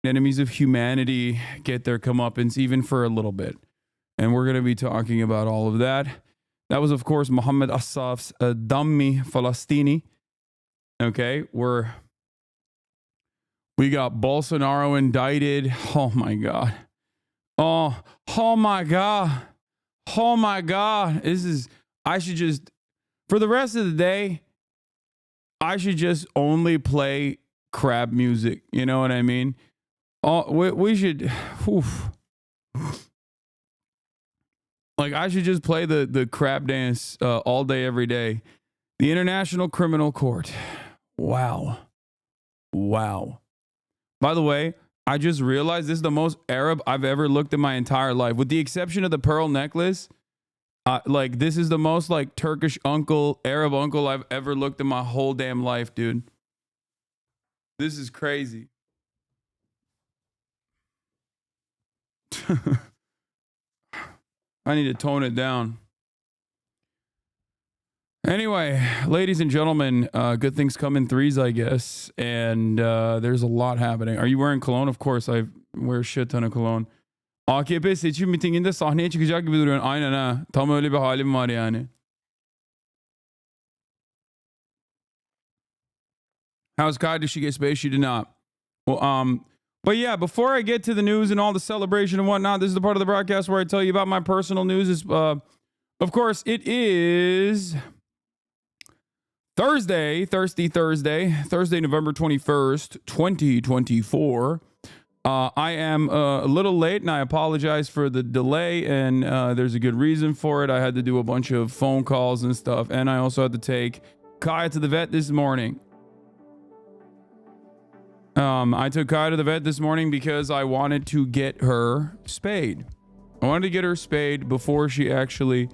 enemies of humanity get their comeuppance even for a little bit. And we're going to be talking about all of that. That was, of course, Mohammed Assaf's Dammi Falastini. Okay, we got Bolsonaro indicted. Oh my God. Oh my God. Oh my God. I should just, for the rest of the day, I should just only play crab music. You know what I mean? We should, oof. Like, I should just play the crab dance all day, every day. The International Criminal Court. Wow. By the way, I just realized this is the most Arab I've ever looked in my entire life. With the exception of the pearl necklace, like, this is the most, like, Turkish uncle, Arab uncle I've ever looked in my whole damn life, dude. This is crazy. I need to tone it down. Anyway, ladies and gentlemen, good things come in threes, I guess. And there's a lot happening. Are you wearing cologne? Of course, I wear a shit ton of cologne. AKP seçim mitinginde sahneye çıkacak gibi duruyorsun. Aynen ha. Tam öyle bir halim var yani. How's Kai? Did she get space? She did not. Well, but yeah, before I get to the news and all the celebration and whatnot, this is the part of the broadcast where I tell you about my personal news. Of course, it is Thursday, November 21st, 2024. I am a little late and I apologize for the delay, and there's a good reason for it. I had to do a bunch of phone calls and stuff, and I also had to take Kaya to the vet this morning. I took Kaya to the vet this morning because I wanted to get her spayed. I wanted to get her spayed before she actually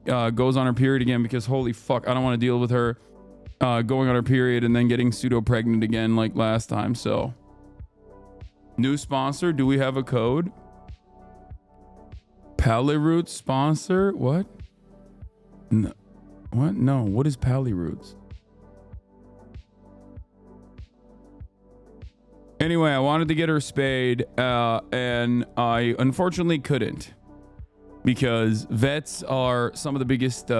goes on her period again, because holy fuck, I don't want to deal with her going on her period and then getting pseudo pregnant again like last time. So, new sponsor. Do we have a code? Paliroots sponsor? What? No. What? No. What is Paliroots? Anyway, I wanted to get her spayed, and I unfortunately couldn't, because vets are some of the biggest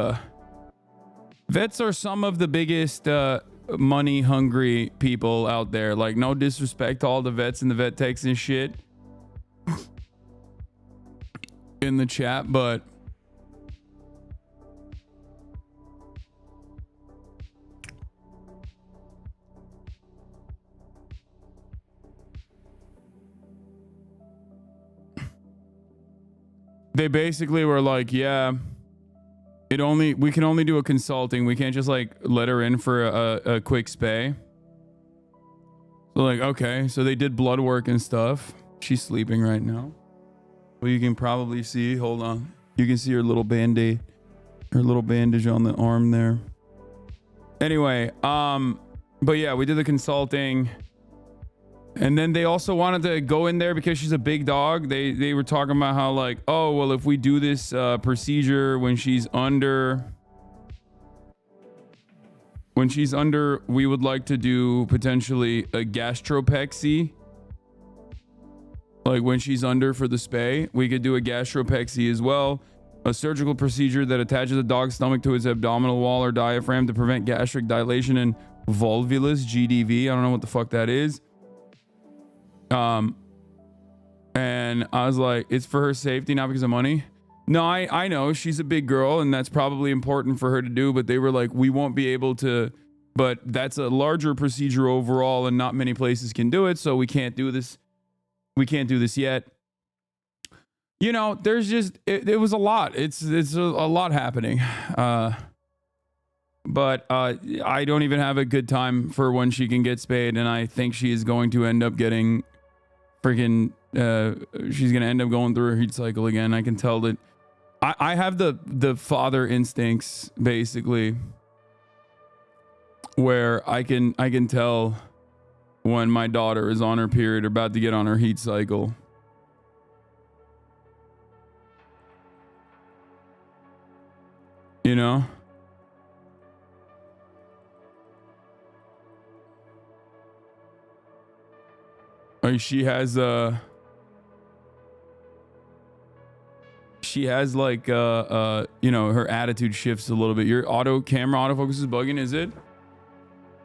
money hungry people out there. Like, no disrespect to all the vets and the vet techs and shit in the chat, but they basically were like, yeah, we can only do a consulting. We can't just like let her in for a quick spay. So like, okay, so they did blood work and stuff. She's sleeping right now. Well, you can probably see, hold on. You can see her little band-aid, her little bandage on the arm there. Anyway, but yeah, we did the consulting. And then they also wanted to go in there because she's a big dog. They were talking about how, like, oh, well, if we do this procedure when she's under, we would like to do potentially a gastropexy. Like, when she's under for the spay, we could do a gastropexy as well. A surgical procedure that attaches a dog's stomach to its abdominal wall or diaphragm to prevent gastric dilation and volvulus, GDV. I don't know what the fuck that is. And I was like, it's for her safety, not because of money. No, I know she's a big girl and that's probably important for her to do, but they were like, we won't be able to, but that's a larger procedure overall and not many places can do it. So we can't do this. We can't do this yet. You know, there's just, it was a lot. It's a lot happening. But I don't even have a good time for when she can get spayed. And I think she is going to end up getting freaking, she's going to end up going through her heat cycle again. I can tell that I have the father instincts, basically, where I can tell when my daughter is on her period or about to get on her heat cycle. You know? Like she has like you know, her attitude shifts a little bit. Your camera autofocus is bugging, is it?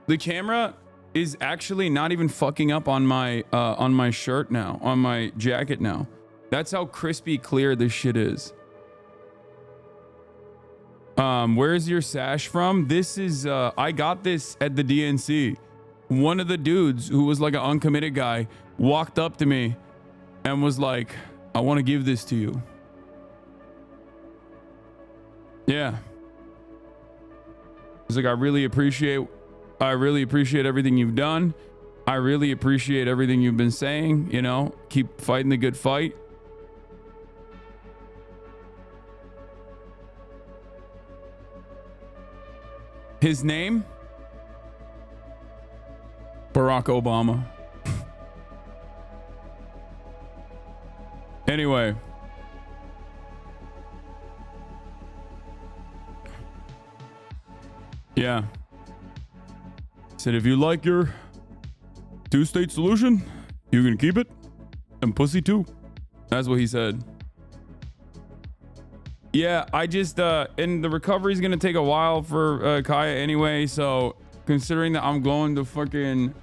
The camera is actually not even fucking up on my shirt now, on my jacket now. That's how crispy clear this shit is. Where's your sash from? This is I got this at the DNC. One of the dudes who was like an uncommitted guy walked up to me and was like, I want to give this to you. Yeah. He's like, I really appreciate everything you've done. I really appreciate everything you've been saying, you know, keep fighting the good fight. His name? Barack Obama. Anyway. Yeah. Said if you like your two-state solution, you can keep it. And pussy too. That's what he said. Yeah, I just and the recovery is gonna take a while for Kaya anyway, so considering that I'm going to fucking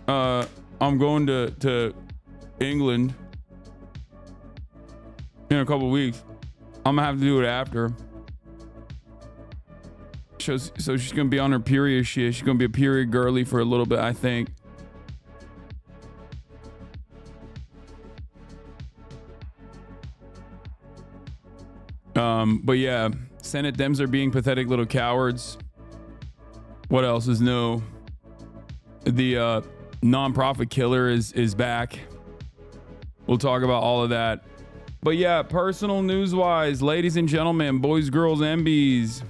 I'm going to England in a couple weeks, I'm gonna have to do it after. So she's gonna be on her period shit. She's gonna be a period girly for a little bit, I think. But yeah, Senate Dems are being pathetic little cowards. What else is new? The nonprofit killer is back. We'll talk about all of that. But yeah, personal news wise, ladies and gentlemen, boys, girls, MBs.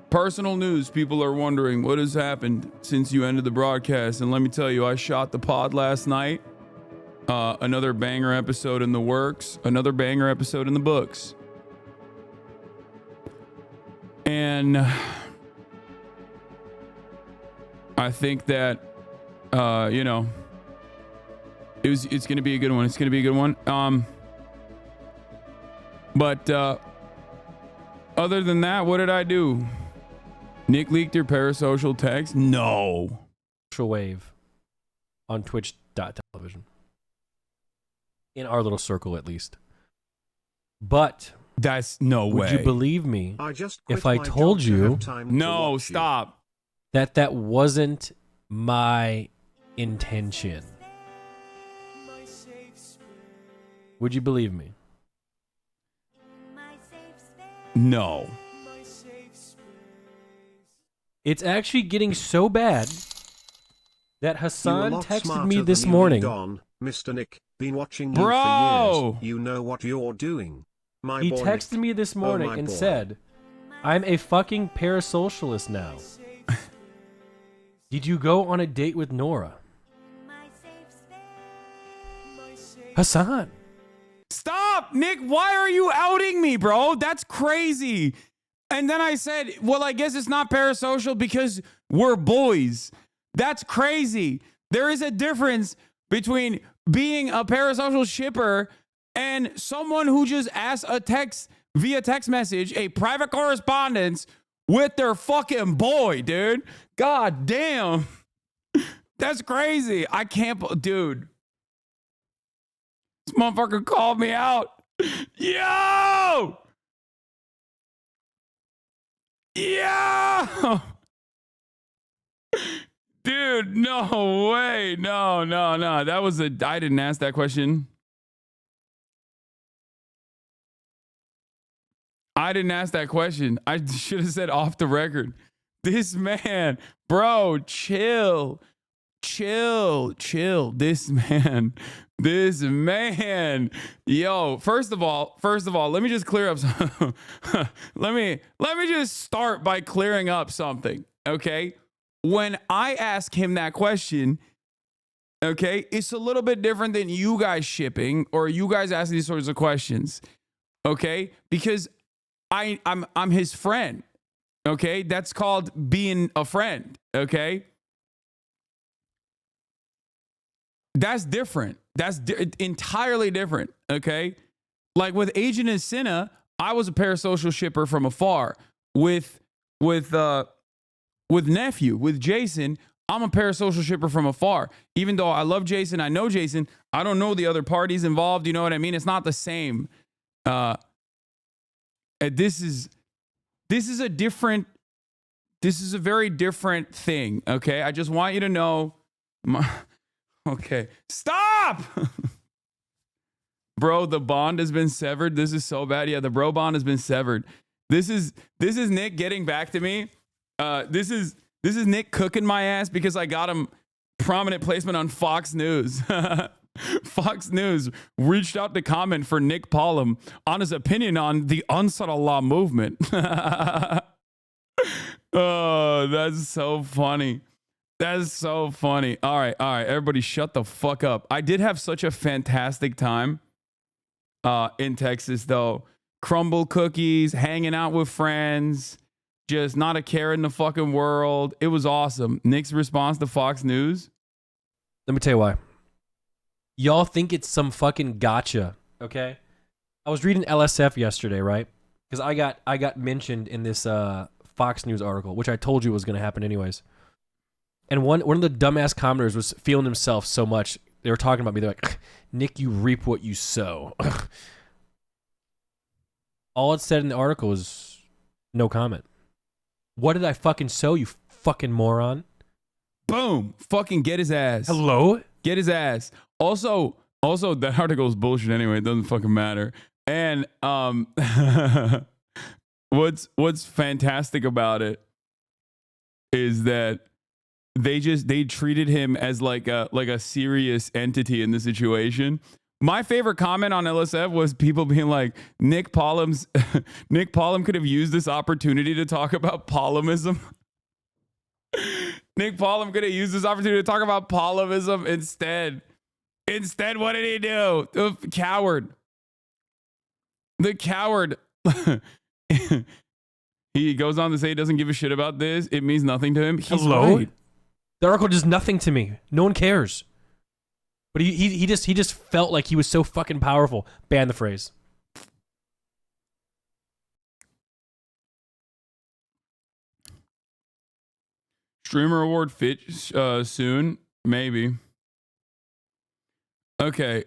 Personal news, people are wondering what has happened since you ended the broadcast. And let me tell you, I shot the pod last night. Another banger episode in the works, another banger episode in the books. And I think that, you know, it's going to be a good one. It's going to be a good one. But other than that, what did I do? Nick leaked your parasocial text? No. Social wave on twitch.television. In our little circle, at least. But that's no way. Would you believe me if I told you? No, stop. That wasn't my intention. Would you believe me? No. It's actually getting so bad that Hasan texted me this morning. Mr. Nick, been watching you Bro! for years. You know what you're doing. He texted me this morning and said, I'm a fucking parasocialist now. Did you go on a date with Nora? Hasan. Stop, Nick. Why are you outing me, bro? That's crazy. And then I said, well, I guess it's not parasocial because we're boys. That's crazy. There is a difference between being a parasocial shipper and someone who just asks a text via text message, a private correspondence with their fucking boy, dude. God damn. That's crazy. I can't, dude. This motherfucker called me out. Yo! Yo! Dude, no way. No. That was I didn't ask that question. I didn't ask that question. I should have said off the record. This man, bro, chill. This man. Yo, first of all, let me just clear up something. let me just start by clearing up something, okay? When I ask him that question, okay, it's a little bit different than you guys shipping or you guys asking these sorts of questions, okay? Because I'm his friend, okay? That's called being a friend, okay? That's different. That's entirely different. Okay. Like with Agent and Cinna, I was a parasocial shipper from afar. With nephew, with Jason, I'm a parasocial shipper from afar. Even though I love Jason, I know Jason, I don't know the other parties involved. You know what I mean? It's not the same. This is a very different thing. Okay. I just want you to know. Okay. Stop. Bro, the bond has been severed. This is so bad. Yeah, the bro bond has been severed. This is Nick getting back to me. This is Nick cooking my ass because I got him prominent placement on Fox News. Fox News reached out to comment for Nick Pollum on his opinion on the Ansar Allah movement. Oh, that's so funny. That's so funny. All right. Everybody shut the fuck up. I did have such a fantastic time in Texas, though. Crumble cookies, hanging out with friends, just not a care in the fucking world. It was awesome. Nick's response to Fox News. Let me tell you why. Y'all think it's some fucking gotcha, okay? I was reading LSF yesterday, right? Because I got mentioned in this Fox News article, which I told you was going to happen anyways. And one of the dumbass commenters was feeling himself so much. They were talking about me. They're like, Nick, you reap what you sow. All it said in the article was no comment. What did I fucking sow, you fucking moron? Boom. Fucking get his ass. Hello? Get his ass. Also, that article is bullshit anyway. It doesn't fucking matter. And what's fantastic about it is that they treated him as like a serious entity in the situation. My favorite comment on LSF was people being like, Nick Pollum could have used this opportunity to talk about Pollumism. Nick Pollum could have used this opportunity to talk about Pollumism instead. Instead, what did he do? The coward. He goes on to say he doesn't give a shit about this. It means nothing to him. He's Hello? right. The article does nothing to me. No one cares. But he just felt like he was so fucking powerful. Ban the phrase. Streamer award fit soon, maybe. Okay.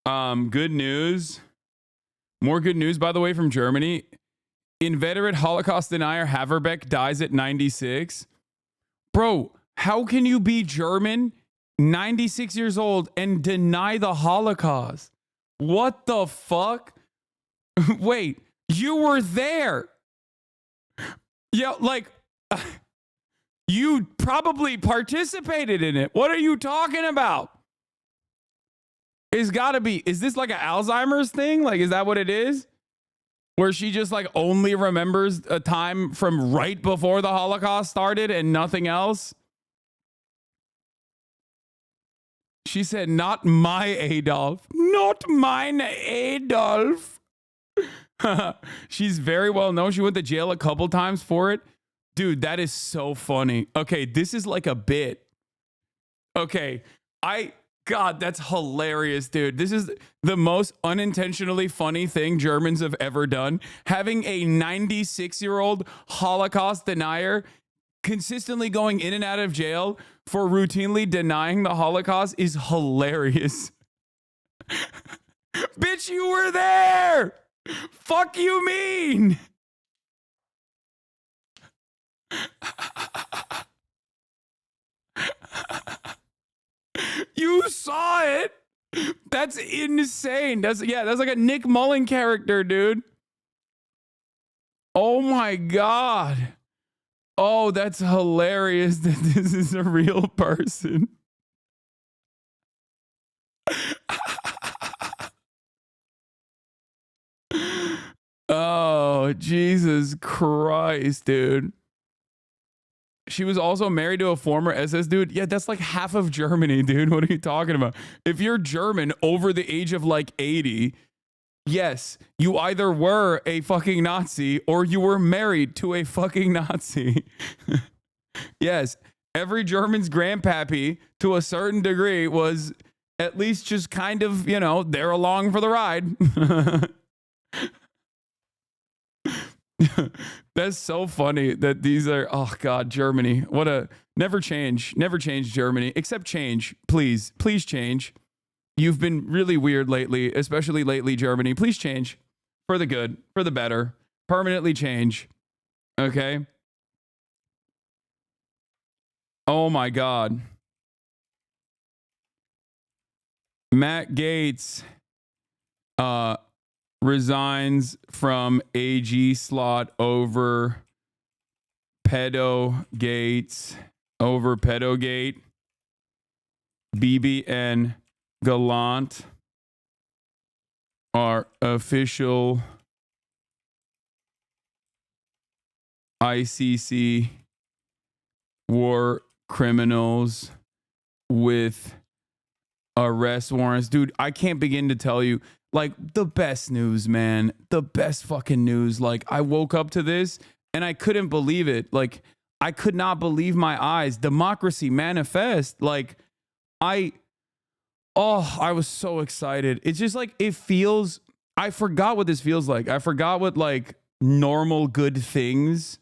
Good news. More good news, by the way, from Germany. Inveterate Holocaust denier Haverbeck dies at 96. Bro, how can you be German, 96 years old, and deny the Holocaust? What the fuck? Wait, you were there. Yeah, like, you probably participated in it. What are you talking about? It's gotta be. Is this like an Alzheimer's thing? Like, is that what it is? Where she just like only remembers a time from right before the Holocaust started and nothing else? She said, not my Adolf. Not mine Adolf. She's very well known. She went to jail a couple times for it. Dude, that is so funny. Okay, this is like a bit. Okay, God, that's hilarious, dude. This is the most unintentionally funny thing Germans have ever done. Having a 96-year-old Holocaust denier consistently going in and out of jail for routinely denying the Holocaust is hilarious. Bitch, you were there. Fuck you mean? You saw it. That's insane. That's like a Nick Mullen character, dude. Oh my God. Oh, that's hilarious that this is a real person. Oh, Jesus Christ, dude. She was also married to a former SS dude. Yeah, that's like half of Germany, dude. What are you talking about? If you're German over the age of like 80, yes, you either were a fucking Nazi or you were married to a fucking Nazi. Yes. every German's grandpappy to a certain degree was at least just kind of, you know, they're along for the ride. That's so funny that these are, oh God, Germany. What a, never change Germany, except change. Please change. You've been really weird lately, especially lately, Germany. Please change for the good, for the better. Permanently change. Okay. Oh my God. Matt Gaetz resigns from AG slot over PEDOGAETZ. Over PEDOGATE. BB and Gallant are official ICC war criminals with arrest warrants. Dude, I can't begin to tell you, like, the best news, man. The best fucking news. Like, I woke up to this and I couldn't believe it. Like, I could not believe my eyes. Democracy manifest. Like, I was so excited. It's just like, it feels, I forgot what this feels like. I forgot what like normal good things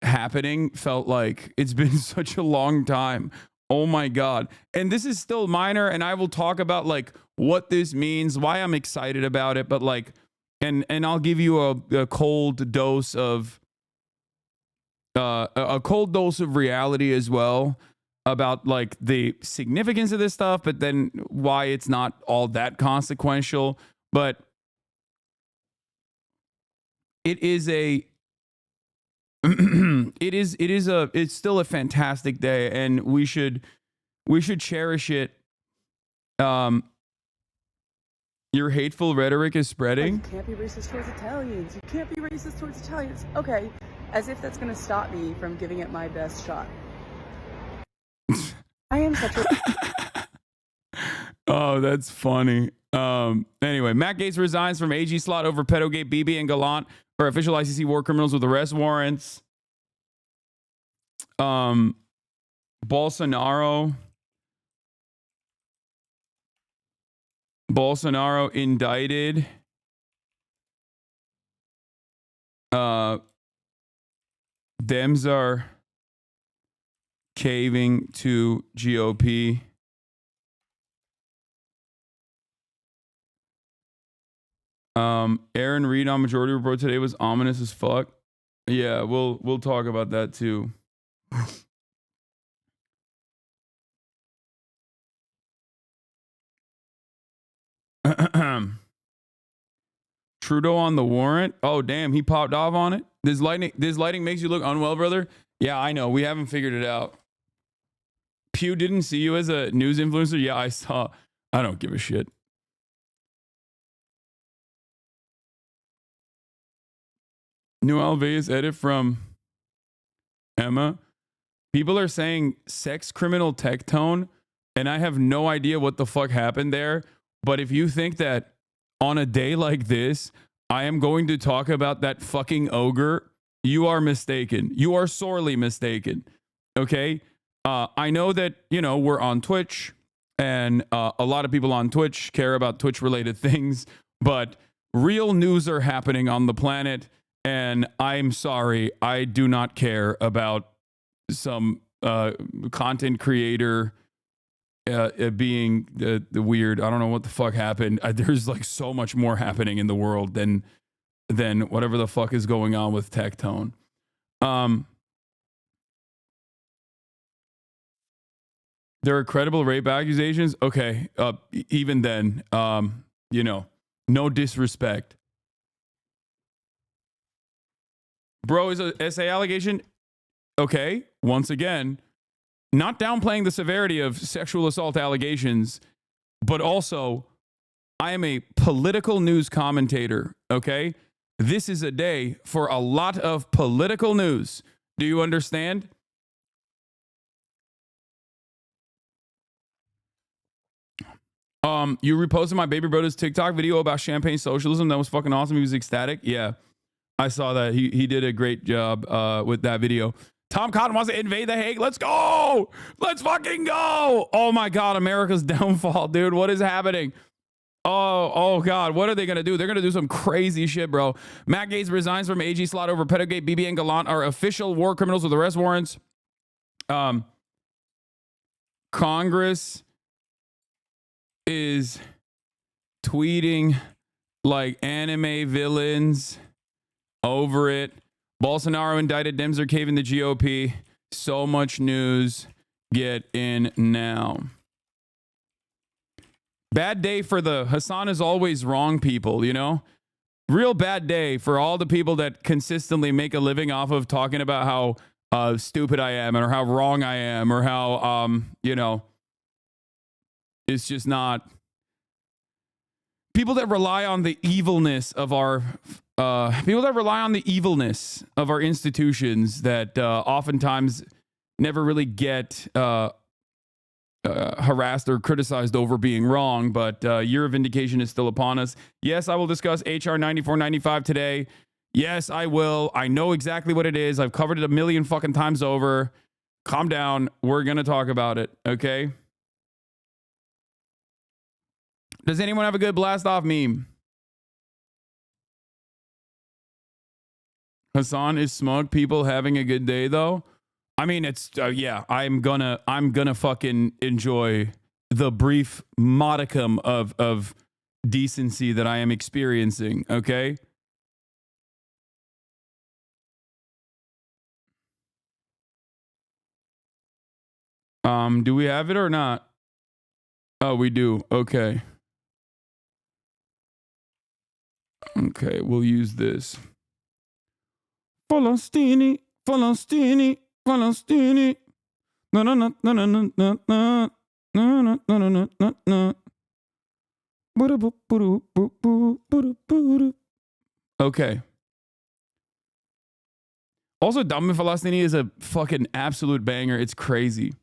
happening felt like. It's been such a long time. Oh my God. And this is still minor, and I will talk about like what this means, why I'm excited about it, but like, and I'll give you a cold dose of a cold dose of reality as well about like the significance of this stuff, but then why it's not all that consequential. But it is a it's still a fantastic day, and we should cherish it. Your hateful rhetoric is spreading. You can't be racist towards Italians. You can't be racist towards Italians. Okay, as if that's going to stop me from giving it my best shot. I am such a... Oh, that's funny. Anyway, Matt Gaetz resigns from AG slot over PEDOGATE. BB and Gallant are official ICC war criminals with arrest warrants. Bolsonaro indicted. Dems are caving to GOP. Aaron Reed on Majority Report today was ominous as fuck. Yeah, we'll talk about that too. Trudeau on the warrant. Oh damn, he popped off on it. This lighting makes you look unwell, brother. Yeah, I know. We haven't figured it out. Pew didn't see you as a news influencer. Yeah, I saw. I don't give a shit. New Alveus edit from Emma. People are saying sex criminal tech tone, and I have no idea what the fuck happened there. But if you think that on a day like this, I am going to talk about that fucking ogre, you are mistaken. You are sorely mistaken. Okay? I know that, you know, we're on Twitch, and a lot of people on Twitch care about Twitch-related things, but real news are happening on the planet, and I'm sorry, I do not care about some content creator being the weird. I don't know what the fuck happened. There's like so much more happening in the world than whatever the fuck is going on with Tectone. There are credible rape accusations. Okay, even then, you know, no disrespect. Bro, is a SA allegation. Okay, once again, not downplaying the severity of sexual assault allegations, but also I am a political news commentator, okay? This is a day for a lot of political news. Do you understand? You reposted my baby brother's TikTok video about champagne socialism. That was fucking awesome. He was ecstatic. Yeah, I saw that. He did a great job with that video. Tom Cotton wants to invade The Hague. Let's go. Let's fucking go. Oh my God, America's downfall, dude. What is happening? Oh God, what are they gonna do? They're gonna do some crazy shit, bro. Matt Gaetz resigns from AG slot over Pedogate. BB and Gallant are official war criminals with arrest warrants. Congress is tweeting like anime villains over it. Bolsonaro indicted. Dems are caving the GOP. So much news. Get in now. Bad day for the Hasan is always wrong people, you know? Real bad day for all the people that consistently make a living off of talking about how stupid I am or how wrong I am or how, you know, it's just not. People that rely on the evilness of our institutions that oftentimes never really get harassed or criticized over being wrong, but year of vindication is still upon us. Yes, I will discuss HR 9495 today. Yes, I will. I know exactly what it is. I've covered it a million fucking times over. Calm down. We're going to talk about it, okay? Does anyone have a good blast off meme? Hasan is smug. People having a good day though. I mean, it's yeah. I'm gonna fucking enjoy the brief modicum of decency that I am experiencing. Okay. Do we have it or not? Oh, we do. Okay. Okay, we'll use this. Falastini, Falastini, Falastini. No, no, no, no, no, no, no, no, no, no, no, no, no. Okay. Also, Dame Falastini is a fucking absolute banger. It's crazy.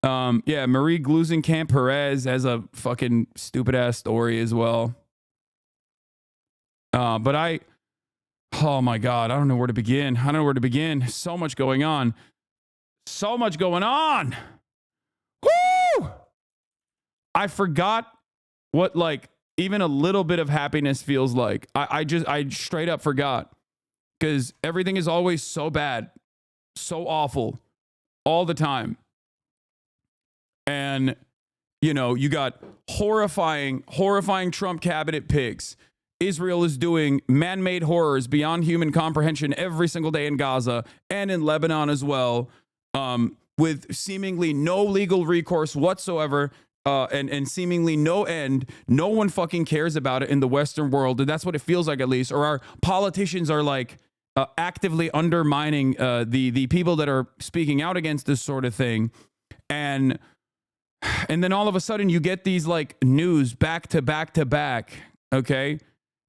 Yeah, Marie Glusenkamp Perez has a fucking stupid ass story as well. But oh my God, I don't know where to begin. I don't know where to begin. So much going on. So much going on. Woo! I forgot what like even a little bit of happiness feels like. I straight up forgot because everything is always so bad, so awful all the time. And, you know, you got horrifying Trump cabinet picks. Israel is doing man-made horrors beyond human comprehension every single day in Gaza and in Lebanon as well, with seemingly no legal recourse whatsoever, and seemingly no end. No one fucking cares about it in the Western world, and that's what it feels like at least. Or our politicians are like actively undermining the people that are speaking out against this sort of thing, and then all of a sudden you get these like news back to back to back. Okay.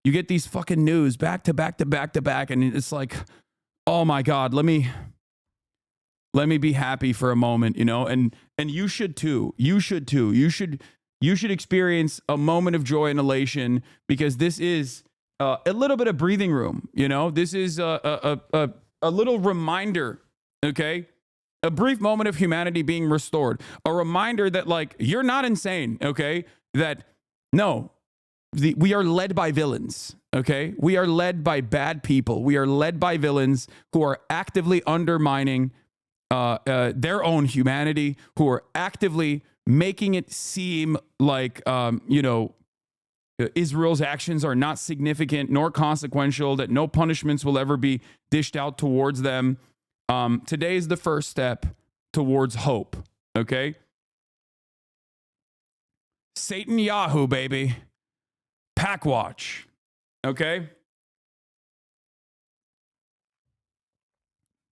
You get these fucking news back to back to back to back, and it's like, oh my God, let me be happy for a moment, you know, and you should too. You should too. You should experience a moment of joy and elation because this is a little bit of breathing room, you know. This is a little reminder, okay, a brief moment of humanity being restored, a reminder that like you're not insane, okay, that no. We are led by villains, okay? We are led by bad people. We are led by villains who are actively undermining their own humanity, who are actively making it seem like, you know, Israel's actions are not significant nor consequential, that no punishments will ever be dished out towards them. Today is the first step towards hope, okay? Satan Yahoo, baby. PACKWATCH, okay?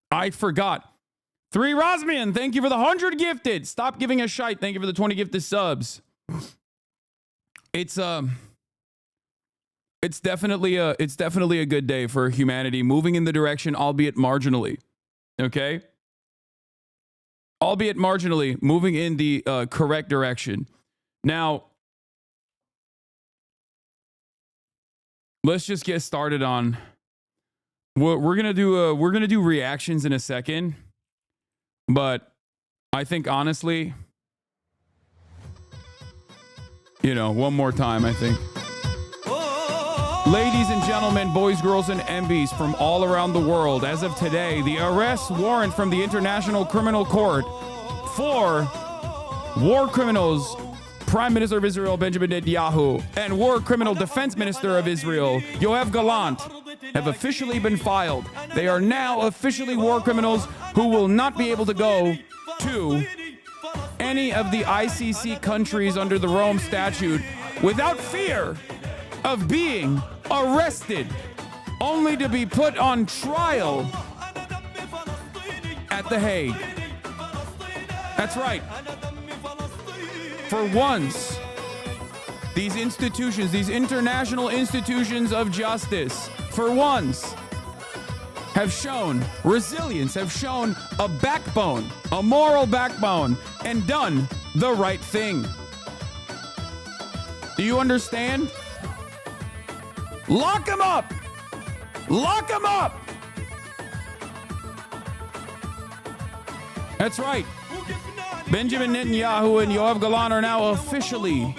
I forgot. 3 Rosmian, thank you for the 100 gifted. Stop giving a shite. Thank you for the 20 gifted subs. It's definitely a good day for humanity, moving in the direction, albeit marginally, okay? Albeit marginally, moving in the correct direction. Now, let's just get started on we're gonna do reactions in a second, but I think honestly, you know, one more time, I think. Ladies and gentlemen, boys, girls, and MBs from all around the world, as of today, the arrest warrant from the International Criminal Court for war criminals, Prime Minister of Israel, Benjamin Netanyahu, and war criminal Defense Minister of Israel, Yoav Gallant, have officially been filed. They are now officially war criminals who will not be able to go to any of the ICC countries under the Rome Statute without fear of being arrested, only to be put on trial at The Hague. That's right. For once, these institutions, these international institutions of justice, for once, have shown resilience, have shown a backbone, a moral backbone, and done the right thing. Do you understand? Lock him up! Lock him up! That's right. Benjamin Netanyahu and Yoav Gallant are now officially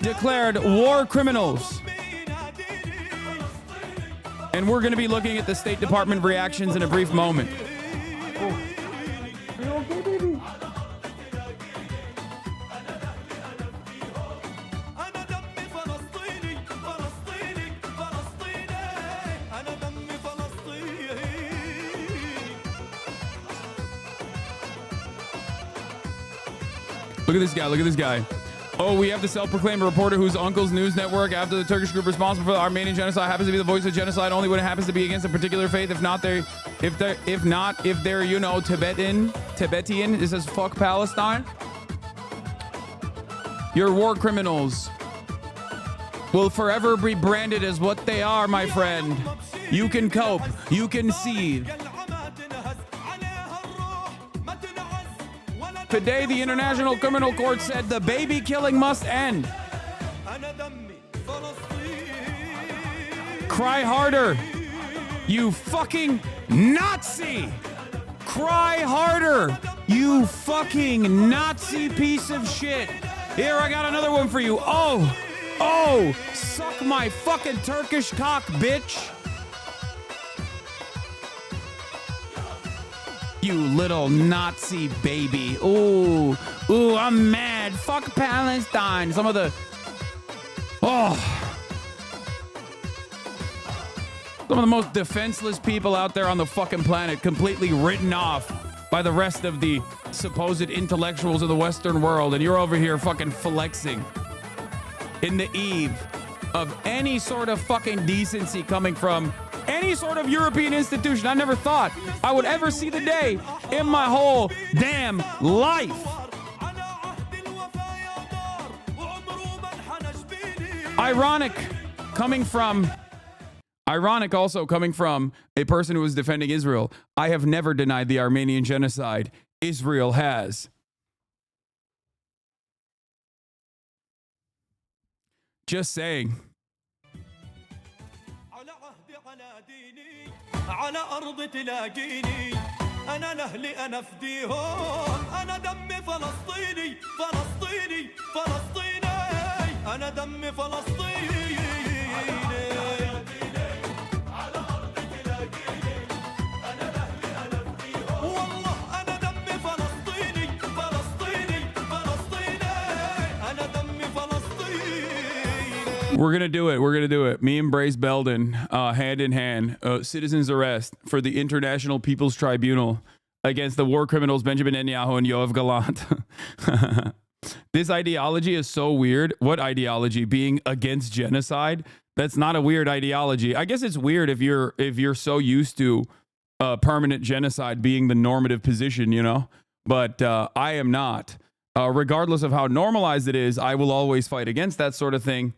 declared war criminals. And we're going to be looking at the State Department reactions in a brief moment. Look at this guy. Look at this guy. Oh, we have the self-proclaimed reporter whose uncle's news network after the Turkish group responsible for the Armenian genocide happens to be the voice of genocide only when it happens to be against a particular faith. If they're, you know, Tibetan, it says fuck Palestine. Your war criminals will forever be branded as what they are, my friend. You can cope. You can seethe. Today, the International Criminal Court said the baby killing must end. Cry harder, you fucking Nazi! Cry harder, you fucking Nazi piece of shit. Here, I got another one for you. Oh, suck my fucking Turkish cock, bitch. You little Nazi baby. Ooh, I'm mad. Fuck Palestine. Some of the most defenseless people out there on the fucking planet, completely written off by the rest of the supposed intellectuals of the Western world, and you're over here fucking flexing in the eve of any sort of fucking decency coming from any sort of European institution. I never thought I would ever see the day in my whole damn life. Ironic also coming from a person who was defending Israel. I have never denied the Armenian genocide. Israel has. Just saying. على أرض تلاقيني أنا لأهلي أنا فديهم أنا دمي فلسطيني فلسطيني فلسطيني أنا دمي فلسطيني على أرض تلاقيني أنا لأهلي أنا فديهم والله أنا دمي فلسطيني فلسطيني فلسطيني أنا دمي فلسطيني. We're going to do it. We're going to do it. Me and Brace Belden, hand in hand, citizens arrest for the International People's Tribunal against the war criminals Benjamin Netanyahu and Yoav Gallant. This ideology is so weird. What ideology? Being against genocide? That's not a weird ideology. I guess it's weird if you're so used to permanent genocide being the normative position, you know? But I am not. Regardless of how normalized it is, I will always fight against that sort of thing.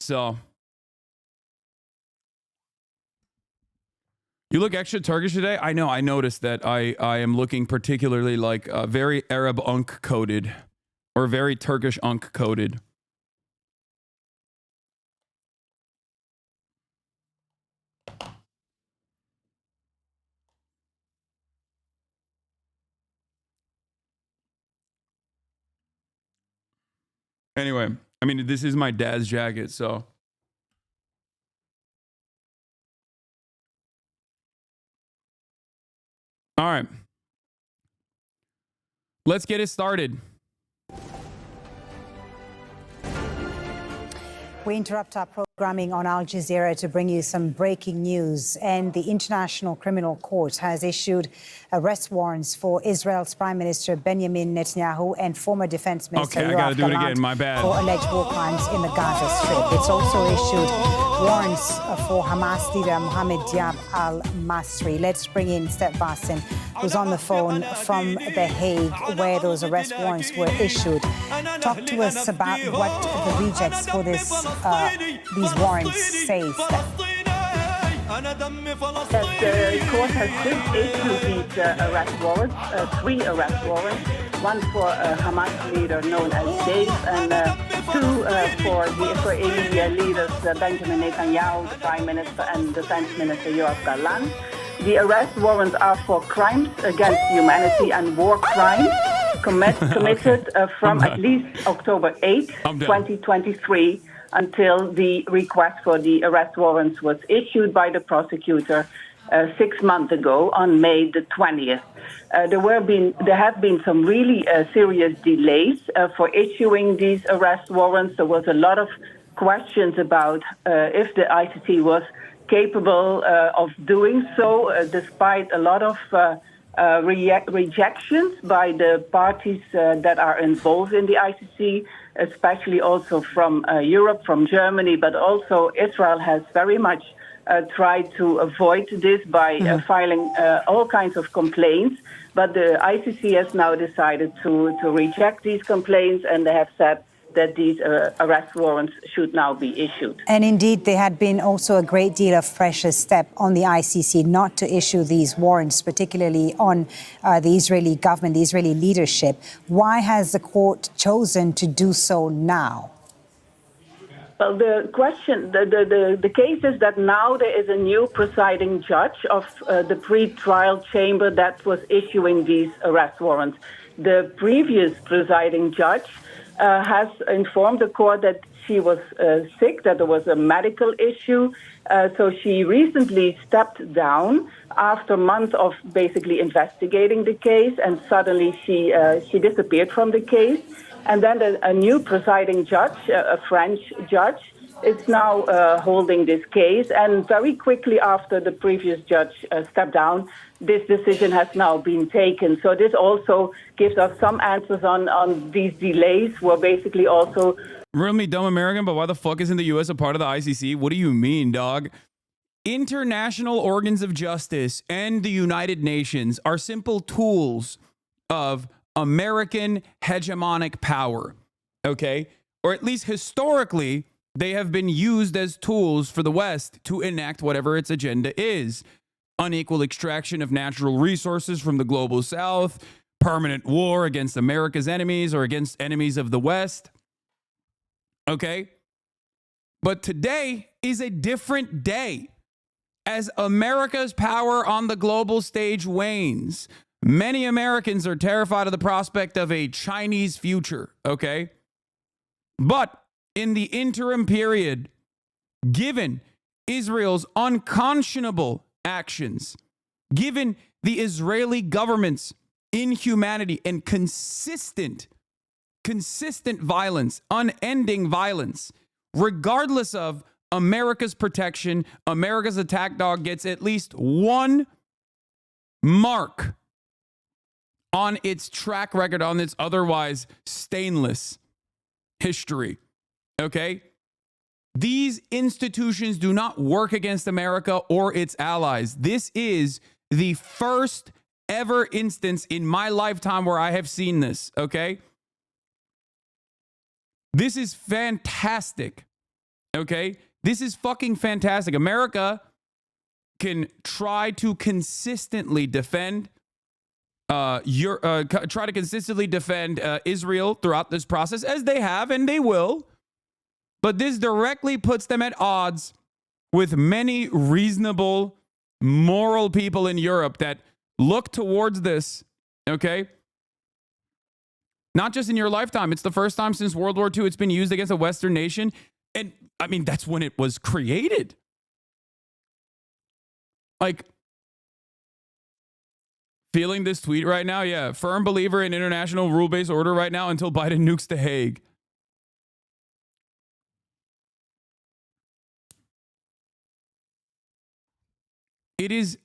So, you look extra Turkish today? I know, I noticed that I am looking particularly like very Arab Unk coded or very Turkish Unk coded. Anyway, I mean, this is my dad's jacket, so. All right. Let's get it started. We interrupt our programming on Al Jazeera to bring you some breaking news. And the International Criminal Court has issued arrest warrants for Israel's Prime Minister Benjamin Netanyahu and former Defense Minister Okay, I gotta do it again. My bad. for alleged war crimes in the Gaza Strip. It's also issued warrants for Hamas leader Mohammed Diab al-Masri. Let's bring in Step Vassen, who's on the phone from The Hague, where those arrest warrants were issued. Talk to us about what the rejects for these warrants say, Steph. The court has just issued these arrest warrants, 3 arrest warrants, one for Hamas leader known as Dave, and 2 for the Israeli leaders Benjamin Netanyahu, the Prime Minister, and Defense Minister BB+GALLANT. The arrest warrants are for crimes against humanity and war crimes committed from at least October 8, 2023, until the request for the arrest warrants was issued by the prosecutor 6 months ago on May the 20th. There have been some really serious delays for issuing these arrest warrants. There was a lot of questions about if the ICC was capable of doing so, despite a lot of rejections by the parties that are involved in the ICC, especially also from Europe, from Germany, but also Israel has very much tried to avoid this by filing all kinds of complaints. But the ICC has now decided to reject these complaints, and they have said that these arrest warrants should now be issued. And indeed, there had been also a great deal of pressure step on the ICC not to issue these warrants, particularly on the Israeli government, the Israeli leadership. Why has the court chosen to do so now? Well, the question, the case is that now there is a new presiding judge of the pre-trial chamber that was issuing these arrest warrants. The previous presiding judge has informed the court that she was sick, that there was a medical issue. So she recently stepped down after months of basically investigating the case, and suddenly she disappeared from the case. And then a new presiding judge, a French judge, is now holding this case. And very quickly after the previous judge stepped down, this decision has now been taken. So this also gives us some answers on these delays, where basically also... Real me dumb American, but why the fuck isn't the U.S. a part of the ICC? What do you mean, dog? International organs of justice and the United Nations are simple tools of American hegemonic power, okay? Or at least historically, they have been used as tools for the West to enact whatever its agenda is. Unequal extraction of natural resources from the global South, permanent war against America's enemies or against enemies of the West. Okay? But today is a different day. As America's power on the global stage wanes, many Americans are terrified of the prospect of a Chinese future, okay? But in the interim period, given Israel's unconscionable actions, given the Israeli government's inhumanity and consistent violence, unending violence, regardless of America's protection, America's attack dog gets at least one mark on its track record, on its otherwise stainless history. Okay? These institutions do not work against America or its allies. This is the first ever instance in my lifetime where I have seen this. Okay? This is fantastic. Okay? This is fucking fantastic. America can try to consistently defend Israel throughout this process, as they have and they will. But this directly puts them at odds with many reasonable, moral people in Europe that look towards this. Okay? Not just in your lifetime. It's the first time since World War II it's been used against a Western nation. And I mean, that's when it was created. Like, feeling this tweet right now? Yeah. Firm believer in international rule-based order right now until Biden nukes The Hague. It is,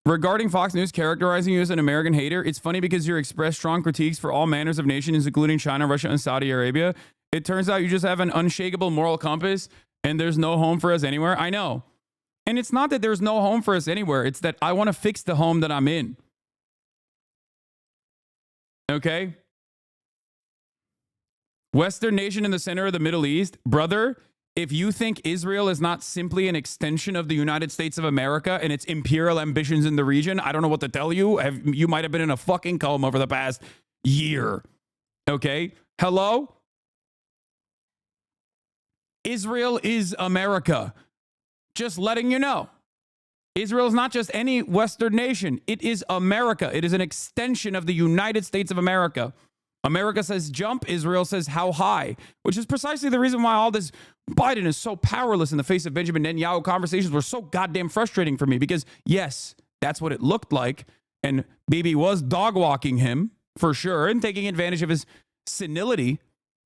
regarding Fox News characterizing you as an American hater, it's funny because you express strong critiques for all manners of nations, including China, Russia, and Saudi Arabia. It turns out you just have an unshakable moral compass and there's no home for us anywhere. I know. And it's not that there's no home for us anywhere. It's that I want to fix the home that I'm in. Okay? Western nation in the center of the Middle East. Brother, if you think Israel is not simply an extension of the United States of America and its imperial ambitions in the region, I don't know what to tell you. You might have been in a fucking coma over the past year. Okay? Hello? Israel is America. Just letting you know. Israel is not just any Western nation. It is America. It is an extension of the United States of America. America says jump. Israel says how high, which is precisely the reason why all this Biden is so powerless in the face of Benjamin Netanyahu conversations were so goddamn frustrating for me because, yes, that's what it looked like. And BB was dog walking him for sure and taking advantage of his senility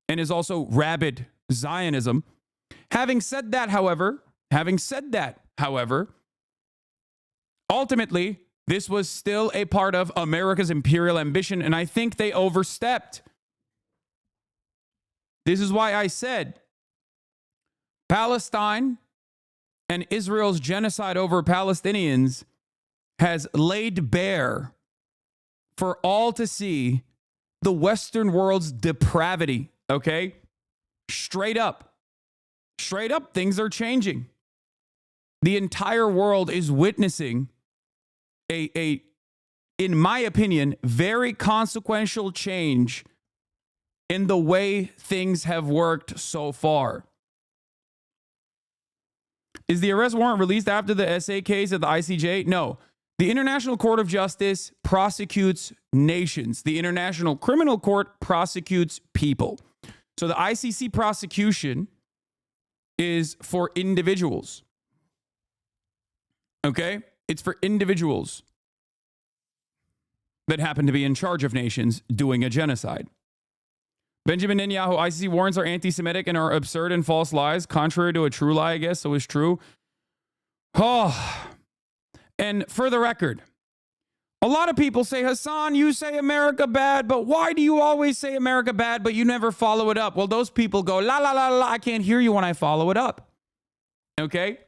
and his also rabid Zionism. Having said that, however, ultimately, this was still a part of America's imperial ambition, and I think they overstepped. This is why I said Palestine and Israel's genocide over Palestinians has laid bare for all to see the Western world's depravity, okay? Straight up, things are changing. The entire world is witnessing a, in my opinion, very consequential change in the way things have worked so far. Is the arrest warrant released after the SA case at the ICJ? No. The International Court of Justice prosecutes nations. The International Criminal Court prosecutes people. So the ICC prosecution is for individuals. Okay? It's for individuals that happen to be in charge of nations doing a genocide. Benjamin Netanyahu, ICC warrants are anti-Semitic and are absurd and false lies, contrary to a true lie, I guess, so it's true. Oh. And for the record, a lot of people say, Hasan, you say America bad, but why do you always say America bad, but you never follow it up? Well, those people go, la, la, la, la, I can't hear you when I follow it up. Okay?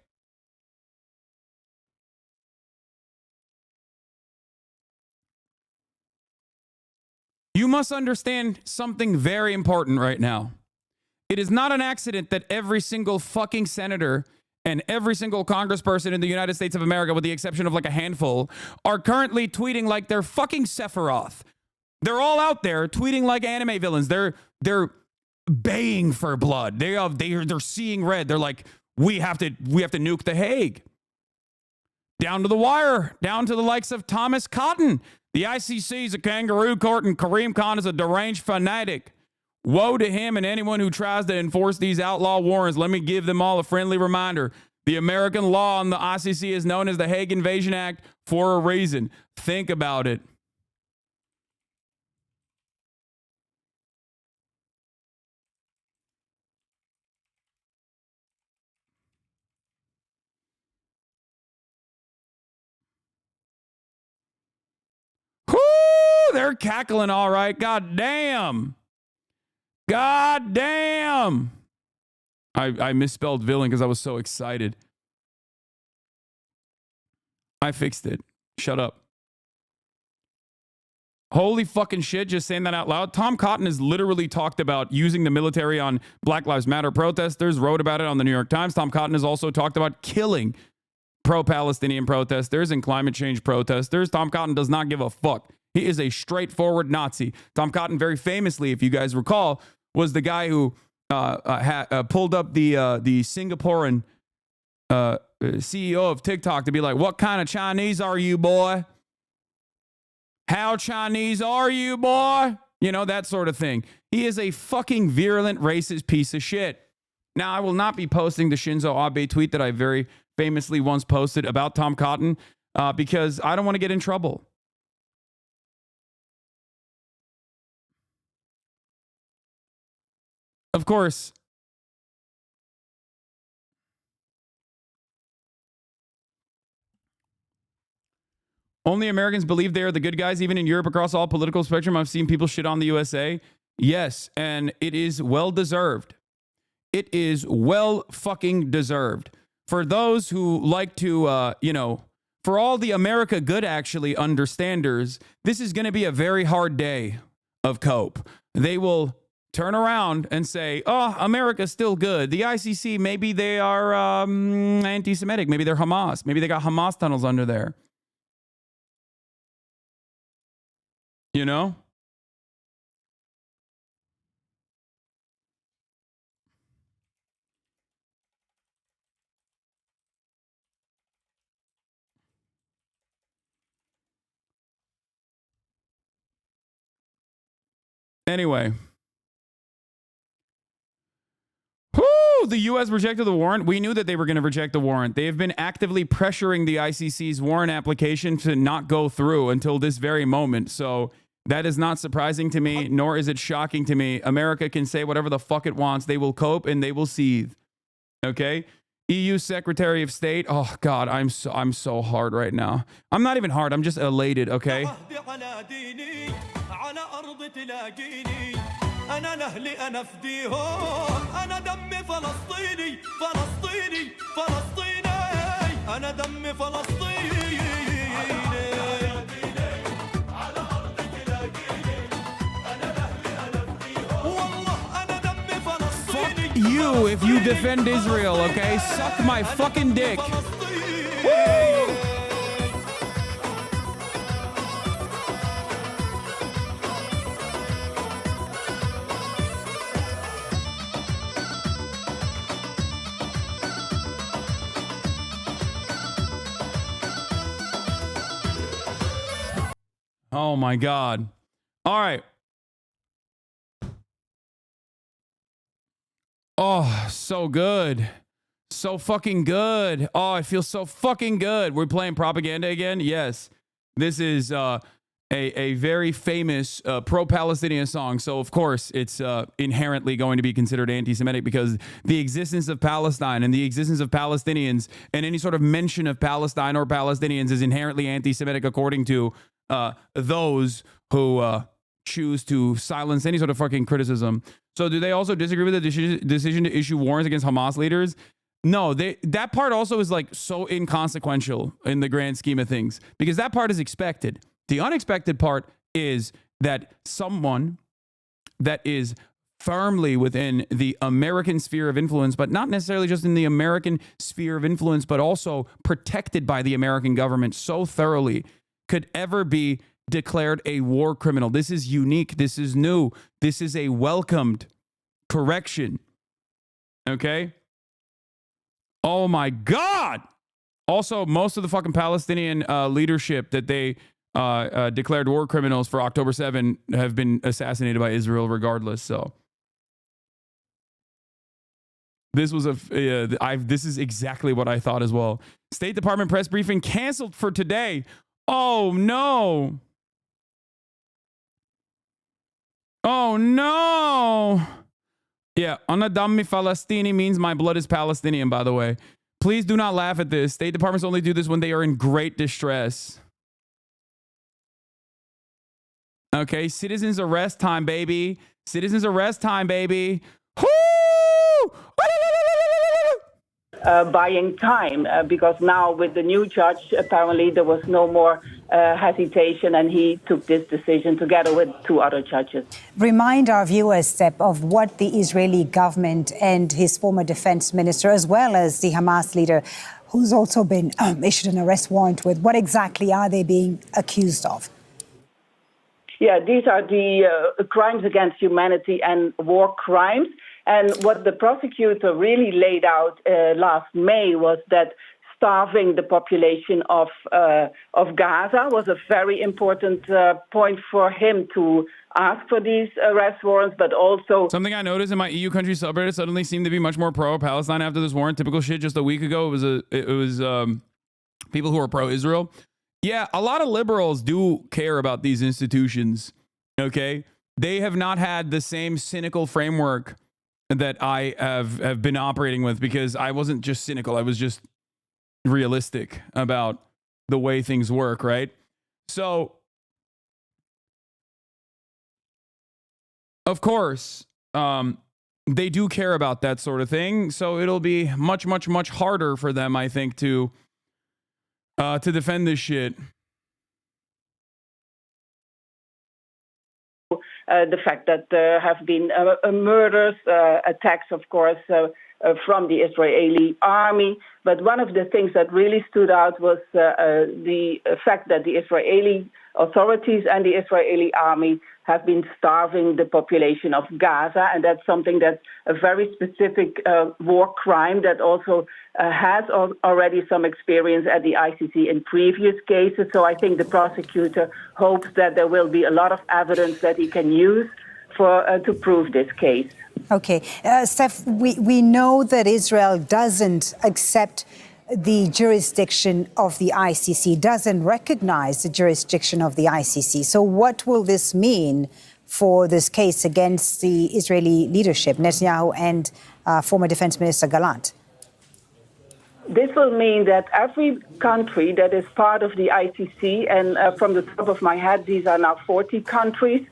You must understand something very important right now. It is not an accident that every single fucking senator and every single congressperson in the United States of America, with the exception of like a handful, are currently tweeting like they're fucking Sephiroth. They're all out there tweeting like anime villains. They're baying for blood. They're seeing red. They're like, we have to nuke The Hague. Down to the wire, down to the likes of Thomas Cotton. The ICC is a kangaroo court and Kareem Khan is a deranged fanatic. Woe to him and anyone who tries to enforce these outlaw warrants. Let me give them all a friendly reminder. The American law on the ICC is known as the Hague Invasion Act for a reason. Think about it. They're cackling all right. God damn. God damn. I misspelled villain because I was so excited. I fixed it. Shut up. Holy fucking shit, just saying that out loud. Tom Cotton has literally talked about using the military on Black Lives Matter protesters, wrote about it on the New York Times. Tom Cotton has also talked about killing pro-Palestinian protesters and climate change protesters. Tom Cotton does not give a fuck. He is a straightforward Nazi. Tom Cotton, very famously, if you guys recall, was the guy who pulled up the Singaporean CEO of TikTok to be like, what kind of Chinese are you, boy? How Chinese are you, boy? You know, that sort of thing. He is a fucking virulent, racist piece of shit. Now, I will not be posting the Shinzo Abe tweet that I very famously once posted about Tom Cotton because I don't want to get in trouble. Of course, only Americans believe they are the good guys, even in Europe, across all political spectrum. I've seen people shit on the USA. Yes, and it is well deserved. It is well fucking deserved. For those who like to, for all the America good actually understanders, this is going to be a very hard day of cope. They will turn around and say, oh, America's still good. The ICC, maybe they are anti-Semitic. Maybe they're Hamas. Maybe they got Hamas tunnels under there. You know? Anyway. The U.S. rejected the warrant. We knew that they were going to reject the warrant. They have been actively pressuring the ICC's warrant application to not go through until this very moment. So that is not surprising to me, nor is it shocking to me. America can say whatever the fuck it wants. They will cope and they will seethe. Okay? EU Secretary of State. Oh, God, I'm so hard right now. I'm not even hard. I'm just elated, okay? أنا لأهلي أنا فديهم أنا دمي فلسطيني فلسطيني فلسطيني أنا دمي فلسطيني على أرضك لاقيني أنا لأهلي أنا فديهم والله أنا دمي فلسطيني. Fuck you if you defend Israel, okay? Suck my fucking dick. Woo! Oh my God. All right. Oh, so good. So fucking good. Oh, I feel so fucking good. We're playing propaganda again? Yes. This is a very famous pro-Palestinian song. So, of course, it's inherently going to be considered anti-Semitic because the existence of Palestine and the existence of Palestinians and any sort of mention of Palestine or Palestinians is inherently anti-Semitic according to those who choose to silence any sort of fucking criticism. So do they also disagree with the decision to issue warrants against Hamas leaders? No, that part also is like so inconsequential in the grand scheme of things because that part is expected. The unexpected part is that someone that is firmly within the American sphere of influence, but not necessarily just in the American sphere of influence, but also protected by the American government so thoroughly could ever be declared a war criminal. This is unique. This is new. This is a welcomed correction. Okay? Oh my God. Also, most of the fucking Palestinian leadership that they declared war criminals for October 7 have been assassinated by Israel regardless. So this was this is exactly what I thought as well. State Department press briefing canceled for today. Oh no. Oh no. Yeah, Ana Dammi Falastini means my blood is Palestinian, by the way. Please do not laugh at this. State departments only do this when they are in great distress. Okay, citizens arrest time, baby. Citizens arrest time, baby. Woo! Buying time because now with the new judge, apparently there was no more hesitation and he took this decision together with two other judges. Remind our viewers, Sepp, of what the Israeli government and his former defense minister, as well as the Hamas leader, who's also been issued an arrest warrant with, what exactly are they being accused of? Yeah, these are the crimes against humanity and war crimes. And what the prosecutor really laid out last May was that starving the population of Gaza was a very important point for him to ask for these arrest warrants, but also something I noticed in my EU country subreddit suddenly seemed to be much more pro-Palestine after this warrant. Typical shit. Just a week ago, it was people who are pro-Israel. Yeah, a lot of liberals do care about these institutions. Okay, they have not had the same cynical framework that I have been operating with, because I wasn't just cynical. I was just realistic about the way things work, right? So, of course, they do care about that sort of thing. So it'll be much, much, much harder for them, I think, to defend this shit. The fact that there have been murders, attacks, of course, from the Israeli army. But one of the things that really stood out was the fact that the Israeli authorities and the Israeli army have been starving the population of Gaza. And that's something that's a very specific war crime that also has already some experience at the ICC in previous cases. So I think the prosecutor hopes that there will be a lot of evidence that he can use for to prove this case. Okay. Steph, we know that Israel doesn't accept the jurisdiction of the ICC, doesn't recognize the jurisdiction of the ICC. So what will this mean for this case against the Israeli leadership, Netanyahu and former Defense Minister Gallant? This will mean that every country that is part of the ICC, and from the top of my head, these are now 40 countries,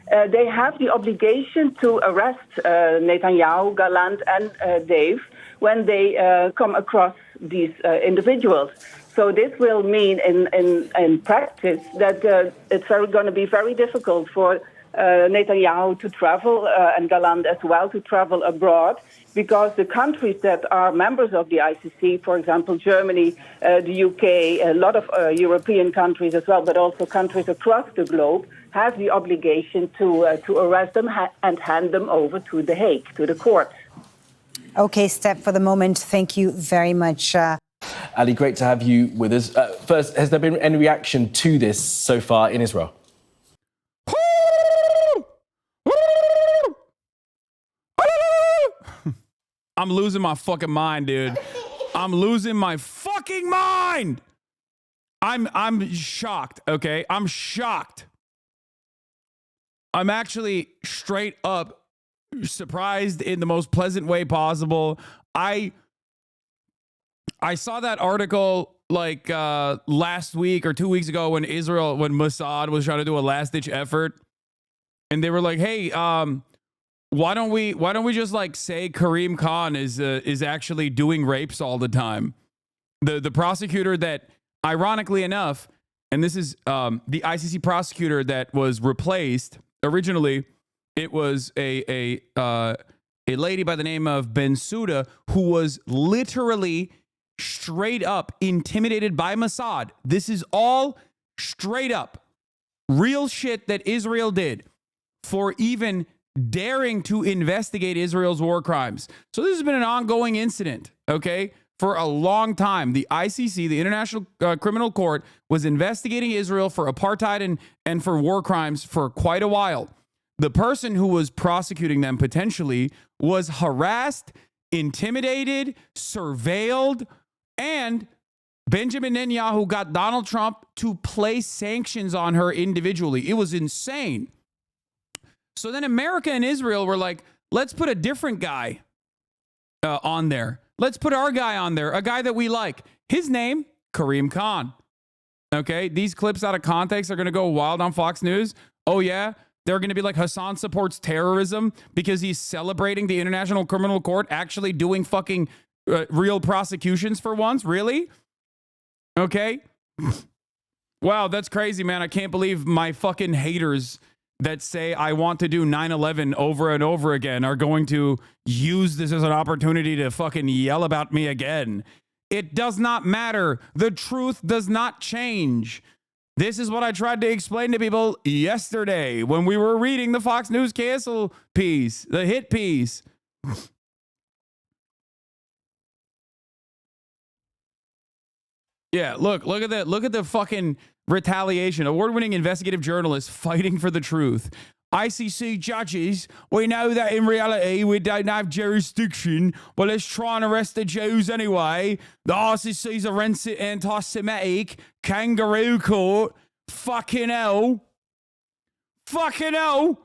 they have the obligation to arrest Netanyahu, Gallant, and Dave when they come across these individuals. So this will mean in practice that it's going to be very difficult for Netanyahu to travel and Gallant as well to travel abroad, because the countries that are members of the ICC, for example, Germany, the UK, a lot of European countries as well, but also countries across the globe, have the obligation to arrest them and hand them over to The Hague, to the court. Okay, Steph, for the moment, thank you very much. Ali, great to have you with us. First, has there been any reaction to this so far in Israel? I'm losing my fucking mind, dude. I'm losing my fucking mind. I'm shocked, okay? I'm shocked. I'm actually straight up surprised in the most pleasant way possible. I saw that article like last week or 2 weeks ago when Mossad was trying to do a last ditch effort, and they were like, "Hey, why don't we just like say Karim Khan is actually doing rapes all the time?" The prosecutor that, ironically enough, and this is the ICC prosecutor that was replaced originally. It was a lady by the name of Bensouda, who was literally straight up intimidated by Mossad. This is all straight up real shit that Israel did for even daring to investigate Israel's war crimes. So this has been an ongoing incident, okay, for a long time. The ICC, the International Criminal Court, was investigating Israel for apartheid and for war crimes for quite a while. The person who was prosecuting them potentially was harassed, intimidated, surveilled, and Benjamin Netanyahu got Donald Trump to place sanctions on her individually. It was insane. So then America and Israel were like, let's put a different guy on there. Let's put our guy on there, a guy that we like. His name, Karim Khan. Okay, these clips out of context are going to go wild on Fox News. Oh, yeah? They're going to be like, Hasan supports terrorism because he's celebrating the International Criminal Court actually doing fucking real prosecutions for once? Really? Okay. Wow, that's crazy, man. I can't believe my fucking haters that say I want to do 9/11 over and over again are going to use this as an opportunity to fucking yell about me again. It does not matter. The truth does not change. This is what I tried to explain to people yesterday when we were reading the Fox News cancel piece, the hit piece. Yeah, look at that. Look at the fucking retaliation. Award-winning investigative journalist fighting for the truth. ICC judges, we know that in reality we don't have jurisdiction, but let's try and arrest the Jews anyway. The ICC's a anti-Semitic kangaroo court. Fucking hell. Fucking hell.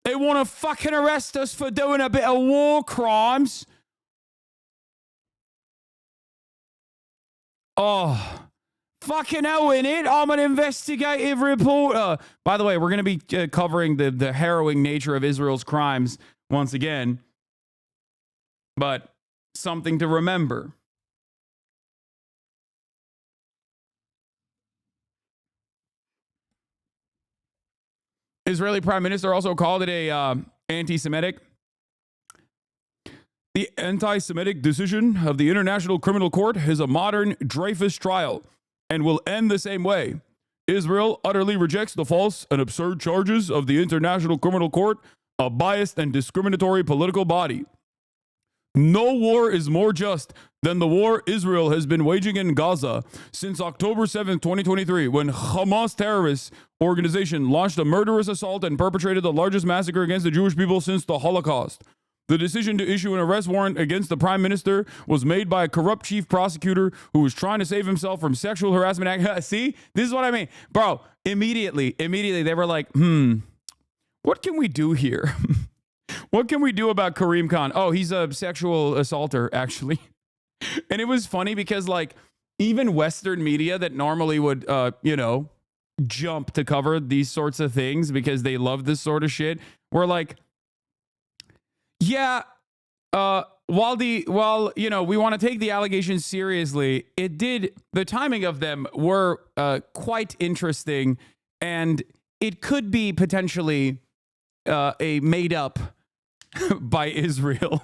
They want to fucking arrest us for doing a bit of war crimes. Oh, fucking hell in it. I'm an investigative reporter. By the way, we're going to be covering the harrowing nature of Israel's crimes once again. But something to remember. Israeli Prime Minister also called it a anti-Semitic. The anti-Semitic decision of the International Criminal Court is a modern Dreyfus trial and will end the same way. Israel utterly rejects the false and absurd charges of the International Criminal Court, a biased and discriminatory political body. No war is more just than the war Israel has been waging in Gaza since October 7th, 2023, when Hamas terrorist organization launched a murderous assault and perpetrated the largest massacre against the Jewish people since the Holocaust. The decision to issue an arrest warrant against the prime minister was made by a corrupt chief prosecutor who was trying to save himself from sexual harassment. See, this is what I mean. Bro, immediately, they were like, what can we do here? What can we do about Kareem Khan? Oh, he's a sexual assaulter, actually. And it was funny because, like, even Western media that normally would, jump to cover these sorts of things because they love this sort of shit, were like, yeah, while we want to take the allegations seriously, the timing of them were quite interesting, and it could be potentially a made up by Israel.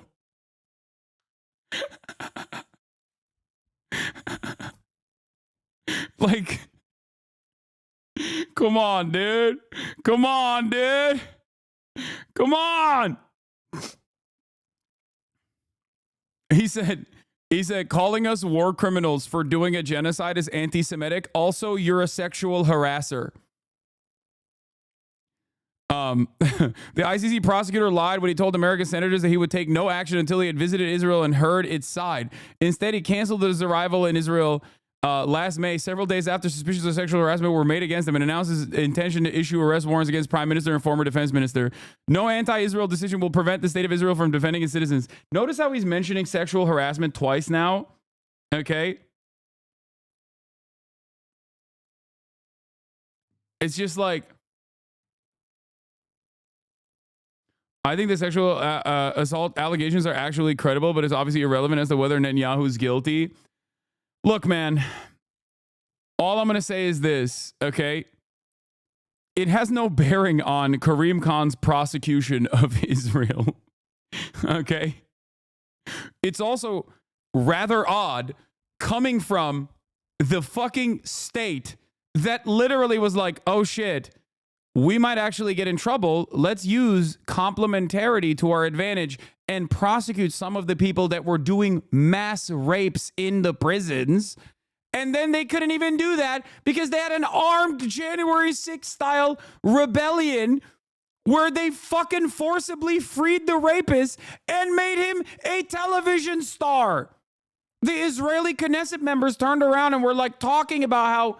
Like, come on, dude. Come on, dude. Come on. He said, calling us war criminals for doing a genocide is anti-Semitic. Also, you're a sexual harasser. The ICC prosecutor lied when he told American senators that he would take no action until he had visited Israel and heard its side. Instead, he canceled his arrival in Israel last May, several days after suspicions of sexual harassment were made against him, and announced his intention to issue arrest warrants against Prime Minister and former defense minister. No anti-Israel decision will prevent the state of Israel from defending its citizens. Notice how he's mentioning sexual harassment twice now. Okay. It's just like, I think the sexual assault allegations are actually credible, but it's obviously irrelevant as to whether Netanyahu's guilty. Look, man, all I'm going to say is this, okay? It has no bearing on Kareem Khan's prosecution of Israel, okay? It's also rather odd coming from the fucking state that literally was like, oh shit, we might actually get in trouble. Let's use complementarity to our advantage and prosecute some of the people that were doing mass rapes in the prisons. And then they couldn't even do that because they had an armed January 6th style rebellion where they fucking forcibly freed the rapist and made him a television star. The Israeli Knesset members turned around and were like talking about how,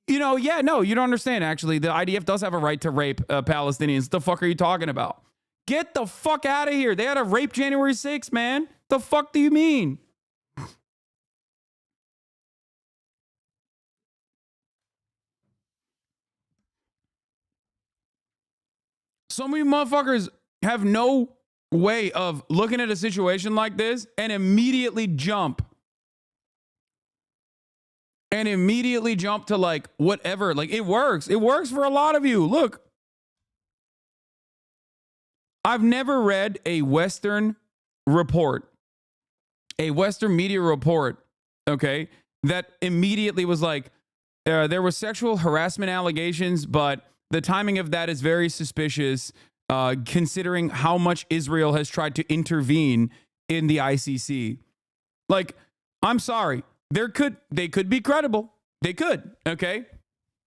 you don't understand, actually. The IDF does have a right to rape Palestinians. The fuck are you talking about? Get the fuck out of here. They had a rape January 6th, man. The fuck do you mean? Some of you motherfuckers have no way of looking at a situation like this and immediately jump. And immediately jump to like whatever. Like it works. It works for a lot of you. Look. I've never read a Western report, a Western media report, okay, that immediately was like, there was sexual harassment allegations, but the timing of that is very suspicious, considering how much Israel has tried to intervene in the ICC. Like, I'm sorry. They could be credible. They could, okay?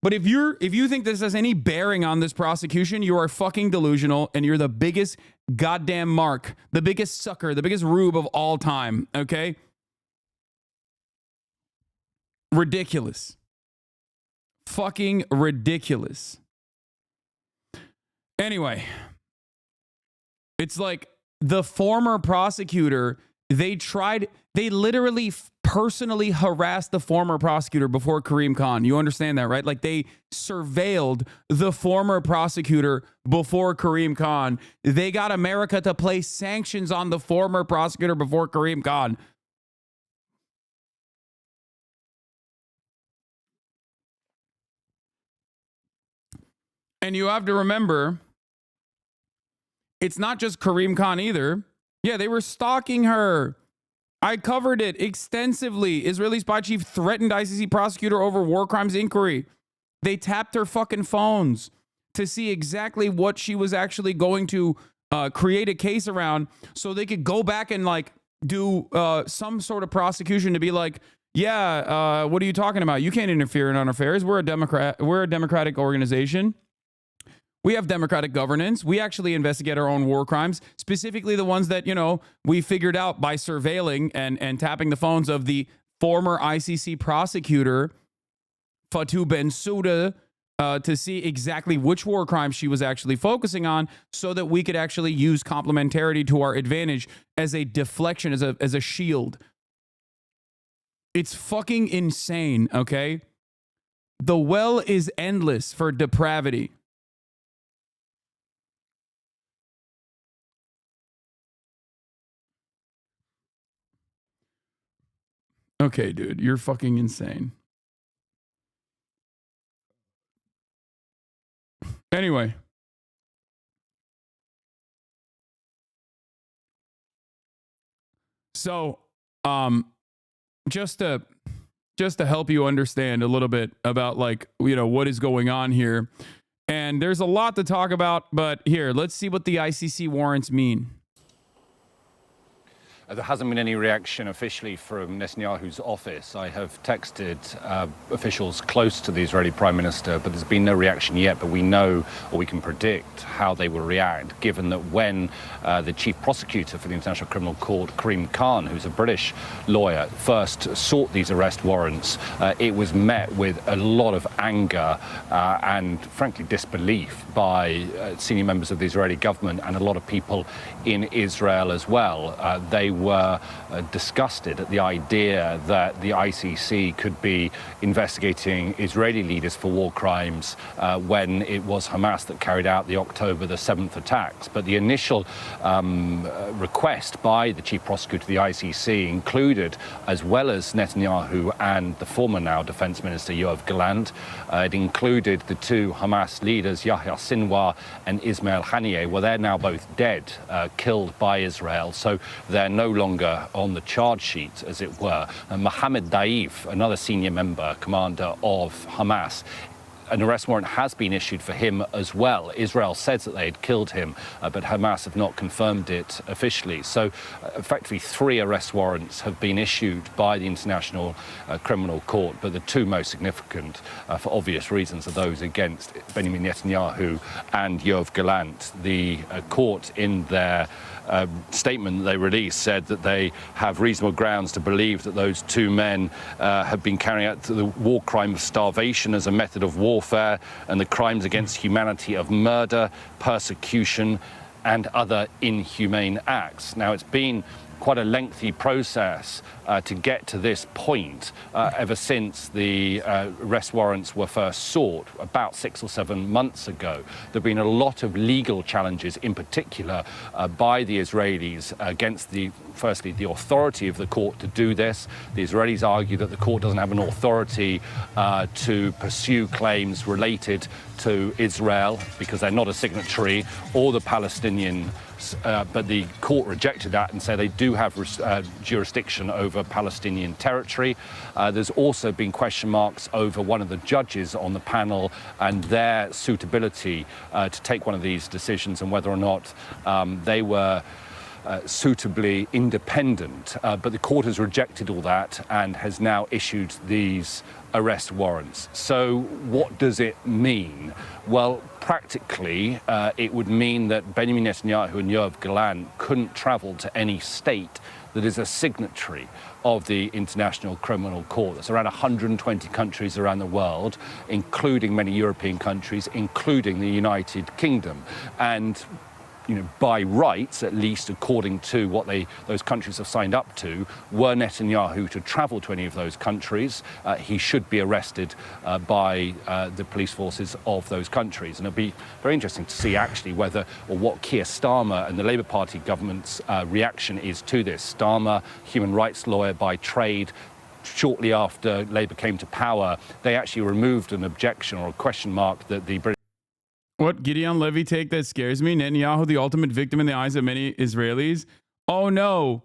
But if you think this has any bearing on this prosecution, you are fucking delusional and you're the biggest goddamn mark, the biggest sucker, the biggest rube of all time, okay? Ridiculous. Fucking ridiculous. Anyway, it's like the former prosecutor, they literally personally harassed the former prosecutor before Karim Khan. You understand that, right? Like they surveilled the former prosecutor before Karim Khan. They got America to place sanctions on the former prosecutor before Karim Khan. And you have to remember, it's not just Karim Khan either. Yeah, they were stalking her. I covered it extensively. Israeli spy chief threatened ICC prosecutor over war crimes inquiry. They tapped her fucking phones to see exactly what she was actually going to create a case around so they could go back and like do some sort of prosecution to be like, yeah, what are you talking about? You can't interfere in our affairs. We're a democratic organization. We have democratic governance. We actually investigate our own war crimes, specifically the ones that, you know, we figured out by surveilling and tapping the phones of the former ICC prosecutor, Fatou Bensouda, to see exactly which war crimes she was actually focusing on so that we could actually use complementarity to our advantage as a deflection, as a shield. It's fucking insane, okay? The well is endless for depravity. Okay, dude, you're fucking insane. Anyway. So, just to help you understand a little bit about, like, you know, what is going on here. And there's a lot to talk about, but here, let's see what the ICC warrants mean. There hasn't been any reaction officially from Netanyahu's office. I have texted officials close to the Israeli Prime Minister, but there's been no reaction yet. But we know, or we can predict, how they will react, given that when the chief prosecutor for the International Criminal Court, Karim Khan, who's a British lawyer, first sought these arrest warrants, it was met with a lot of anger and, frankly, disbelief by senior members of the Israeli government and a lot of people in Israel as well. They were disgusted at the idea that the ICC could be investigating Israeli leaders for war crimes when it was Hamas that carried out the October the 7th attacks. But the initial request by the chief prosecutor of the ICC included, as well as Netanyahu and the former now defense minister Yoav Gallant, it included the two Hamas leaders, Yahya Sinwar and Ismail Haniyeh. Well, they're now both dead, killed by Israel, so they're no longer on the charge sheet, as it were. And Mohammed Daif, another senior member, commander of Hamas, an arrest warrant has been issued for him as well. Israel says that they had killed him, but Hamas have not confirmed it officially. So effectively 3 arrest warrants have been issued by the International Criminal Court, but the 2 most significant, for obvious reasons, are those against Benjamin Netanyahu and Yoav Gallant. The court, in their statement that they released, said that they have reasonable grounds to believe that those 2 men have been carrying out the war crime of starvation as a method of warfare and the crimes against humanity of murder, persecution, and other inhumane acts. Now, it's been quite a lengthy process to get to this point ever since the arrest warrants were first sought about 6 or 7 months ago. There have been a lot of legal challenges, in particular by the Israelis, against firstly the authority of the court to do this. The Israelis argue that the court doesn't have an authority to pursue claims related to Israel because they're not a signatory, or the Palestinian. But the court rejected that and said they do have jurisdiction over Palestinian territory. There's also been question marks over one of the judges on the panel and their suitability to take one of these decisions, and whether or not they were suitably independent. But the court has rejected all that and has now issued these arrest warrants. So what does it mean? Well, practically, it would mean that Benjamin Netanyahu and Yoav Gallant couldn't travel to any state that is a signatory of the International Criminal Court. That's around 120 countries around the world, including many European countries, including the United Kingdom. And by rights, at least according to what those countries have signed up to, were Netanyahu to travel to any of those countries, he should be arrested by the police forces of those countries. And it'll be very interesting to see actually whether or what Keir Starmer and the Labour Party government's reaction is to this. Starmer, human rights lawyer by trade, shortly after Labour came to power, they actually removed an objection or a question mark that the British... What Gideon Levy take that scares me? Netanyahu, the ultimate victim in the eyes of many Israelis. Oh no,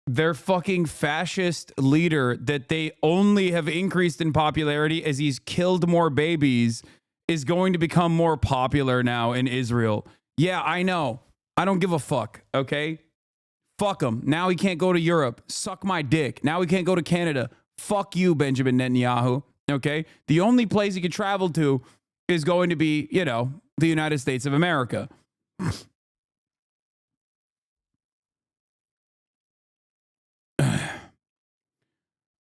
their fucking fascist leader that they only have increased in popularity as he's killed more babies is going to become more popular now in Israel. Yeah, I know. I don't give a fuck, okay? Fuck him. Now he can't go to Europe. Suck my dick. Now he can't go to Canada. Fuck you, Benjamin Netanyahu, okay? The only place he can travel to is going to be, the United States of America.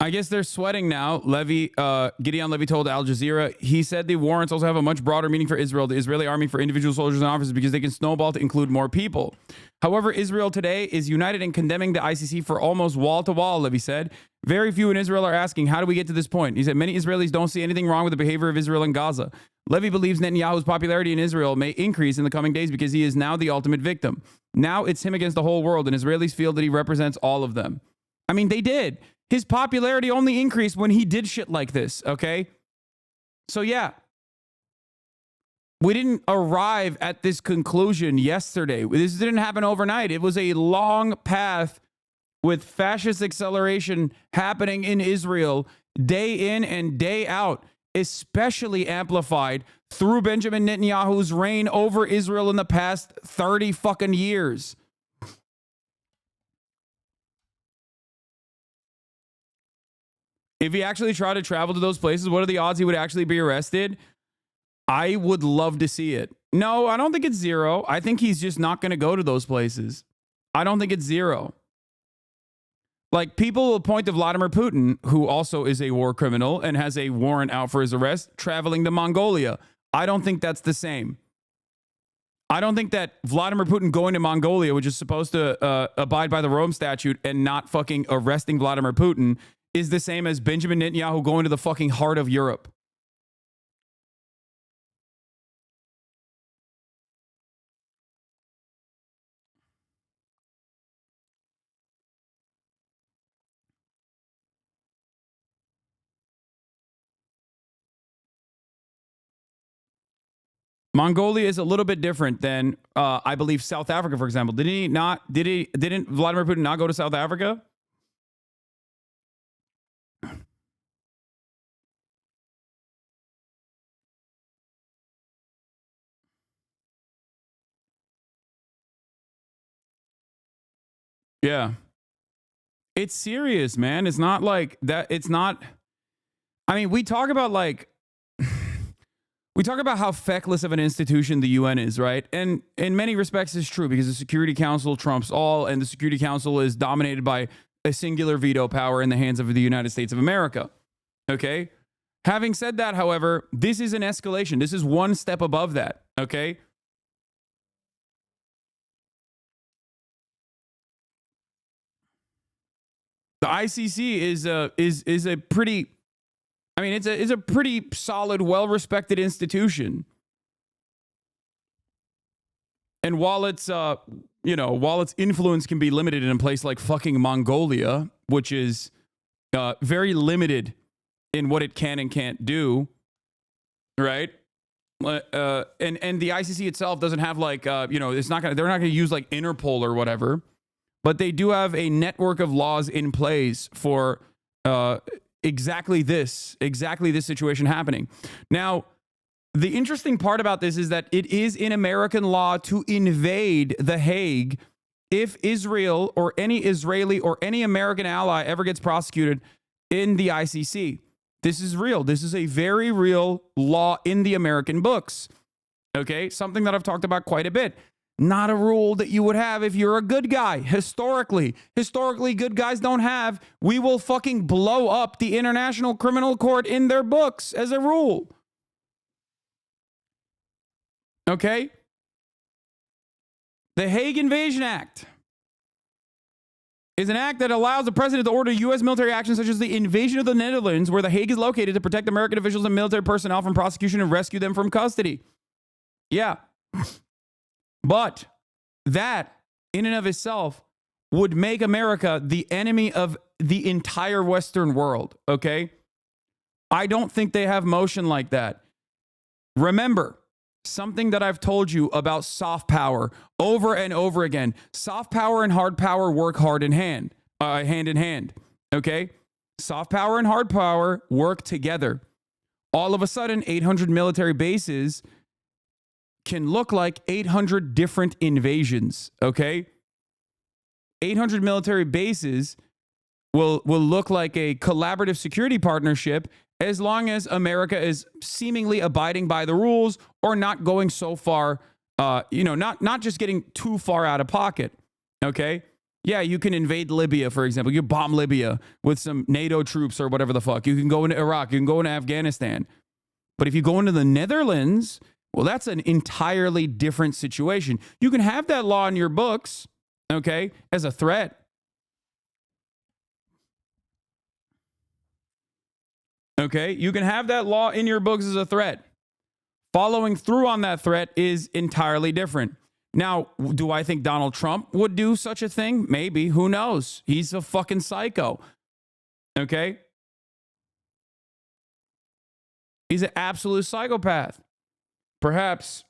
I guess they're sweating now. Gideon Levy told Al Jazeera, he said the warrants also have a much broader meaning for Israel, the Israeli army, for individual soldiers and officers, because they can snowball to include more people. However, Israel today is united in condemning the ICC for almost wall to wall, Levy said. Very few in Israel are asking, how do we get to this point? He said, many Israelis don't see anything wrong with the behavior of Israel in Gaza. Levy believes Netanyahu's popularity in Israel may increase in the coming days because he is now the ultimate victim. Now it's him against the whole world, and Israelis feel that he represents all of them. I mean, they did. His popularity only increased when he did shit like this, okay? So yeah, we didn't arrive at this conclusion yesterday. This didn't happen overnight. It was a long path with fascist acceleration happening in Israel day in and day out, especially amplified through Benjamin Netanyahu's reign over Israel in the past 30 fucking years. If he actually tried to travel to those places, what are the odds he would actually be arrested? I would love to see it. No, I don't think it's zero. I think he's just not going to go to those places. I don't think it's zero. Like, people will point to Vladimir Putin, who also is a war criminal and has a warrant out for his arrest, traveling to Mongolia. I don't think that's the same. I don't think that Vladimir Putin going to Mongolia, which is supposed to abide by the Rome Statute and not fucking arresting Vladimir Putin, is the same as Benjamin Netanyahu going to the fucking heart of Europe. Mongolia is a little bit different than, I believe, South Africa, for example. Didn't Vladimir Putin not go to South Africa? Yeah. It's serious, man. It's not like that. It's not. I mean, we talk about how feckless of an institution the UN is, right? And in many respects, it's true because the Security Council trumps all, and the Security Council is dominated by a singular veto power in the hands of the United States of America. Okay? Having said that, however, this is an escalation. This is one step above that. Okay? The ICC is a pretty, I mean, it's a pretty solid, well-respected institution. And while its influence can be limited in a place like fucking Mongolia, which is very limited in what it can and can't do, right? And the ICC itself doesn't have they're not gonna use like Interpol or whatever. But they do have a network of laws in place for exactly this situation happening. Now, the interesting part about this is that it is in American law to invade The Hague if Israel or any Israeli or any American ally ever gets prosecuted in the ICC. This is real. This is a very real law in the American books. Okay? Something that I've talked about quite a bit. Not a rule that you would have if you're a good guy. Historically, good guys don't have. We will fucking blow up the International Criminal Court in their books as a rule. Okay? The Hague Invasion Act is an act that allows the president to order U.S. military action such as the invasion of the Netherlands, where the Hague is located, to protect American officials and military personnel from prosecution and rescue them from custody. Yeah. But that, in and of itself, would make America the enemy of the entire Western world, okay? I don't think they have motion like that. Remember, something that I've told you about soft power over and over again. Soft power and hard power work hand in hand, okay? Soft power and hard power work together. All of a sudden, 800 military bases can look like 800 different invasions, okay? 800 military bases will look like a collaborative security partnership as long as America is seemingly abiding by the rules or not going so far, not just getting too far out of pocket, okay? Yeah, you can invade Libya, for example. You bomb Libya with some NATO troops or whatever the fuck. You can go into Iraq. You can go into Afghanistan. But if you go into the Netherlands, well, that's an entirely different situation. You can have that law in your books, okay, as a threat. Okay, you can have that law in your books as a threat. Following through on that threat is entirely different. Now, do I think Donald Trump would do such a thing? Maybe. Who knows? He's a fucking psycho. Okay? He's an absolute psychopath. Perhaps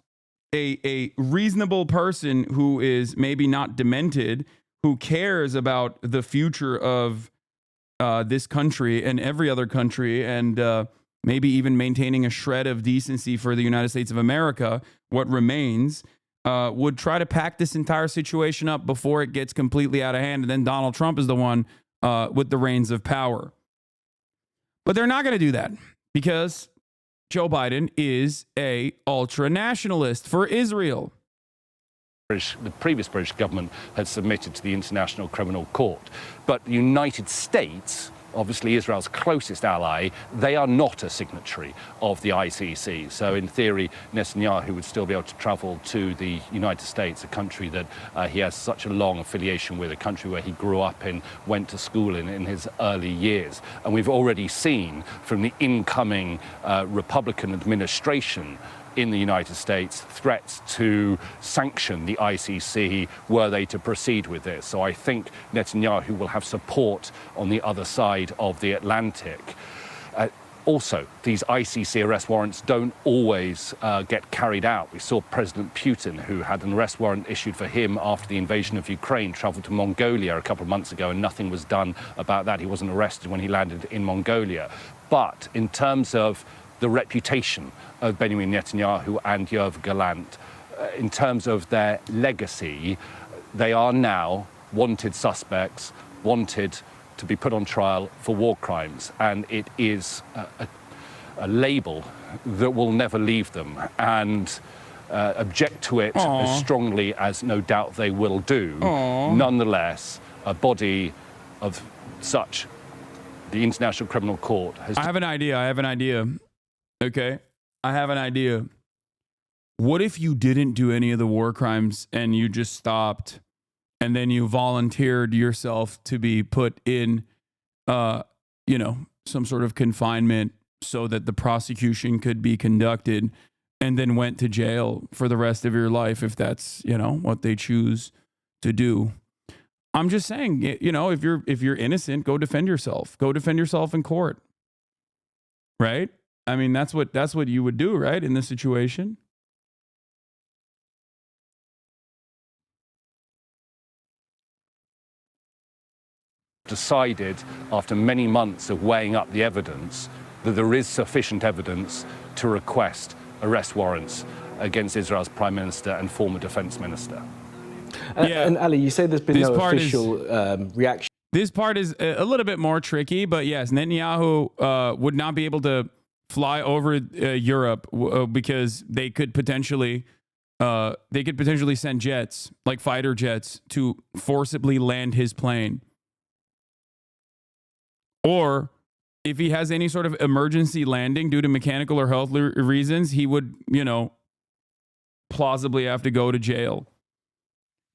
a reasonable person who is maybe not demented, who cares about the future of this country and every other country, and maybe even maintaining a shred of decency for the United States of America, what remains, would try to pack this entire situation up before it gets completely out of hand, and then Donald Trump is the one with the reins of power. But they're not going to do that because Joe Biden is a ultra-nationalist for Israel. The previous British government had submitted to the International Criminal Court. But the United States, obviously Israel's closest ally, they are not a signatory of the ICC. So in theory, Netanyahu would still be able to travel to the United States, a country that he has such a long affiliation with, a country where he grew up in, went to school in his early years. And we've already seen from the incoming Republican administration in the United States threats to sanction the ICC were they to proceed with this. So I think Netanyahu will have support on the other side of the Atlantic. Also, these ICC arrest warrants don't always get carried out. We saw President Putin, who had an arrest warrant issued for him after the invasion of Ukraine, traveled to Mongolia a couple of months ago, and nothing was done about that. He wasn't arrested when he landed in Mongolia. But in terms of the reputation of Benjamin Netanyahu and Yoav Gallant, in terms of their legacy, they are now wanted suspects, wanted to be put on trial for war crimes. And it is a label that will never leave them. And object to it as strongly as no doubt they will do. Nonetheless, a body of such, the International Criminal Court has... I have an idea. Okay, I have an idea. What if you didn't do any of the war crimes and you just stopped, and then you volunteered yourself to be put in, some sort of confinement so that the prosecution could be conducted, and then went to jail for the rest of your life if that's, what they choose to do? I'm just saying, if you're innocent, go defend yourself. Go defend yourself in court. Right? I mean, that's what you would do, right, in this situation? Decided, after many months of weighing up the evidence, that there is sufficient evidence to request arrest warrants against Israel's Prime Minister and former Defense Minister. Yeah. And Ali, you say there's been This no part official reaction. This part is a little bit more tricky, but yes, Netanyahu would not be able to fly over Europe because they could potentially send jets, like fighter jets, to forcibly land his plane. Or if he has any sort of emergency landing due to mechanical or health reasons, he would, plausibly have to go to jail.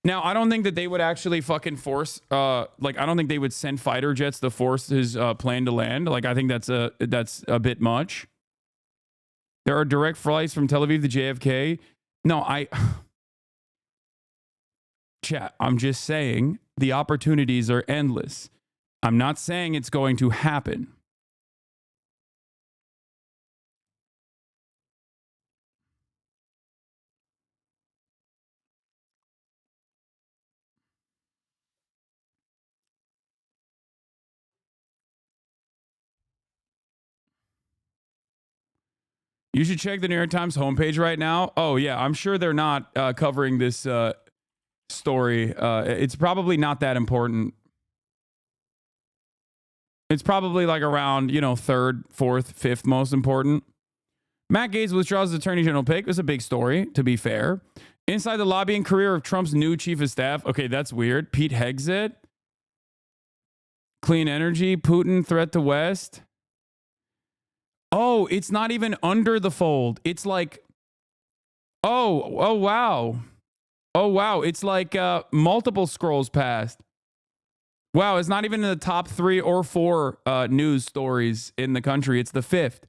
Now, I don't think that they would actually fucking force, I don't think they would send fighter jets to force his plane to land. Like, I think that's a bit much. There are direct flights from Tel Aviv to JFK. No, chat, I'm just saying the opportunities are endless. I'm not saying it's going to happen. You should check the New York Times homepage right now. Oh, yeah, I'm sure they're not covering this story. It's probably not that important. It's probably like around, third, fourth, fifth most important. Matt Gaetz withdraws his attorney general pick. It was a big story, to be fair. Inside the lobbying career of Trump's new chief of staff. Okay, that's weird. Pete Hegseth. Clean energy. Putin threat to West. Oh, it's not even under the fold. It's like, oh, wow. Oh, wow. It's like multiple scrolls past. Wow, it's not even in the top 3 or 4 news stories in the country. It's the 5th.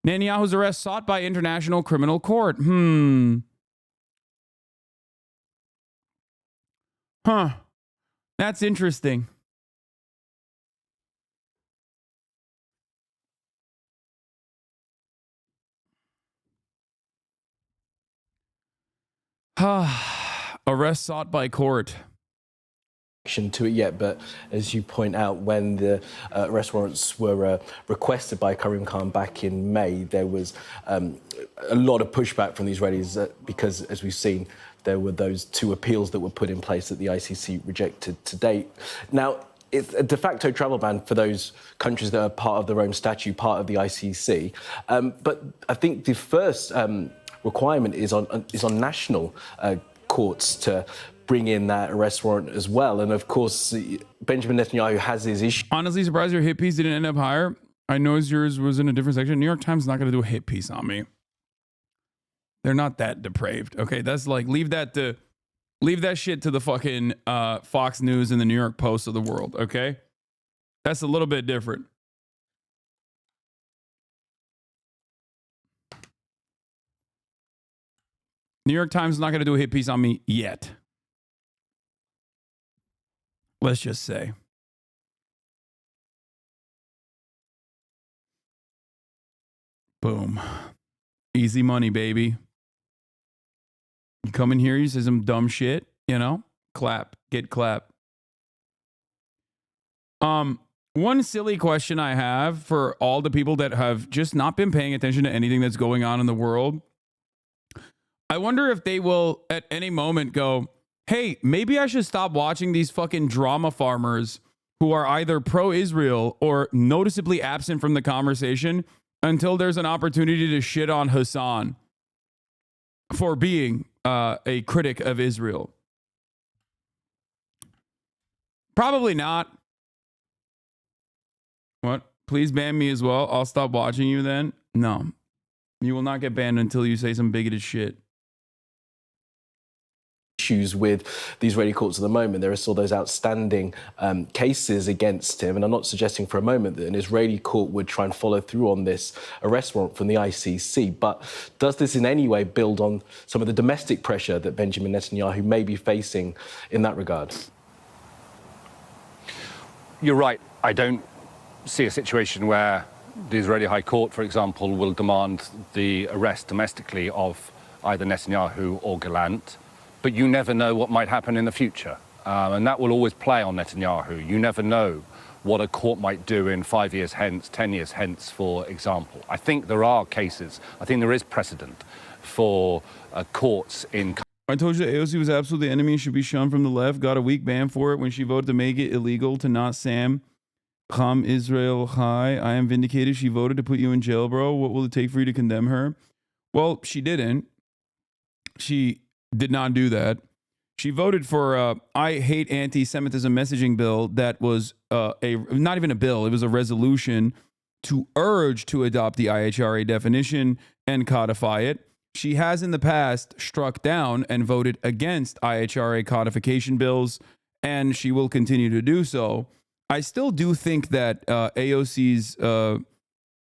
Netanyahu's arrest sought by International Criminal Court. Huh. That's interesting. Arrest sought by court. To it yet, but as you point out, when the arrest warrants were requested by Karim Khan back in May, there was a lot of pushback from the Israelis because, as we've seen, there were those 2 appeals that were put in place that the ICC rejected to date. Now, it's a de facto travel ban for those countries that are part of the Rome Statute, part of the ICC. But I think the first requirement is on national courts to bring in that arrest warrant as well. And of course, Benjamin Netanyahu has his issue. Honestly, surprised your hit piece didn't end up higher. I know yours was in a different section. New York Times is not going to do a hit piece on me. They're not that depraved. Okay, that's like, leave that shit to the fucking Fox News and the New York Post of the world, okay? That's a little bit different. New York Times is not going to do a hit piece on me yet. Let's just say. Boom. Easy money, baby. You come in here, you say some dumb shit, clap, get clap. One silly question I have for all the people that have just not been paying attention to anything that's going on in the world. I wonder if they will at any moment go, hey, maybe I should stop watching these fucking drama farmers who are either pro-Israel or noticeably absent from the conversation until there's an opportunity to shit on Hasan for being a critic of Israel. Probably not. What? Please ban me as well. I'll stop watching you then. No. You will not get banned until you say some bigoted shit. Issues with the Israeli courts at the moment. There are still those outstanding cases against him, and I'm not suggesting for a moment that an Israeli court would try and follow through on this arrest warrant from the ICC, but does this in any way build on some of the domestic pressure that Benjamin Netanyahu may be facing in that regard? You're right. I don't see a situation where the Israeli High Court, for example, will demand the arrest domestically of either Netanyahu or Gallant. But you never know what might happen in the future. And that will always play on Netanyahu. You never know what a court might do in 5 years hence, 10 years hence, for example. I think there are cases, I think there is precedent for courts in I told you that AOC was absolutely the enemy and should be shunned from the left. Got a weak ban for it when she voted to make it illegal to not Sam Ham Israel Chai. I am vindicated. She voted to put you in jail, bro. What will it take for you to condemn her? Well, she didn't. She did not do that. She voted for I hate anti-Semitism messaging bill that was not even a bill. It was a resolution to urge to adopt the IHRA definition and codify it. She has in the past struck down and voted against IHRA codification bills, and she will continue to do so. I still do think that AOC's,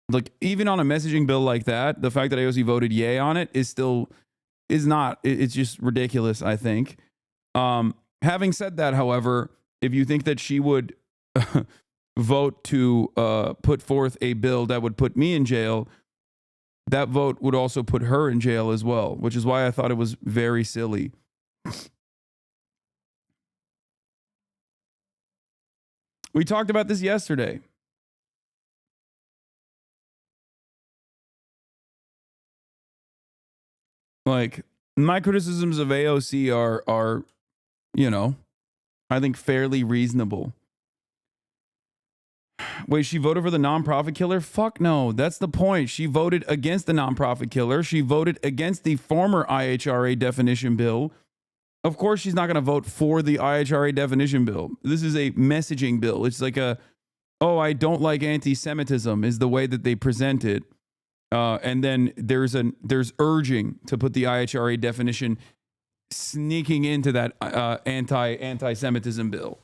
like, even on a messaging bill like that, the fact that AOC voted yay on it is not, it's just ridiculous, I think. Having said that, however, if you think that she would vote to put forth a bill that would put me in jail, that vote would also put her in jail as well, which is why I thought it was very silly. We talked about this yesterday. Like, my criticisms of AOC are, you know, I think fairly reasonable. Wait, she voted for the nonprofit killer? Fuck no. That's the point. She voted against the nonprofit killer. She voted against the former IHRA definition bill. Of course, she's not going to vote for the IHRA definition bill. This is a messaging bill. It's like oh, I don't like anti-Semitism is the way that they present it. And then there's urging to put the IHRA definition sneaking into that anti-Semitism bill.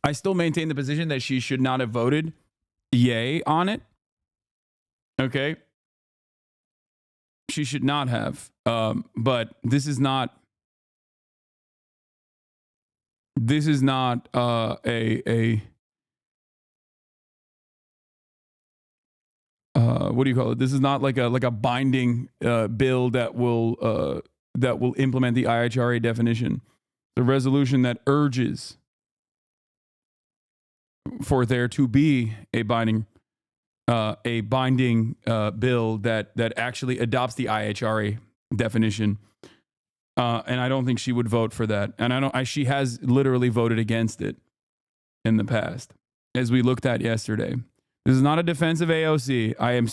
I still maintain the position that she should not have voted yay on it. Okay. She should not have. But this is not a what do you call it? This is not like a binding bill that will implement the IHRA definition. The resolution that urges for there to be a binding bill that actually adopts the IHRA definition. And I don't think she would vote for that. And she has literally voted against it in the past, as we looked at yesterday. This is not a defense of AOC. I am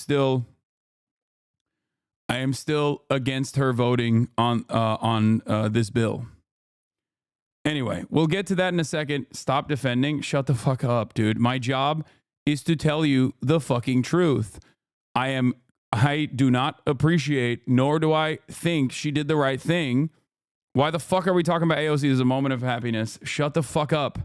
still against her voting on this bill. Anyway, we'll get to that in a second. Stop defending. Shut the fuck up, dude. My job is to tell you the fucking truth. I do not appreciate, nor do I think she did the right thing. Why the fuck are we talking about AOC as a moment of happiness? Shut the fuck up.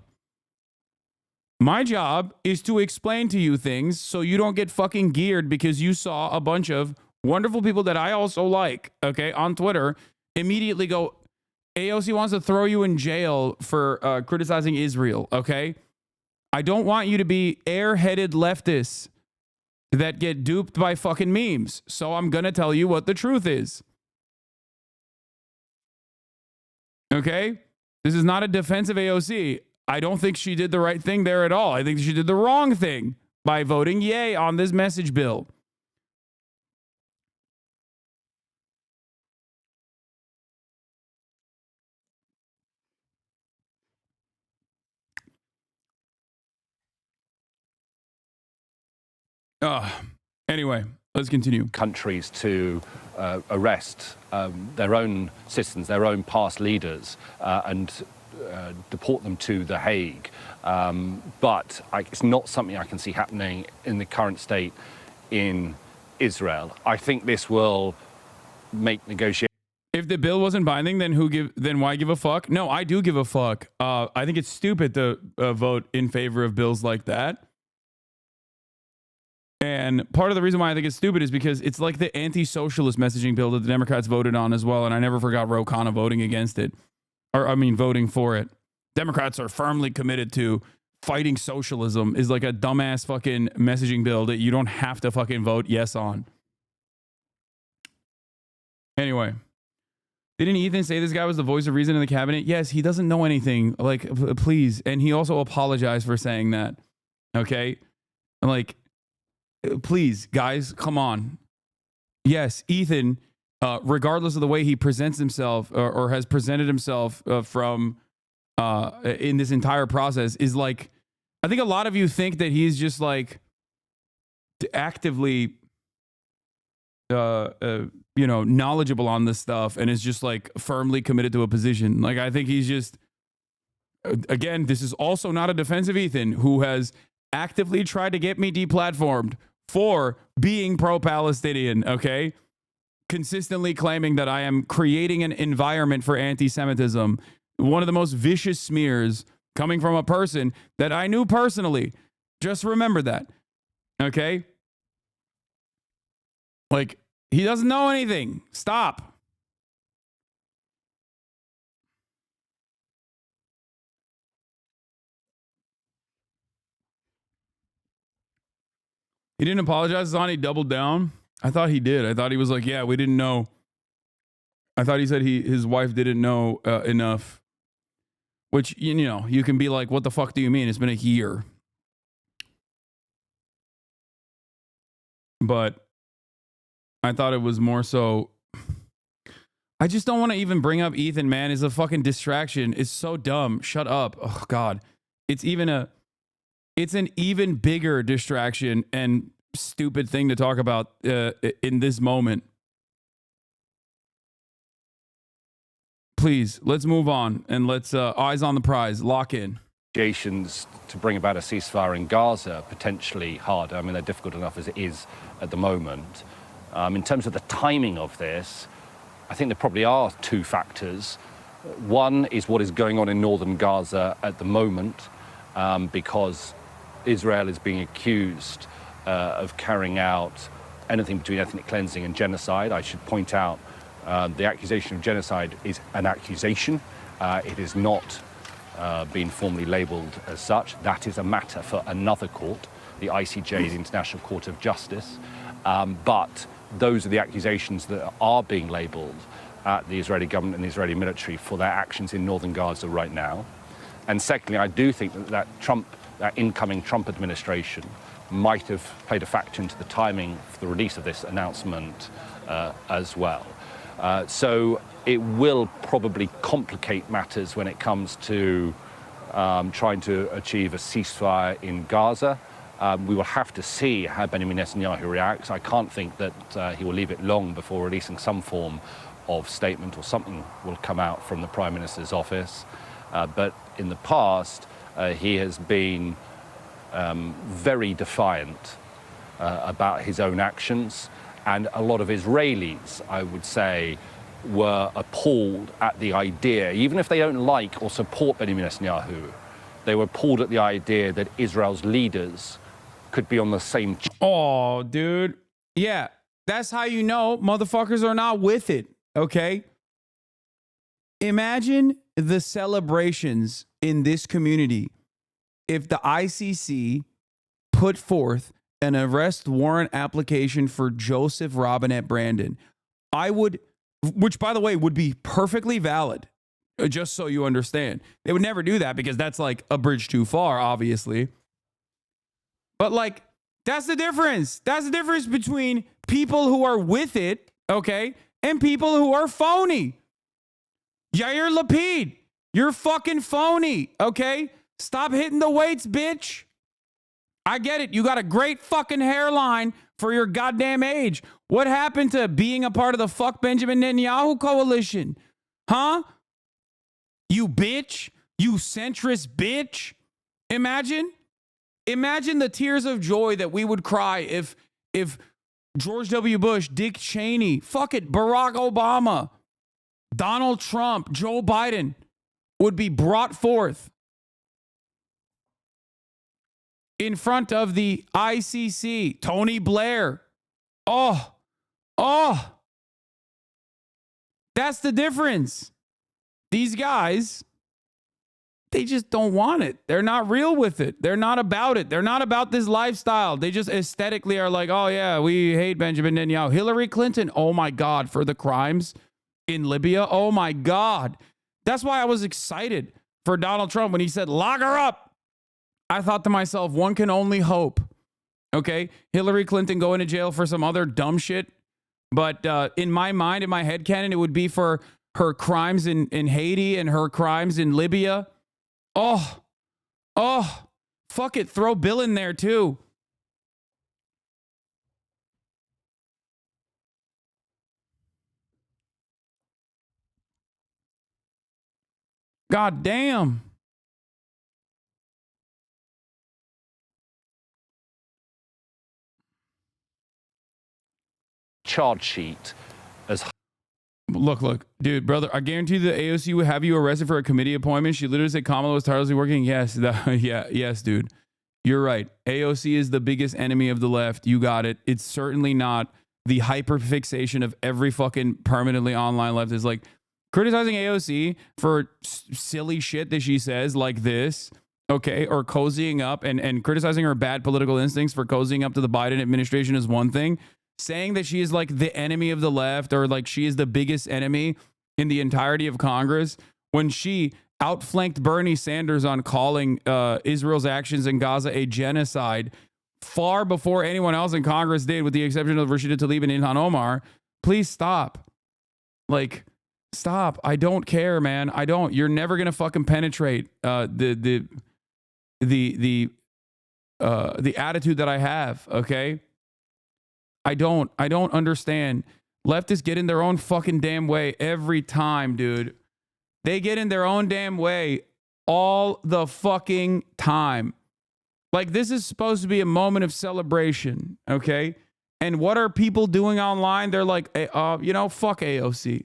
My job is to explain to you things so you don't get fucking geared because you saw a bunch of wonderful people that I also like, okay, on Twitter, immediately go, AOC wants to throw you in jail for criticizing Israel, okay? I don't want you to be airheaded leftists that get duped by fucking memes. So I'm going to tell you what the truth is. Okay? This is not a defense of AOC. I don't think she did the right thing there at all. I think she did the wrong thing by voting yay on this message bill. Anyway, let's continue. Countries to arrest their own citizens, their own past leaders, and deport them to The Hague. But it's not something I can see happening in the current state in Israel. I think this will make negotiations. If the bill wasn't binding, then why give a fuck? No, I do give a fuck. I think it's stupid to vote in favor of bills like that. And part of the reason why I think it's stupid is because it's like the anti-socialist messaging bill that the Democrats voted on as well. And I never forgot Ro Khanna voting against it. Voting for it. Democrats are firmly committed to fighting socialism is like a dumbass fucking messaging bill that you don't have to fucking vote yes on. Anyway. Didn't Ethan say this guy was the voice of reason in the cabinet? Yes, he doesn't know anything. Like, please. And he also apologized for saying that. Okay? Like, please, guys, come on. Yes, Ethan regardless of the way he presents himself or has presented himself from in this entire process, is like, I think a lot of you think that he's just like actively, knowledgeable on this stuff and is just like firmly committed to a position. Like, I think he's just, again, this is also not a defense of Ethan, who has actively tried to get me deplatformed for being pro-Palestinian, okay? Consistently claiming that I am creating an environment for anti-Semitism. One of the most vicious smears coming from a person that I knew personally. Just remember that, okay? Like, he doesn't know anything. Stop. He didn't apologize, Hassan. He doubled down. I thought he did. I thought he was like, yeah, we didn't know. I thought he said his wife didn't know enough. Which, you can be like, what the fuck do you mean? It's been a year. But I thought it was more so. I just don't want to even bring up Ethan, man. It's a fucking distraction. It's so dumb. Shut up. Oh, God. It's an even bigger distraction and stupid thing to talk about in this moment. Please, let's move on and let's eyes on the prize, lock in. Negotiations to bring about a ceasefire in Gaza potentially harder. I mean, they're difficult enough as it is at the moment. In terms of the timing of this, I think there probably are two factors. One is what is going on in northern Gaza at the moment, because Israel is being accused of carrying out anything between ethnic cleansing and genocide. I should point out the accusation of genocide is an accusation. It is not been formally labelled as such. That is a matter for another court, the ICJ, the International Court of Justice. But those are the accusations that are being labelled at the Israeli government and the Israeli military for their actions in northern Gaza right now. And secondly, I do think that incoming Trump administration might have played a factor into the timing for the release of this announcement as well. So it will probably complicate matters when it comes to trying to achieve a ceasefire in Gaza. We will have to see how Benjamin Netanyahu reacts. I can't think that he will leave it long before releasing some form of statement, or something will come out from the Prime Minister's office. But in the past, he has been very defiant about his own actions. And a lot of Israelis, I would say, were appalled at the idea, even if they don't like or support Benjamin Netanyahu, they were appalled at the idea that Israel's leaders could be on the same. Oh, dude. Yeah, that's how you know motherfuckers are not with it, okay? Imagine the celebrations in this community if the ICC put forth an arrest warrant application for Joseph Robinette Brandon. I would, which by the way, would be perfectly valid, just so you understand. They would never do that because that's like a bridge too far, obviously. But like, that's the difference. That's the difference between people who are with it, okay, and people who are phony. Yair Lapid, you're fucking phony, okay? Stop hitting the weights, bitch. I get it. You got a great fucking hairline for your goddamn age. What happened to being a part of the fuck Benjamin Netanyahu coalition? Huh? You bitch. You centrist bitch. Imagine the tears of joy that we would cry if George W. Bush, Dick Cheney, fuck it, Barack Obama, Donald Trump, Joe Biden would be brought forth in front of the ICC, Tony Blair. Oh, that's the difference. These guys, they just don't want it. They're not real with it. They're not about it. They're not about this lifestyle. They just aesthetically are like, oh yeah, we hate Benjamin Netanyahu. Hillary Clinton, oh my God, for the crimes in Libya. Oh my God. That's why I was excited for Donald Trump when he said, lock her up. I thought to myself, one can only hope. Okay, Hillary Clinton going to jail for some other dumb shit But in my mind, in my headcanon, it would be for her crimes in Haiti and her crimes in Libya. Oh, fuck it. Throw Bill in there too. God damn. Charge sheet as Look, dude, brother, I guarantee the AOC would have you arrested for a committee appointment. She literally said Kamala was tirelessly working. Yes, yes, dude. You're right. AOC is the biggest enemy of the left. You got it. It's certainly not the hyperfixation of every fucking permanently online left is like criticizing AOC for silly shit that she says like this, okay, or cozying up and criticizing her bad political instincts for cozying up to the Biden administration is one thing. Saying that she is like the enemy of the left or like she is the biggest enemy in the entirety of Congress when she outflanked Bernie Sanders on calling Israel's actions in Gaza a genocide far before anyone else in Congress did, with the exception of Rashida Tlaib and Ilhan Omar. Please stop. Like, stop. I don't care, man. I don't. You're never gonna fucking penetrate the attitude that I have. Okay. I don't understand. Leftists get in their own fucking damn way every time, dude. They get in their own damn way all the fucking time. Like, this is supposed to be a moment of celebration, okay? And what are people doing online? They're like, fuck AOC.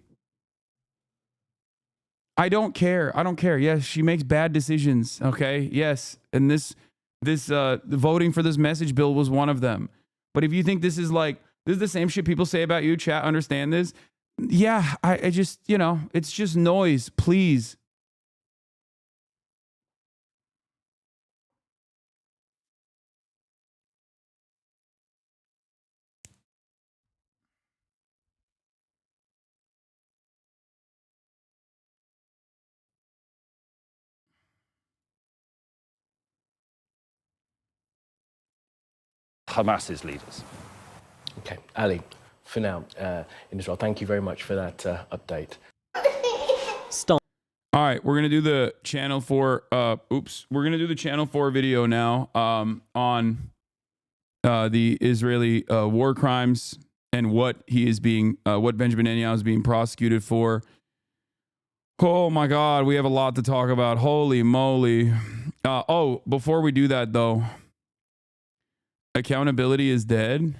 I don't care. Yes, she makes bad decisions, okay? Yes, and this voting for this message bill was one of them. But if you think this is the same shit people say about you, chat, understand this? Yeah, I just, it's just noise, please. Hamas's leaders. Okay, Ali, for now, in Israel, thank you very much for that update. Stone. All right, we're gonna do the channel 4. We're gonna do the channel 4 video now on the Israeli war crimes and what Benjamin Netanyahu is being prosecuted for. Oh my God, we have a lot to talk about. Holy moly! Before we do that though, accountability is dead,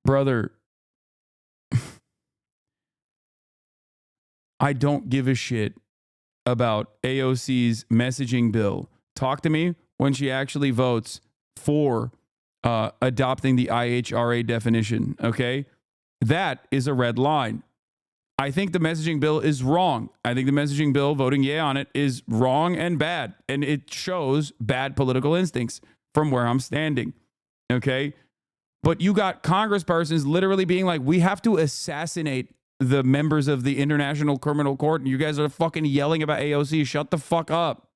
brother. I don't give a shit about AOC's messaging bill. Talk to me when she actually votes for adopting the IHRA definition, okay? That is a red line. I think the messaging bill is wrong. I think the messaging bill, voting yay on it, is wrong and bad. And it shows bad political instincts from where I'm standing, okay? But you got congresspersons literally being like, we have to assassinate the members of the International Criminal Court, and you guys are fucking yelling about AOC. Shut the fuck up.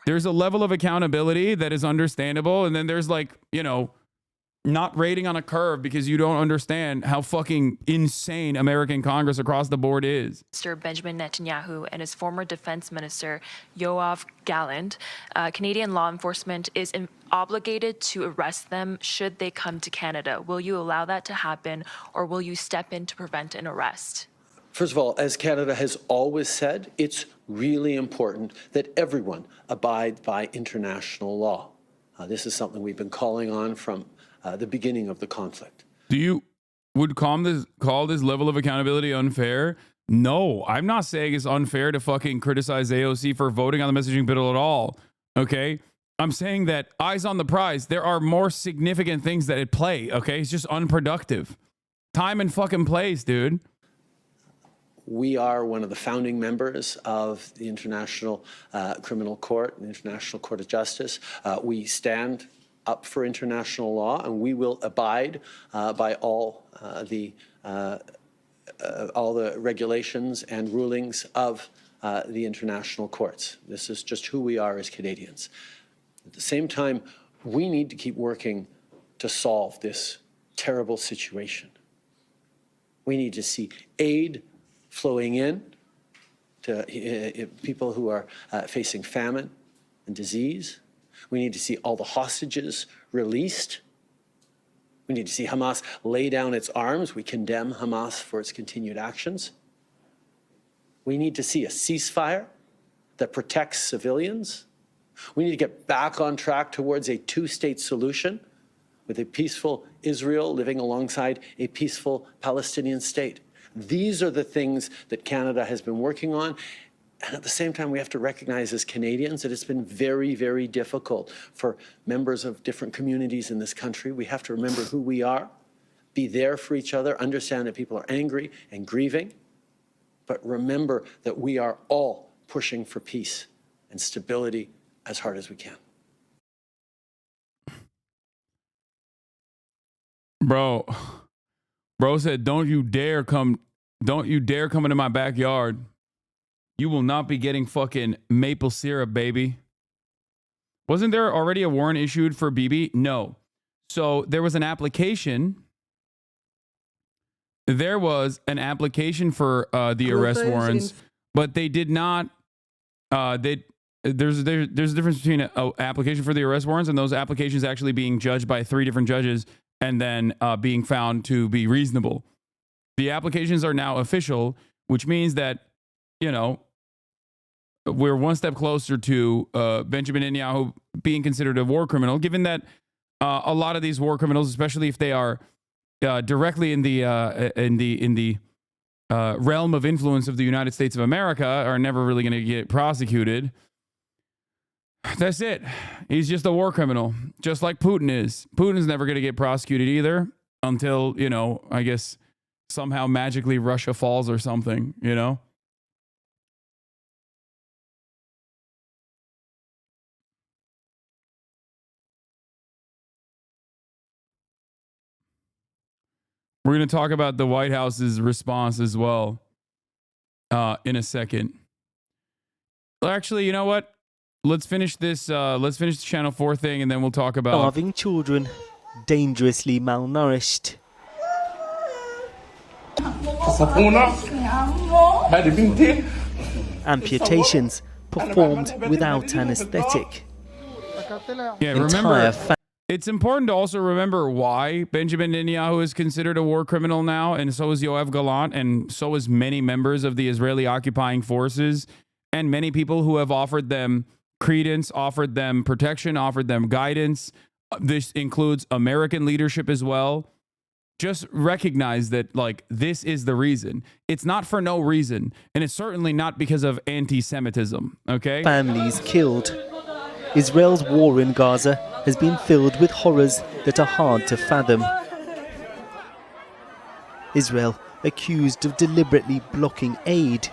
There's a level of accountability that is understandable, and then there's not rating on a curve because you don't understand how fucking insane American Congress across the board is. Mr. Benjamin Netanyahu and his former defense minister, BB+GALLANT, Canadian law enforcement is obligated to arrest them should they come to Canada. Will you allow that to happen, or will you step in to prevent an arrest? First of all, as Canada has always said, it's really important that everyone abide by international law. This is something we've been calling on from the beginning of the conflict. Would call this level of accountability unfair? No, I'm not saying it's unfair to fucking criticize AOC for voting on the messaging bill at all. Okay, I'm saying that eyes on the prize. There are more significant things that at play. Okay, it's just unproductive. Time and fucking place, dude. We are one of the founding members of the International Criminal Court, the International Court of Justice. We stand up for international law, and we will abide by all the regulations and rulings of the international courts. This is just who we are as Canadians. At the same time, we need to keep working to solve this terrible situation. We need to see aid flowing in to people who are facing famine and disease. We need to see all the hostages released. We need to see Hamas lay down its arms. We condemn Hamas for its continued actions. We need to see a ceasefire that protects civilians. We need to get back on track towards a two-state solution with a peaceful Israel living alongside a peaceful Palestinian state. These are the things that Canada has been working on. And at the same time, we have to recognize as Canadians that it's been very, very difficult for members of different communities in this country. We have to remember who we are, be there for each other, understand that people are angry and grieving, but remember that we are all pushing for peace and stability as hard as we can. Bro said, don't you dare come into my backyard. You will not be getting fucking maple syrup, baby. Wasn't there already a warrant issued for BB? No. So there was an application. There was an application for the arrest warrants, but they did not. There's a difference between an application for the arrest warrants and those applications actually being judged by 3 different judges and then being found to be reasonable. The applications are now official, which means that, you know, we're one step closer to Benjamin Netanyahu being considered a war criminal, given that a lot of these war criminals, especially if they are directly in the realm of influence of the United States of America, are never really going to get prosecuted. That's it. He's just a war criminal, just like Putin is. Putin's never going to get prosecuted either until, you know, I guess somehow magically Russia falls or something, you know? We're going to talk about the White House's response as well in a second. Actually, you know what? Let's finish this. Let's finish the Channel 4 thing, and then we'll talk about starving children, dangerously malnourished. Amputations performed without anesthetic. Yeah, remember, it's important to also remember why Benjamin Netanyahu is considered a war criminal now, and so is Yoav Gallant, and so is many members of the Israeli occupying forces, and many people who have offered them credence, offered them protection, offered them guidance. This includes American leadership as well. Just recognize that, like, this is the reason. It's not for no reason, and it's certainly not because of anti-Semitism, okay? Families killed. Israel's war in Gaza has been filled with horrors that are hard to fathom. Israel accused of deliberately blocking aid,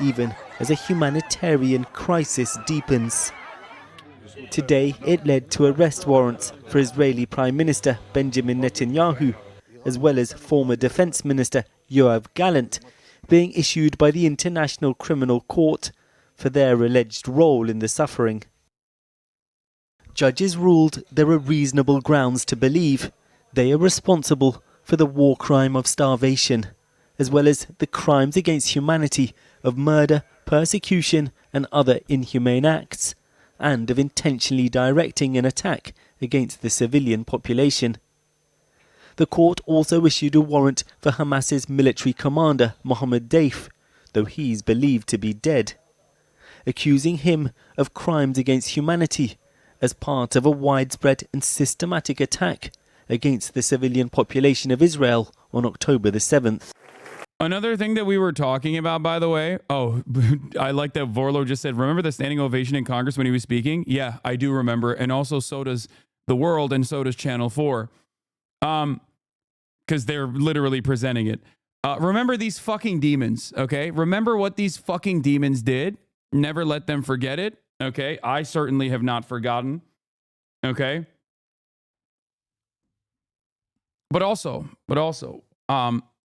even as a humanitarian crisis deepens. Today, it led to arrest warrants for Israeli Prime Minister Benjamin Netanyahu, as well as former Defense Minister Yoav Gallant, being issued by the International Criminal Court for their alleged role in the suffering. Judges ruled there are reasonable grounds to believe they are responsible for the war crime of starvation, as well as the crimes against humanity of murder, persecution and other inhumane acts, and of intentionally directing an attack against the civilian population. The court also issued a warrant for Hamas's military commander, Mohammed Deif, though he's believed to be dead, accusing him of crimes against humanity as part of a widespread and systematic attack against the civilian population of Israel on October the 7th. Another thing that we were talking about, by the way, I like that Vorlo just said, remember the standing ovation in Congress when he was speaking? Yeah, I do remember. And also so does the world and so does Channel 4. Because they're literally presenting it. Remember these fucking demons, okay? Remember what these fucking demons did. Never let them forget it, okay? I certainly have not forgotten, okay? But also,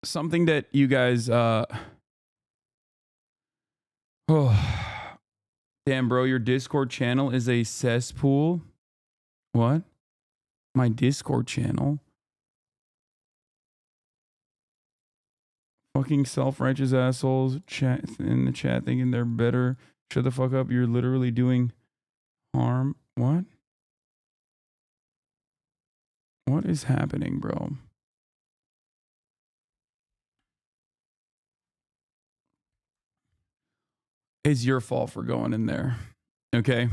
something that you guys, damn, bro, your Discord channel is a cesspool. What? My Discord channel? Fucking self-righteous assholes chat in the chat thinking they're better. Shut the fuck up. You're literally doing harm. What? What is happening, bro? It's your fault for going in there. Okay?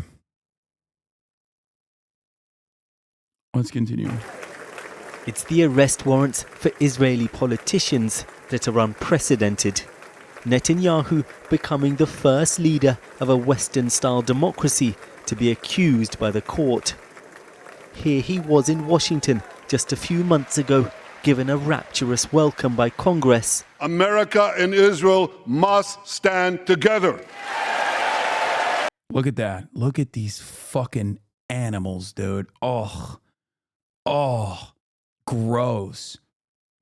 Let's continue. It's the arrest warrants for Israeli politicians that are unprecedented. Netanyahu becoming the first leader of a Western-style democracy to be accused by the court. Here he was in Washington just a few months ago, given a rapturous welcome by Congress. America and Israel must stand together. Look at that. Look at these fucking animals, dude. Oh, gross.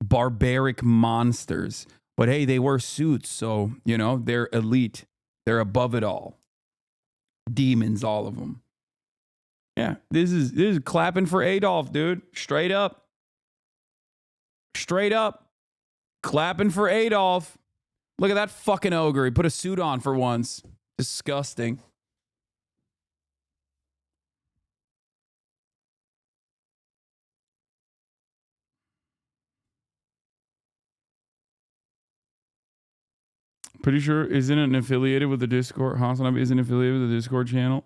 Barbaric monsters. But hey, they wear suits, so, you know, they're elite. They're above it all. Demons, all of them. Yeah, this is clapping for Adolf, dude. Straight up. Straight up. Clapping for Adolf. Look at that fucking ogre. He put a suit on for once. Disgusting. Pretty sure isn't it affiliated with the Discord? Hasanabi isn't affiliated with the Discord channel.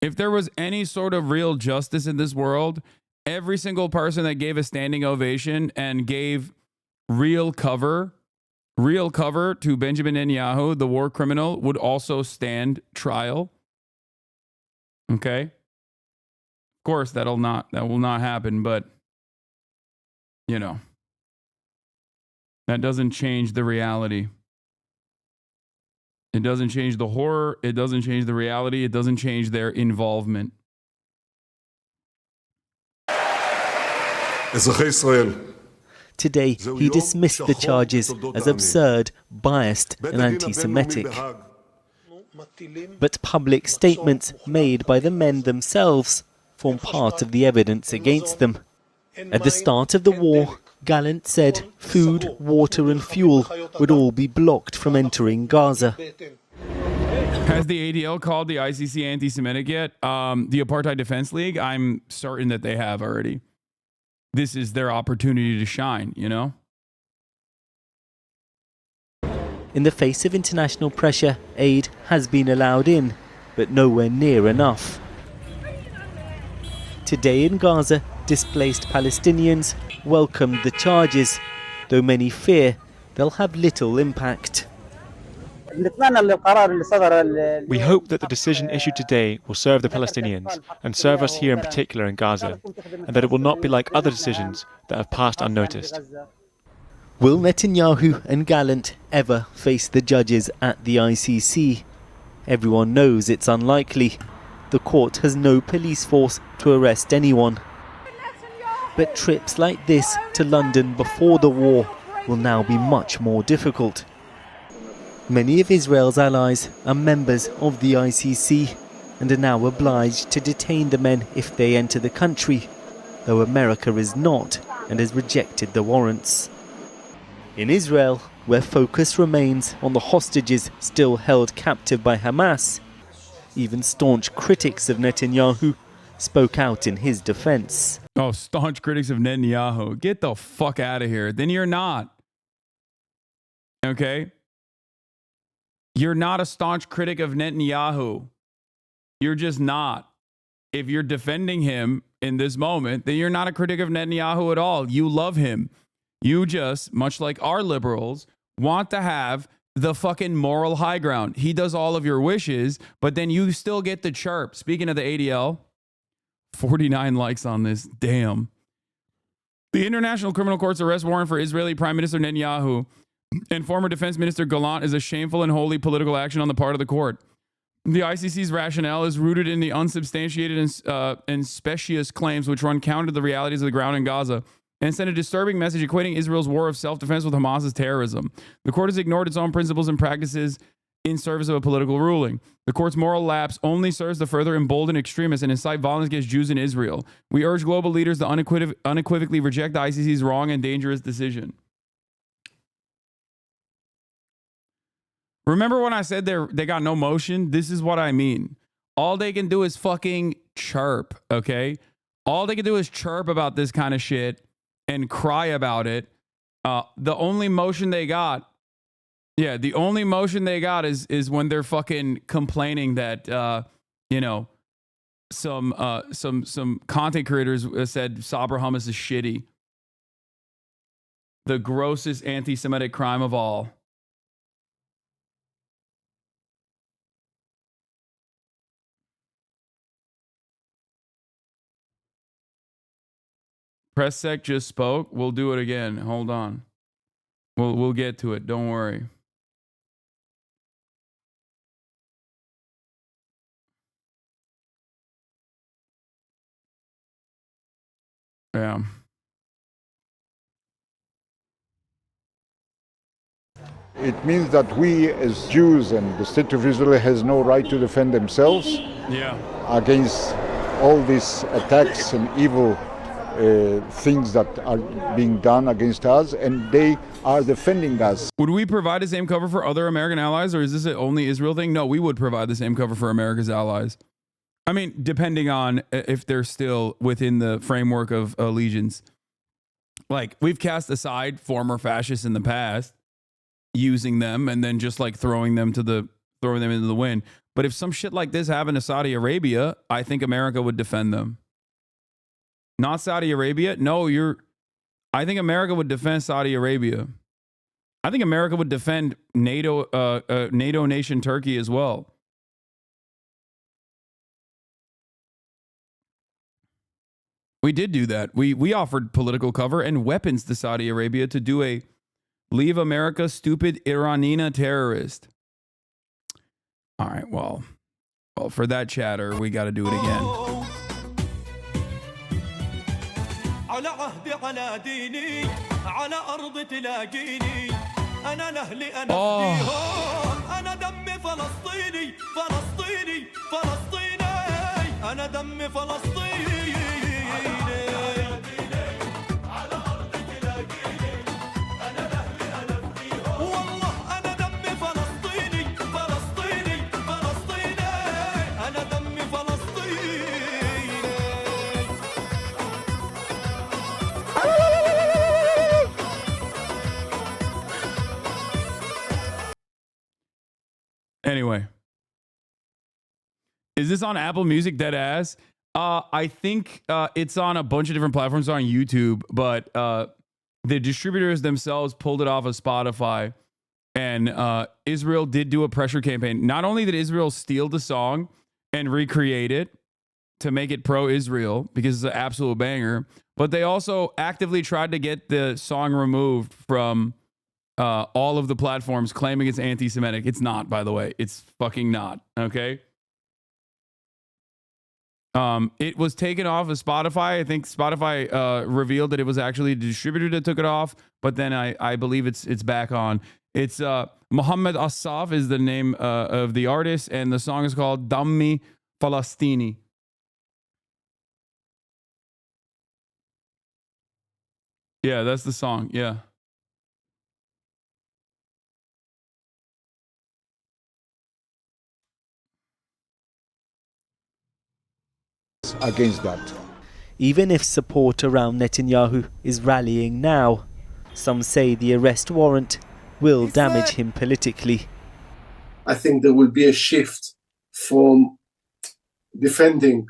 If there was any sort of real justice in this world, every single person that gave a standing ovation and gave real cover to Benjamin Netanyahu, the war criminal, would also stand trial. Okay? Of course, that will not happen, but you know. That doesn't change the reality. It doesn't change the horror. It doesn't change the reality. It doesn't change their involvement. Today, he dismissed the charges as absurd, biased, and anti-Semitic. But public statements made by the men themselves form part of the evidence against them. At the start of the war, Gallant said food, water and fuel would all be blocked from entering Gaza. Has the ADL called the ICC anti-Semitic yet? The Apartheid Defense League? I'm certain that they have already. This is their opportunity to shine, you know? In the face of international pressure, aid has been allowed in, but nowhere near enough. Today in Gaza, displaced Palestinians welcomed the charges, though many fear they'll have little impact. We hope that the decision issued today will serve the Palestinians and serve us here in particular in Gaza, and that it will not be like other decisions that have passed unnoticed. Will Netanyahu and Gallant ever face the judges at the ICC? Everyone knows it's unlikely. The court has no police force to arrest anyone. But trips like this to London before the war will now be much more difficult. Many of Israel's allies are members of the ICC and are now obliged to detain the men if they enter the country, though America is not and has rejected the warrants. In Israel, where focus remains on the hostages still held captive by Hamas, even staunch critics of Netanyahu spoke out in his defense. Oh, staunch critics of Netanyahu. Get the fuck out of here. Then you're not. Okay? You're not a staunch critic of Netanyahu. You're just not. If you're defending him in this moment, then you're not a critic of Netanyahu at all. You love him. You just, much like our liberals, want to have the fucking moral high ground. He does all of your wishes, but then you still get the chirp. Speaking of the ADL, 49 likes on this. Damn. The International Criminal Court's arrest warrant for Israeli Prime Minister Netanyahu and former Defense Minister Gallant is a shameful and wholly political action on the part of the court. The ICC's rationale is rooted in the unsubstantiated and specious claims which run counter to the realities of the ground in Gaza and send a disturbing message equating Israel's war of self-defense with Hamas's terrorism. The court has ignored its own principles and practices in service of a political ruling. The court's moral lapse only serves to further embolden extremists and incite violence against Jews in Israel. We urge global leaders to unequivocally reject the ICC's wrong and dangerous decision. Remember when I said they got no motion? This is what I mean. All they can do is fucking chirp, okay? All they can do is chirp about this kind of shit and cry about it. The only motion they got, the only motion they got is when they're fucking complaining that, some content creators said Sabra hummus is shitty. The grossest anti-Semitic crime of all. Press Sec just spoke. We'll do it again. Hold on. We'll get to it. Don't worry. Yeah. It means that we as Jews and the state of Israel has no right to defend themselves against all these attacks and evil things that are being done against us, and they are defending us. Would we provide the same cover for other American allies, or is this an only Israel thing? No, we would provide the same cover for America's allies. I mean, depending on if they're still within the framework of allegiance. Like, we've cast aside former fascists in the past, using them and then just like throwing them into the wind. But if some shit like this happened to Saudi Arabia, I think America would defend them. Not Saudi Arabia. No, I think America would defend Saudi Arabia. I think America would defend NATO nation Turkey as well. We did do that. We offered political cover and weapons to Saudi Arabia to do a leave America stupid Iranina terrorist. All right, well, for that chatter, we got to do it again. على عهدي على ديني على أرض تلاقيني أنا لأهلي أنا فديهم أنا دمي فلسطيني فلسطيني فلسطيني أنا دمي فلسطيني على أرض تلاقيني أنا لأهلي أنا فديهم والله أنا دمي فلسطيني فلسطيني فلسطيني أنا دمي فلسطيني. Anyway, is this on Apple Music, dead ass? I think it's on a bunch of different platforms on YouTube, but the distributors themselves pulled it off of Spotify, and Israel did do a pressure campaign. Not only did Israel steal the song and recreate it to make it pro-Israel because it's an absolute banger, but they also actively tried to get the song removed from all of the platforms, claiming it's anti-Semitic. It's not, by the way. It's fucking not. Okay. It was taken off of Spotify. I think Spotify revealed that it was actually the distributor that took it off, but then I believe it's back on. It's Mohammed Assaf is the name of the artist, and the song is called Dammi Falastini. Yeah, that's the song. Yeah. Against that. Even if support around Netanyahu is rallying now, some say the arrest warrant will damage him politically. I think there will be a shift from defending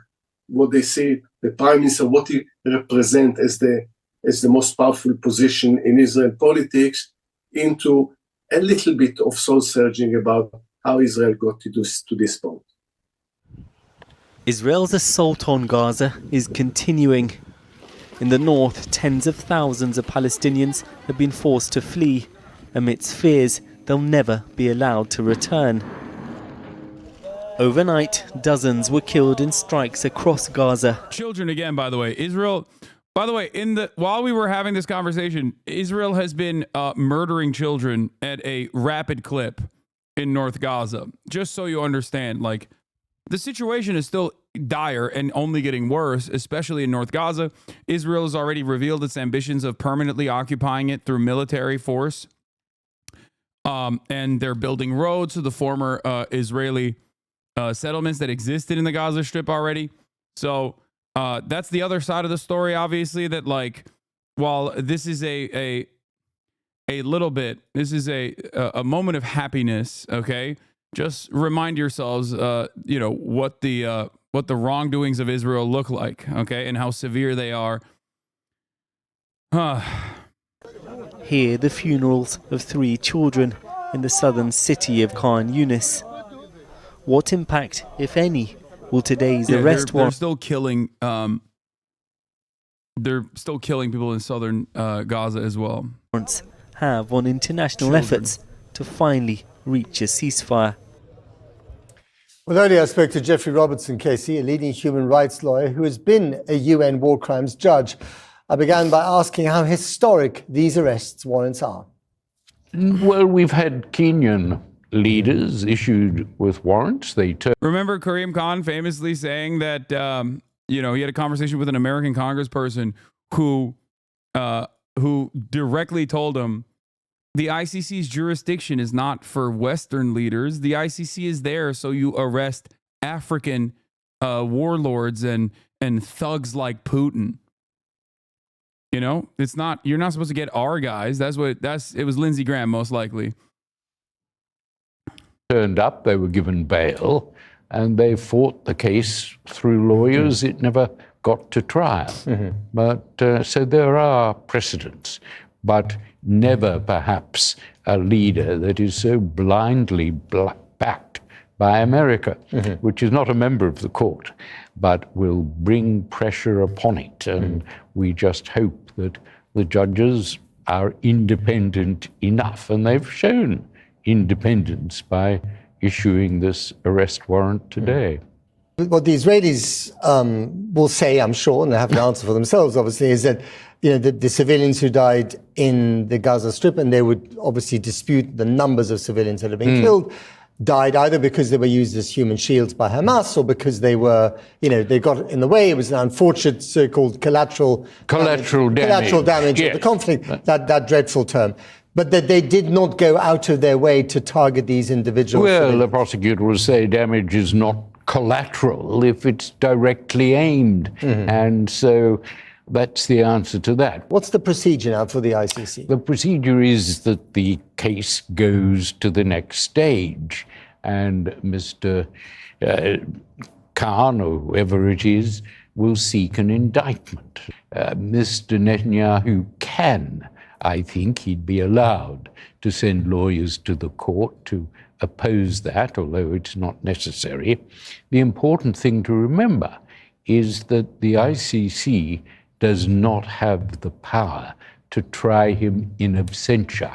what they say the prime minister, what he represents as the most powerful position in Israel politics, into a little bit of soul searching about how Israel got to this point. Israel's assault on Gaza is continuing. In the north, tens of thousands of Palestinians have been forced to flee amidst fears they'll never be allowed to return. Overnight, dozens were killed in strikes across Gaza. Children again, by the way. Israel, by the way, while we were having this conversation, Israel has been murdering children at a rapid clip. in North Gaza. Just so you understand, like, the situation is still dire and only getting worse, especially in North Gaza. Israel has already revealed its ambitions of permanently occupying it through military force. And they're building roads to the former Israeli settlements that existed in the Gaza Strip already. So that's the other side of the story, obviously, that, like, while this is a little bit, this is a moment of happiness, okay? Just remind yourselves, what the wrongdoings of Israel look like, okay, and how severe they are. Here, the funerals of 3 children in the southern city of Khan Yunis. What impact, if any, will today's arrest they're still killing. They're still killing people in southern Gaza as well. Have on international efforts to finally reach a ceasefire? Well, earlier I spoke to Jeffrey Robertson, KC, a leading human rights lawyer who has been a UN war crimes judge. I began by asking how historic these arrest warrants are. Well, we've had Kenyan leaders issued with warrants. Remember Karim Khan famously saying that, he had a conversation with an American congressperson who directly told him the ICC's jurisdiction is not for Western leaders. The ICC is there so you arrest African warlords and thugs like Putin. It's not. You're not supposed to get our guys. It was Lindsey Graham most likely. Turned up. They were given bail, and they fought the case through lawyers. It never got to trial. But so there are precedents, but never perhaps a leader that is so blindly backed by America, which is not a member of the court, but will bring pressure upon it. And we just hope that the judges are independent enough, and they've shown independence by issuing this arrest warrant today. What the Israelis will say, I'm sure, and they have to answer for themselves, obviously, is that the civilians who died in the Gaza Strip, and they would obviously dispute the numbers of civilians that have been killed, died either because they were used as human shields by Hamas or because they were, they got in the way. It was an unfortunate so-called collateral damage of the conflict, that dreadful term. But that they did not go out of their way to target these individuals. Well, the prosecutor will say damage is not collateral if it's directly aimed. And so that's the answer to that. What's the procedure now for the ICC? The procedure is that the case goes to the next stage, and Mr. Khan, or whoever it is, will seek an indictment. Mr. Netanyahu can, I think he'd be allowed to send lawyers to the court to oppose that, although it's not necessary. The important thing to remember is that the ICC does not have the power to try him in absentia,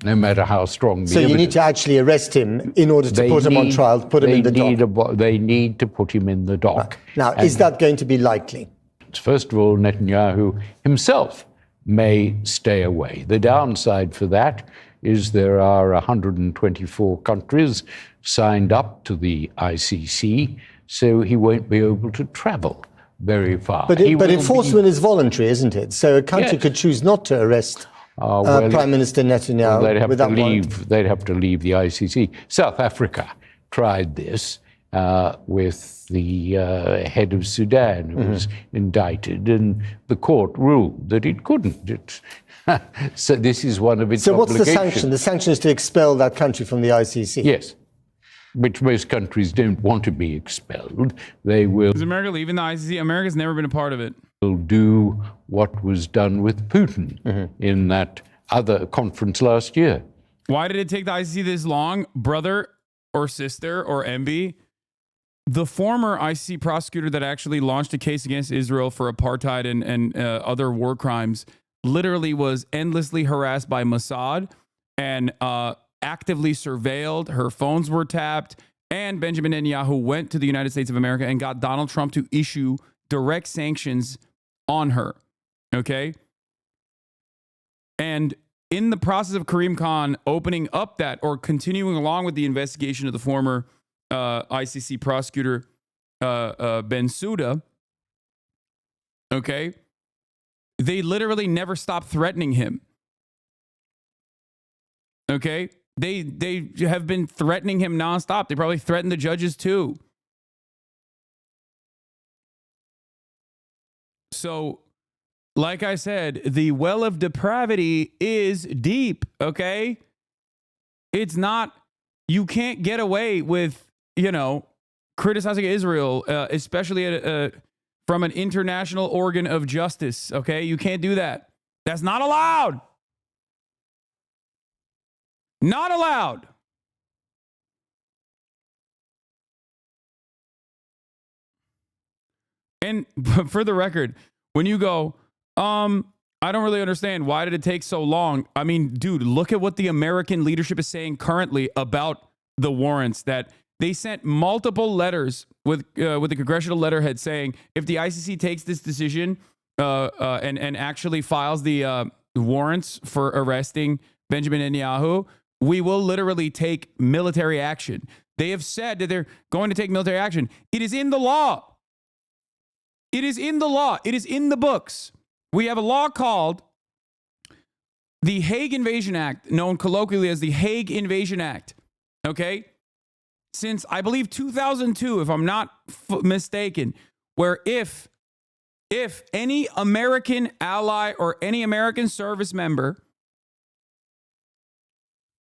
no matter how strong the evidence. So you need to actually arrest him in order to put him on trial, put him in the dock. They need to put him in the dock. Now, is that going to be likely? First of all, Netanyahu himself may stay away. The downside for that is there are 124 countries signed up to the ICC, so he won't be able to travel very far. But enforcement is voluntary, isn't it? So a country could choose not to arrest Prime Minister Netanyahu without warrant. They'd have to leave the ICC. South Africa tried this with the head of Sudan, who was indicted, and the court ruled that it couldn't. So this is one of its obligations. So what's the sanction? The sanction is to expel that country from the ICC? Yes, which most countries don't want to be expelled. They will. Is America leaving the ICC? America's never been a part of it. Will do what was done with Putin in that other conference last year. Why did it take the ICC this long, brother or sister or MB? The former ICC prosecutor that actually launched a case against Israel for apartheid and other war crimes literally was endlessly harassed by Mossad and actively surveilled. Her phones were tapped, and Benjamin Netanyahu went to the United States of America and got Donald Trump to issue direct sanctions on her. Okay? And in the process of Karim Khan opening up that or continuing along with the investigation of the former ICC prosecutor Bensouda, okay, they literally never stopped threatening him. Okay, they have been threatening him nonstop. They probably threatened the judges too. So, like I said, the well of depravity is deep, okay? It's not, you can't get away with, you know, criticizing Israel, especially from an international organ of justice, okay? You can't do that. That's not allowed. Not allowed. And for the record, when you go, I don't really understand. Why did it take so long? I mean, dude, look at what the American leadership is saying currently about the warrants, that they sent multiple letters with the congressional letterhead saying, if the ICC takes this decision and actually files the warrants for arresting Benjamin Netanyahu, we will literally take military action. They have said that they're going to take military action. It is in the law. It is in the law. It is in the books. We have a law called the Hague Invasion Act, known colloquially as the Hague Invasion Act. Okay? Since, I believe, 2002, if I'm not mistaken, where if any American ally or any American service member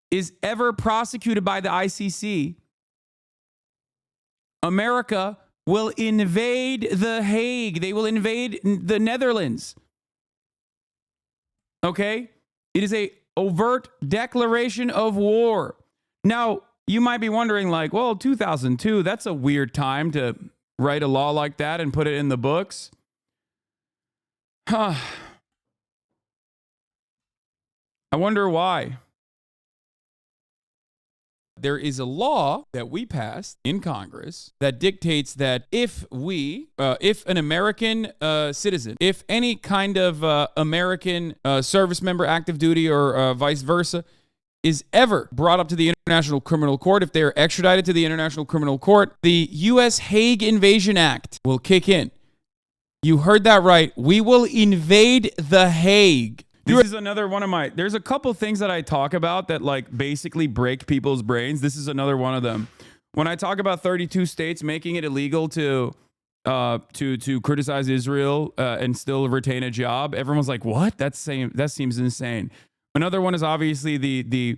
is ever prosecuted by the ICC, America will invade the Hague. They will invade the Netherlands. Okay? It is a overt declaration of war. Now, you might be wondering, like, well, 2002, that's a weird time to write a law like that and put it in the books. I wonder why. There is a law that we passed in Congress that dictates that if an American citizen, if any kind of American service member, active duty, or vice versa, is ever brought up to the International Criminal Court, if they are extradited to the International Criminal Court, the U.S. Hague Invasion Act will kick in. You heard that right. We will invade the Hague. This is another one of my, there's a couple things that I talk about that like basically break people's brains. This is another one of them. When I talk about 32 states making it illegal to criticize Israel and still retain a job, everyone's like, what? That seems insane. Another one is obviously the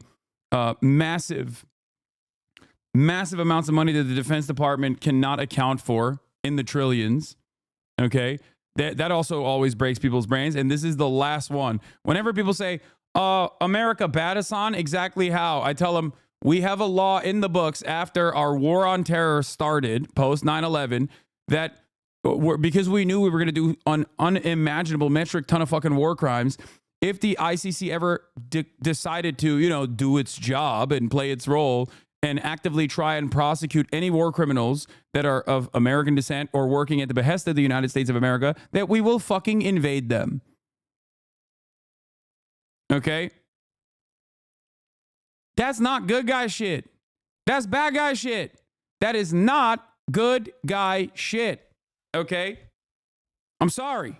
massive amounts of money that the Defense Department cannot account for in the trillions. Okay. That also always breaks people's brains. And this is the last one. Whenever people say, America bad Hasan, exactly how? I tell them, we have a law in the books after our war on terror started, post 9/11, that because we knew we were going to do an unimaginable metric ton of fucking war crimes, if the ICC ever decided to, you know, do its job and play its role and actively try and prosecute any war criminals that are of American descent or working at the behest of the United States of America, that we will fucking invade them. Okay? That's not good guy shit. That's bad guy shit. That is not good guy shit. Okay? I'm sorry.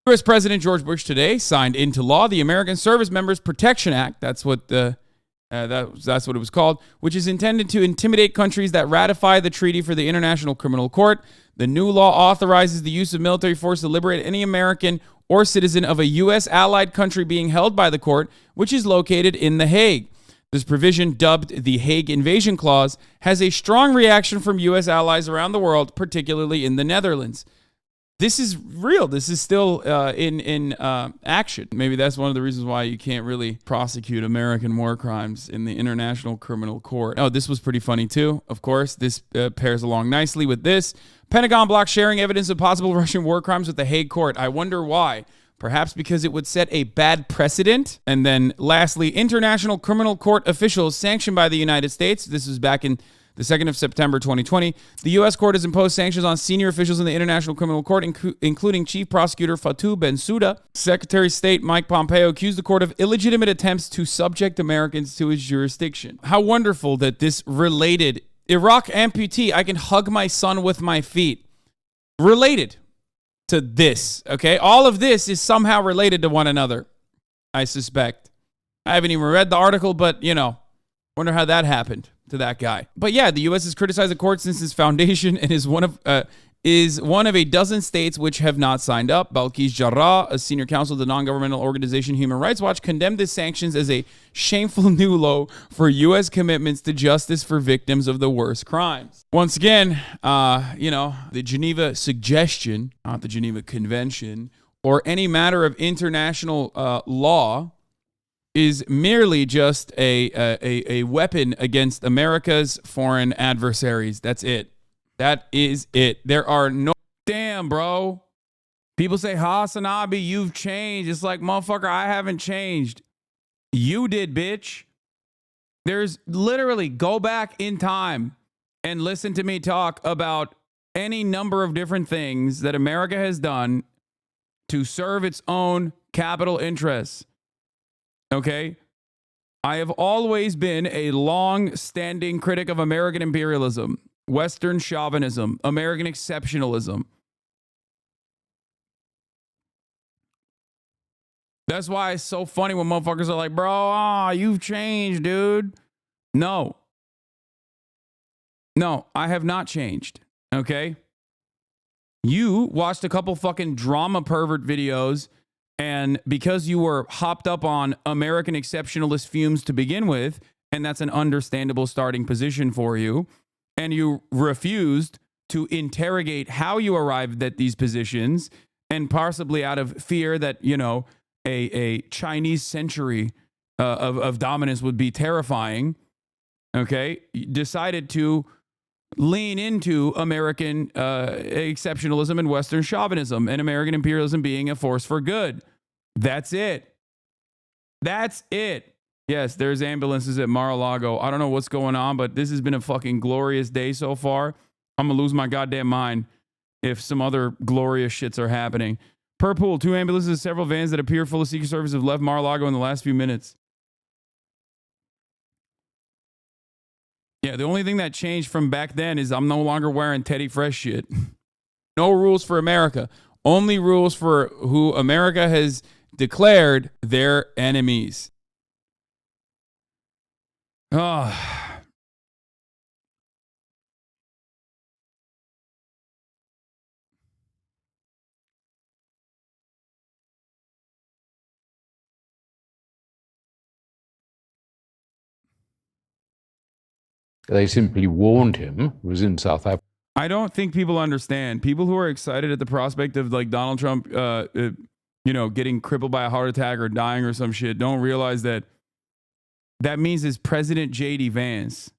U.S. President George Bush today signed into law the American Service Members Protection Act. That's what that's what it was called, which is intended to intimidate countries that ratify the treaty for the International Criminal Court. The new law authorizes the use of military force to liberate any American or citizen of a U.S. allied country being held by the court, which is located in The Hague. This provision, dubbed the Hague Invasion Clause, has a strong reaction from U.S. allies around the world, particularly in the Netherlands. This is real. This is still in action. Maybe that's one of the reasons why you can't really prosecute American war crimes in the International Criminal Court. Oh, this was pretty funny too. Of course, this pairs along nicely with this. Pentagon blocks sharing evidence of possible Russian war crimes with the Hague Court. I wonder why. perhaps because it would set a bad precedent. And then lastly, International Criminal Court officials sanctioned by the United States. This was back in the 2nd of September 2020. The U.S. court has imposed sanctions on senior officials in the International Criminal Court, including Chief Prosecutor Fatou Bensouda. Secretary of State Mike Pompeo accused the court of illegitimate attempts to subject Americans to his jurisdiction. How wonderful that this related. Iraq amputee, I can hug my son with my feet. Related to this, okay? All of this is somehow related to one another, I suspect. I haven't even read the article, but, you know, wonder how that happened to that guy. But yeah, the U.S. has criticized the court since its foundation and is one of a dozen states which have not signed up. Balkis Jarrah, a senior counsel of the non-governmental organization Human Rights Watch, condemned the sanctions as a shameful new low for U.S. commitments to justice for victims of the worst crimes. Once again, the Geneva Suggestion, not the Geneva Convention, or any matter of international law is merely just a weapon against America's foreign adversaries. That's it. That is it. There are no... Damn, bro. People say, Hasanabi, you've changed. It's like, motherfucker, I haven't changed. You did, bitch. There's literally, go back in time and listen to me talk about any number of different things that America has done to serve its own capital interests. Okay? I have always been a long-standing critic of American imperialism, Western chauvinism, American exceptionalism. That's why it's so funny when motherfuckers are like, bro, you've changed, dude. No. No, I have not changed. Okay? You watched a couple fucking drama pervert videos, and because you were hopped up on American exceptionalist fumes to begin with, and that's an understandable starting position for you, and you refused to interrogate how you arrived at these positions, and possibly out of fear that, you know, a Chinese century of dominance would be terrifying, okay, decided to lean into American exceptionalism and Western chauvinism and American imperialism being a force for good. That's it. That's it. Yes, there's ambulances at Mar-a-Lago. I don't know what's going on, but this has been a fucking glorious day so far. I'm going to lose my goddamn mind if some other glorious shits are happening. Per pool, 2 ambulances and several vans that appear full of Secret Service have left Mar-a-Lago in the last few minutes. Yeah, the only thing that changed from back then is I'm no longer wearing Teddy Fresh shit. No rules for America. Only rules for who America has declared their enemies. Oh. They simply warned him. It was in South Africa. I don't think people understand. People who are excited at the prospect of like Donald Trump, getting crippled by a heart attack or dying or some shit, don't realize that that means it's President J.D. Vance,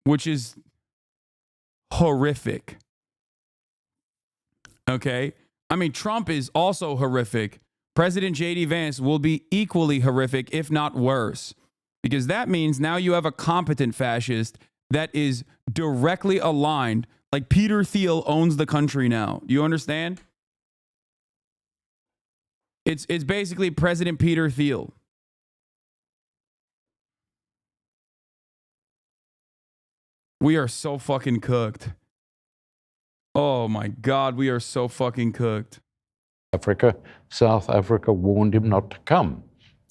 which is horrific. Okay? I mean, Trump is also horrific. President J.D. Vance will be equally horrific, if not worse. Because that means now you have a competent fascist that is directly aligned. Like Peter Thiel owns the country now. Do you understand? It's basically President Peter Thiel. We are so fucking cooked. Oh my God, we are so fucking cooked. South Africa warned him not to come.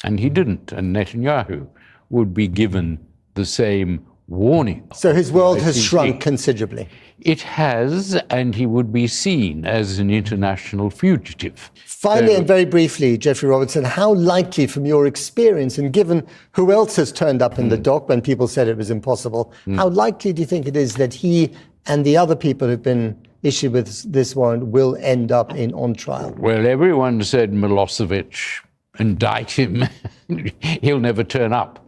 And he didn't. And Netanyahu would be given the same warning. So his world has shrunk considerably. It has, and he would be seen as an international fugitive. Finally, and very briefly, Jeffrey Robertson, how likely from your experience, and given who else has turned up in the dock when people said it was impossible, how likely do you think it is that he and the other people who've been issued with this warrant will end up on trial? Well, everyone said Milosevic, indict him. He'll never turn up.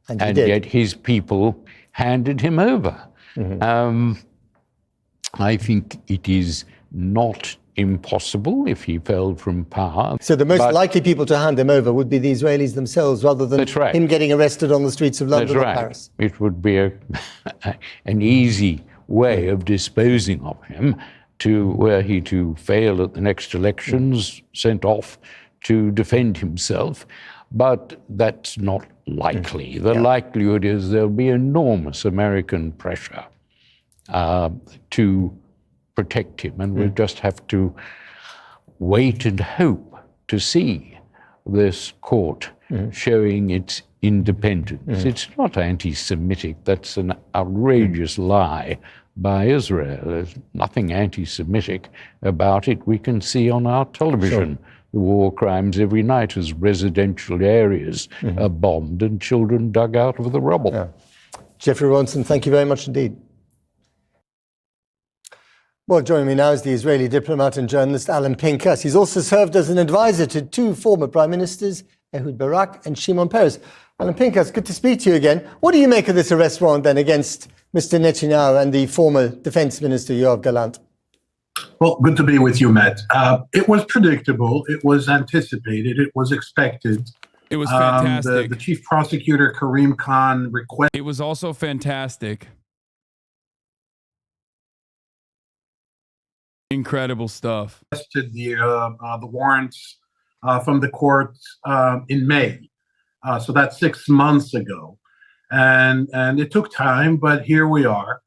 And yet his people handed him over. I think it is not impossible if he fell from power. So the most likely people to hand him over would be the Israelis themselves, rather than him getting arrested on the streets of London or Paris. It would be an easy way of disposing of him, were he to fail at the next elections, sent off to defend himself. But that's not likely. The likelihood is there'll be enormous American pressure to protect him, and we'll just have to wait and hope to see this court showing its independence. It's not anti-Semitic. That's an outrageous lie by Israel. There's nothing anti-Semitic about it. We can see on our television the war crimes every night as residential areas are bombed and children dug out of the rubble. Jeffrey Ronson, thank you very much indeed. Well, joining me now is the Israeli diplomat and journalist Alan Pinkas. He's also served as an advisor to two former prime ministers, Ehud Barak and Shimon Peres. Alan Pinkas, good to speak to you again. What do you make of this arrest warrant then against Mr. Netanyahu and the former defense minister, Yoav Gallant? Well, good to be with you, Matt. It was predictable. It was anticipated. It was expected. It was fantastic. The chief prosecutor, Karim Khan, requested. It was also fantastic. Incredible stuff. The warrants from the court in May. So that's 6 months ago. And it took time, but here we are.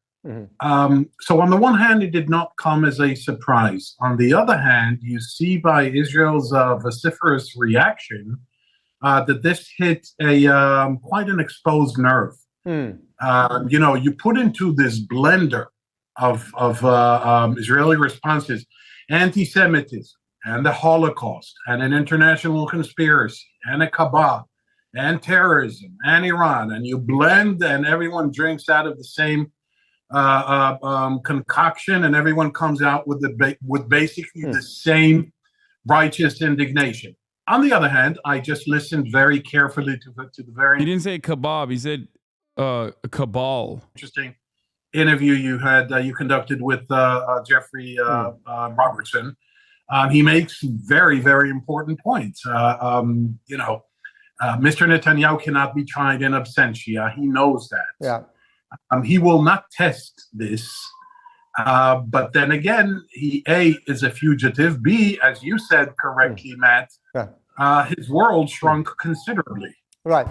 So on the one hand, it did not come as a surprise. On the other hand, you see by Israel's vociferous reaction that this hit quite an exposed nerve. You put into this blender of Israeli responses anti-Semitism and the Holocaust and an international conspiracy and a cabal and terrorism and Iran, and you blend and everyone drinks out of the same concoction, and everyone comes out with basically the same righteous indignation. On the other hand, I just listened very carefully to the very. He didn't say kebab. He said cabal. Interesting interview you conducted with Jeffrey Robertson. He makes very, very important points. Mr. Netanyahu cannot be tried in absentia. He knows that. Yeah. He will not test this. But then again, he A, is a fugitive. B, as you said correctly, Matt, his world shrunk considerably. Right.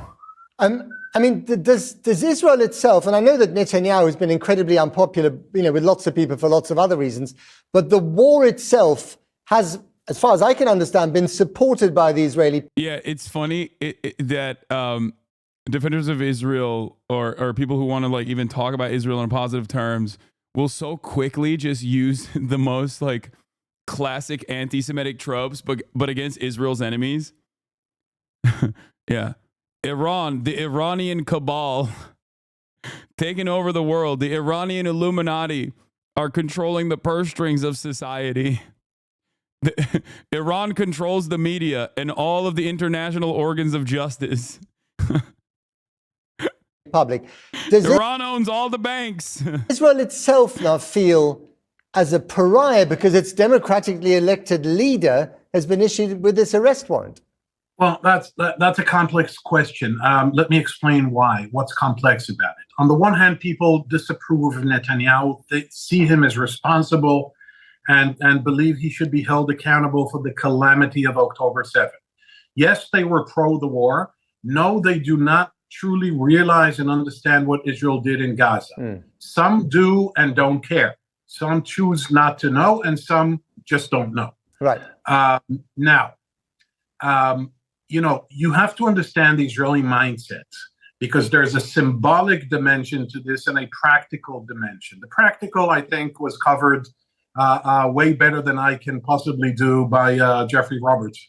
I mean, does Israel itself, and I know that Netanyahu has been incredibly unpopular, with lots of people for lots of other reasons, but the war itself has, as far as I can understand, been supported by the Israeli. Yeah, it's funny that defenders of Israel or people who want to even talk about Israel in positive terms will so quickly just use the most classic anti-Semitic tropes, but against Israel's enemies. Yeah. Iran, the Iranian cabal, taking over the world. The Iranian Illuminati are controlling the purse strings of society. Iran controls the media and all of the international organs of justice. Public. Iran owns all the banks. Israel itself now feel as a pariah because its democratically elected leader has been issued with this arrest warrant. Well, that's a complex question. Let me explain why. What's complex about it? On the one hand, people disapprove of Netanyahu. They see him as responsible and believe he should be held accountable for the calamity of October 7th. Yes, they were pro the war. No, they do not truly realize and understand what Israel did in Gaza. Some do and don't care. Some choose not to know, and some just don't know. Right. You have to understand the Israeli mindset, because there's a symbolic dimension to this and a practical dimension. The practical, I think, was covered way better than I can possibly do by Jeffrey Roberts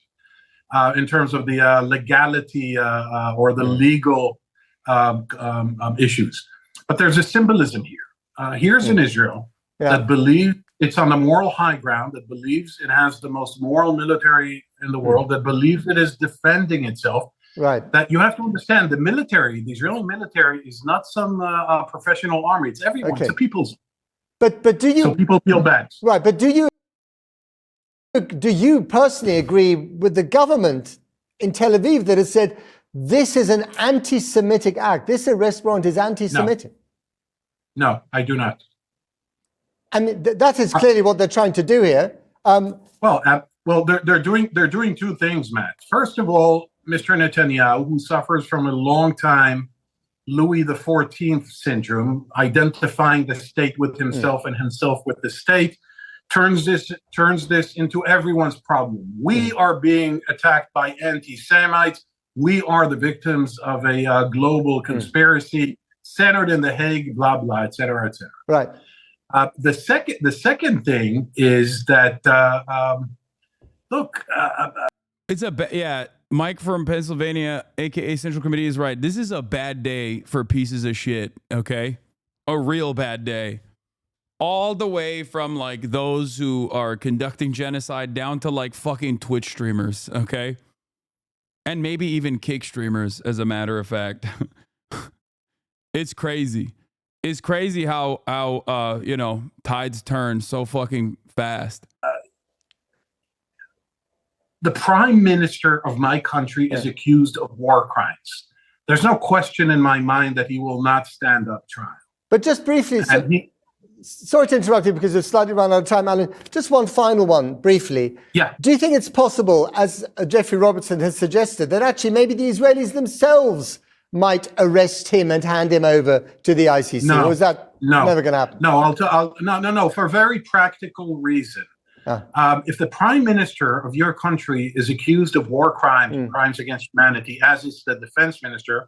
in terms of the legality or the legal issues. But there's a symbolism here. Here's an Israel that believes it's on the moral high ground, that believes it has the most moral military in the world, that believes it is defending itself. Right. That you have to understand, the military, the Israeli military, is not some professional army. It's everyone. Okay. It's a people's. But do you? So people feel bad. Right. But do you Do you personally agree with the government in Tel Aviv that has said this is an anti-Semitic act? This arrest warrant is anti-Semitic. No, I do not. I mean, that is clearly what they're trying to do here. Well, they're doing two things, Matt. First of all, Mr. Netanyahu, who suffers from a long time Louis XIV syndrome, identifying the state with himself and himself with the state, turns this into everyone's problem. We are being attacked by anti-Semites. We are the victims of a global conspiracy centered in The Hague, blah blah, et cetera, et cetera. Right. The second thing is that look, it's a Mike from Pennsylvania, aka Central Committee, is right. This is a bad day for pieces of shit. Okay, a real bad day. All the way from like those who are conducting genocide down to like fucking Twitch streamers. Okay, and maybe even kick streamers, as a matter of fact. It's crazy. It's crazy how tides turn so fucking fast. The prime minister of my country is accused of war crimes. There's no question in my mind that he will not stand up trial. But just briefly, sorry to interrupt you because we've slightly run out of time, Alan. Just one final one, briefly. Yeah. Do you think it's possible, as Jeffrey Robertson has suggested, that actually maybe the Israelis themselves might arrest him and hand him over to the ICC? No. Or is that never going to happen? No, no, for a very practical reason. If the prime minister of your country is accused of war crimes, crimes against humanity, as is the defense minister,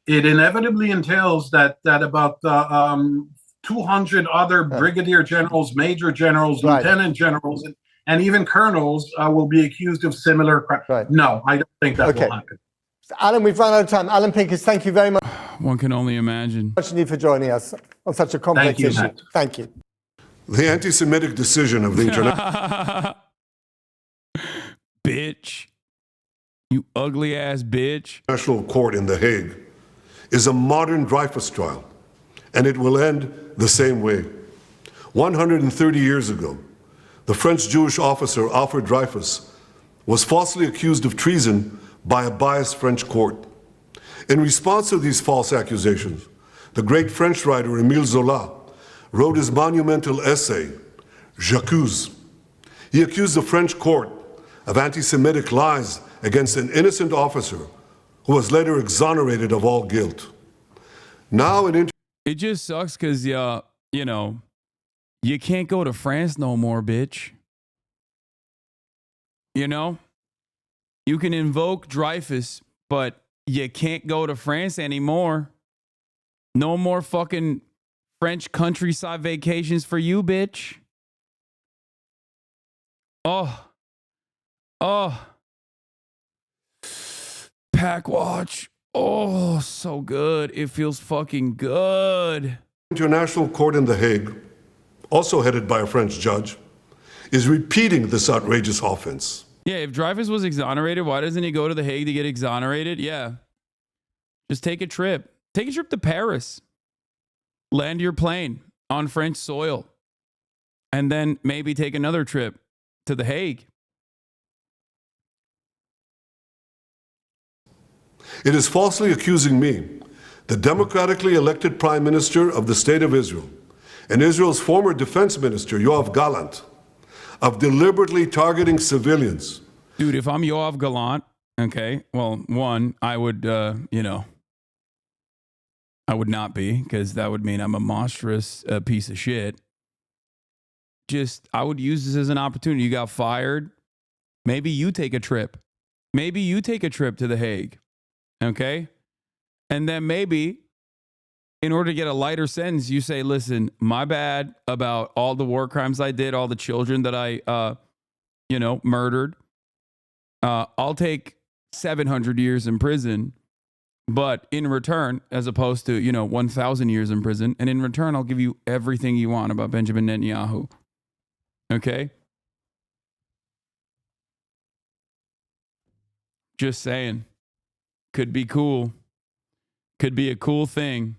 it inevitably entails that about 200 other brigadier generals, major generals, lieutenant generals, and even colonels will be accused of similar crimes. No, I don't think that will happen. Alan, we've run out of time. Alan Pinkers, thank you very much. One can only imagine. Much indeed for joining us on such a complex issue. Matt. Thank you. The anti-Semitic decision of the international bitch, you ugly ass bitch. National Court in The Hague is a modern Dreyfus trial, and it will end the same way. 130 years ago, the French Jewish officer Alfred Dreyfus was falsely accused of treason by a biased French court. In response to these false accusations, the great French writer Émile Zola wrote his monumental essay, J'accuse. He accused the French court of anti-Semitic lies against an innocent officer who was later exonerated of all guilt. Now it just sucks because, you can't go to France no more, bitch. You know? You can invoke Dreyfus, but you can't go to France anymore. No more fucking French countryside vacations for you, bitch. Oh. PACKWATCH. Oh, so good. It feels fucking good. International Court in The Hague, also headed by a French judge, is repeating this outrageous offense. Yeah, if Dreyfus was exonerated, why doesn't he go to The Hague to get exonerated? Yeah. Just take a trip. Take a trip to Paris. Land your plane on French soil. And then maybe take another trip to The Hague. It is falsely accusing me, the democratically elected Prime Minister of the State of Israel, and Israel's former Defense Minister, Yoav Gallant, of deliberately targeting civilians. Dude, if I'm Yoav Gallant, okay, well, one, I would, I would not be, because that would mean I'm a monstrous piece of shit. I would use this as an opportunity. You got fired. Maybe you take a trip. Maybe you take a trip to The Hague. Okay? And then maybe, in order to get a lighter sentence, you say, listen, my bad about all the war crimes I did, all the children that I, murdered. I'll take 700 years in prison, but in return, as opposed to, 1,000 years in prison, and in return, I'll give you everything you want about Benjamin Netanyahu. Okay? Just saying. Could be cool. Could be a cool thing.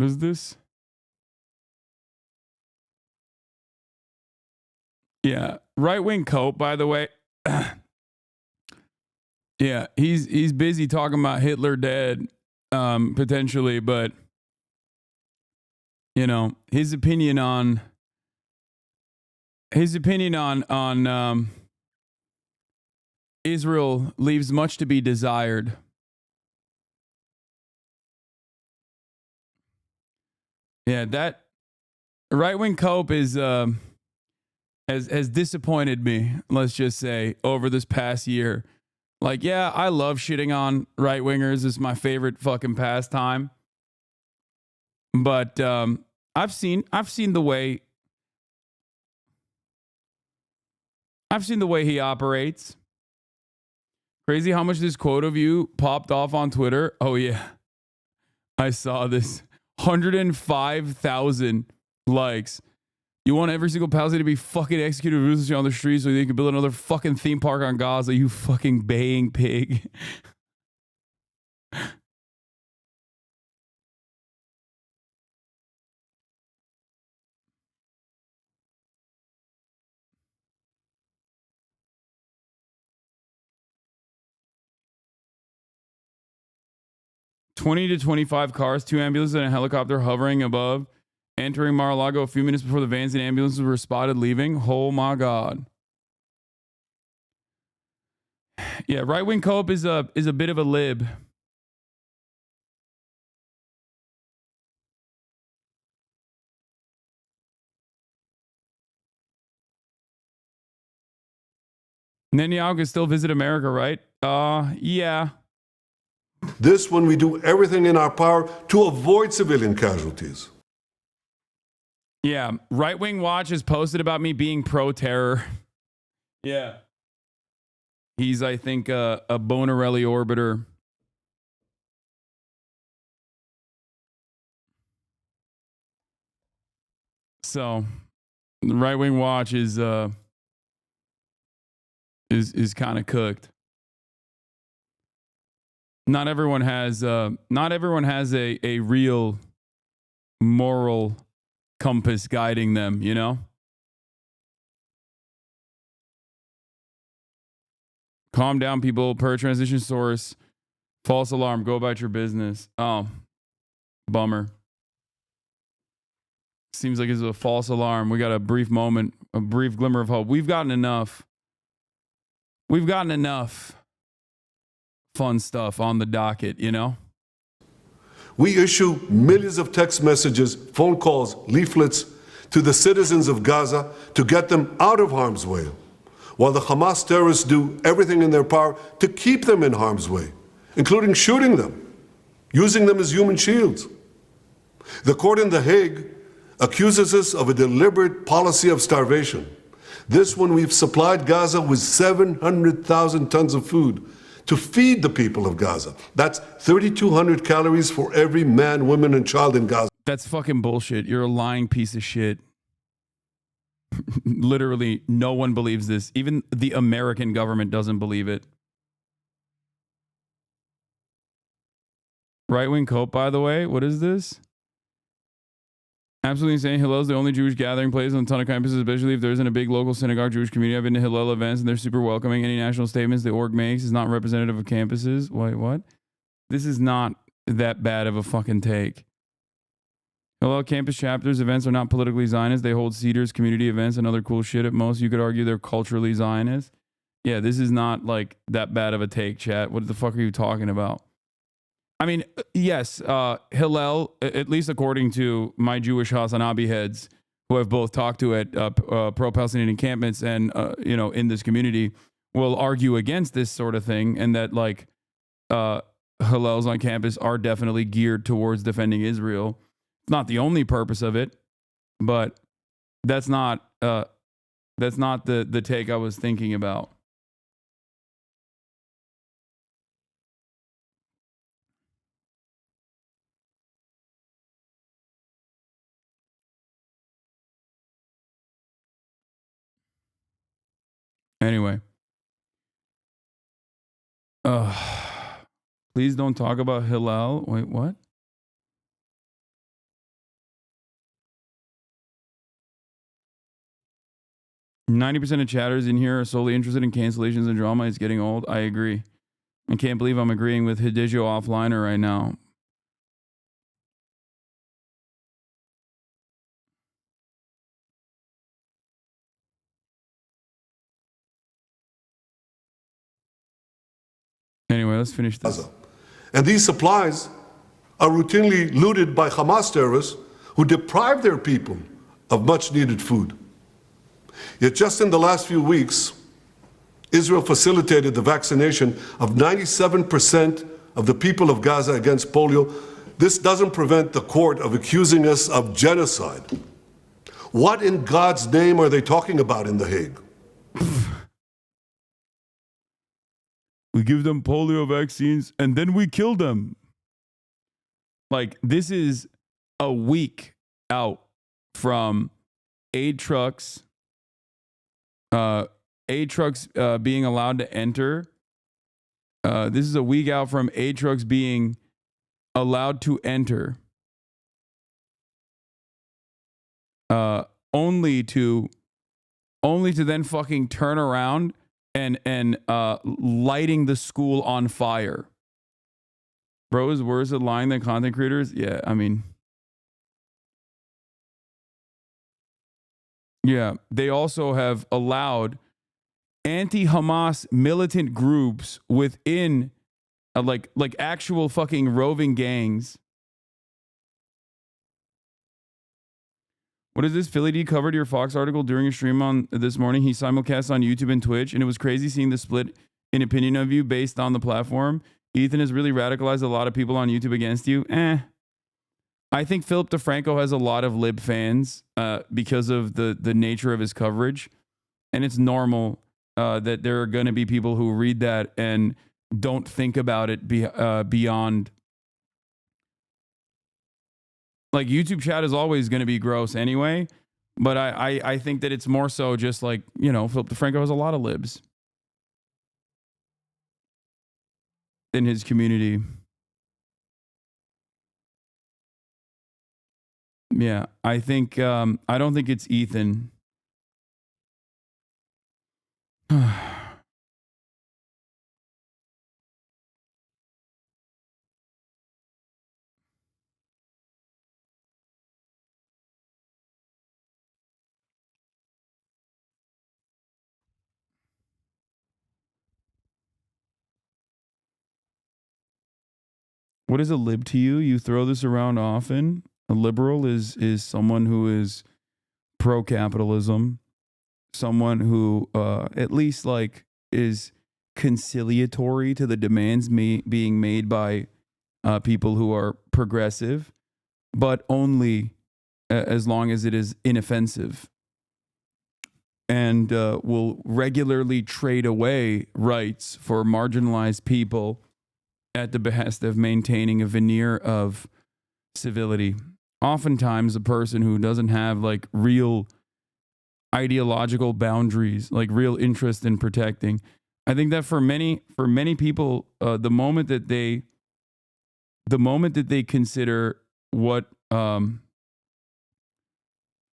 What is this? Yeah, right-wing cope, by the way. Yeah, he's busy talking about Hitler dead, potentially, but you know, his opinion on Israel leaves much to be desired. Yeah, that right-wing cope is has disappointed me, let's just say, over this past year. Like, yeah, I love shitting on right-wingers. It's my favorite fucking pastime. But I've seen the way he operates. Crazy how much this quote of you popped off on Twitter. Oh yeah. I saw this. 105,000 likes. You want every single Palestinian to be fucking executed ruthlessly on the streets so they can build another fucking theme park on Gaza, you fucking baying pig. $20 to 25 cars, 2 ambulances, and a helicopter hovering above, entering Mar-a-Lago a few minutes before the vans and ambulances were spotted leaving. Oh my God. Yeah, right-wing co-op is a bit of a lib. Netanyahu can still visit America, right? Yeah. This when we do everything in our power to avoid civilian casualties. Yeah, Right Wing Watch has posted about me being pro-terror. Yeah. He's, I think, a Bonarelli orbiter. So, Right Wing Watch is kind of cooked. Not everyone has a real moral compass guiding them, you know? Calm down, people. Per transition source. False alarm. Go about your business. Oh, bummer. Seems like it's a false alarm. We got a brief moment, a brief glimmer of hope. We've gotten enough fun stuff on the docket, you know? We issue millions of text messages, phone calls, leaflets to the citizens of Gaza to get them out of harm's way, while the Hamas terrorists do everything in their power to keep them in harm's way, including shooting them, using them as human shields. The court in The Hague accuses us of a deliberate policy of starvation. This when we've supplied Gaza with 700,000 tons of food to feed the people of Gaza. That's 3,200 calories for every man, woman, and child in Gaza. That's fucking bullshit. You're a lying piece of shit. Literally, no one believes this. Even the American government doesn't believe it. Right-wing cope, by the way. What is this? Absolutely insane. Hillel's the only Jewish gathering place on a ton of campuses, especially if there isn't a big local synagogue Jewish community. I've been to Hillel events and they're super welcoming. Any national statements the org makes is not representative of campuses. Wait, what? This is not that bad of a fucking take. Hillel campus chapters events are not politically Zionist. They hold Cedars community events and other cool shit. At most, you could argue they're culturally Zionist. Yeah, this is not like that bad of a take, chat. What the fuck are you talking about? I mean, yes, Hillel, at least according to my Jewish Hasanabi heads, who I've both talked to at pro-Palestinian encampments and, you know, in this community, will argue against this sort of thing, and that, like, Hillels on campus are definitely geared towards defending Israel. It's not the only purpose of it, but that's not the take I was thinking about. Anyway. Please don't talk about Hillel. Wait, what? 90% of chatters in here are solely interested in cancellations and drama. It's getting old. I agree. I can't believe I'm agreeing with Hidegio Offliner right now. Anyway, let's finish this. And these supplies are routinely looted by Hamas terrorists who deprive their people of much needed food. Yet just in the last few weeks, Israel facilitated the vaccination of 97% of the people of Gaza against polio. This doesn't prevent the court of accusing us of genocide. What in God's name are they talking about in The Hague? We give them polio vaccines and then we kill them. Like, this is a week out from aid trucks being allowed to enter. This is a week out from aid trucks being allowed to enter. Only to then fucking turn around and lighting the school on fire. Bro is worse at lying than content creators? Yeah, I mean. Yeah, they also have allowed anti-Hamas militant groups within like actual fucking roving gangs. What is this? Philly D covered your Fox article during a stream on this morning. He simulcast on YouTube and Twitch, and it was crazy seeing the split in opinion of you based on the platform. Ethan has really radicalized a lot of people on YouTube against you. I think Philip DeFranco has a lot of lib fans because of the nature of his coverage. And it's normal that there are going to be people who read that and don't think about it beyond. Like, YouTube chat is always going to be gross anyway. But I think that it's more so just like, you know, Philip DeFranco has a lot of libs in his community. Yeah, I think I don't think it's Ethan. What is a lib to you? You throw this around often. A liberal is someone who is pro-capitalism, someone who at least like is conciliatory to the demands being made by people who are progressive, but only as long as it is inoffensive, and will regularly trade away rights for marginalized people at the behest of maintaining a veneer of civility. Oftentimes a person who doesn't have like real ideological boundaries, like real interest in protecting. I think that for many people, the moment that they consider what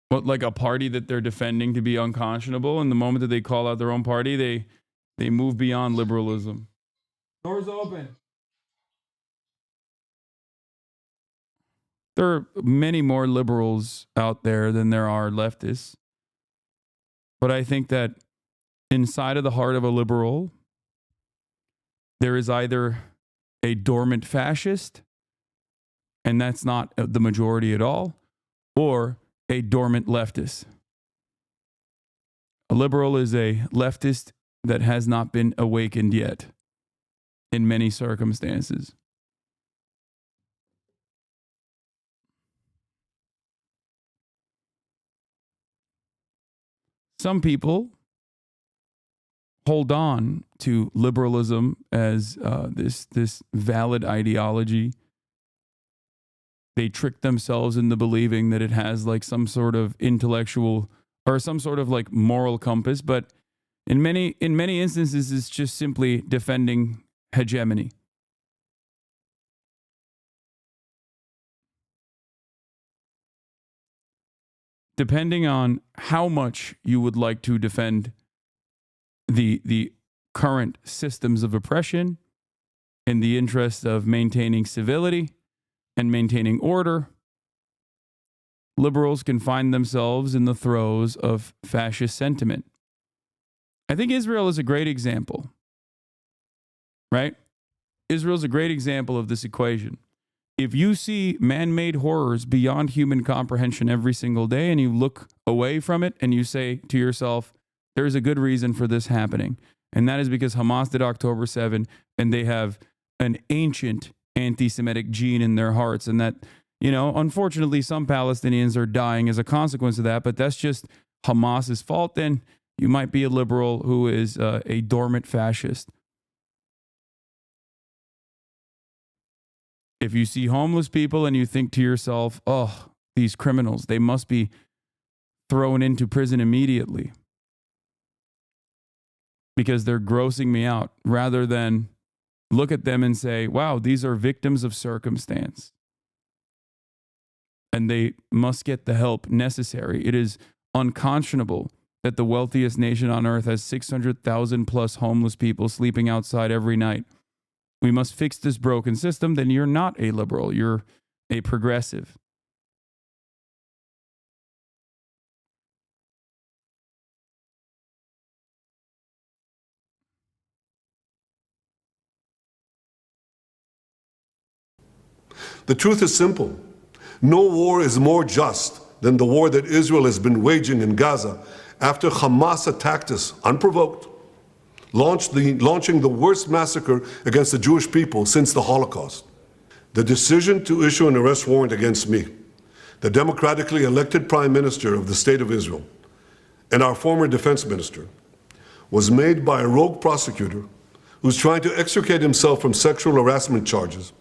like a party that they're defending to be unconscionable, and the moment that they call out their own party, they move beyond liberalism. Doors open. There are many more liberals out there than there are leftists. But I think that inside of the heart of a liberal, there is either a dormant fascist, and that's not the majority at all, or a dormant leftist. A liberal is a leftist that has not been awakened yet in many circumstances. Some people hold on to liberalism as this valid ideology. They trick themselves into believing that it has like some sort of intellectual or some sort of like moral compass, but in many instances it's just simply defending hegemony. depending on how much you would like to defend the current systems of oppression in the interest of maintaining civility and maintaining order, liberals can find themselves in the throes of fascist sentiment. I think Israel is a great example, right? Israel is a great example of this equation. If you see man-made horrors beyond human comprehension every single day and you look away from it and you say to yourself, there's a good reason for this happening. And that is because Hamas did October 7 and they have an ancient anti-Semitic gene in their hearts. And that, you know, unfortunately, some Palestinians are dying as a consequence of that, but that's just Hamas's fault. Then you might be a liberal who is a dormant fascist. If you see homeless people and you think to yourself, oh, these criminals, they must be thrown into prison immediately because they're grossing me out, rather than look at them and say, wow, these are victims of circumstance and they must get the help necessary. It is unconscionable that the wealthiest nation on earth has 600,000 plus homeless people sleeping outside every night. We must fix this broken system. Then you're not a liberal, you're a progressive. The truth is simple. No war is more just than the war that Israel has been waging in Gaza after Hamas attacked us unprovoked, launching the worst massacre against the Jewish people since the Holocaust. The decision to issue an arrest warrant against me, the democratically elected Prime Minister of the State of Israel, and our former Defense Minister, was made by a rogue prosecutor who's trying to extricate himself from sexual harassment charges,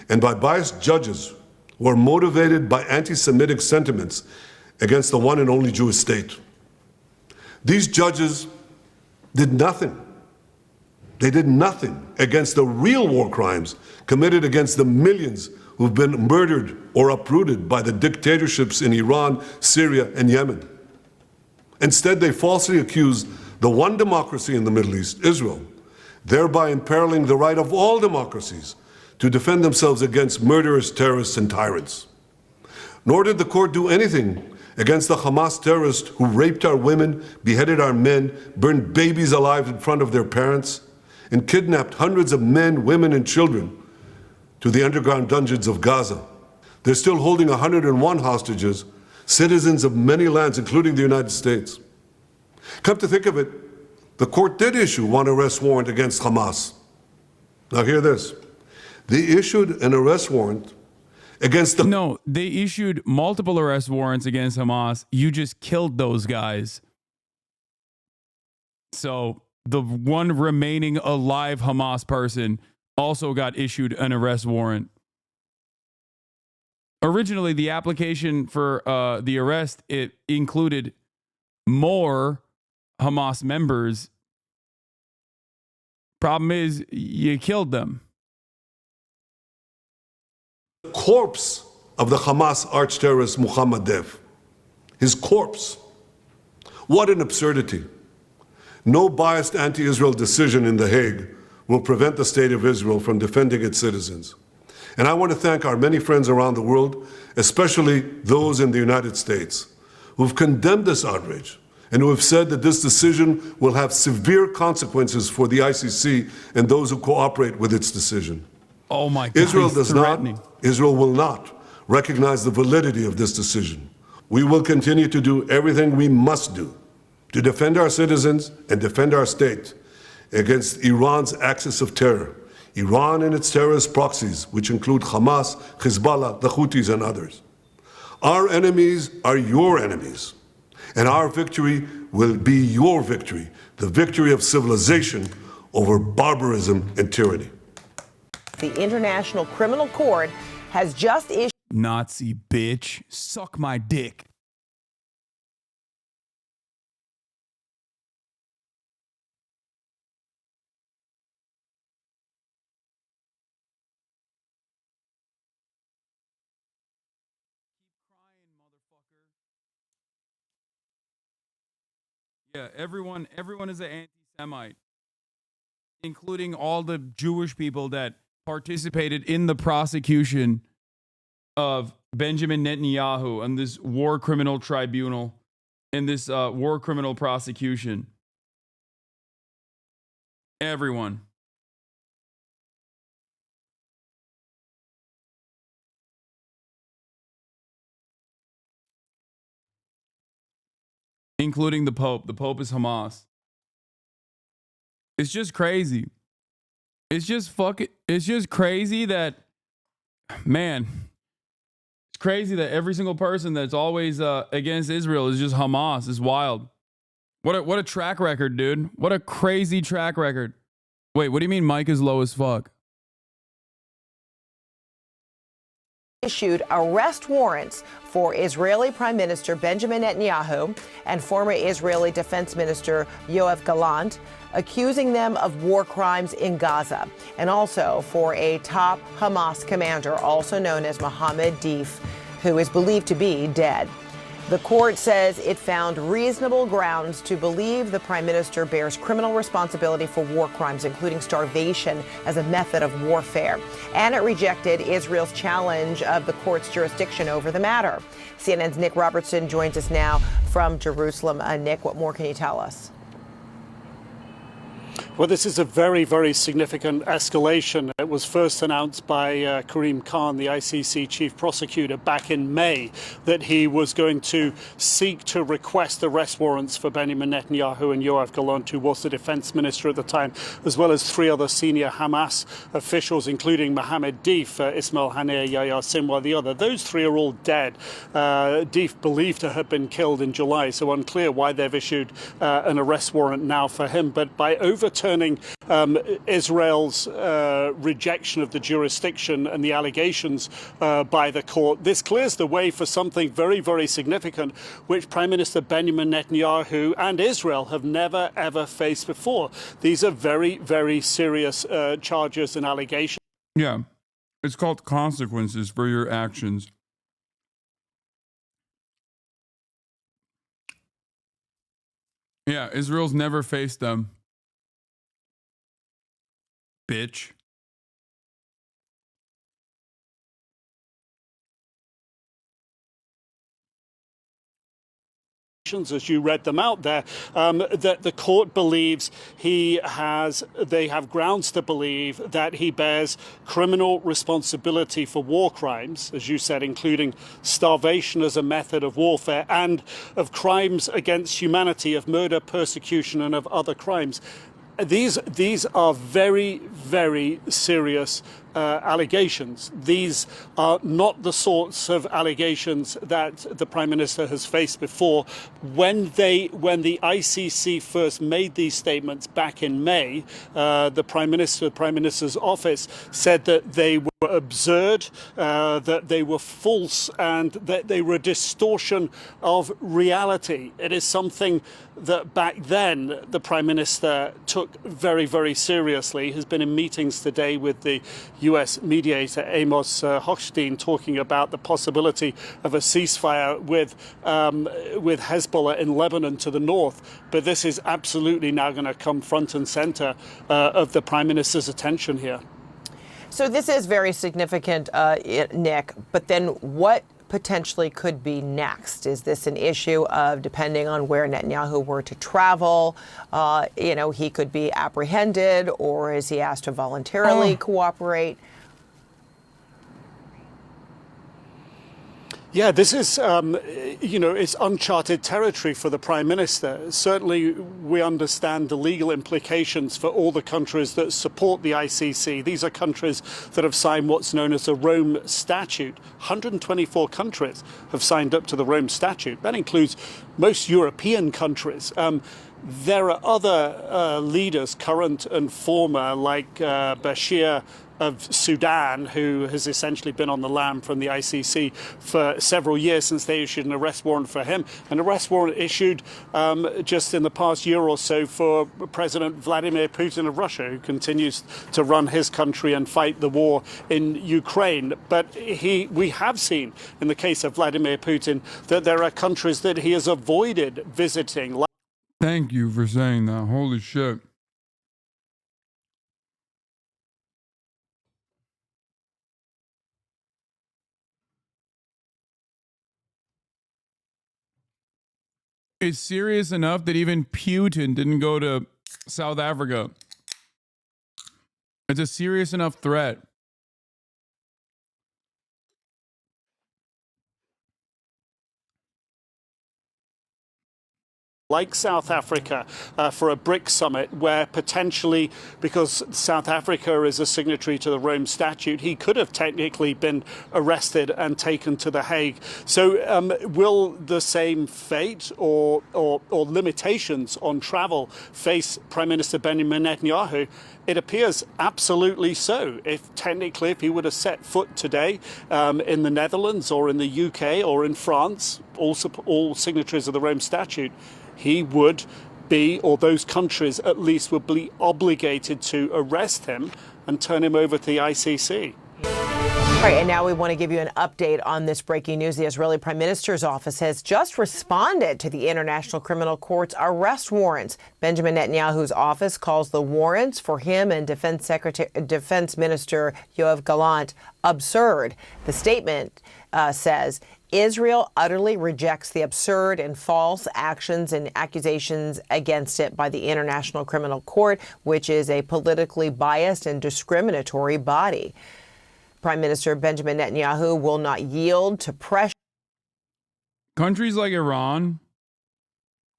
and by biased judges who are motivated by anti-Semitic sentiments against the one and only Jewish state. These judges did nothing. They did nothing against the real war crimes committed against the millions who've been murdered or uprooted by the dictatorships in Iran, Syria, and Yemen. Instead, they falsely accused the one democracy in the Middle East, Israel, thereby imperiling the right of all democracies to defend themselves against murderous terrorists and tyrants. Nor did the court do anything against the Hamas terrorists who raped our women, beheaded our men, burned babies alive in front of their parents, and kidnapped hundreds of men, women, and children to the underground dungeons of Gaza. They're still holding 101 hostages, citizens of many lands, including the United States. Come to think of it, the court did issue one arrest warrant against Hamas. Now hear this. They issued an arrest warrant against the... No, they issued multiple arrest warrants against Hamas. You just killed those guys. So the one remaining alive Hamas person also got issued an arrest warrant. Originally, the application for the arrest, it included more Hamas members. Problem is, you killed them. Corpse of the Hamas arch-terrorist Muhammad Dev. His corpse. What an absurdity. No biased anti-Israel decision in The Hague will prevent the state of Israel from defending its citizens. And I want to thank our many friends around the world, especially those in the United States, who've condemned this outrage and who have said that this decision will have severe consequences for the ICC and those who cooperate with its decision. Oh my God, Israel will not recognize the validity of this decision. We will continue to do everything we must do to defend our citizens and defend our state against Iran's axis of terror, Iran and its terrorist proxies, which include Hamas, Hezbollah, the Houthis, and others. Our enemies are your enemies, and our victory will be your victory, the victory of civilization over barbarism and tyranny. The International Criminal Court has just issued... Nazi bitch, suck my dick. Yeah, everyone is an anti-Semite, including all the Jewish people that participated in the prosecution of Benjamin Netanyahu and this war criminal tribunal and this war criminal prosecution. Everyone. Including the Pope. The Pope is Hamas. It's just crazy. It's just crazy that, man, it's crazy that every single person that's always against Israel is just Hamas. It's wild. What a track record, dude. What a crazy track record. Wait, what do you mean Mike is low as fuck? Issued arrest warrants for Israeli Prime Minister Benjamin Netanyahu and former Israeli Defense Minister Yoav Gallant, accusing them of war crimes in Gaza, and also for a top Hamas commander, also known as Mohammed Deif, who is believed to be dead. The court says it found reasonable grounds to believe the prime minister bears criminal responsibility for war crimes, including starvation as a method of warfare. And it rejected Israel's challenge of the court's jurisdiction over the matter. CNN's Nick Robertson joins us now from Jerusalem. Nick, what more can you tell us? Well, this is a very, very significant escalation. It was first announced by Karim Khan, the ICC chief prosecutor, back in May, that he was going to seek to request arrest warrants for Benjamin Netanyahu and Yoav Gallant, who was the defense minister at the time, as well as 3 other senior Hamas officials, including Mohammed Deif, Ismail Haniyeh, Yahya Sinwar, the other. Those 3 are all dead. Deif believed to have been killed in July, so unclear why they've issued an arrest warrant now for him. But by overturning Israel's rejection of the jurisdiction and the allegations by the court, this clears the way for something very, very significant, which Prime Minister Benjamin Netanyahu and Israel have never, ever faced before. These are very, very serious charges and allegations. Yeah, it's called consequences for your actions. Yeah, Israel's never faced them. Bitch. As you read them out there, that the court believes they have grounds to believe that he bears criminal responsibility for war crimes, as you said, including starvation as a method of warfare and of crimes against humanity, of murder, persecution, and of other crimes. These are very, very serious allegations. These are not the sorts of allegations that the Prime Minister has faced before. When the ICC first made these statements back in May, the Prime Minister's office said that they were absurd, that they were false, and that they were a distortion of reality. It is something that back then the Prime Minister took very, very seriously. Has been in meetings today with the US mediator Amos Hochstein, talking about the possibility of a ceasefire with Hezbollah in Lebanon to the north. But this is absolutely now going to come front and center of the Prime Minister's attention here. So this is very significant, Nick, but then what potentially could be next? Is this an issue of, depending on where Netanyahu were to travel, he could be apprehended, or is he asked to voluntarily cooperate? Yeah, this is, it's uncharted territory for the Prime Minister. Certainly, we understand the legal implications for all the countries that support the ICC. These are countries that have signed what's known as the Rome Statute. 124 countries have signed up to the Rome Statute. That includes most European countries. There are other leaders, current and former, like Bashir of Sudan, who has essentially been on the lam from the ICC for several years since they issued an arrest warrant for him. An arrest warrant issued just in the past year or so for President Vladimir Putin of Russia, who continues to run his country and fight the war in Ukraine. But we have seen, in the case of Vladimir Putin, that there are countries that he has avoided visiting. Thank you for saying that. Holy shit. It's serious enough that even Putin didn't go to South Africa. It's a serious enough threat. Like South Africa for a BRICS summit where potentially, because South Africa is a signatory to the Rome Statute, he could have technically been arrested and taken to The Hague. So will the same fate or limitations on travel face Prime Minister Benjamin Netanyahu? It appears absolutely so. If he were to set foot today in the Netherlands or in the UK or in France, all signatories of the Rome Statute, he would be, or those countries at least would be obligated to arrest him and turn him over to the ICC. All right, and now we want to give you an update on this breaking news. The Israeli Prime Minister's office has just responded to the International Criminal Court's arrest warrants. Benjamin Netanyahu's office calls the warrants for him and Defense Minister Yoav Gallant absurd. The statement says Israel utterly rejects the absurd and false actions and accusations against it by the International Criminal Court, which is a politically biased and discriminatory body. Prime Minister Benjamin Netanyahu will not yield to pressure. Countries like Iran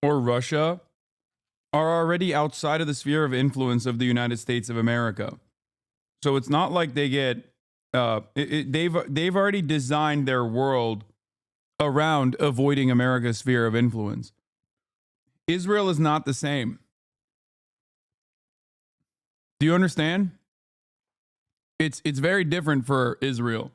or Russia are already outside of the sphere of influence of the United States of America. So it's not like they get they've already designed their world around avoiding America's sphere of influence. Israel is not the same. Do you understand? It's very different for Israel.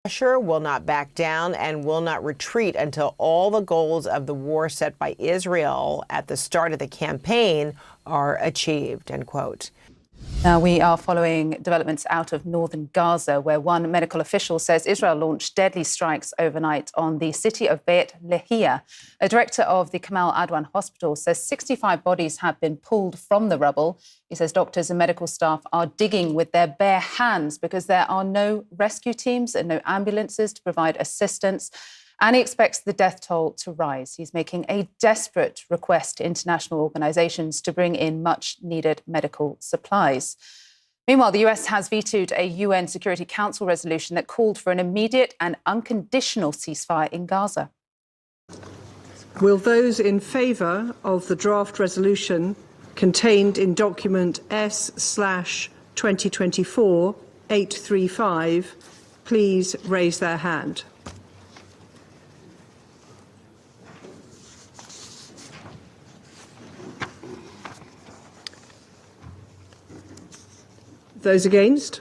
Pressure, will not back down, and will not retreat until all the goals of the war set by Israel at the start of the campaign are achieved, end quote. Now, we are following developments out of northern Gaza, where one medical official says Israel launched deadly strikes overnight on the city of Beit Lahia. A director of the Kamal Adwan Hospital says 65 bodies have been pulled from the rubble. He says doctors and medical staff are digging with their bare hands because there are no rescue teams and no ambulances to provide assistance. And he expects the death toll to rise. He's making a desperate request to international organizations to bring in much-needed medical supplies. Meanwhile, the US has vetoed a UN Security Council resolution that called for an immediate and unconditional ceasefire in Gaza. Will those in favour of the draft resolution contained in document S/2024-835 please raise their hand? Those against?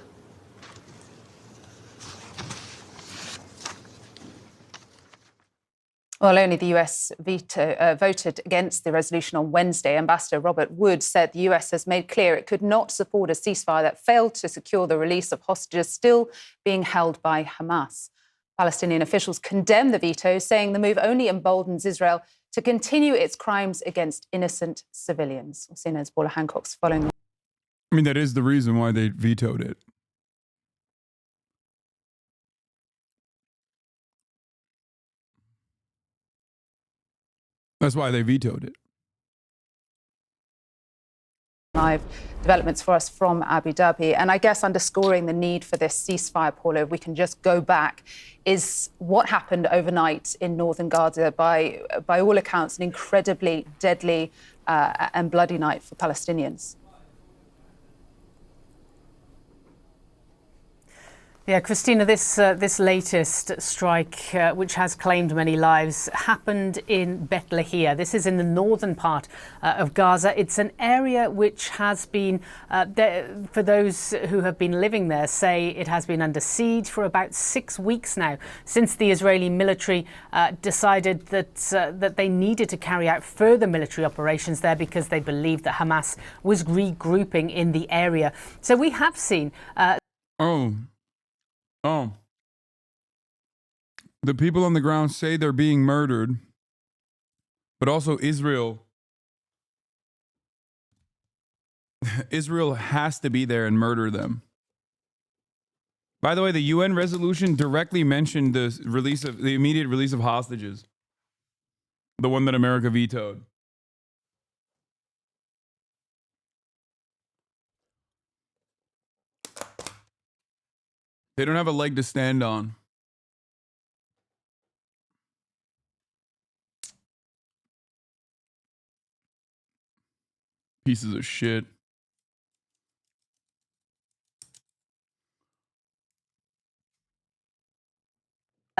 Well, only the US voted against the resolution on Wednesday. Ambassador Robert Wood said the US has made clear it could not support a ceasefire that failed to secure the release of hostages still being held by Hamas. Palestinian officials condemned the veto, saying the move only emboldens Israel to continue its crimes against innocent civilians. CNN's Paula Hancock's following. I mean, that is the reason why they vetoed it. That's why they vetoed it. Live developments for us from Abu Dhabi. And I guess underscoring the need for this ceasefire, Paula, if we can just go back, is what happened overnight in northern Gaza. By all accounts, an incredibly deadly and bloody night for Palestinians. Yeah, Christina, this latest strike, which has claimed many lives, happened in Beit Lahia. This is in the northern part of Gaza. It's an area which has been, for those who have been living there, say it has been under siege for about 6 weeks now, since the Israeli military decided that they needed to carry out further military operations there because they believed that Hamas was regrouping in the area. So we have seen... The people on the ground say they're being murdered, but also Israel has to be there and murder them. By the way, the UN resolution directly mentioned the immediate release of hostages. The one that America vetoed. They don't have a leg to stand on. Pieces of shit.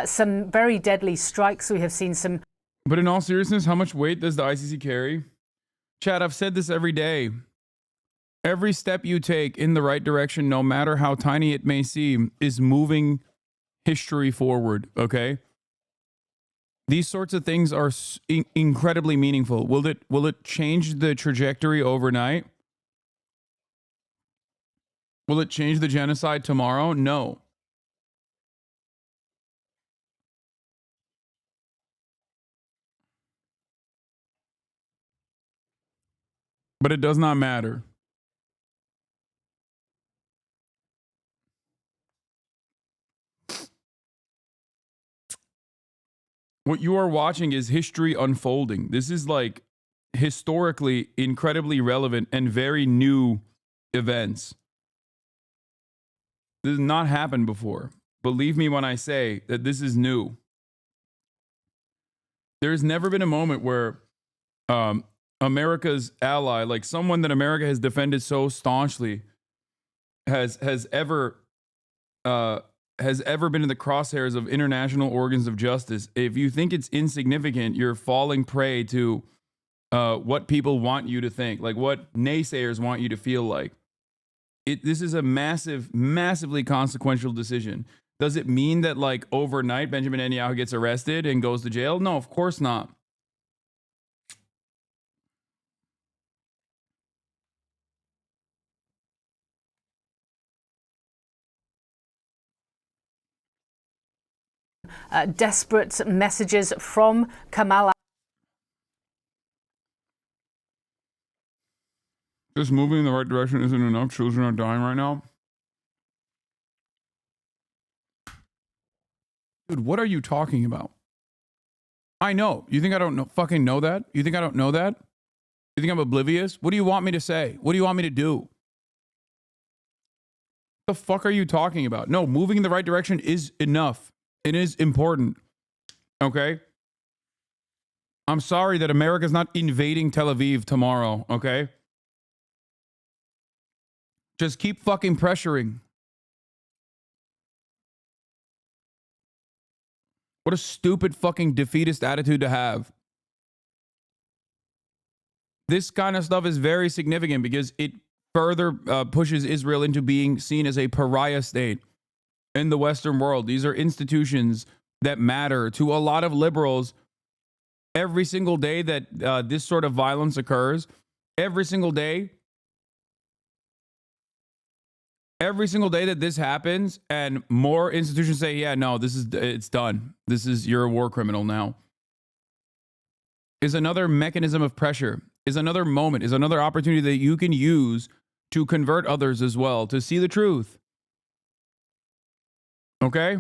Some very deadly strikes. We have seen some... But in all seriousness, how much weight does the ICC carry? Chad, I've said this every day. Every step you take in the right direction, no matter how tiny it may seem, is moving history forward, okay? These sorts of things are incredibly meaningful. Will it change the trajectory overnight? Will it change the genocide tomorrow? No. But it does not matter. What you are watching is history unfolding. This is like historically incredibly relevant and very new events. This has not happened before. Believe me when I say that this is new. There's never been a moment where America's ally, like someone that America has defended so staunchly, has ever been in the crosshairs of international organs of justice. If you think it's insignificant, you're falling prey to what people want you to think, like what naysayers want you to feel like. This is a massively consequential decision. Does it mean that like overnight Benjamin Netanyahu gets arrested and goes to jail? No, of course not. Desperate messages from Kamal. Just moving in the right direction isn't enough. Children are dying right now. Dude, what are you talking about? I know. You think I don't fucking know that? You think I don't know that? You think I'm oblivious? What do you want me to say? What do you want me to do? What the fuck are you talking about? No, moving in the right direction is enough. It is important. Okay? I'm sorry that America's not invading Tel Aviv tomorrow, okay? Just keep fucking pressuring. What a stupid fucking defeatist attitude to have. This kind of stuff is very significant because it further pushes Israel into being seen as a pariah state in the Western world. These are institutions that matter to a lot of liberals. Every single day that this sort of violence occurs, every single day that this happens and more institutions say, yeah, no, it's done. You're a war criminal now, is another mechanism of pressure, is another moment, is another opportunity that you can use to convert others as well, to see the truth. Okay?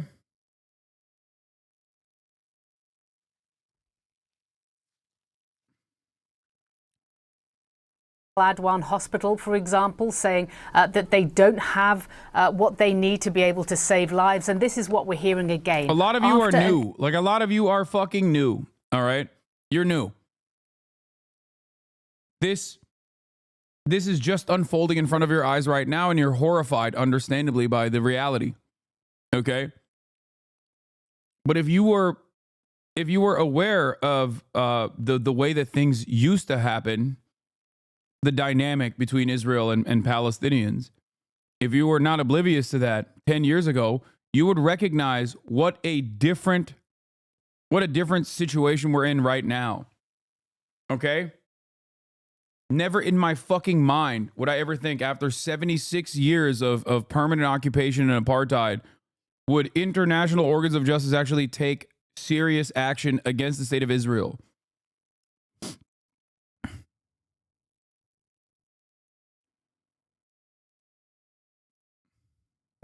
Adwan Hospital, for example, saying that they don't have what they need to be able to save lives. And this is what we're hearing again. A lot of you are new. Like, a lot of you are fucking new. All right? You're new. This is just unfolding in front of your eyes right now, and you're horrified, understandably, by the reality. Okay. But if you were aware of the way that things used to happen, the dynamic between Israel and Palestinians, if you were not oblivious to that 10 years ago, you would recognize what a different situation we're in right now. Okay? Never in my fucking mind would I ever think after 76 years of permanent occupation and apartheid, would international organs of justice actually take serious action against the state of Israel.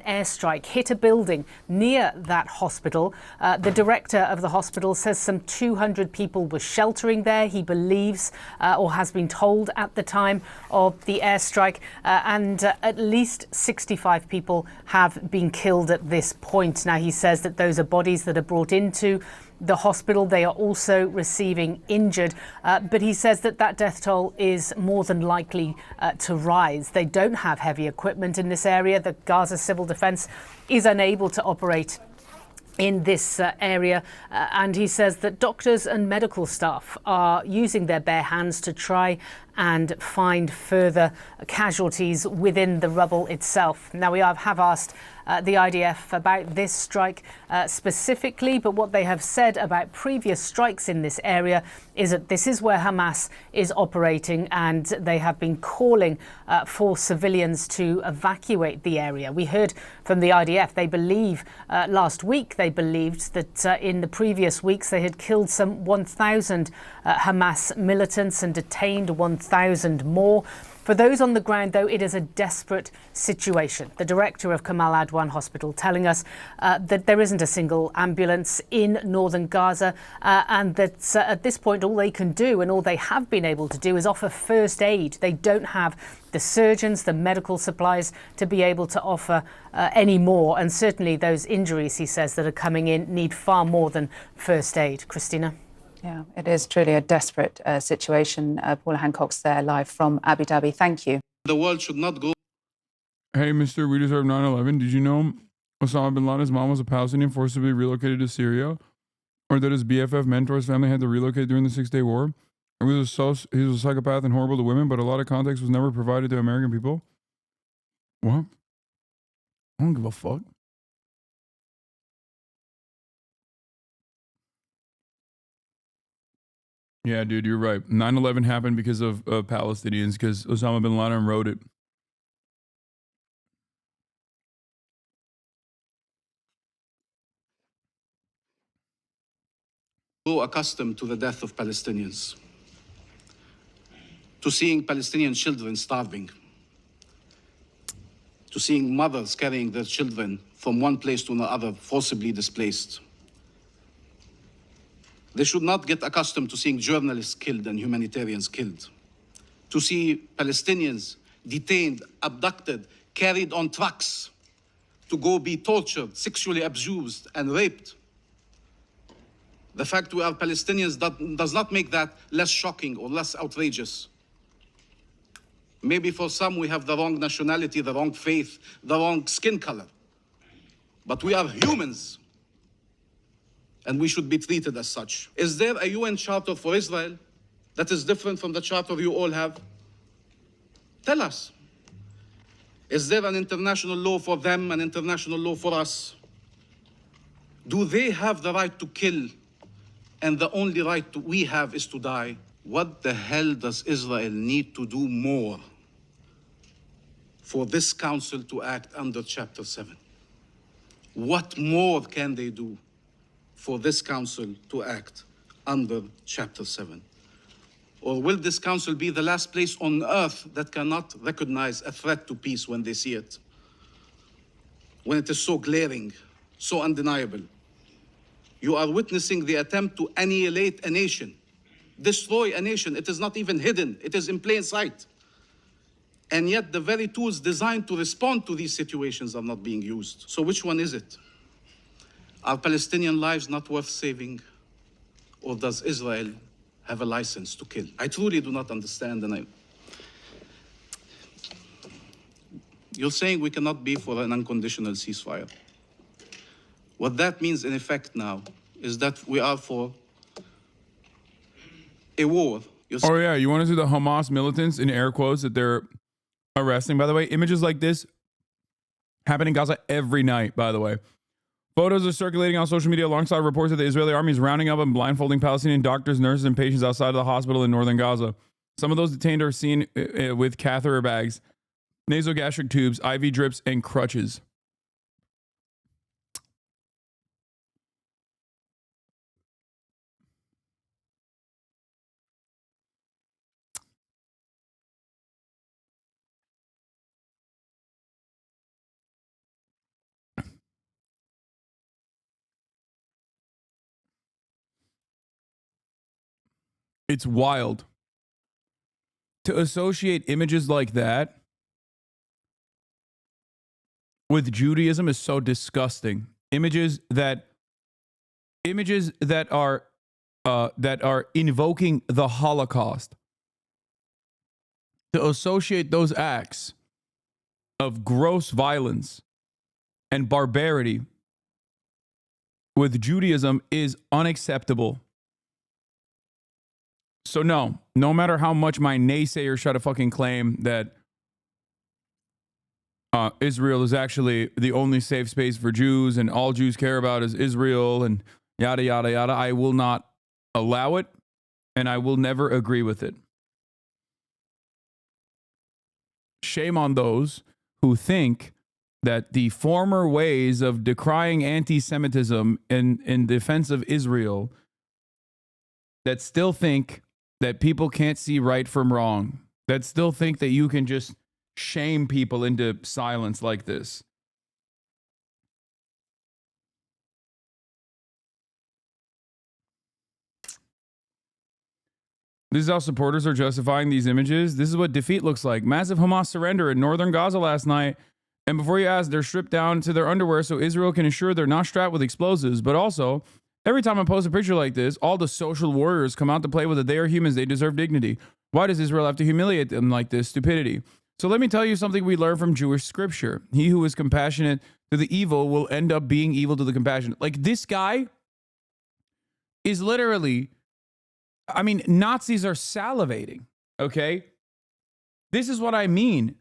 Airstrike hit a building near that hospital. The director of the hospital says some 200 people were sheltering there. He believes, or has been told at the time of the airstrike, and at least 65 people have been killed at this point. Now, he says that those are bodies that are brought into the hospital. They are also receiving injured, but he says that death toll is more than likely to rise. They don't have heavy equipment in this area. The Gaza Civil Defense is unable to operate in this area, and he says that doctors and medical staff are using their bare hands to try and find further casualties within the rubble itself. Now, we have asked the IDF about this strike specifically, but what they have said about previous strikes in this area is that this is where Hamas is operating, and they have been calling for civilians to evacuate the area. We heard from the IDF, they believe last week, they believed that in the previous weeks they had killed some 1,000 Hamas militants and detained 1,000 more. For those on the ground, though, it is a desperate situation. The director of Kamal Adwan Hospital telling us that there isn't a single ambulance in northern Gaza, and that at this point all they can do and all they have been able to do is offer first aid. They don't have the surgeons, the medical supplies to be able to offer any more. And certainly those injuries, he says, that are coming in need far more than first aid. Christina? Yeah, it is truly a desperate situation. Paula Hancock's there live from Abu Dhabi. Thank you. The world should not go. Hey, Mr. We deserve 9/11. Did you know Osama bin Laden's mom was a Palestinian forcibly relocated to Syria? Or that his BFF mentor's family had to relocate during the 6-Day War? Or he was a psychopath and horrible to women, but a lot of context was never provided to American people? What? I don't give a fuck. Yeah, dude, you're right. 9/11 happened because of Palestinians, because Osama bin Laden wrote it. So accustomed to the death of Palestinians, to seeing Palestinian children starving, to seeing mothers carrying their children from one place to another, forcibly displaced. They should not get accustomed to seeing journalists killed and humanitarians killed, to see Palestinians detained, abducted, carried on trucks to go be tortured, sexually abused, and raped. The fact we are Palestinians does not make that less shocking or less outrageous. Maybe for some we have the wrong nationality, the wrong faith, the wrong skin color. But we are humans, and we should be treated as such. Is there a UN charter for Israel that is different from the charter you all have? Tell us. Is there an international law for them, an international law for us? Do they have the right to kill, and the only right we have is to die? What the hell does Israel need to do more for this council to act under Chapter 7? What more can they do for this council to act under Chapter 7? Or will this council be the last place on earth that cannot recognize a threat to peace when they see it? When it is so glaring, so undeniable? You are witnessing the attempt to annihilate a nation, destroy a nation. It is not even hidden, it is in plain sight. And yet the very tools designed to respond to these situations are not being used. So which one is it? Are Palestinian lives not worth saving? Or does Israel have a license to kill? I truly do not understand, and you're saying we cannot be for an unconditional ceasefire. What that means in effect now is that we are for a war. Oh yeah, you want to see the Hamas militants in air quotes that they're arresting? By the way, images like this happen in Gaza every night. By the way, photos are circulating on social media alongside reports that the Israeli army is rounding up and blindfolding Palestinian doctors, nurses, and patients outside of the hospital in northern Gaza. Some of those detained are seen with catheter bags, nasogastric tubes, IV drips, and crutches. It's wild to associate images like that with Judaism is so disgusting. Images that are invoking the Holocaust. To associate those acts of gross violence and barbarity with Judaism is unacceptable. So no matter how much my naysayers try to fucking claim that Israel is actually the only safe space for Jews and all Jews care about is Israel and yada, yada, yada, I will not allow it and I will never agree with it. Shame on those who think that the former ways of decrying anti-Semitism in defense of Israel that still think that people can't see right from wrong, that still think that you can just shame people into silence like this. This is how supporters are justifying these images. This is what defeat looks like. Massive Hamas surrender in northern Gaza last night. And before you ask, they're stripped down to their underwear so Israel can ensure they're not strapped with explosives. But also, every time I post a picture like this, all the social warriors come out to play with it. They are humans. They deserve dignity. Why does Israel have to humiliate them like this? Stupidity. So let me tell you something we learn from Jewish scripture. He who is compassionate to the evil will end up being evil to the compassionate. Like this guy is literally, I mean, Nazis are salivating, okay? This is what I mean.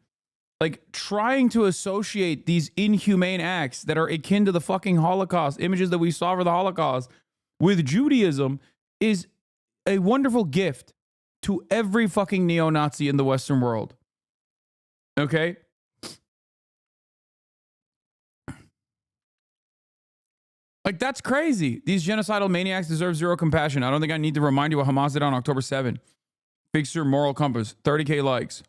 Like trying to associate these inhumane acts that are akin to the fucking Holocaust, images that we saw for the Holocaust, with Judaism is a wonderful gift to every fucking neo-Nazi in the Western world. Okay? Like, that's crazy. These genocidal maniacs deserve zero compassion. I don't think I need to remind you what Hamas did on October 7. Fix your moral compass. 30K likes.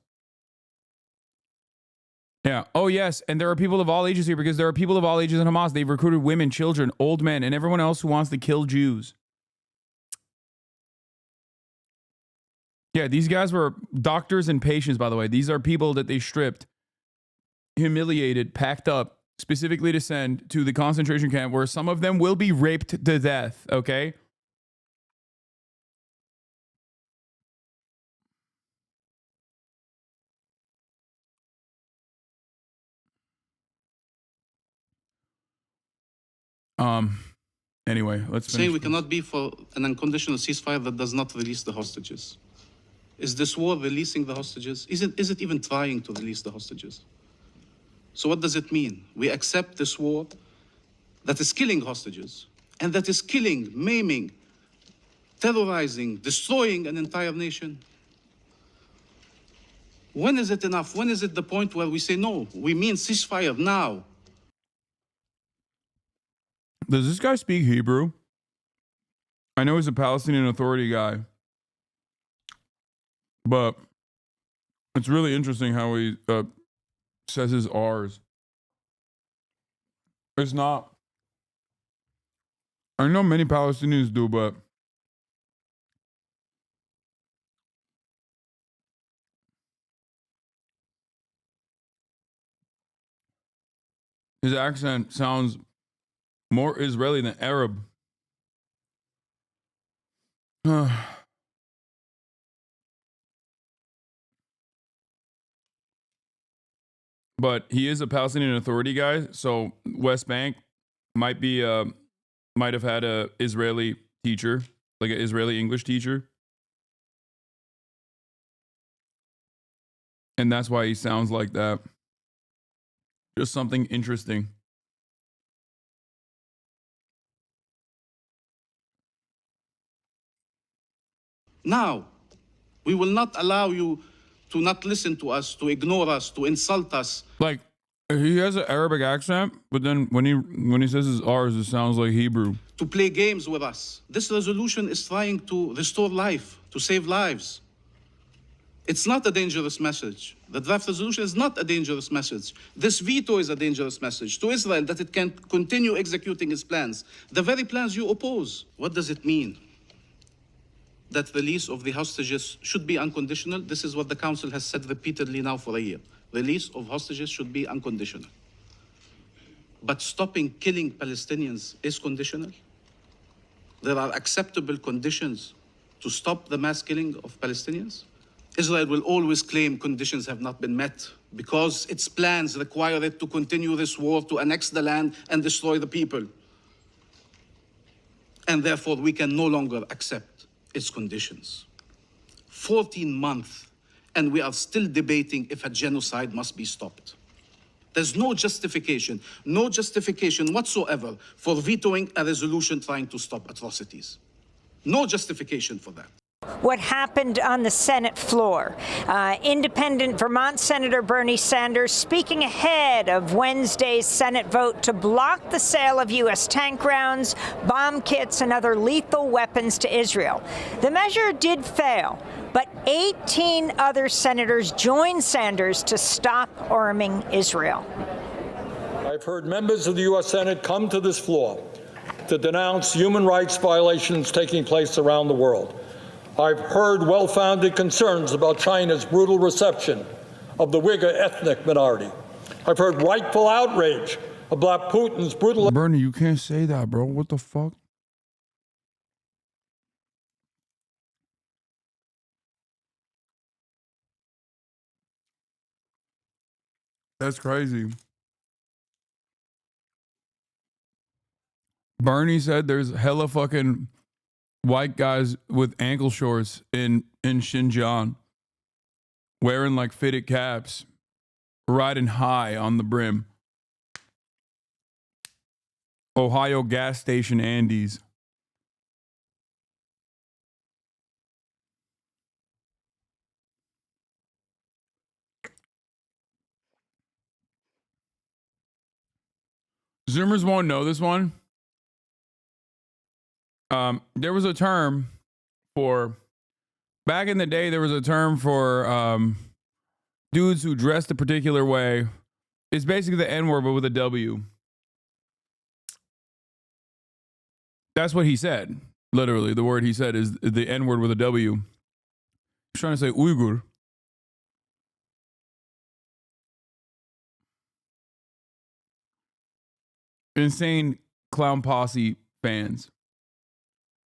Yeah. Oh, yes. And there are people of all ages here because there are people of all ages in Hamas. They've recruited women, children, old men, and everyone else who wants to kill Jews. Yeah, these guys were doctors and patients, by the way. These are people that they stripped, humiliated, packed up, specifically to send to the concentration camp where some of them will be raped to death, okay? Anyway, let's finish. Saying we cannot be for an unconditional ceasefire that does not release the hostages. Is this war releasing the hostages? Is it even trying to release the hostages? So what does it mean? We accept this war that is killing hostages and that is killing, maiming, terrorizing, destroying an entire nation. When is it enough? When is it the point where we say, no, we mean ceasefire now? Does this guy speak Hebrew? I know he's a Palestinian Authority guy, but it's really interesting how he says his R's. It's not. I know many Palestinians do, but his accent sounds more Israeli than Arab. But he is a Palestinian Authority guy, so West Bank, might have had a Israeli teacher, like an Israeli English teacher. And that's why he sounds like that. Just something interesting. Now, we will not allow you to not listen to us, to ignore us, to insult us. Like, he has an Arabic accent, but then when he says his R's, it sounds like Hebrew. To play games with us. This resolution is trying to restore life, to save lives. It's not a dangerous message. The draft resolution is not a dangerous message. This veto is a dangerous message to Israel that it can continue executing its plans. The very plans you oppose. What does it mean? That release of the hostages should be unconditional. This is what the Council has said repeatedly now for a year. Release of hostages should be unconditional. But stopping killing Palestinians is conditional. There are acceptable conditions to stop the mass killing of Palestinians. Israel will always claim conditions have not been met because its plans require it to continue this war, to annex the land and destroy the people. And therefore, we can no longer accept its conditions. 14 months, and we are still debating if a genocide must be stopped. There's no justification whatsoever for vetoing a resolution trying to stop atrocities. No justification for that. What happened on the Senate floor. Independent Vermont Senator Bernie Sanders speaking ahead of Wednesday's Senate vote to block the sale of U.S. tank rounds, bomb kits, and other lethal weapons to Israel. The measure did fail, but 18 other senators joined Sanders to stop arming Israel. I've heard members of the U.S. Senate come to this floor to denounce human rights violations taking place around the world. I've heard well-founded concerns about China's brutal reception of the Uyghur ethnic minority. I've heard rightful outrage about Putin's brutal... Bernie, you can't say that, bro. What the fuck? That's crazy. Bernie said there's hella fucking white guys with ankle shorts in Xinjiang wearing like fitted caps, riding high on the brim. Ohio gas station Andes. Zoomers won't know this one. There was a term for, back in the day, there was a term for dudes who dressed a particular way. It's basically the N-word, but with a W. That's what he said. Literally, the word he said is the N-word with a W. He's trying to say Uyghur. Insane clown posse fans.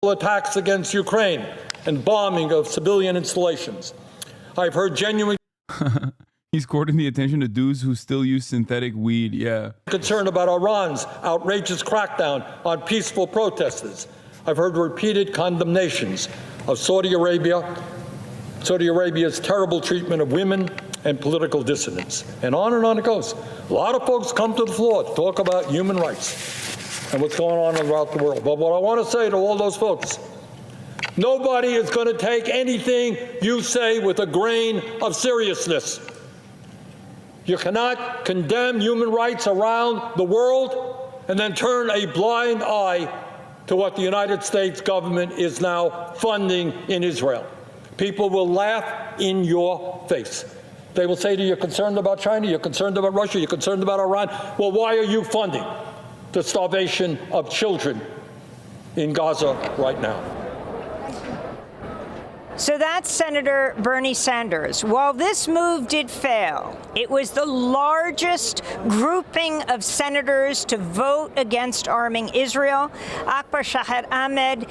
Attacks against Ukraine and bombing of civilian installations. I've heard genuine... He's courting the attention of dudes who still use synthetic weed, yeah. ...concern about Iran's outrageous crackdown on peaceful protesters. I've heard repeated condemnations of Saudi Arabia's terrible treatment of women and political dissidents. And on it goes. A lot of folks come to the floor to talk about human rights and what's going on throughout the world. But what I want to say to all those folks, nobody is going to take anything you say with a grain of seriousness. You cannot condemn human rights around the world and then turn a blind eye to what the United States government is now funding in Israel. People will laugh in your face. They will say to you, you're concerned about China, you're concerned about Russia, you're concerned about Iran. Well, why are you funding the starvation of children in Gaza right now? So that's Senator Bernie Sanders. While this move did fail, it was the largest grouping of senators to vote against arming Israel. Akbar Shahed Ahmed,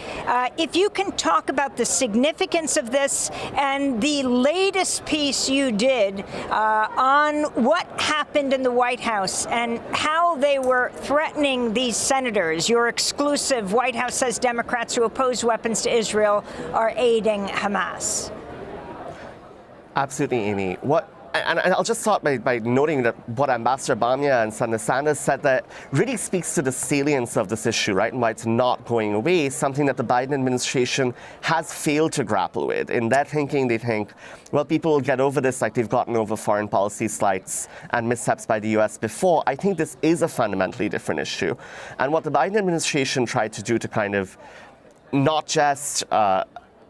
if you can talk about the significance of this and the latest piece you did on what happened in the White House and how they were threatening these senators. Your exclusive White House says Democrats who oppose weapons to Israel are aiding Hamas. Absolutely, Amy. And I'll just start by noting that what Ambassador Bamia and Senator Sanders said that really speaks to the salience of this issue, right, and why it's not going away, something that the Biden administration has failed to grapple with. In their thinking, they think, well, people will get over this like they've gotten over foreign policy slights and missteps by the U.S. before. I think this is a fundamentally different issue. And what the Biden administration tried to do to kind of not just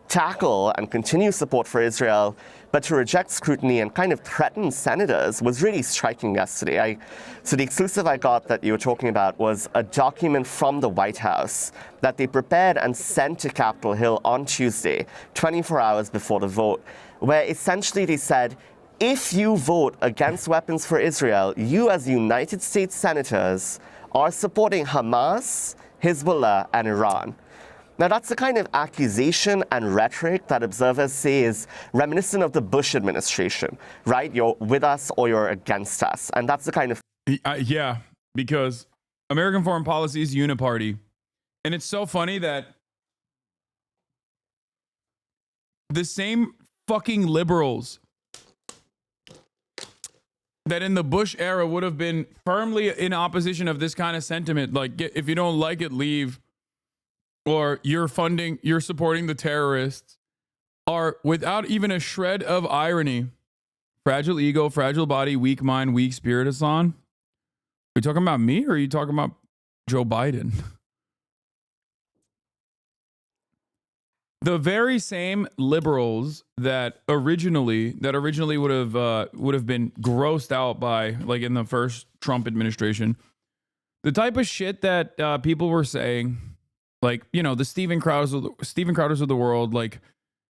tackle and continue support for Israel, but to reject scrutiny and kind of threaten senators was really striking yesterday. So the exclusive I got that you were talking about was a document from the White House that they prepared and sent to Capitol Hill on Tuesday, 24 hours before the vote, where essentially they said, if you vote against weapons for Israel, you as United States senators are supporting Hamas, Hezbollah, and Iran. Now, that's the kind of accusation and rhetoric that observers say is reminiscent of the Bush administration, right? You're with us or you're against us. And that's the kind of... Yeah, because American foreign policy is uniparty. And it's so funny that the same fucking liberals that in the Bush era would have been firmly in opposition of this kind of sentiment, like, if you don't like it, leave, or you're supporting the terrorists, are without even a shred of irony. Fragile ego, fragile body, weak mind, weak spirit, Hasan. Are you talking about me or are you talking about Joe Biden? The very same liberals that originally would have been grossed out by, like, in the first Trump administration, the type of shit that people were saying, like, you know, the Steven Crowders of the world, like,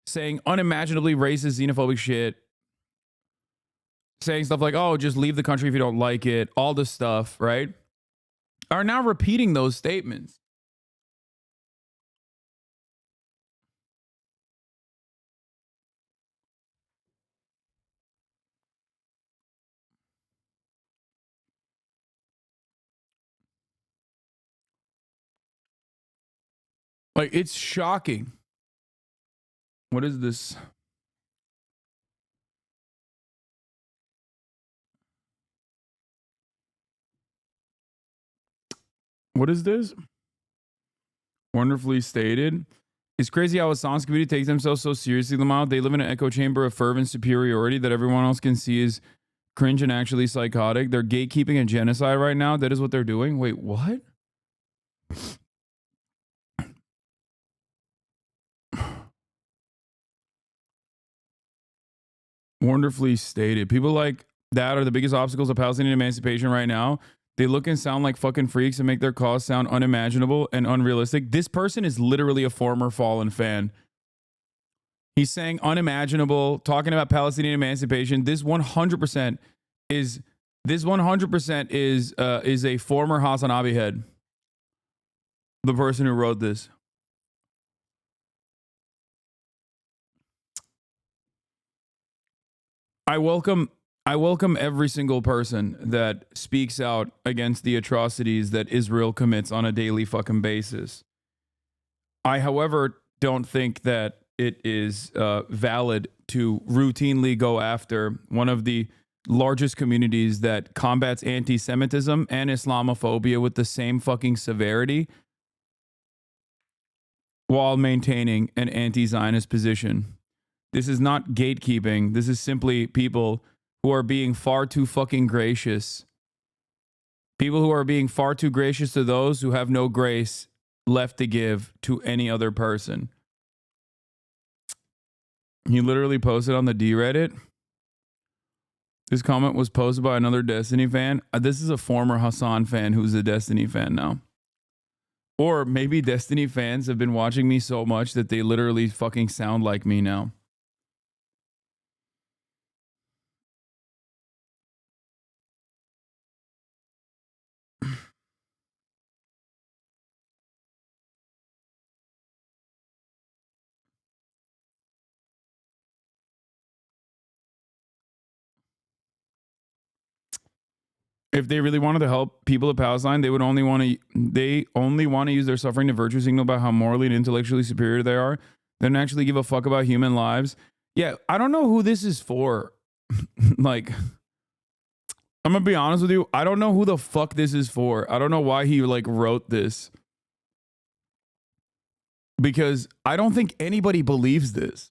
saying unimaginably racist, xenophobic shit, saying stuff like, oh, just leave the country if you don't like it, all this stuff, right, are now repeating those statements. Like, it's shocking. What is this? What is this? Wonderfully stated. It's crazy how Hassan's community takes themselves so seriously, Lamau. They live in an echo chamber of fervent superiority that everyone else can see is cringe and actually psychotic. They're gatekeeping and genocide right now. That is what they're doing. Wait, what? Wonderfully stated. People like that are the biggest obstacles of Palestinian emancipation right now. They look and sound like fucking freaks and make their cause sound unimaginable and unrealistic. This person is literally a former fallen fan. He's saying unimaginable, talking about Palestinian emancipation. This 100% is a former Hasanabi head. The person who wrote this. I welcome every single person that speaks out against the atrocities that Israel commits on a daily fucking basis. I, however, don't think that it is valid to routinely go after one of the largest communities that combats anti-Semitism and Islamophobia with the same fucking severity while maintaining an anti-Zionist position. This is not gatekeeping. This is simply people who are being far too fucking gracious. People who are being far too gracious to those who have no grace left to give to any other person. He literally posted on the D-Reddit. This comment was posted by another Destiny fan. This is a former Hasan fan who's a Destiny fan now. Or maybe Destiny fans have been watching me so much that they literally fucking sound like me now. If they really wanted to help people of Palestine, they would only want to use their suffering to virtue signal about how morally and intellectually superior they are. They don't actually give a fuck about human lives. Yeah, I don't know who this is for. Like, I'm gonna be honest with you. I don't know who the fuck this is for. I don't know why he like wrote this. Because I don't think anybody believes this.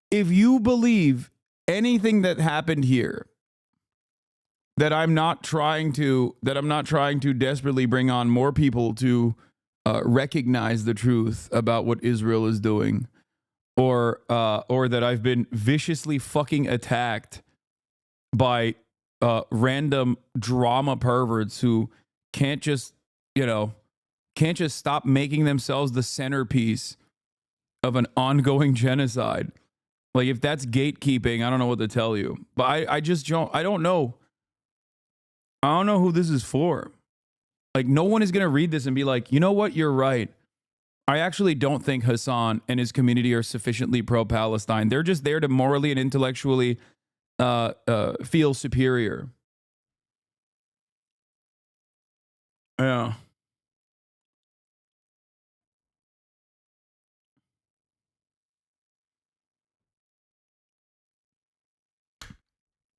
If you believe anything that happened here, that I'm not trying to desperately bring on more people to recognize the truth about what Israel is doing, or that I've been viciously fucking attacked by random drama perverts who can't just stop making themselves the centerpiece of an ongoing genocide. Like, if that's gatekeeping, I don't know what to tell you. But I don't know. I don't know who this is for. Like, no one is going to read this and be like, you know what? You're right. I actually don't think Hasan and his community are sufficiently pro-Palestine. They're just there to morally and intellectually feel superior. Yeah.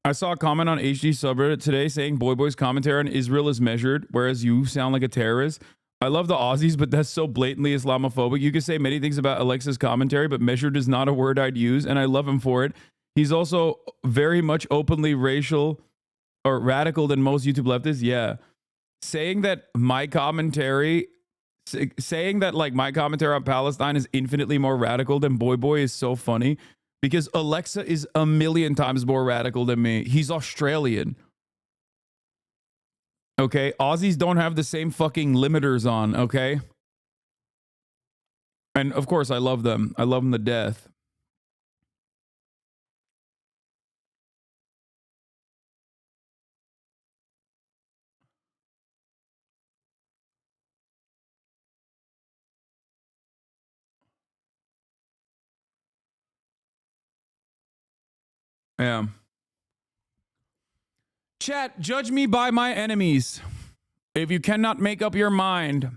I saw a comment on HD subreddit today saying Boy's commentary on Israel is measured, whereas you sound like a terrorist. I love the Aussies, but that's so blatantly Islamophobic. You can say many things about Alexa's commentary, but measured is not a word I'd use, and I love him for it. He's also very much openly racial or radical than most YouTube leftists. Yeah. Saying that my commentary on Palestine is infinitely more radical than Boy is so funny. Because Alexa is a million times more radical than me. He's Australian. Okay? Aussies don't have the same fucking limiters on, okay? And of course, I love them. I love them to death. Yeah. Chat, judge me by my enemies. If you cannot make up your mind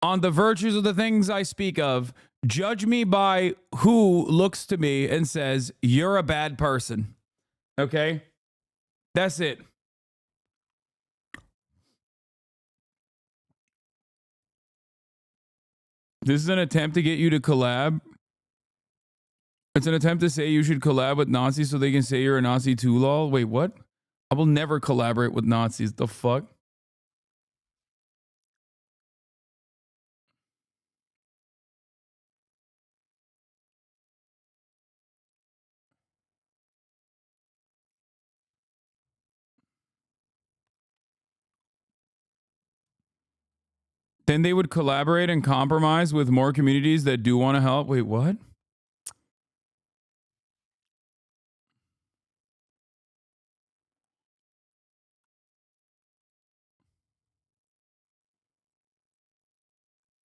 on the virtues of the things I speak of, judge me by who looks to me and says, you're a bad person. Okay? That's it. This is an attempt to get you to collab. It's an attempt to say you should collab with Nazis so they can say you're a Nazi too, lol. Wait, what? I will never collaborate with Nazis. The fuck? Then they would collaborate and compromise with more communities that do want to help. Wait, what?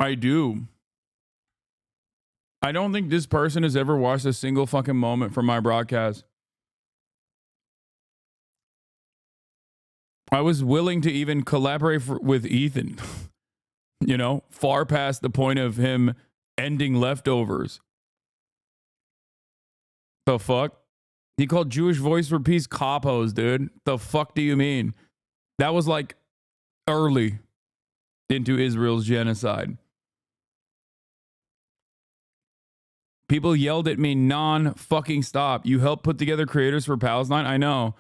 I do. I don't think this person has ever watched a single fucking moment from my broadcast. I was willing to even collaborate with Ethan, you know, far past the point of him ending leftovers. The fuck? He called Jewish Voice for Peace coppos, dude. The fuck do you mean? That was like early into Israel's genocide. People yelled at me non-fucking stop. You helped put together Creators for Palestine? I know.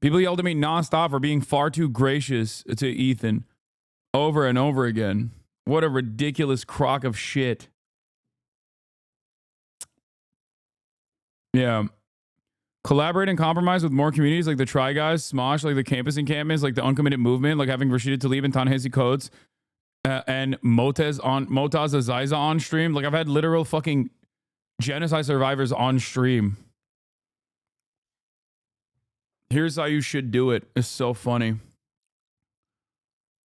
People yelled at me non-stop for being far too gracious to Ethan over and over again. What a ridiculous crock of shit. Yeah. Collaborate and compromise with more communities like the Try Guys, Smosh, like the Campus Encampments, like the Uncommitted Movement, like having Rashida Tlaib and Ta-Nehisi Coates and Motaz Aziza on stream. Like I've had literal fucking genocide survivors on stream. Here's how you should do it. It's so funny.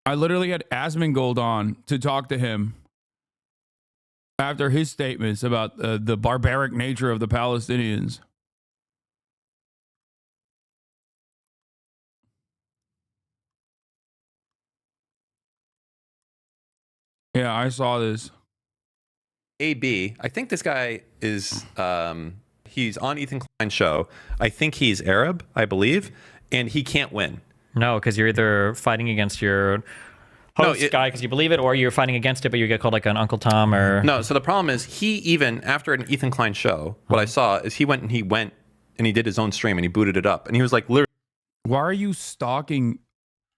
I literally had Asmongold on to talk to him after his statements about the barbaric nature of the Palestinians. Yeah, I saw this. AB, I think this guy is, he's on Ethan Klein's show. I think he's Arab, I believe, and he can't win. No, because you're either fighting against your host guy because you believe it, or you're fighting against it, but you get called like an Uncle Tom or... No, so the problem is he even, after an Ethan Klein show, what I saw is he went and he did his own stream and he booted it up. And he was like, literally... Why are you stalking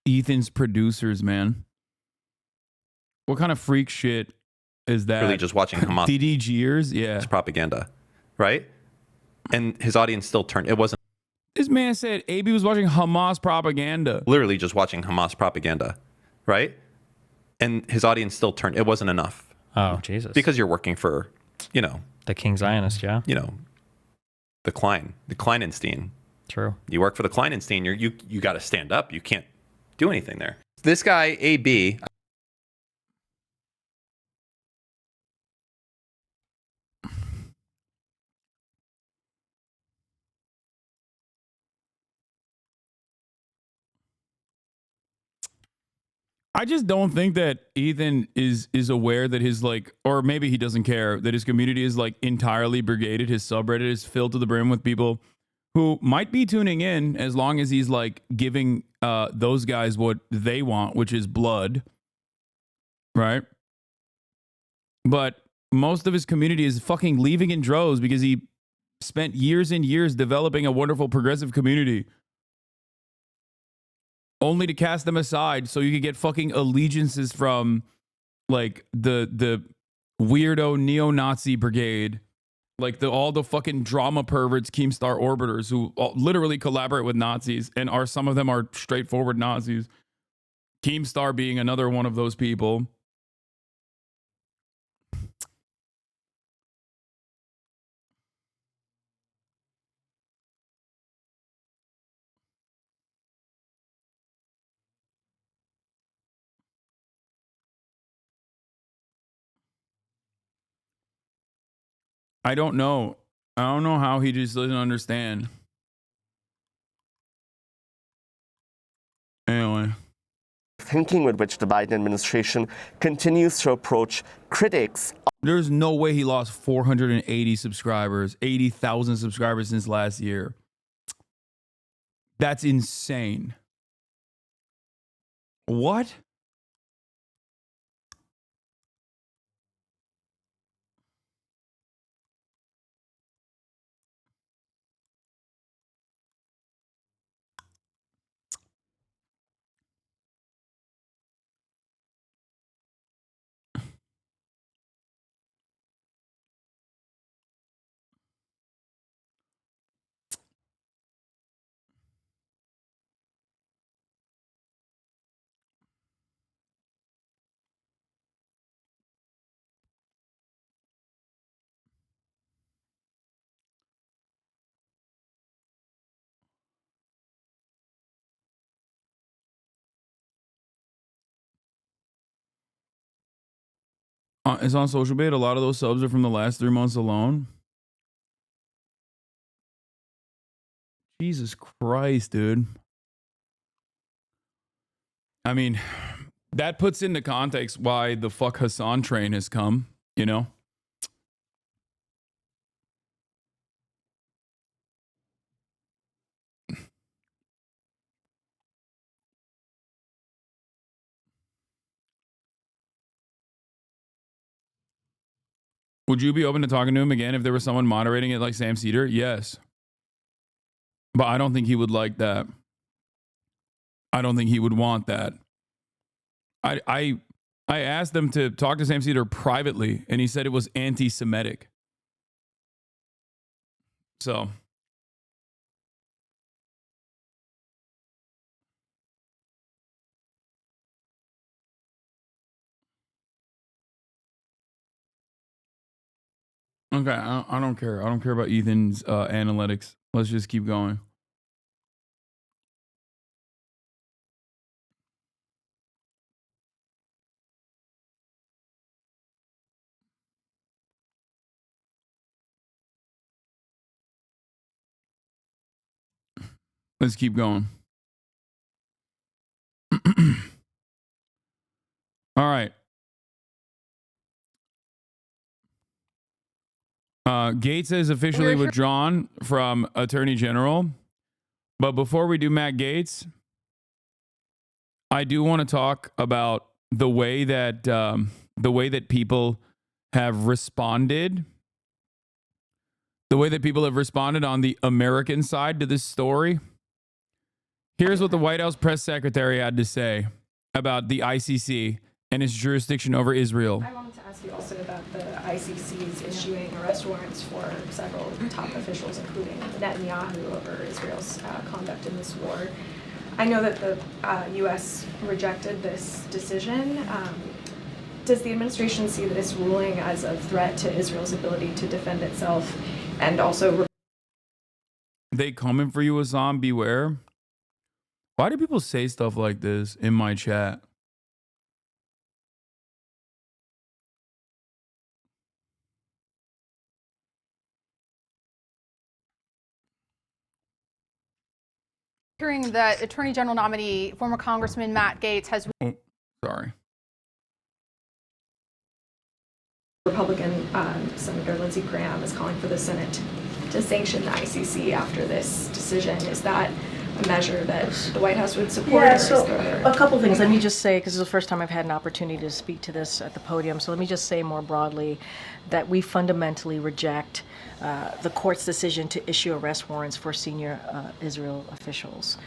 Ethan's producers, man? What kind of freak shit is that? Really just watching Hamas. DDGers? Yeah. It's propaganda, right? And his audience still turned. It wasn't... This man said AB was watching Hamas propaganda. Literally just watching Hamas propaganda, right? And his audience still turned. It wasn't enough. Oh, Jesus. Because you're working for, you know... The King Zionist, yeah. You know, the Kleinenstein. True. You work for the Kleinenstein, you got to stand up. You can't do anything there. This guy, AB... I just don't think that Ethan is aware that his like, or maybe he doesn't care that his community is like entirely brigaded. His subreddit is filled to the brim with people who might be tuning in as long as he's like giving those guys what they want, which is blood, right? But most of his community is fucking leaving in droves because he spent years and years developing a wonderful progressive community, only to cast them aside so you could get fucking allegiances from like the weirdo neo-Nazi brigade, like all the fucking drama perverts, Keemstar orbiters who literally collaborate with Nazis, and some of them are straightforward Nazis. Keemstar being another one of those people. I don't know. I don't know how he just doesn't understand. Anyway. Thinking with which the Biden administration continues to approach critics. There's no way he lost 480 subscribers, 80,000 subscribers since last year. That's insane. What? It's on Social Bait. A lot of those subs are from the last 3 months alone. Jesus Christ, dude. I mean, that puts into context why the fuck Hasan train has come, you know? Would you be open to talking to him again if there was someone moderating it like Sam Cedar? Yes. But I don't think he would like that. I don't think he would want that. I asked him to talk to Sam Cedar privately, and he said it was anti-Semitic. So... Okay, I don't care. I don't care about Ethan's analytics. Let's just keep going. Let's keep going. All right. Gates has officially withdrawn from Attorney General. But before we do Matt Gates, I do want to talk about the way that people have responded. The way that people have responded on the American side to this story. Here's what the White House press secretary had to say about the ICC and its jurisdiction over Israel. I wanted to ask you also about the ICC's issuing arrest warrants for several top officials, including Netanyahu, over Israel's conduct in this war. I know that the U.S. rejected this decision. Does the administration see this ruling as a threat to Israel's ability to defend itself, and also... They coming for you, Hasan, beware. Why do people say stuff like this in my chat? Hearing that Attorney General nominee, former Congressman Matt Gaetz has... Oh, sorry. Republican Senator Lindsey Graham is calling for the Senate to sanction the ICC after this decision. Is that a measure that the White House would support? Yeah, so a couple things. Let me just say, because this is the first time I've had an opportunity to speak to this at the podium, so let me just say more broadly that we fundamentally reject the court's decision to issue arrest warrants for senior Israel officials.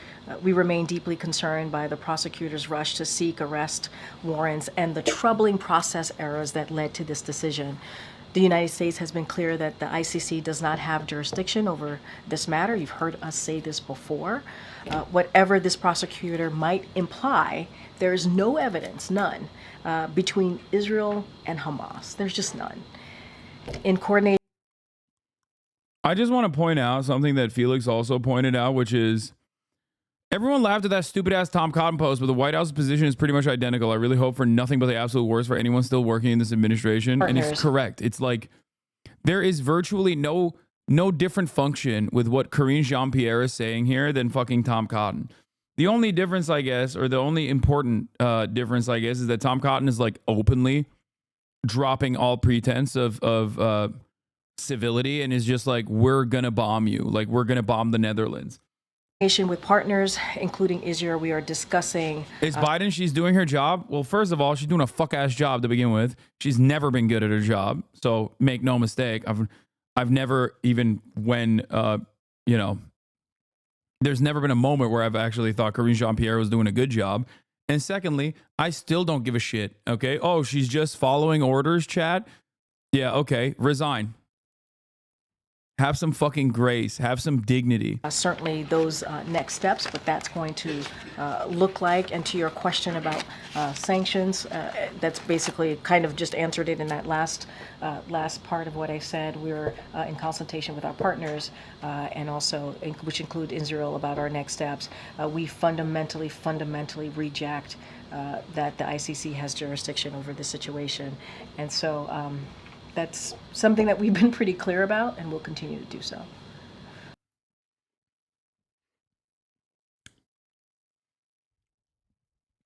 We remain deeply concerned by the prosecutor's rush to seek arrest warrants and the troubling process errors that led to this decision. The United States has been clear that the ICC does not have jurisdiction over this matter. You've heard us say this before. Whatever this prosecutor might imply, there is no evidence, none, between Israel and Hamas. There's just none. In coordination. I just want to point out something that Felix also pointed out, which is everyone laughed at that stupid ass Tom Cotton post, but the White House's position is pretty much identical. I really hope for nothing but the absolute worst for anyone still working in this administration. Partners. And it's correct. It's like there is virtually no different function with what Karine Jean-Pierre is saying here than fucking Tom Cotton. The only difference, I guess, or the only important difference, I guess, is that Tom Cotton is like openly dropping all pretense of civility and is just like, we're gonna bomb you, like we're gonna bomb the Netherlands. With partners, including Israel, we are discussing. Is Biden, she's doing her job? Well, first of all, she's doing a fuck ass job to begin with. She's never been good at her job, so make no mistake. I've never even when there's never been a moment where I've actually thought Karine Jean-Pierre was doing a good job. And secondly, I still don't give a shit. Okay. Oh, she's just following orders, chat. Yeah. Okay. Resign. Have some fucking grace. Have some dignity. Certainly those next steps, but that's going to look like, and to your question about sanctions, that's basically kind of just answered it in that last part of what I said. We're in consultation with our partners and also, which include Israel, about our next steps. We fundamentally reject that the ICC has jurisdiction over this situation. And so that's something that we've been pretty clear about, and we'll continue to do so.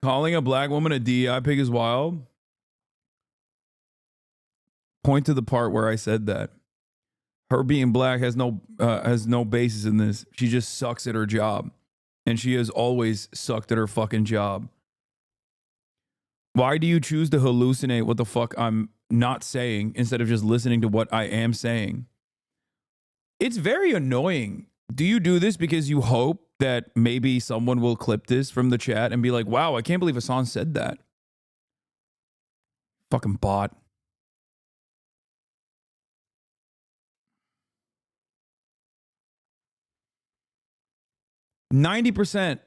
Calling a black woman a DEI pig is wild. Point to the part where I said that. Her being black has no basis in this. She just sucks at her job, and she has always sucked at her fucking job. Why do you choose to hallucinate what the fuck I'm not saying instead of just listening to what I am saying? It's very annoying. Do you do this because you hope that maybe someone will clip this from the chat and be like, wow, I can't believe Hasan said that? Fucking bot. Ninety percent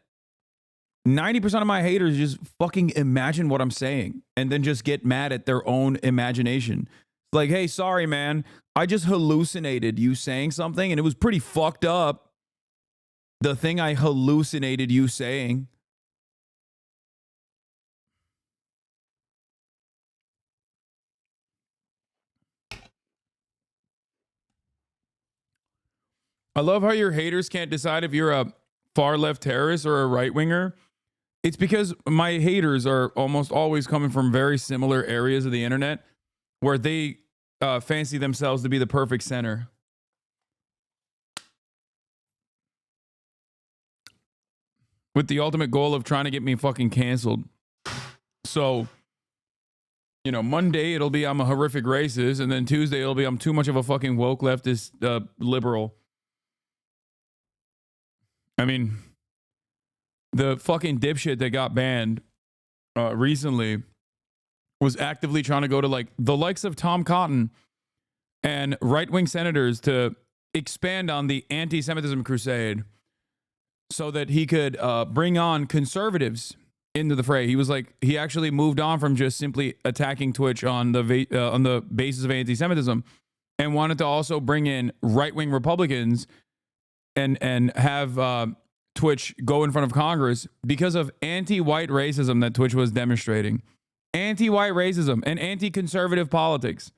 of my haters just fucking imagine what I'm saying and then just get mad at their own imagination. Like, hey, sorry, man. I just hallucinated you saying something, and it was pretty fucked up. The thing I hallucinated you saying. I love how your haters can't decide if you're a far left terrorist or a right winger. It's because my haters are almost always coming from very similar areas of the internet where they fancy themselves to be the perfect center. With the ultimate goal of trying to get me fucking canceled. So, you know, Monday it'll be I'm a horrific racist, and then Tuesday it'll be I'm too much of a fucking woke leftist liberal. I mean, the fucking dipshit that got banned recently was actively trying to go to like the likes of Tom Cotton and right-wing senators to expand on the anti-Semitism crusade so that he could bring on conservatives into the fray. He was like, he actually moved on from just simply attacking Twitch on the basis of anti-Semitism and wanted to also bring in right-wing Republicans and have Twitch go in front of Congress because of anti-white racism that Twitch was demonstrating. Anti-white racism and anti-conservative politics.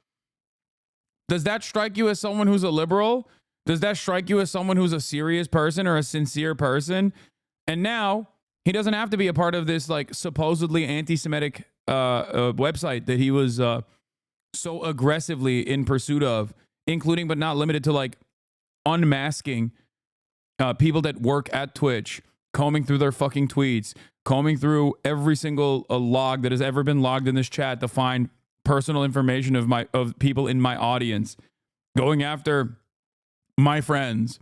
Does that strike you as someone who's a liberal? Does that strike you as someone who's a serious person or a sincere person? And now he doesn't have to be a part of this like supposedly anti-Semitic website that he was so aggressively in pursuit of, including but not limited to like unmasking people that work at Twitch, combing through their fucking tweets, combing through every single log that has ever been logged in this chat to find personal information of people in my audience, going after my friends.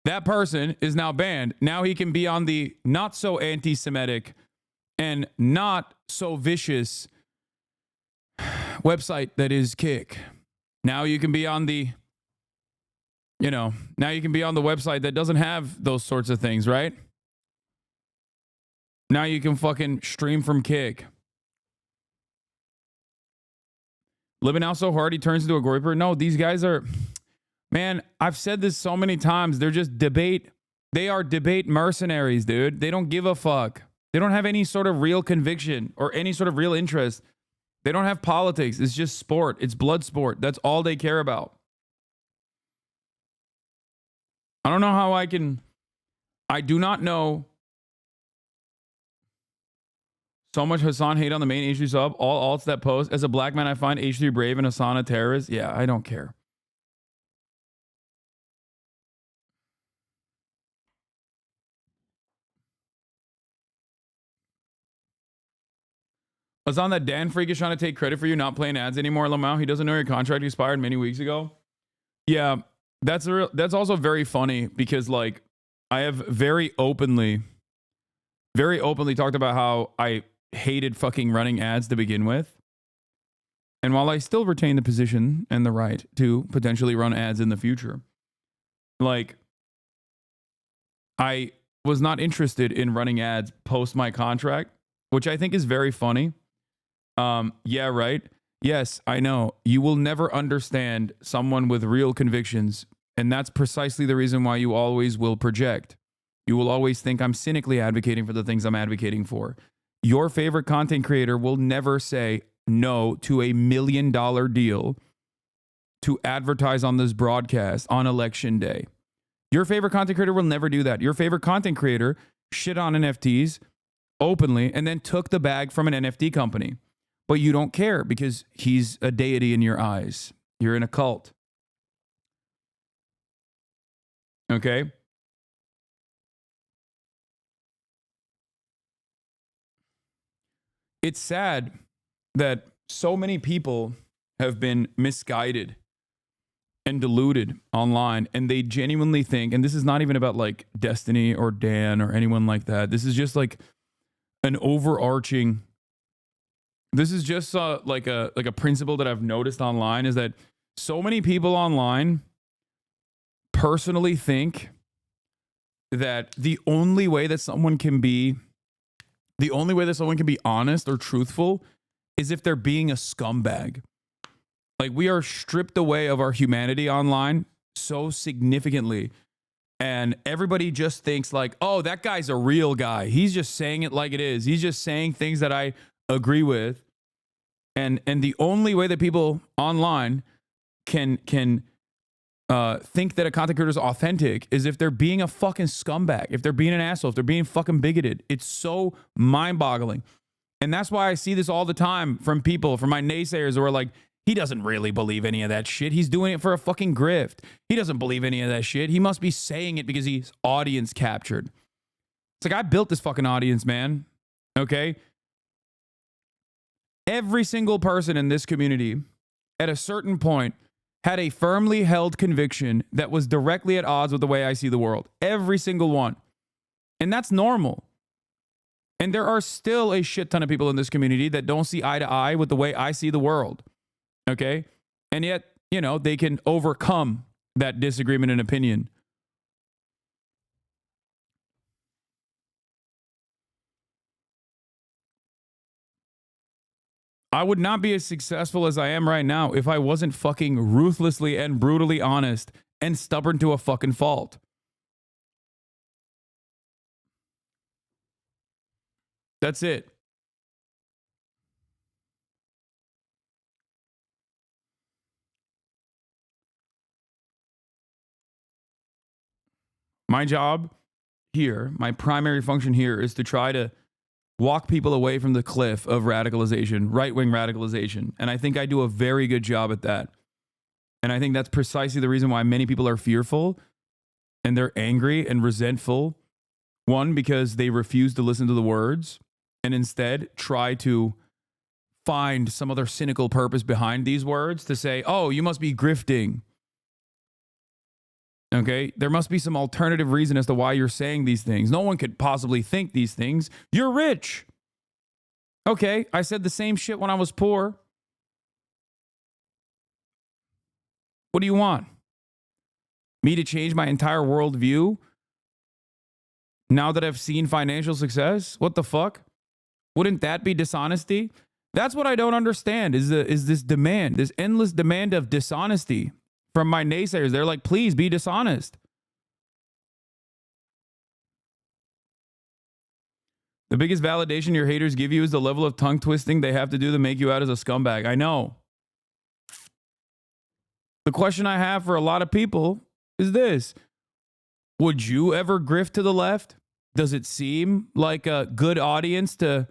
That person is now banned. Now he can be on the not so anti-Semitic and not so vicious website that is Kick. Now you can be on the now you can be on the website that doesn't have those sorts of things, right? Now you can fucking stream from Kick. Living out so hard, he turns into a groyper. No, these guys are, man, I've said this so many times. They're just they are debate mercenaries, dude. They don't give a fuck. They don't have any sort of real conviction or any sort of real interest. They don't have politics. It's just sport. It's blood sport. That's all they care about. I don't know how I do not know so much Hasan hate on the main H3 sub, all alts that post. As a black man, I find H3 brave and Hasan a terrorist. Yeah, I don't care. Hasan, that Dan freak is trying to take credit for you not playing ads anymore, Lamau. He doesn't know your contract expired many weeks ago. Yeah, that's also very funny because like I have very openly talked about how I hated fucking running ads to begin with. And while I still retain the position and the right to potentially run ads in the future, like I was not interested in running ads post my contract, which I think is very funny. Yeah, right. Yes, I know. You will never understand someone with real convictions. And that's precisely the reason why you always will project. You will always think I'm cynically advocating for the things I'm advocating for. Your favorite content creator will never say no to $1 million deal to advertise on this broadcast on election day. Your favorite content creator will never do that. Your favorite content creator shit on NFTs openly and then took the bag from an NFT company. But you don't care because he's a deity in your eyes. You're in a cult. Okay? It's sad that so many people have been misguided and deluded online, and they genuinely think, and this is not even about like Destiny or Dan or anyone like that. This is just like an overarching, this is just like a principle that I've noticed online is that so many people online personally think that the only way that someone can be honest or truthful is if they're being a scumbag. Like, we are stripped away of our humanity online so significantly. And everybody just thinks like, oh, that guy's a real guy. He's just saying it like it is. He's just saying things that I agree with. And the only way that people online can think that a content creator is authentic is if they're being a fucking scumbag, if they're being an asshole, if they're being fucking bigoted. It's so mind-boggling. And that's why I see this all the time from people, from my naysayers who are like, he doesn't really believe any of that shit. He's doing it for a fucking grift. He doesn't believe any of that shit. He must be saying it because he's audience captured. It's like, I built this fucking audience, man. Okay? Every single person in this community at a certain point had a firmly held conviction that was directly at odds with the way I see the world. Every single one. And that's normal. And there are still a shit ton of people in this community that don't see eye to eye with the way I see the world. Okay? And yet, you know, they can overcome that disagreement and opinion. I would not be as successful as I am right now if I wasn't fucking ruthlessly and brutally honest and stubborn to a fucking fault. That's it. My job here, my primary function here is to try to walk people away from the cliff of radicalization, right-wing radicalization. And I think I do a very good job at that. And I think that's precisely the reason why many people are fearful and they're angry and resentful. One, because they refuse to listen to the words and instead try to find some other cynical purpose behind these words to say, oh, you must be grifting. Okay, there must be some alternative reason as to why you're saying these things. No one could possibly think these things. You're rich. Okay, I said the same shit when I was poor. What do you want? Me to change my entire worldview now that I've seen financial success? What the fuck? Wouldn't that be dishonesty? That's what I don't understand is this demand, this endless demand of dishonesty from my naysayers. They're like, please be dishonest. The biggest validation your haters give you is the level of tongue twisting they have to do to make you out as a scumbag. I know. The question I have for a lot of people is this. Would you ever grift to the left? Does it seem like a good audience to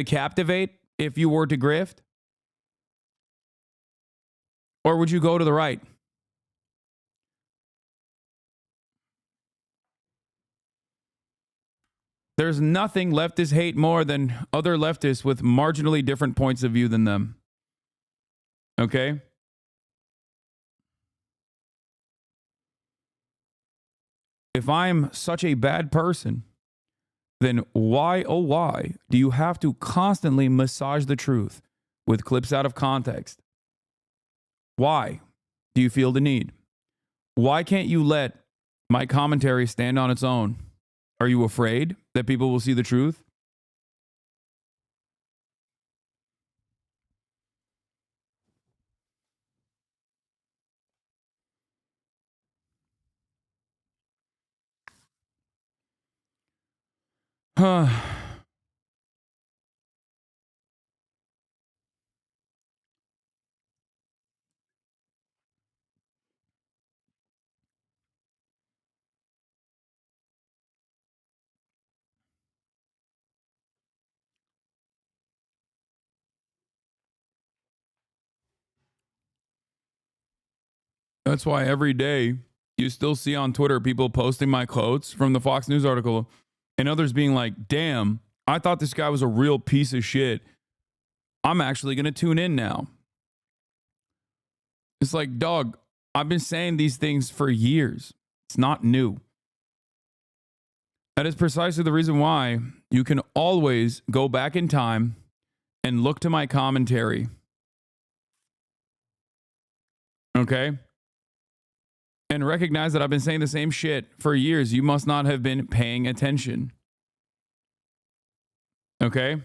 captivate if you were to grift? Or would you go to the right? There's nothing leftists hate more than other leftists with marginally different points of view than them. Okay? If I'm such a bad person, then why, oh why, do you have to constantly massage the truth with clips out of context? Why do you feel the need? Why can't you let my commentary stand on its own? Are you afraid that people will see the truth? That's why every day you still see on Twitter people posting my quotes from the Fox News article and others being like, damn, I thought this guy was a real piece of shit. I'm actually going to tune in now. It's like, dog, I've been saying these things for years. It's not new. That is precisely the reason why you can always go back in time and look to my commentary. Okay? And recognize that I've been saying the same shit for years. You must not have been paying attention. Okay?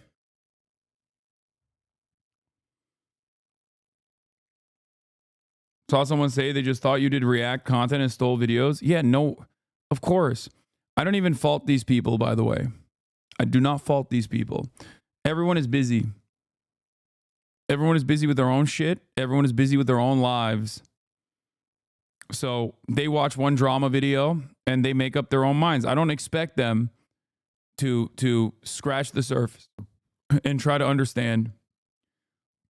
Saw someone say they just thought you did React content and stole videos. Yeah, no, of course. I don't even fault these people, by the way. I do not fault these people. Everyone is busy. Everyone is busy with their own shit. Everyone is busy with their own lives. So they watch one drama video and they make up their own minds. I don't expect them to scratch the surface and try to understand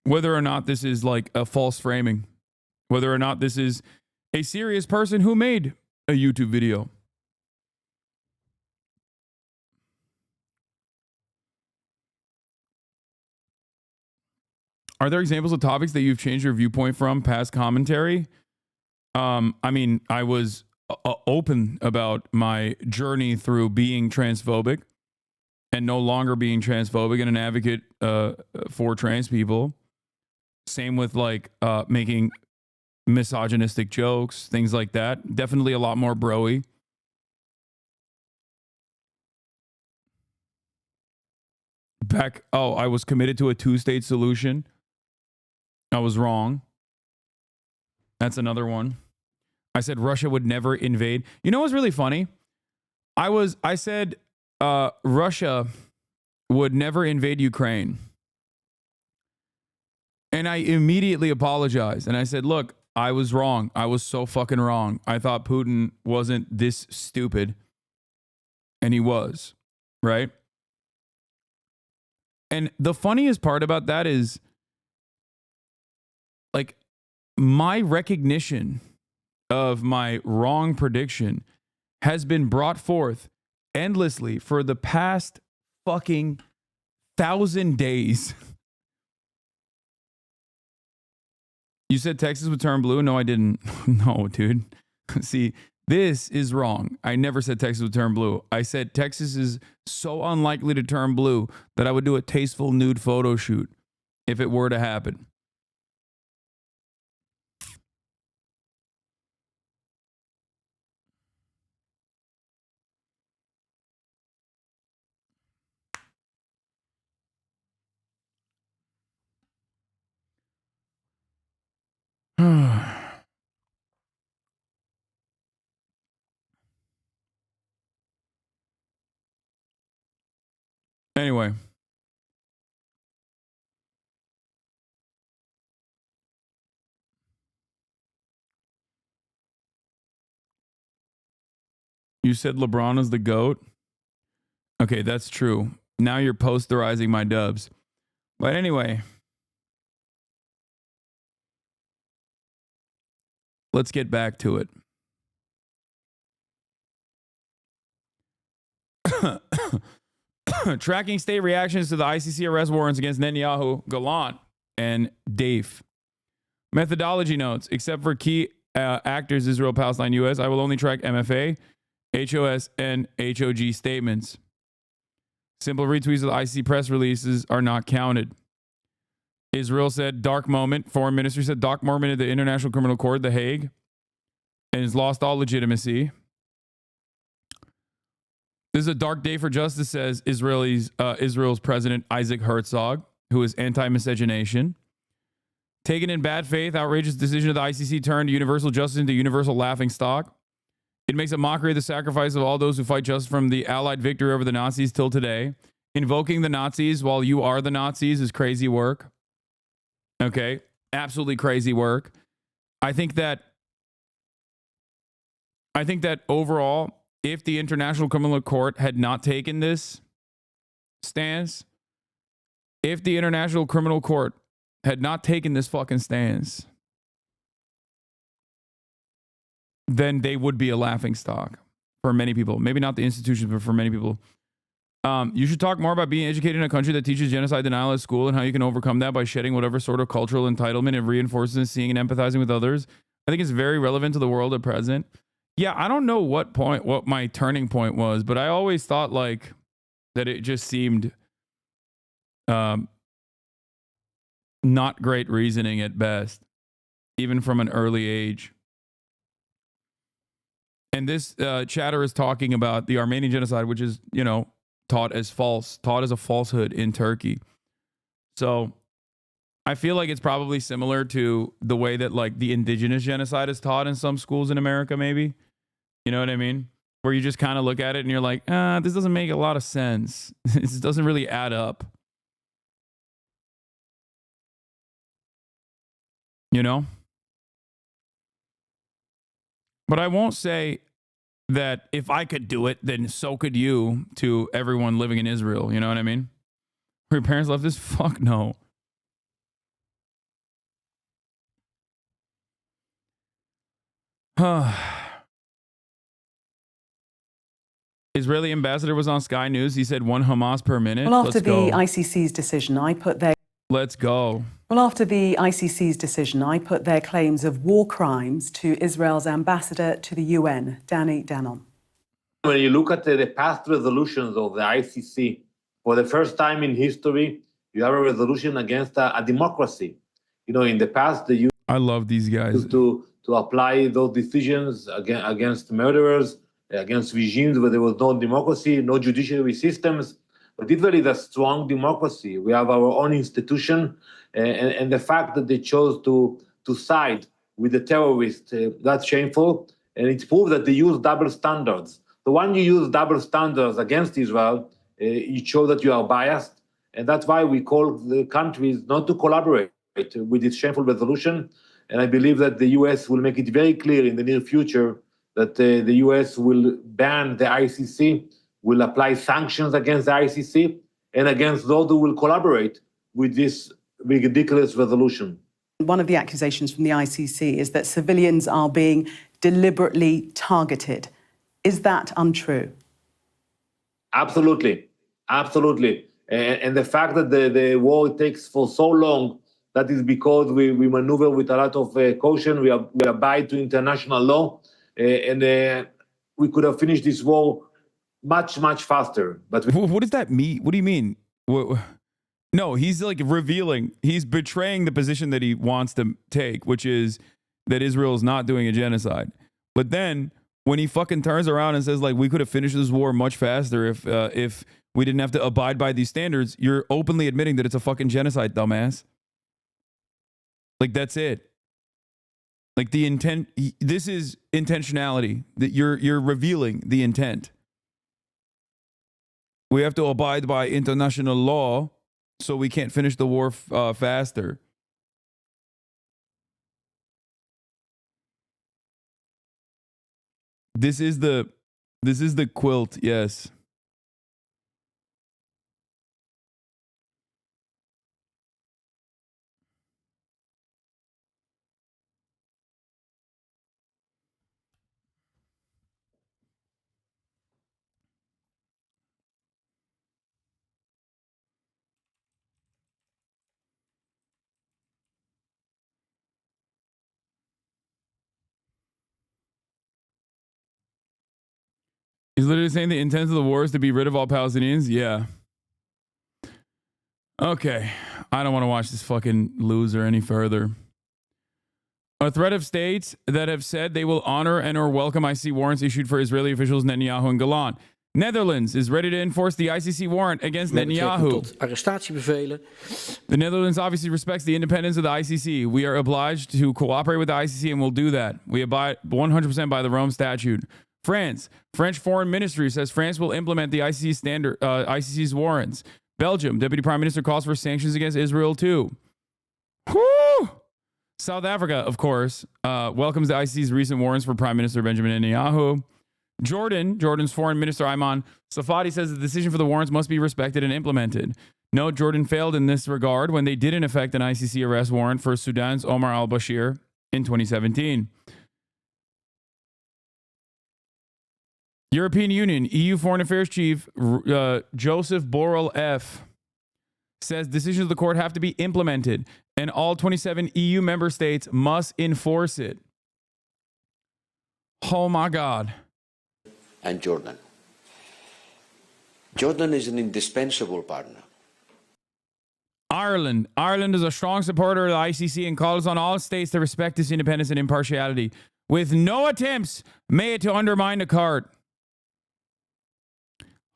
whether or not this is like a false framing, whether or not this is a serious person who made a YouTube video. Are there examples of topics that you've changed your viewpoint from past commentary? I mean, I was open about my journey through being transphobic and no longer being transphobic and an advocate for trans people. Same with like making misogynistic jokes, things like that. Definitely a lot more bro-y. I was committed to a two-state solution. I was wrong. That's another one. I said Russia would never invade. You know what's really funny? I said Russia would never invade Ukraine. And I immediately apologized. And I said, look, I was wrong. I was so fucking wrong. I thought Putin wasn't this stupid. And he was, right? And the funniest part about that is, like, my recognition of my wrong prediction has been brought forth endlessly for the past fucking 1,000 days. You said Texas would turn blue? No, I didn't. No, dude. See, this is wrong. I never said Texas would turn blue. I said Texas is so unlikely to turn blue that I would do a tasteful nude photo shoot if it were to happen. Anyway. You said LeBron is the GOAT? Okay, that's true. Now you're posterizing my dubs. But anyway. Let's get back to it. Tracking state reactions to the ICC arrest warrants against Netanyahu, Gallant, and Dave. Methodology notes. Except for key actors, Israel, Palestine, US, I will only track MFA, HOS, and HOG statements. Simple retweets of the ICC press releases are not counted. Israel said dark moment. Foreign minister said dark moment at the International Criminal Court, The Hague, and has lost all legitimacy. This is a dark day for justice, says Israel's president Isaac Herzog, who is anti-miscegenation. Taken in bad faith, outrageous decision of the ICC turned universal justice into universal laughingstock. It makes a mockery of the sacrifice of all those who fight justice from the Allied victory over the Nazis till today. Invoking the Nazis while you are the Nazis is crazy work. Okay, absolutely crazy work. I think that overall, if the International Criminal Court had not taken this stance, if the International Criminal Court had not taken this fucking stance, then they would be a laughingstock for many people. Maybe not the institutions, but for many people. You should talk more about being educated in a country that teaches genocide denial at school and how you can overcome that by shedding whatever sort of cultural entitlement and reinforces seeing and empathizing with others. I think it's very relevant to the world at present. Yeah, I don't know what my turning point was, but I always thought like that it just seemed not great reasoning at best, even from an early age. And this chatter is talking about the Armenian genocide, which is, taught as false, taught as a falsehood in Turkey. So I feel like it's probably similar to the way that like the indigenous genocide is taught in some schools in America, maybe. You know what I mean? Where you just kind of look at it and you're like, this doesn't make a lot of sense. This doesn't really add up. You know? But I won't say that if I could do it, then so could you to everyone living in Israel. You know what I mean? Were your parents left this? Fuck no. Israeli ambassador was on Sky News. He said 1 Hamas per minute. Well, after the ICC's decision, I put their... Let's go. Well, after the ICC's decision, I put their claims of war crimes to Israel's ambassador to the UN, Danny Danon. When you look at the past resolutions of the ICC, for the first time in history, you have a resolution against a democracy. You know, in the past, the UN I love these guys. used to apply those decisions against murderers, against regimes where there was no democracy, no judiciary systems. But Israel is a strong democracy. We have our own institution, and the fact that they chose to side with the terrorists, that's shameful. And it's proved that they use double standards. So when you use double standards against Israel, you show that you are biased. And that's why we call the countries not to collaborate with this shameful resolution. And I believe that the US will make it very clear in the near future that the US will ban the ICC, will apply sanctions against the ICC, and against those who will collaborate with this ridiculous resolution. One of the accusations from the ICC is that civilians are being deliberately targeted. Is that untrue? Absolutely. Absolutely. And the fact that the war takes for so long, that is because we maneuver with a lot of caution. We abide to international law. And we could have finished this war much, much faster. But what does that mean? What do you mean? No, he's like revealing, he's betraying the position that he wants to take, which is that Israel is not doing a genocide. But then when he fucking turns around and says like we could have finished this war much faster if we didn't have to abide by these standards, you're openly admitting that it's a fucking genocide, dumbass. Like that's it. Like the intent, this is intentionality, that you're revealing the intent. We have to abide by international law so we can't finish the war faster. This is the quilt, yes. He's literally saying the intent of the war is to be rid of all Palestinians? Yeah. Okay. I don't want to watch this fucking loser any further. A threat of states that have said they will honor and or welcome ICC warrants issued for Israeli officials Netanyahu and Gallant. Netherlands is ready to enforce the ICC warrant against Netanyahu. The Netherlands obviously respects the independence of the ICC. We are obliged to cooperate with the ICC and will do that. We abide 100% by the Rome Statute. French Foreign Ministry says France will implement the ICC's warrants. Belgium, Deputy Prime Minister calls for sanctions against Israel too. Whew! South Africa, of course, welcomes the ICC's recent warrants for Prime Minister Benjamin Netanyahu. Jordan's Foreign Minister Ayman Safadi says the decision for the warrants must be respected and implemented. Note, Jordan failed in this regard when they did in effect an ICC arrest warrant for Sudan's Omar al-Bashir in 2017. European Union, EU Foreign Affairs Chief Joseph Borrell F. says decisions of the court have to be implemented and all 27 EU member states must enforce it. Oh my God. And Jordan. Jordan is an indispensable partner. Ireland is a strong supporter of the ICC and calls on all states to respect its independence and impartiality with no attempts made to undermine the court.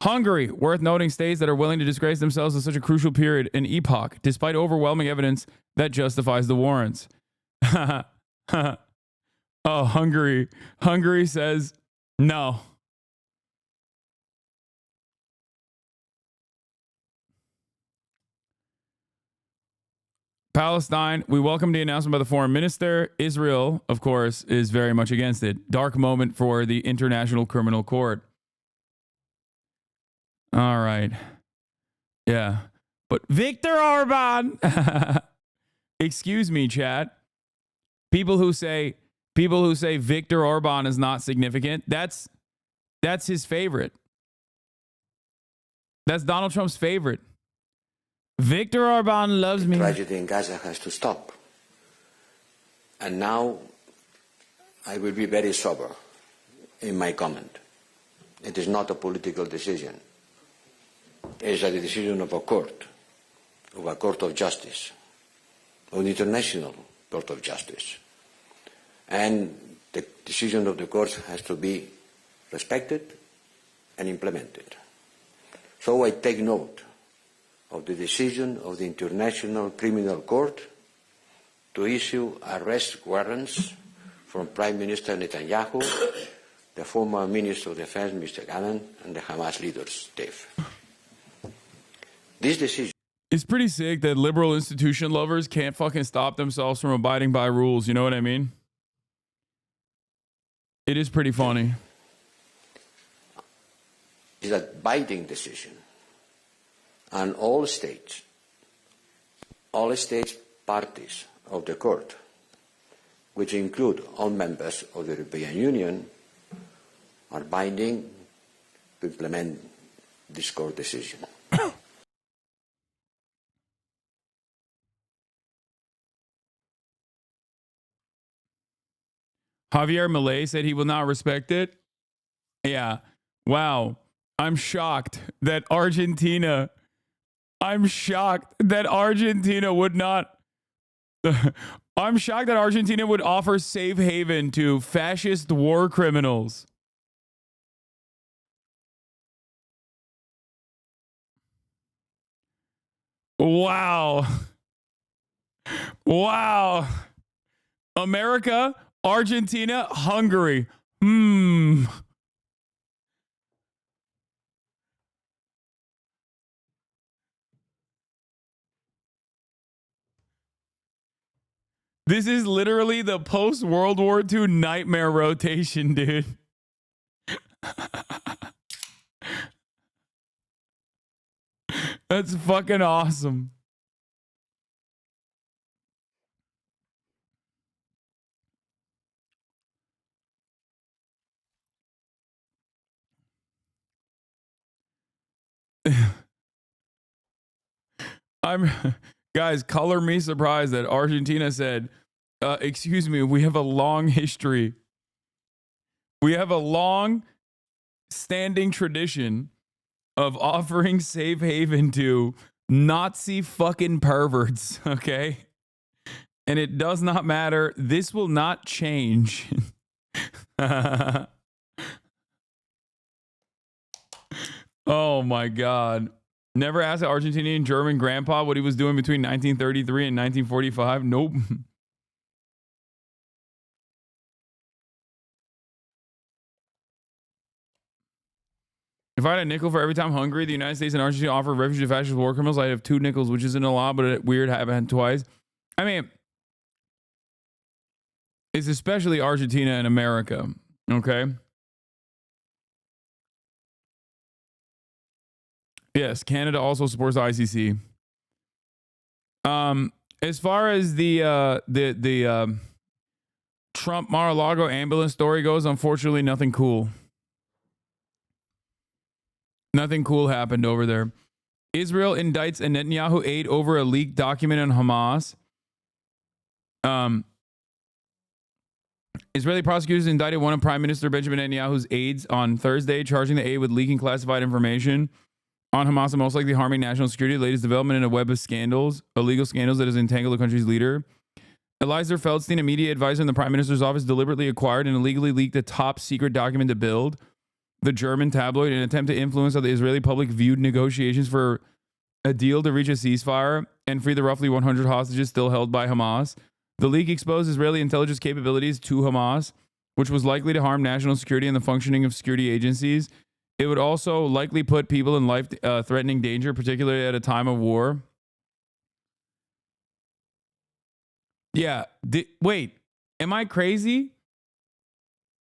Hungary, worth noting, states that are willing to disgrace themselves at such a crucial period and epoch, despite overwhelming evidence that justifies the warrants. Oh, Hungary. Hungary says no. Palestine, we welcome the announcement by the foreign minister. Israel, of course, is very much against it. Dark moment for the International Criminal Court. All right. Yeah. But Viktor Orban. Excuse me, chat. People who say Viktor Orban is not significant, that's his favorite. That's Donald Trump's favorite. Viktor Orban loves me. The tragedy in Gaza has to stop. And now I will be very sober in my comment. It is not a political decision. It is a decision of a court of justice, of an international court of justice. And the decision of the court has to be respected and implemented. So I take note of the decision of the International Criminal Court to issue arrest warrants from Prime Minister Netanyahu, the former Minister of Defense, Mr. Gallant, and the Hamas leaders, Dave. This decision... It's pretty sick that liberal institution lovers can't fucking stop themselves from abiding by rules. You know what I mean? It is pretty funny. It's a binding decision. And all states parties of the court, which include all members of the European Union, are binding to implement this court decision. Javier Milei said he will not respect it. Yeah. Wow. I'm shocked that Argentina would not. I'm shocked that Argentina would offer safe haven to fascist war criminals. Wow. Wow. America, Argentina, Hungary. This is literally the post-World War II nightmare rotation, dude. That's fucking awesome. Guys, color me surprised that Argentina said, excuse me, we have a long history. We have a long standing tradition of offering safe haven to Nazi fucking perverts, okay? And it does not matter. This will not change. Oh my God. Never asked an Argentinian German grandpa what he was doing between 1933 and 1945. Nope. If I had a nickel for every time Hungary, the United States, and Argentina offer refuge to fascist war criminals, I'd have 2 nickels, which isn't a lot, but a weird happened twice. I mean, it's especially Argentina and America, okay? Yes, Canada also supports the ICC. As far as the Trump Mar-a-Lago ambulance story goes, unfortunately, nothing cool. Nothing cool happened over there. Israel indicts a Netanyahu aide over a leaked document on Hamas. Israeli prosecutors indicted one of Prime Minister Benjamin Netanyahu's aides on Thursday, charging the aide with leaking classified information on Hamas and most likely harming national security. The latest development in a web of scandals, illegal scandals that has entangled the country's leader. Eliezer Feldstein, a media advisor in the Prime Minister's office, deliberately acquired and illegally leaked a top secret document to Bild. the German tabloid in an attempt to influence how the Israeli public viewed negotiations for a deal to reach a ceasefire and free the roughly 100 hostages still held by Hamas. The leak exposed Israeli intelligence capabilities to Hamas, which was likely to harm national security and the functioning of security agencies. It would also likely put people in life-threatening danger, particularly at a time of war. Yeah. Wait, am I crazy?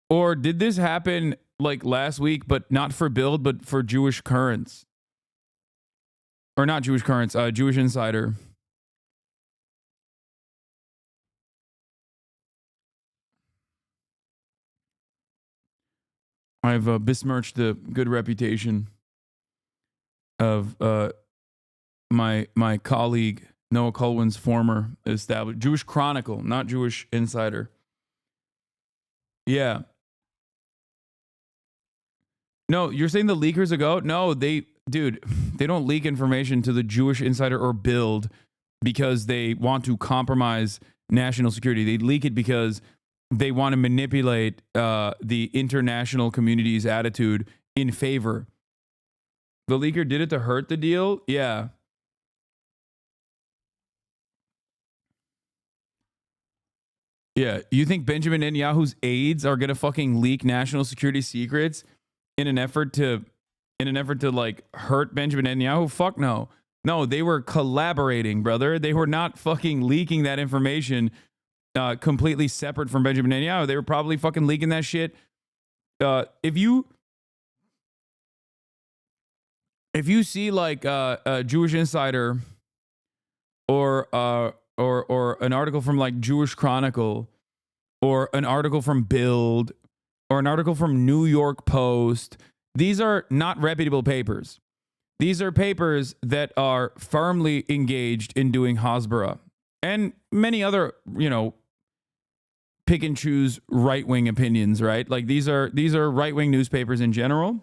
Or did this happen like last week, but not for Bild, but for Jewish Currents? Or not Jewish Currents, Jewish Insider. I've besmirched the good reputation of my colleague Noah Colwyn's former established Jewish Chronicle, not Jewish Insider. Yeah. No, you're saying the leakers ago? No, they don't leak information to the Jewish Insider or Bild because they want to compromise national security. They leak it because they want to manipulate the international community's attitude in favor. The leaker did it to hurt the deal? Yeah. Yeah. You think Benjamin Netanyahu's aides are going to fucking leak national security secrets in an effort to like hurt Benjamin Netanyahu? Fuck no. No, they were collaborating, brother. They were not fucking leaking that information completely separate from Benjamin Netanyahu. They were probably fucking leaking that shit. If you see like a Jewish Insider or an article from like Jewish Chronicle or an article from Bild or an article from New York Post, these are not reputable papers. These are papers that are firmly engaged in doing Hasbara and many other, pick and choose right-wing opinions, right? Like these are right-wing newspapers in general.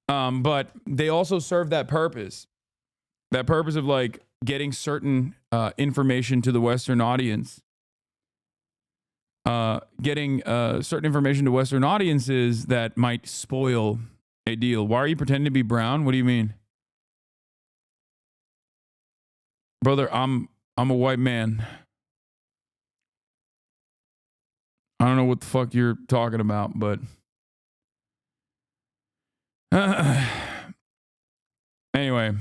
But they also serve that purpose of like getting certain information to the Western audience. Getting certain information to Western audiences that might spoil a deal. Why are you pretending to be brown? What do you mean? Brother, I'm a white man. I don't know what the fuck you're talking about, but anyway.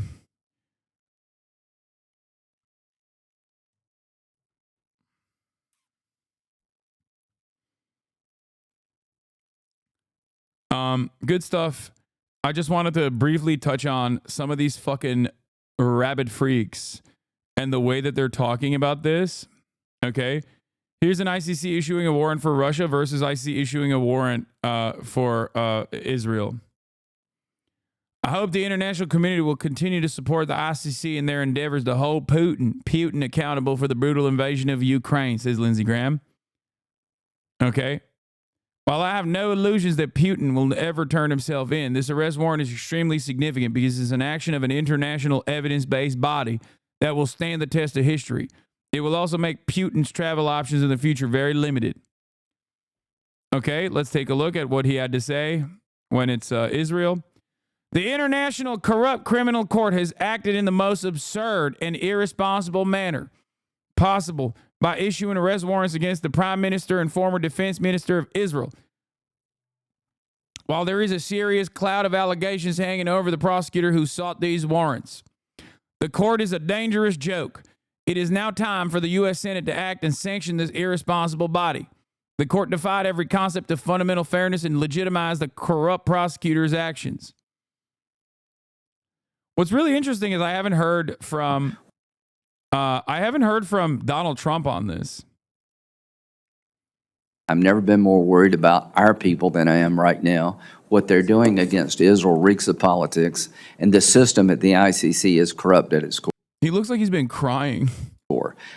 Good stuff. I just wanted to briefly touch on some of these fucking rabid freaks and the way that they're talking about this. Okay. Here's an ICC issuing a warrant for Russia versus ICC issuing a warrant for Israel. I hope the international community will continue to support the ICC in their endeavors to hold Putin accountable for the brutal invasion of Ukraine, says Lindsey Graham. Okay. While I have no illusions that Putin will ever turn himself in, this arrest warrant is extremely significant because it's an action of an international evidence-based body that will stand the test of history. It will also make Putin's travel options in the future very limited. Okay, let's take a look at what he had to say when it's Israel. The International Corrupt Criminal Court has acted in the most absurd and irresponsible manner possible by issuing arrest warrants against the Prime Minister and former Defense Minister of Israel. While there is a serious cloud of allegations hanging over the prosecutor who sought these warrants, the court is a dangerous joke. It is now time for the U.S. Senate to act and sanction this irresponsible body. The court defied every concept of fundamental fairness and legitimized the corrupt prosecutor's actions. What's really interesting is I haven't heard from Donald Trump on this. I've never been more worried about our people than I am right now. What they're doing against Israel reeks of politics, and the system at the ICC is corrupt at its core. He looks like he's been crying.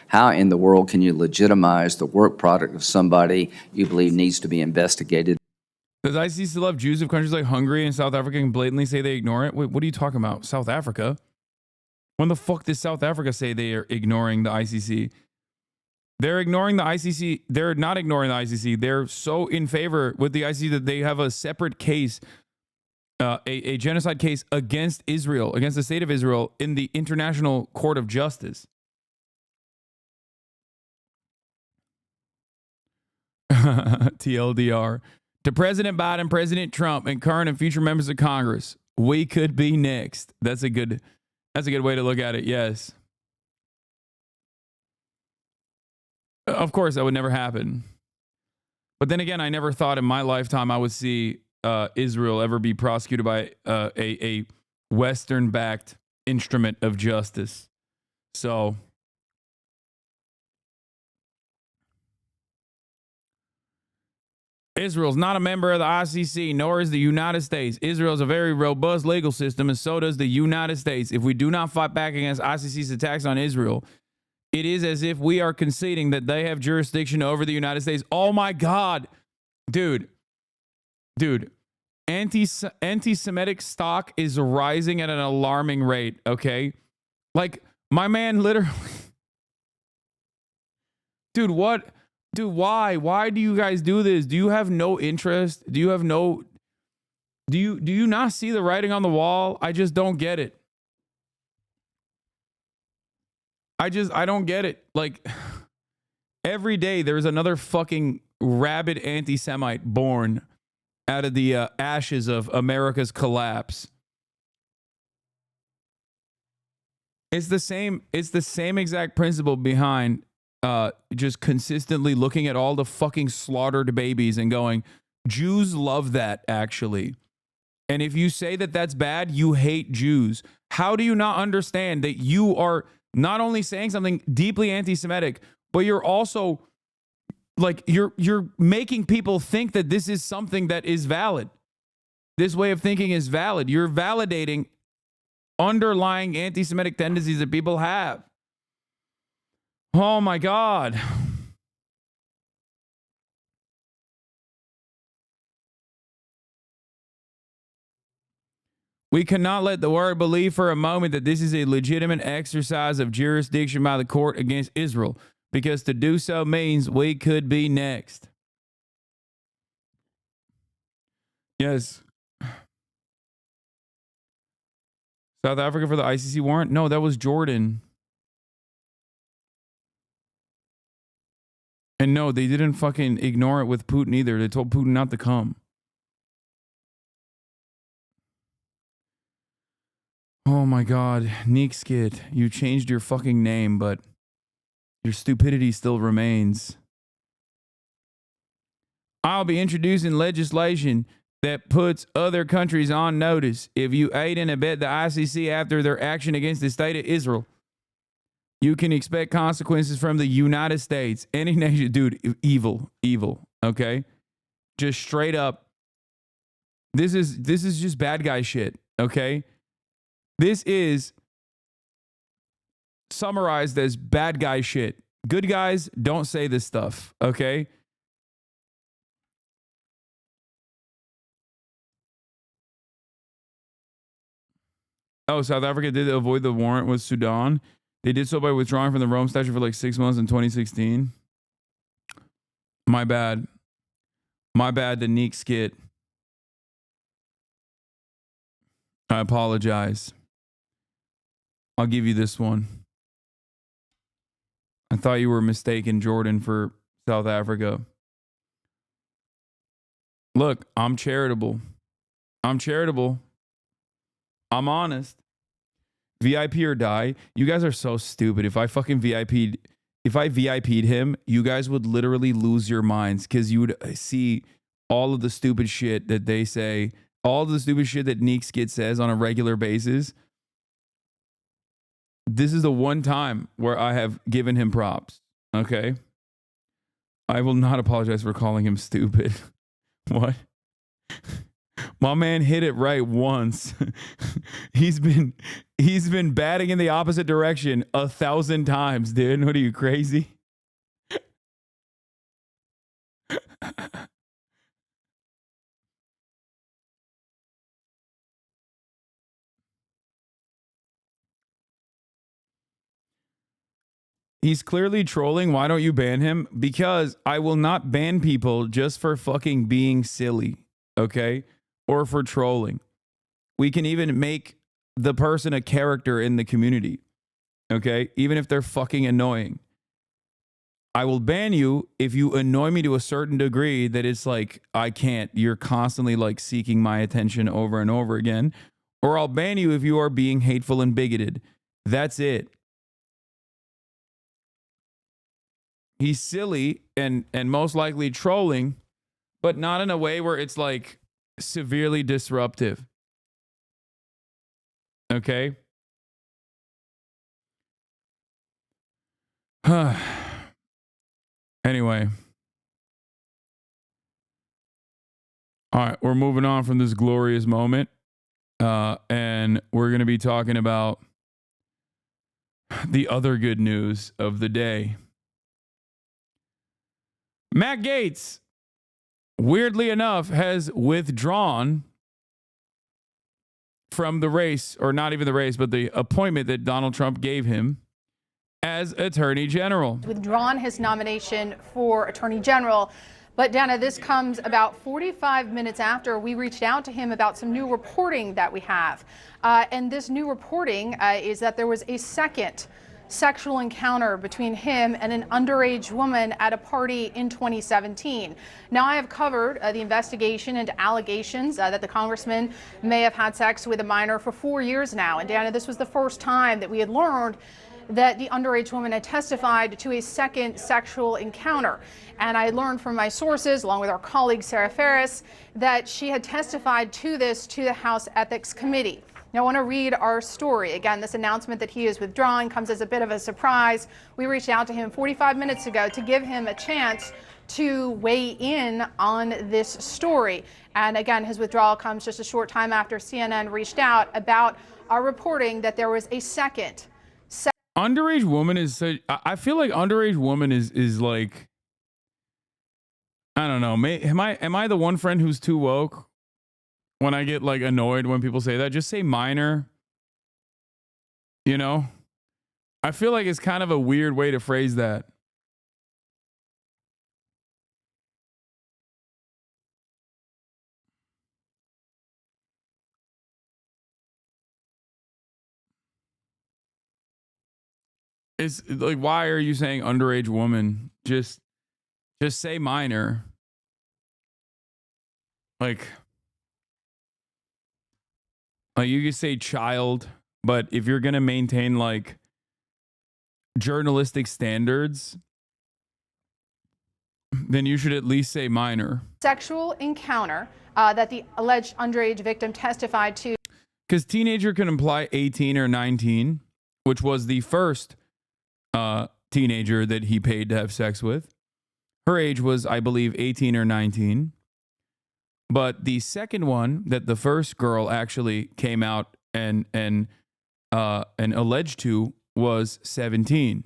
How in the world can you legitimize the work product of somebody you believe needs to be investigated? Does ICC still have Jews of countries like Hungary and South Africa and blatantly say they ignore it? Wait, what are you talking about? South Africa? When the fuck does South Africa say they are ignoring the ICC? They're ignoring the ICC. They're not ignoring the ICC. They're so in favor with the ICC that they have a separate case, a genocide case against Israel, against the state of Israel in the International Court of Justice. TLDR. To President Biden, President Trump, and current and future members of Congress, we could be next. That's a good way to look at it. Yes. Of course, that would never happen. But then again, I never thought in my lifetime I would see Israel ever be prosecuted by a Western-backed instrument of justice. So, Israel's not a member of the ICC, nor is the United States. Israel is a very robust legal system, and so does the United States. If we do not fight back against ICC's attacks on Israel, it is as if we are conceding that they have jurisdiction over the United States. Oh my God. Dude. Anti-Semitic stock is rising at an alarming rate, okay? Like, my man literally... Dude, what? Dude, why? Why do you guys do this? Do you have no interest? Do you have no... Do you not see the writing on the wall? I just don't get it. I don't get it. Like, every day there's another fucking rabid anti-Semite born out of the ashes of America's collapse. It's the same exact principle behind just consistently looking at all the fucking slaughtered babies and going, Jews love that, actually. And if you say that that's bad, you hate Jews. How do you not understand that you are not only saying something deeply anti-Semitic, but you're also like you're making people think that this is something that is valid. This way of thinking is valid. You're validating underlying anti-Semitic tendencies that people have. Oh my God. We cannot let the word believe for a moment that this is a legitimate exercise of jurisdiction by the court against Israel, because to do so means we could be next. Yes. South Africa for the ICC warrant? No, that was Jordan. And no, they didn't fucking ignore it with Putin either. They told Putin not to come. Oh my God, Neek Skit, you changed your fucking name, but your stupidity still remains. I'll be introducing legislation that puts other countries on notice. If you aid and abet the ICC after their action against the state of Israel, you can expect consequences from the United States. Any nation, dude, evil, okay? Just straight up. This is just bad guy shit, okay? This is summarized as bad guy shit. Good guys don't say this stuff, okay? Oh, South Africa did avoid the warrant with Sudan. They did so by withdrawing from the Rome Statute for like 6 months in 2016. My bad. The Neek Skit. I apologize. I'll give you this one. I thought you were mistaken, Jordan, for South Africa. Look, I'm charitable. I'm honest. VIP or die. You guys are so stupid. If I VIP'd him, you guys would literally lose your minds, because you would see all of the stupid shit that they say, all the stupid shit that Neek Skit says on a regular basis. This is the one time where I have given him props. Okay? I will not apologize for calling him stupid. What? My man hit it right once. He's been batting in the opposite direction 1,000 times, dude. What are you, crazy? He's clearly trolling. Why don't you ban him? Because I will not ban people just for fucking being silly, okay? Or for trolling. We can even make the person a character in the community, okay? Even if they're fucking annoying. I will ban you if you annoy me to a certain degree that it's like, I can't. You're constantly like seeking my attention over and over again. Or I'll ban you if you are being hateful and bigoted. That's it. He's silly and most likely trolling, but not in a way where it's like severely disruptive. Okay? Anyway. All right, we're moving on from this glorious moment. And we're going to be talking about the other good news of the day. Matt Gaetz, weirdly enough, has withdrawn from the race, or not even the race, but the appointment that Donald Trump gave him as Attorney General. Withdrawn his nomination for Attorney General. But Dana, this comes about 45 minutes after we reached out to him about some new reporting that we have. And this new reporting is that there was a second sexual encounter between him and an underage woman at a party in 2017. Now, I have covered the investigation into allegations that the congressman may have had sex with a minor for 4 years now. And Dana, this was the first time that we had learned that the underage woman had testified to a second sexual encounter. And I learned from my sources, along with our colleague Sarah Ferris, that she had testified to this to the House Ethics Committee. Now, I want to read our story. Again, this announcement that he is withdrawing comes as a bit of a surprise. We reached out to him 45 minutes ago to give him a chance to weigh in on this story. And again, his withdrawal comes just a short time after CNN reached out about our reporting that there was a second. Underage woman is such, I feel like underage woman is like, I don't know. Am I the one friend who's too woke? When I get like annoyed when people say that, just say minor. You know? I feel like it's kind of a weird way to phrase that. It's like, why are you saying underage woman? Just say minor. Like you could say child, but if you're going to maintain like journalistic standards, then you should at least say minor. Sexual encounter that the alleged underage victim testified to. Because teenager can imply 18 or 19, which was the first teenager that he paid to have sex with. Her age was, I believe, 18 or 19. But the second one that the first girl actually came out and alleged to was 17.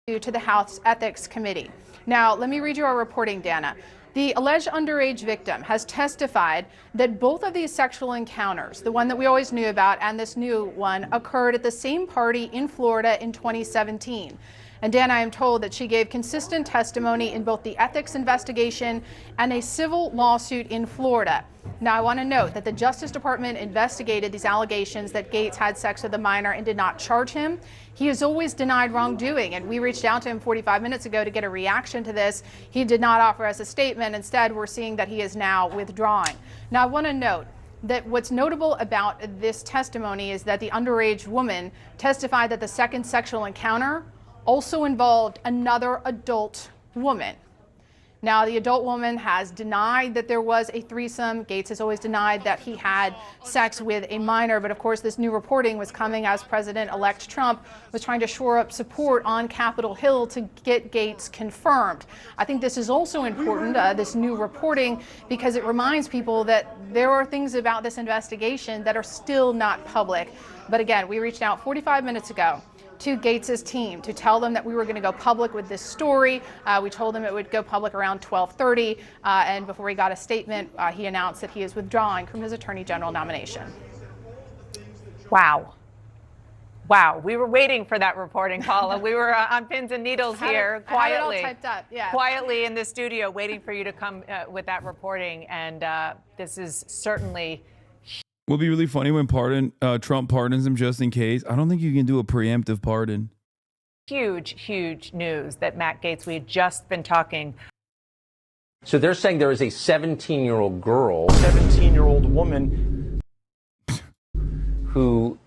To the House Ethics Committee. Now, let me read you our reporting, Dana. The alleged underage victim has testified that both of these sexual encounters, the one that we always knew about and this new one, occurred at the same party in Florida in 2017. And Dan, I am told that she gave consistent testimony in both the ethics investigation and a civil lawsuit in Florida. Now, I want to note that the Justice Department investigated these allegations that Gaetz had sex with a minor and did not charge him. He has always denied wrongdoing, and we reached out to him 45 minutes ago to get a reaction to this. He did not offer us a statement. Instead, we're seeing that he is now withdrawing. Now, I want to note that what's notable about this testimony is that the underage woman testified that the second sexual encounter also involved another adult woman. Now, the adult woman has denied that there was a threesome. Gaetz has always denied that he had sex with a minor. But of course, this new reporting was coming as President-elect Trump was trying to shore up support on Capitol Hill to get Gaetz confirmed. I think this is also important, this new reporting, because it reminds people that there are things about this investigation that are still not public. But again, we reached out 45 minutes ago to Gates's team to tell them that we were going to go public with this story. We told him it would go public around 12:30, and before he got a statement, he announced that he is withdrawing from his Attorney General nomination. Wow. Wow, we were waiting for that reporting, Paula. We were on pins and needles here, quietly. I had it all typed up, yeah. Quietly in the studio, waiting for you to come with that reporting, and this is certainly. Will be really funny when Trump pardons him just in case. I don't think you can do a preemptive pardon. Huge, huge news that Matt Gaetz, we had just been talking. So they're saying there is a 17-year-old girl, 17-year-old woman who.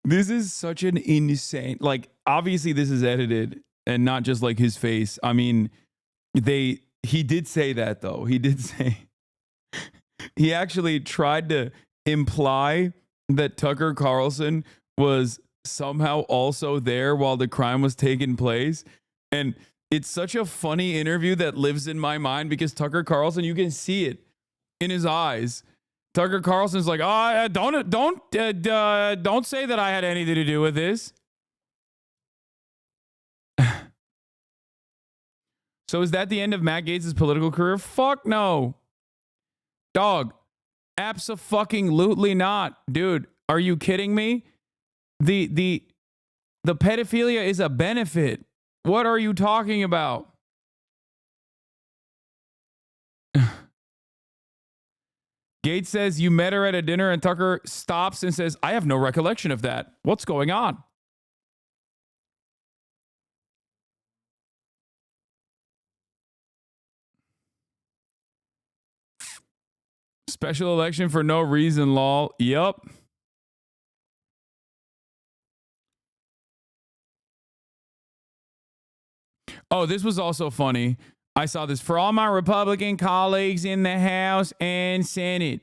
This is such an insane, like, obviously this is edited and not just like his face. I mean, he did say that though. He did say, he actually tried to imply that Tucker Carlson was somehow also there while the crime was taking place. And it's such a funny interview that lives in my mind because Tucker Carlson, you can see it in his eyes. Tucker Carlson's like, oh, don't say that I had anything to do with this. So is that the end of Matt Gaetz' political career? Fuck no. Dog, abso-fucking-lutely not. Dude, are you kidding me? The pedophilia is a benefit. What are you talking about? Gaetz says you met her at a dinner and Tucker stops and says, I have no recollection of that. What's going on? Special election for no reason, lol. Yup. Oh, this was also funny. I saw this. For all my Republican colleagues in the House and Senate,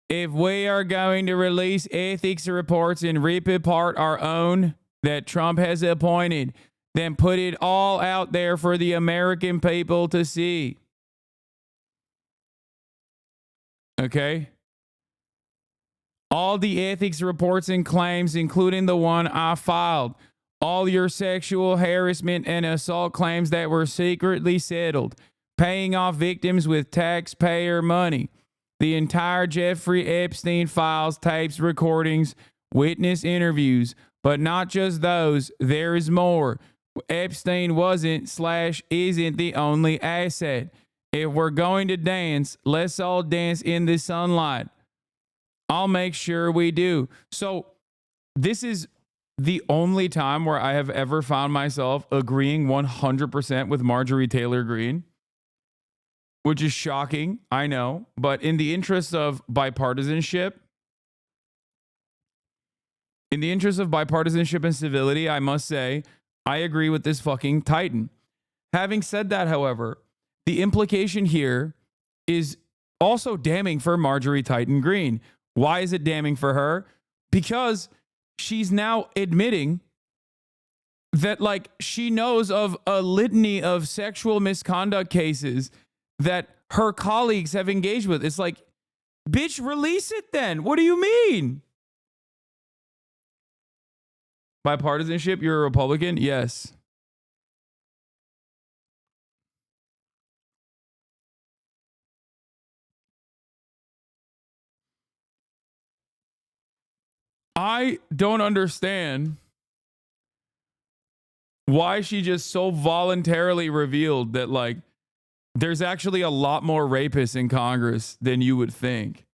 if we are going to release ethics reports and rip apart our own that Trump has appointed, then put it all out there for the American people to see. Okay? All the ethics reports and claims, including the one I filed, all your sexual harassment and assault claims that were secretly settled, paying off victims with taxpayer money, the entire Jeffrey Epstein files, tapes, recordings, witness interviews, but not just those, there is more. Epstein wasn't/isn't the only asset. If we're going to dance, let's all dance in the sunlight. I'll make sure we do. So this is the only time where I have ever found myself agreeing 100% with Marjorie Taylor Greene, which is shocking, I know, but in the interest of bipartisanship, and civility, I must say, I agree with this fucking Titan. Having said that, however, the implication here is also damning for Marjorie Titan Greene. Why is it damning for her? Because she's now admitting that, like, she knows of a litany of sexual misconduct cases that her colleagues have engaged with. It's like, bitch, release it then. What do you mean? Bipartisanship, you're a Republican? Yes. I don't understand why she just so voluntarily revealed that, like, there's actually a lot more rapists in Congress than you would think.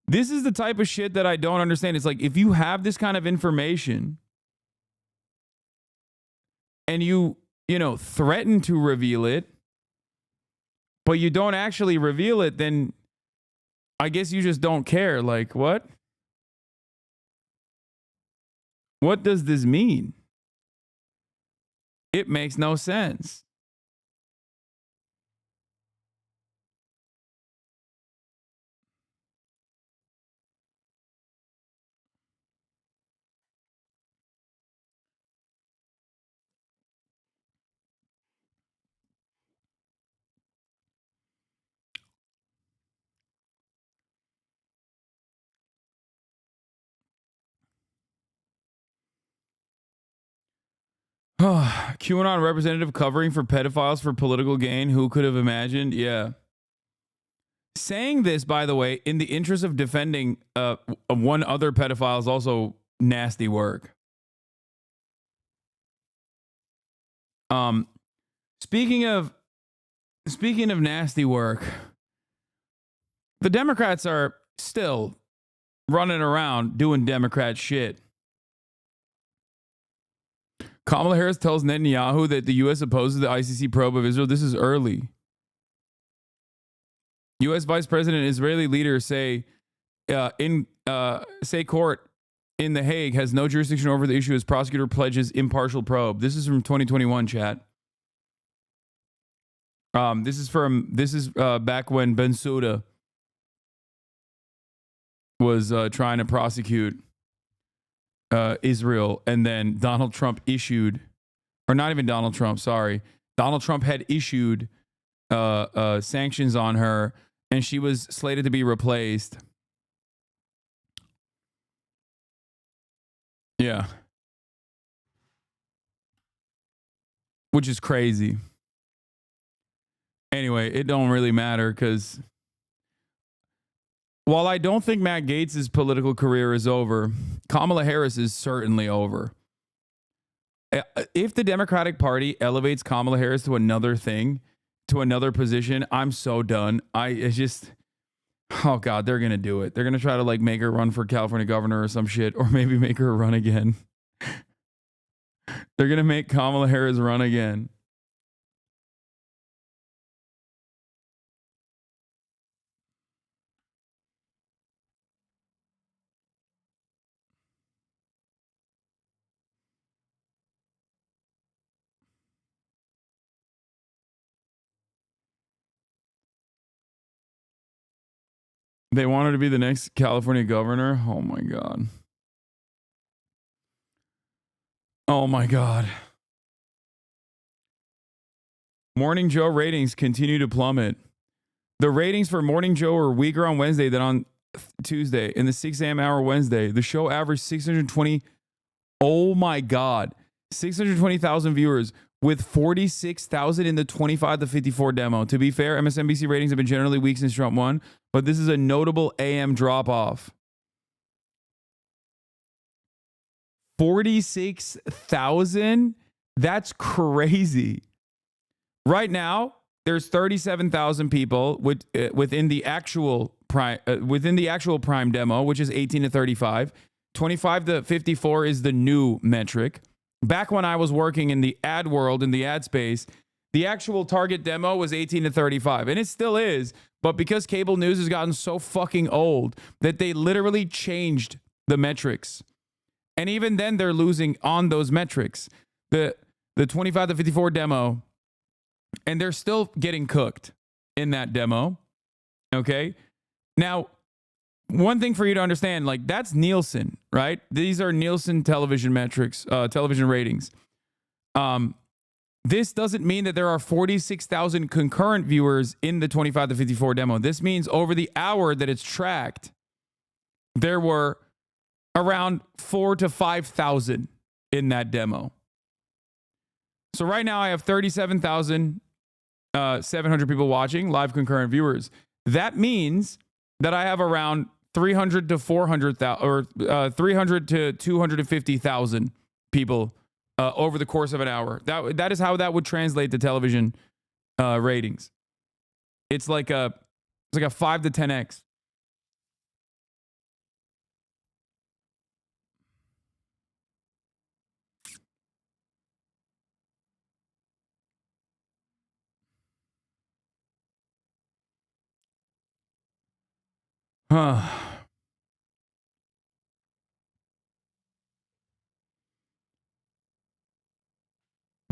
This is the type of shit that I don't understand. It's like, if you have this kind of information and you threaten to reveal it, but you don't actually reveal it, then I guess you just don't care. Like, what? What does this mean? It makes no sense. QAnon representative covering for pedophiles for political gain. Who could have imagined? Yeah. Saying this, by the way, in the interest of defending one other pedophile is also nasty work. Speaking of nasty work, the Democrats are still running around doing Democrat shit. Kamala Harris tells Netanyahu that the U.S. opposes the ICC probe of Israel. This is early. U.S. Vice President and Israeli leaders say court in The Hague has no jurisdiction over the issue as prosecutor pledges impartial probe. This is from 2021, chat. This is back when Bensouda was trying to prosecute Israel, and then Donald Trump issued, or not even Donald Trump, sorry. Donald Trump had issued sanctions on her, and she was slated to be replaced. Yeah. Which is crazy. Anyway, it don't really matter because while I don't think Matt Gaetz's political career is over, Kamala Harris is certainly over. If the Democratic Party elevates Kamala Harris to another thing, to another position, I'm so done. Oh God, they're going to do it. They're going to try to like make her run for California governor or some shit, or maybe make her run again. They're going to make Kamala Harris run again. They want her to be the next California governor. Oh my God. Oh my God. Morning Joe ratings continue to plummet. The ratings for Morning Joe are weaker on Wednesday than on Tuesday. In the 6 a.m. hour Wednesday, the show averaged 620. Oh my God. 620,000 viewers with 46,000 in the 25 to 54 demo. To be fair, MSNBC ratings have been generally weak since Trump won, but this is a notable AM drop off. 46,000? That's crazy. Right now, there's 37,000 people within the actual prime demo, which is 18 to 35. 25 to 54 is the new metric. Back when I was working in the ad world, in the ad space, the actual target demo was 18 to 35, and it still is. But because cable news has gotten so fucking old that they literally changed the metrics, and even then they're losing on those metrics. The 25 to 54 demo, and they're still getting cooked in that demo. Okay, now one thing for you to understand, like that's Nielsen, right? These are Nielsen television metrics, television ratings. This doesn't mean that there are 46,000 concurrent viewers in the 25 to 54 demo. This means over the hour that it's tracked, there were around 4,000 to 5,000 in that demo. So right now I have 37,700 people watching, live concurrent viewers. That means that I have around 300 to 400,000 or 300 to 250,000 people over the course of an hour. That is how that would translate to television ratings. It's like a 5 to 10x.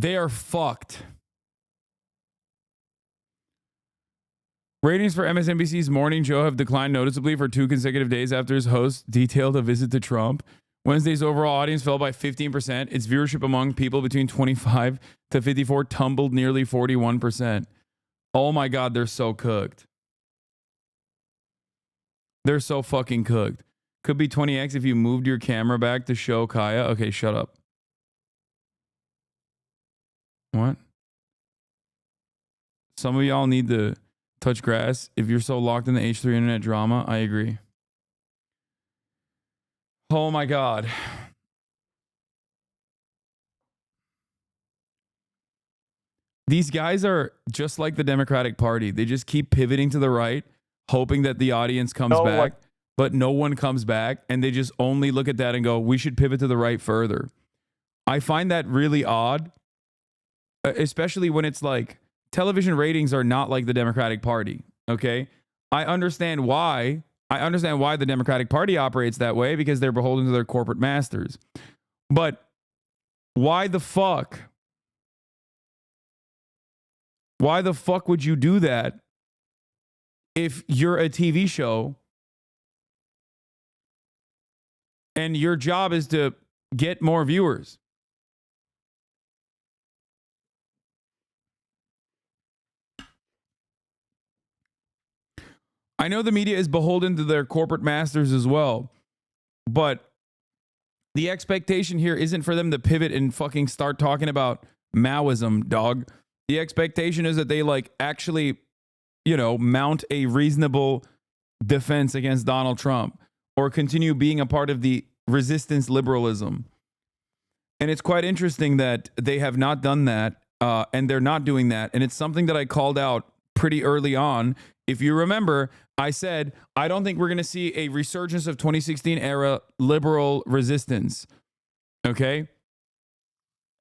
They are fucked. Ratings for MSNBC's Morning Joe have declined noticeably for 2 consecutive days after his host detailed a visit to Trump. Wednesday's overall audience fell by 15%. Its viewership among people between 25 to 54 tumbled nearly 41%. Oh my God, they're so cooked. They're so fucking cooked. Could be 20x if you moved your camera back to show Kaya. Okay, shut up. What? Some of y'all need to touch grass. If you're so locked in the H3 internet drama, I agree. Oh my God. These guys are just like the Democratic Party. They just keep pivoting to the right, hoping that the audience comes back, but no one comes back. And they just only look at that and go, we should pivot to the right further. I find that really odd, especially when it's like television ratings are not like the Democratic Party. Okay. I understand why the Democratic Party operates that way, because they're beholden to their corporate masters. But why the fuck? Why the fuck would you do that if you're a TV show and your job is to get more viewers? I know the media is beholden to their corporate masters as well, but the expectation here isn't for them to pivot and fucking start talking about Maoism, dog. The expectation is that they like actually, you know, mount a reasonable defense against Donald Trump or continue being a part of the resistance liberalism. And it's quite interesting that they have not done that, and they're not doing that. And it's something that I called out pretty early on. If you remember, I said, I don't think we're going to see a resurgence of 2016 era liberal resistance. Okay.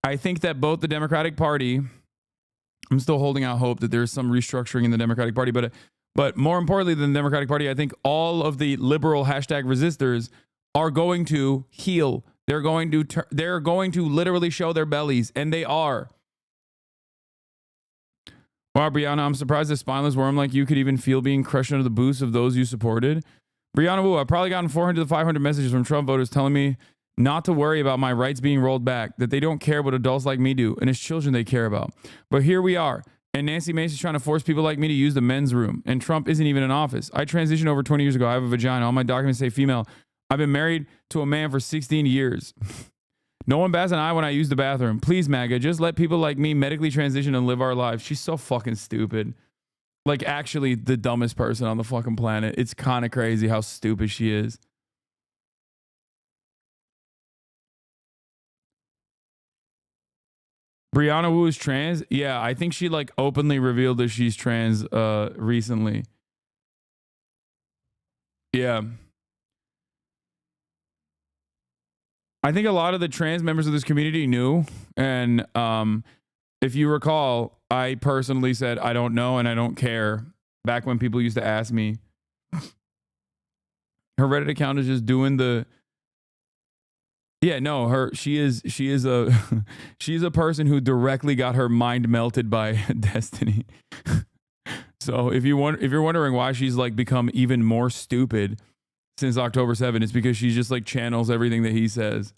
I think that both the Democratic Party, I'm still holding out hope that there's some restructuring in the Democratic Party, but more importantly than the Democratic Party, I think all of the liberal hashtag resistors are going to heal. They're going to literally show their bellies, and they are. Wow, Brianna, I'm surprised a spineless worm like you could even feel being crushed under the boots of those you supported. Brianna Wu, I've probably gotten 400 to 500 messages from Trump voters telling me not to worry about my rights being rolled back, that they don't care what adults like me do, and it's children they care about. But here we are, and Nancy Mace's trying to force people like me to use the men's room, and Trump isn't even in office. I transitioned over 20 years ago. I have a vagina. All my documents say female. I've been married to a man for 16 years. No one bats an eye when I use the bathroom. Please, MAGA, just let people like me medically transition and live our lives. She's so fucking stupid. Like, actually the dumbest person on the fucking planet. It's kind of crazy how stupid she is. Brianna Wu is trans? Yeah, I think she like openly revealed that she's trans recently. Yeah. I think a lot of the trans members of this community knew. And if you recall, I personally said, I don't know and I don't care. Back when people used to ask me. Her Reddit account is just doing the... Yeah, no, she is a she's a person who directly got her mind melted by Destiny. So if you're wondering why she's like become even more stupid since October 7th, it's because she just like channels everything that he says.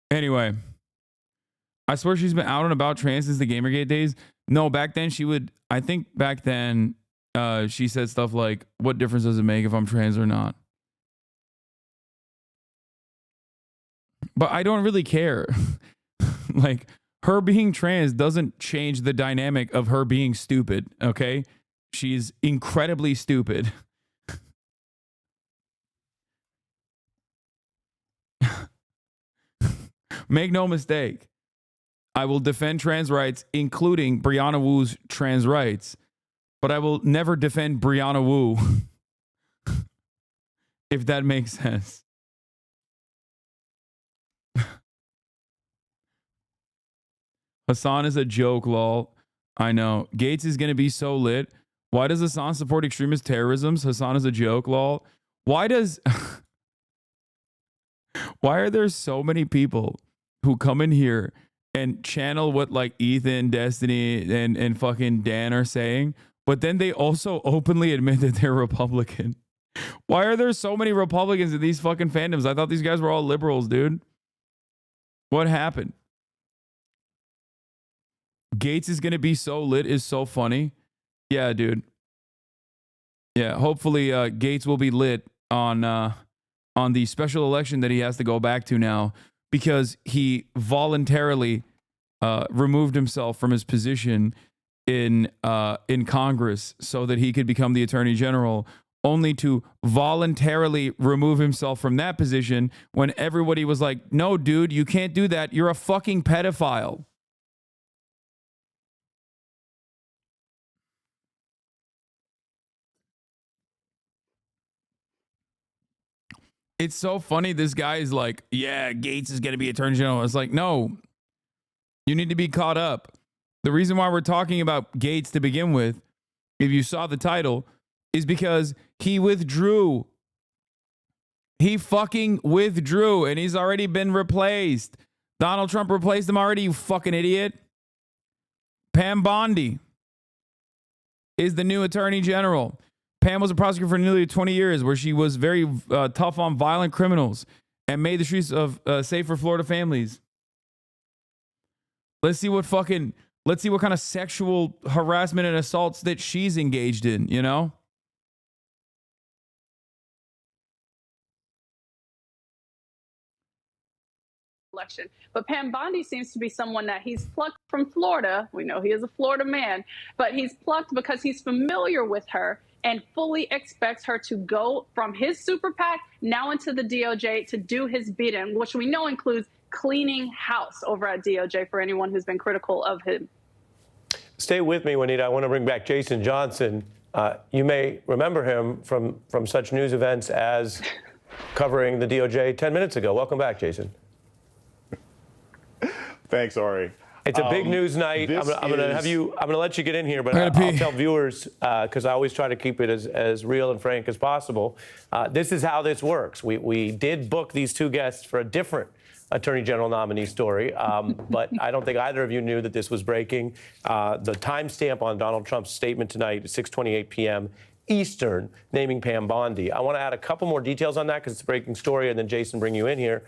Anyway, I swear she's been out and about trans since the Gamergate days. No, back then she would. I think back then. She said stuff like, what difference does it make if I'm trans or not? But I don't really care. Like, her being trans doesn't change the dynamic of her being stupid, okay? She's incredibly stupid. Make no mistake. I will defend trans rights, including Brianna Wu's trans rights. But I will never defend Brianna Wu. If that makes sense. Hasan is a joke, lol. I know. Gates is going to be so lit. Why does Hasan support extremist terrorisms? Hasan is a joke, lol. Why are there so many people who come in here and channel what like Ethan, Destiny, and fucking Dan are saying? But then they also openly admit that they're Republican. Why are there so many Republicans in these fucking fandoms? I thought these guys were all liberals, dude. What happened? Gates is going to be so lit is so funny. Yeah, dude. Yeah, hopefully Gates will be lit on on the special election that he has to go back to now because he voluntarily removed himself from his position in Congress so that he could become the Attorney General, only to voluntarily remove himself from that position when everybody was like, no, dude, you can't do that. You're a fucking pedophile. It's so funny. This guy is like, yeah, Gates is going to be Attorney General. It's like, no, you need to be caught up. The reason why we're talking about Gates to begin with, if you saw the title, is because he withdrew. He fucking withdrew, and he's already been replaced. Donald Trump replaced him already, you fucking idiot. Pam Bondi is the new Attorney General. Pam was a prosecutor for nearly 20 years, where she was very tough on violent criminals and made the streets of safe for Florida families. Let's see what kind of sexual harassment and assaults that she's engaged in, you know? Election. But Pam Bondi seems to be someone that he's plucked from Florida. We know he is a Florida man, but he's plucked because he's familiar with her and fully expects her to go from his super PAC now into the DOJ to do his bidding, which we know includes cleaning house over at DOJ for anyone who's been critical of him. Stay with me, Juanita. I want to bring back Jason Johnson. You may remember him from such news events as covering the DOJ 10 minutes ago. Welcome back, Jason. Thanks, Ari. It's a big news night. I'm going to let you get in here, but I'll tell viewers, because I always try to keep it as real and frank as possible. This is how this works. We did book these two guests for a different Attorney General nominee story, but I don't think either of you knew that this was breaking. The timestamp on Donald Trump's statement tonight, 6:28 p.m. Eastern, naming Pam Bondi. I want to add a couple more details on that because it's a breaking story, and then Jason, bring you in here.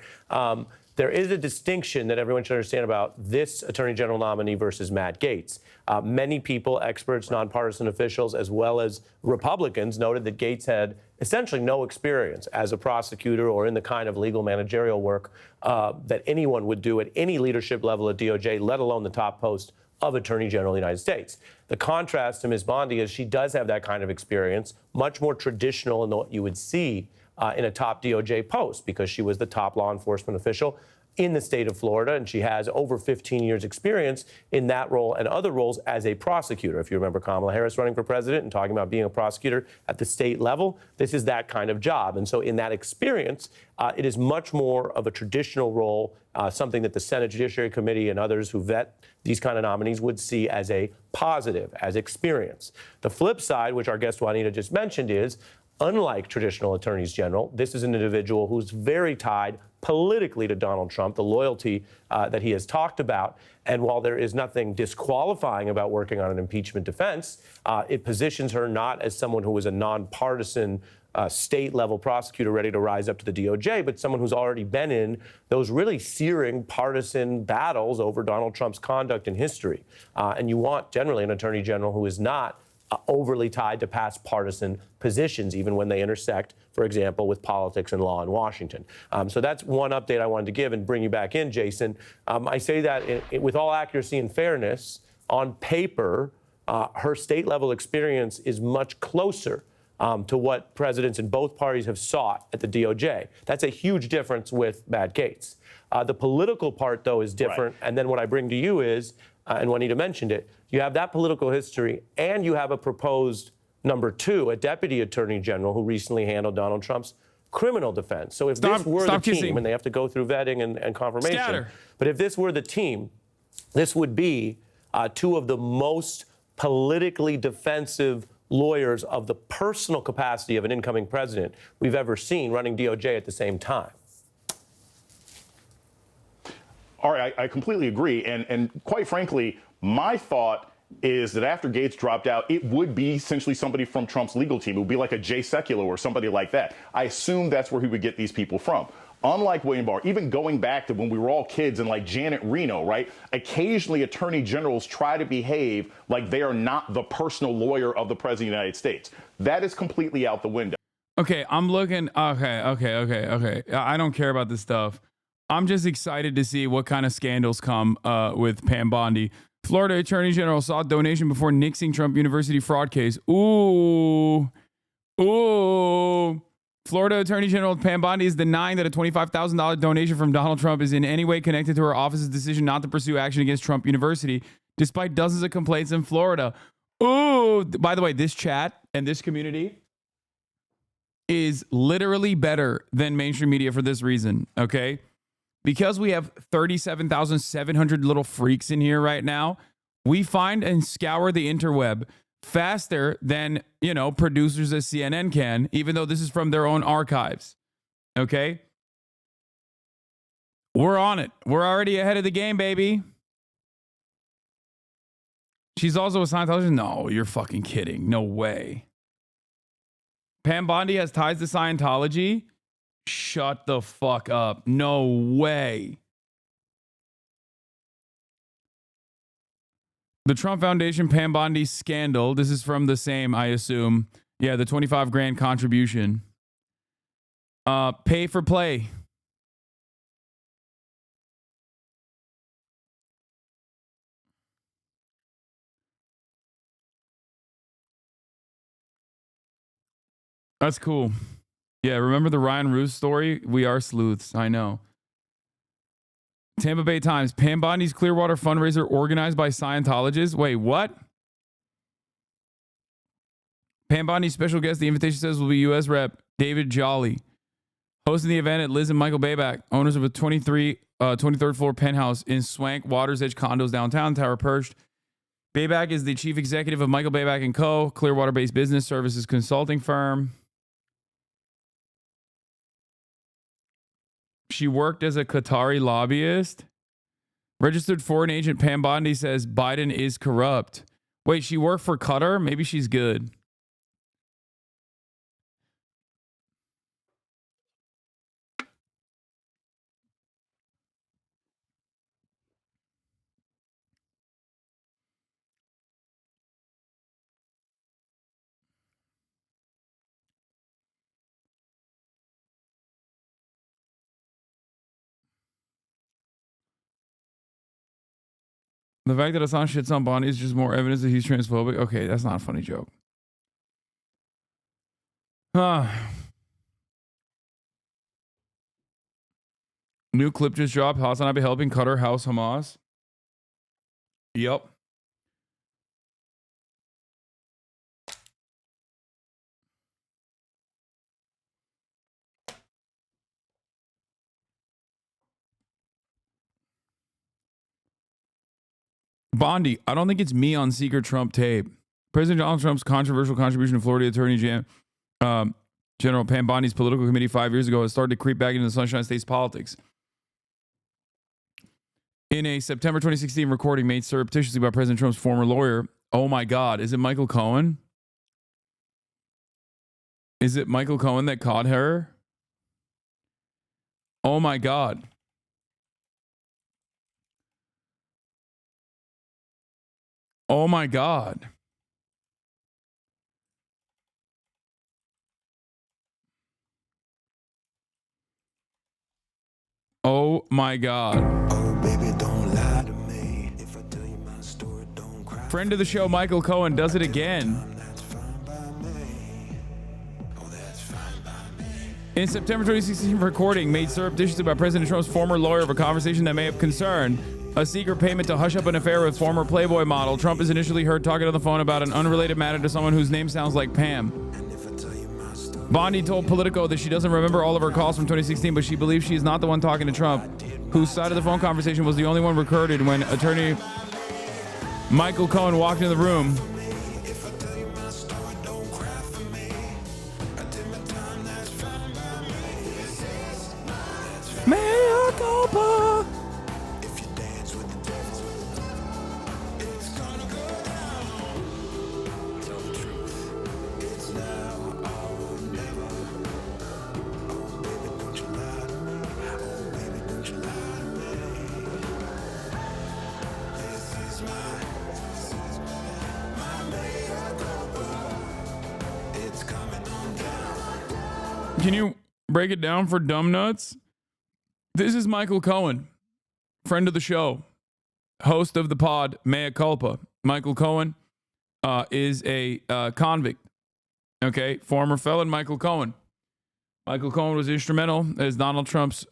There is a distinction that everyone should understand about this Attorney General nominee versus Matt Gaetz. Many people, experts, nonpartisan officials, as well as Republicans, noted that Gaetz had essentially no experience as a prosecutor or in the kind of legal managerial work that anyone would do at any leadership level at DOJ, let alone the top post of Attorney General of the United States. The contrast to Ms. Bondi is she does have that kind of experience, much more traditional than what you would see in a top DOJ post, because she was the top law enforcement official in the state of Florida, and she has over 15 years experience in that role and other roles as a prosecutor. If you remember Kamala Harris running for president and talking about being a prosecutor at the state level, this is that kind of job. And so in that experience, it is much more of a traditional role, something that the Senate Judiciary Committee and others who vet these kind of nominees would see as a positive, as experience. The flip side, which our guest Juanita just mentioned, is unlike traditional attorneys general, this is an individual who's very tied politically to Donald Trump, the loyalty that he has talked about. And while there is nothing disqualifying about working on an impeachment defense, it positions her not as someone who is a nonpartisan state-level prosecutor ready to rise up to the DOJ, but someone who's already been in those really searing partisan battles over Donald Trump's conduct in history. And you want generally an attorney general who is not overly tied to past partisan positions, even when they intersect, for example, with politics and law in Washington. So that's one update I wanted to give and bring you back in, Jason. I say that with all accuracy and fairness. On paper, her state-level experience is much closer to what presidents in both parties have sought at the DOJ. That's a huge difference with Matt Gaetz. The political part, though, is different. Right. And then what I bring to you is, and Juanita mentioned it, you have that political history, and you have a proposed number two, a deputy attorney general who recently handled Donald Trump's criminal defense. So if this were the team, and they have to go through vetting and confirmation, but if this were the team, this would be two of the most politically defensive lawyers of the personal capacity of an incoming president we've ever seen running DOJ at the same time. All right, I completely agree. And quite frankly, my thought is that after Gaetz dropped out, it would be essentially somebody from Trump's legal team. It would be like a Jay Sekulow or somebody like that. I assume that's where he would get these people from. Unlike William Barr, even going back to when we were all kids and like Janet Reno, right? Occasionally attorney generals try to behave like they are not the personal lawyer of the president of the United States. That is completely out the window. Okay, I'm looking. Okay. I don't care about this stuff. I'm just excited to see what kind of scandals come with Pam Bondi. Florida Attorney General sought donation before nixing Trump University fraud case. Ooh. Florida Attorney General Pam Bondi is denying that a $25,000 donation from Donald Trump is in any way connected to her office's decision not to pursue action against Trump University, despite dozens of complaints in Florida. Ooh. By the way, this chat and this community is literally better than mainstream media for this reason, okay? Because we have 37,700 little freaks in here right now, we find and scour the interweb faster than, producers at CNN can, even though this is from their own archives, okay? We're on it. We're already ahead of the game, baby. She's also a Scientologist? No, you're fucking kidding. No way. Pam Bondi has ties to Scientology? Shut the fuck up. No way. The Trump Foundation Pam Bondi scandal. This is from the same, I assume. Yeah, the 25 grand contribution. Pay for play. That's cool. Yeah, remember the Ryan Roos story? We are sleuths. I know. Tampa Bay Times. Pam Bondi's Clearwater fundraiser organized by Scientologists. Wait, what? Pam Bondi's special guest, the invitation says, will be U.S. Rep. David Jolly. Hosting the event at Liz and Michael Bayback, owners of a 23rd floor penthouse in swank Water's Edge condos downtown, Tower Perched. Bayback is the chief executive of Michael Bayback & Co., Clearwater-based business services consulting firm. She worked as a Qatari lobbyist. Registered foreign agent Pam Bondi says Biden is corrupt. Wait, she worked for Qatar? Maybe she's good. The fact that Hasan shits on Bondi is just more evidence that he's transphobic. Okay, that's not a funny joke. New clip just dropped. Hasanabi helping Qatar house Hamas. Yep. Bondi, I don't think it's me on secret Trump tape. President Donald Trump's controversial contribution to Florida Attorney General Pam Bondi's political committee 5 years ago has started to creep back into the Sunshine State's politics. In a September 2016 recording made surreptitiously by President Trump's former lawyer, oh my God, is it Michael Cohen? Is it Michael Cohen that caught her? Oh my God. Oh my God. Oh my God. Oh, baby, don't lie to me. If I tell you my story, don't cry. Friend of the show, Michael Cohen, does it again. In September 2016 recording made surreptitiously by President Trump's former lawyer of a conversation that may have concerned a secret payment to hush up an affair with former Playboy model. Trump is initially heard talking on the phone about an unrelated matter to someone whose name sounds like Pam. Bondi told Politico that she doesn't remember all of her calls from 2016, but she believes she is not the one talking to Trump, whose side of the phone conversation was the only one recorded when attorney Michael Cohen walked into the room. Mea culpa. Can you break it down for dumb nuts? This is Michael Cohen, friend of the show, host of the pod Mea Culpa. Michael Cohen is a convict. Okay, former felon Michael Cohen. Michael Cohen was instrumental as Donald Trump's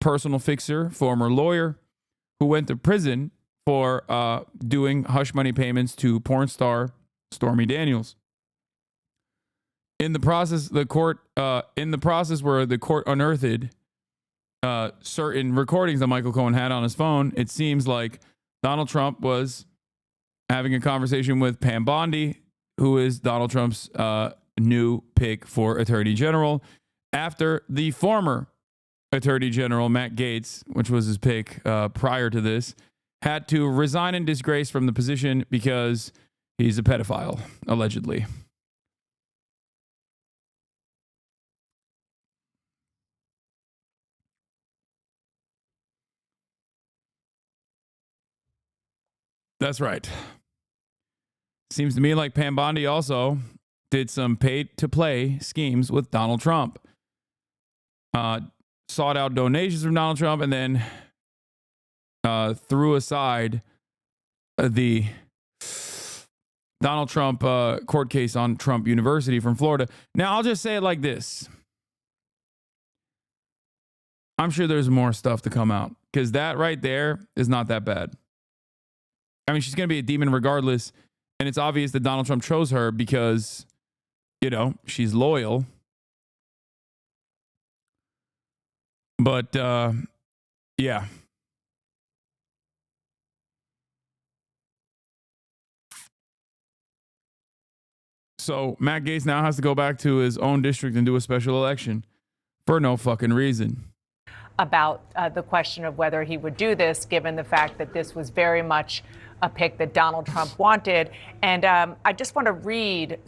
personal fixer, former lawyer, who went to prison for doing hush money payments to porn star Stormy Daniels. In the process, where the court unearthed certain recordings that Michael Cohen had on his phone, it seems like Donald Trump was having a conversation with Pam Bondi, who is Donald Trump's new pick for Attorney General, after the former Attorney General, Matt Gaetz, which was his pick prior to this, had to resign in disgrace from the position because he's a pedophile, allegedly. That's right. Seems to me like Pam Bondi also did some paid-to-play schemes with Donald Trump. Sought out donations from Donald Trump and then threw aside the Donald Trump court case on Trump University from Florida. Now, I'll just say it like this. I'm sure there's more stuff to come out because that right there is not that bad. I mean, she's going to be a demon regardless. And it's obvious that Donald Trump chose her because, she's loyal. But, yeah. So Matt Gaetz now has to go back to his own district and do a special election for no fucking reason. About the question of whether he would do this, given the fact that this was very much a pick that Donald Trump wanted. And I just want to read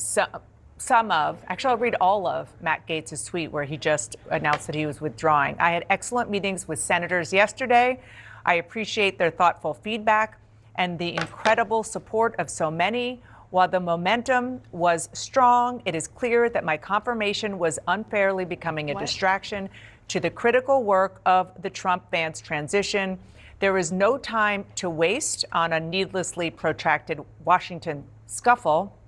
I'll read all of Matt Gaetz's tweet where he just announced that he was withdrawing. I had excellent meetings with senators yesterday. I appreciate their thoughtful feedback and the incredible support of so many. While the momentum was strong, it is clear that my confirmation was unfairly becoming a distraction to the critical work of the Trump-Vance transition. There is no time to waste on a needlessly protracted Washington scuffle.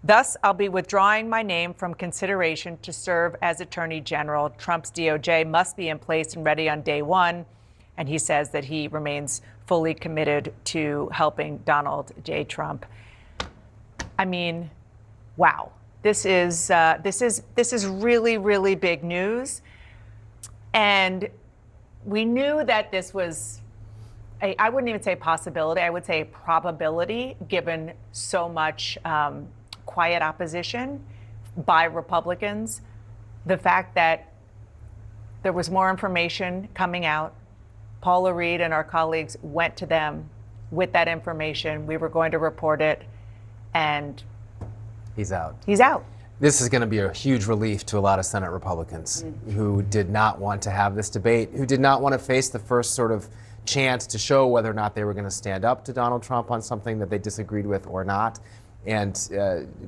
Thus, I'll be withdrawing my name from consideration to serve as Attorney General. Trump's DOJ must be in place and ready on day one. And he says that he remains fully committed to helping Donald J. Trump. I mean, wow. This is really, really big news. And we knew that this was, I wouldn't even say possibility, I would say probability, given so much quiet opposition by Republicans. The fact that there was more information coming out. Paula Reed and our colleagues went to them with that information. We were going to report it, and he's out. He's out. This is going to be a huge relief to a lot of Senate Republicans who did not want to have this debate, who did not want to face the first sort of chance to show whether or not they were going to stand up to Donald Trump on something that they disagreed with or not. And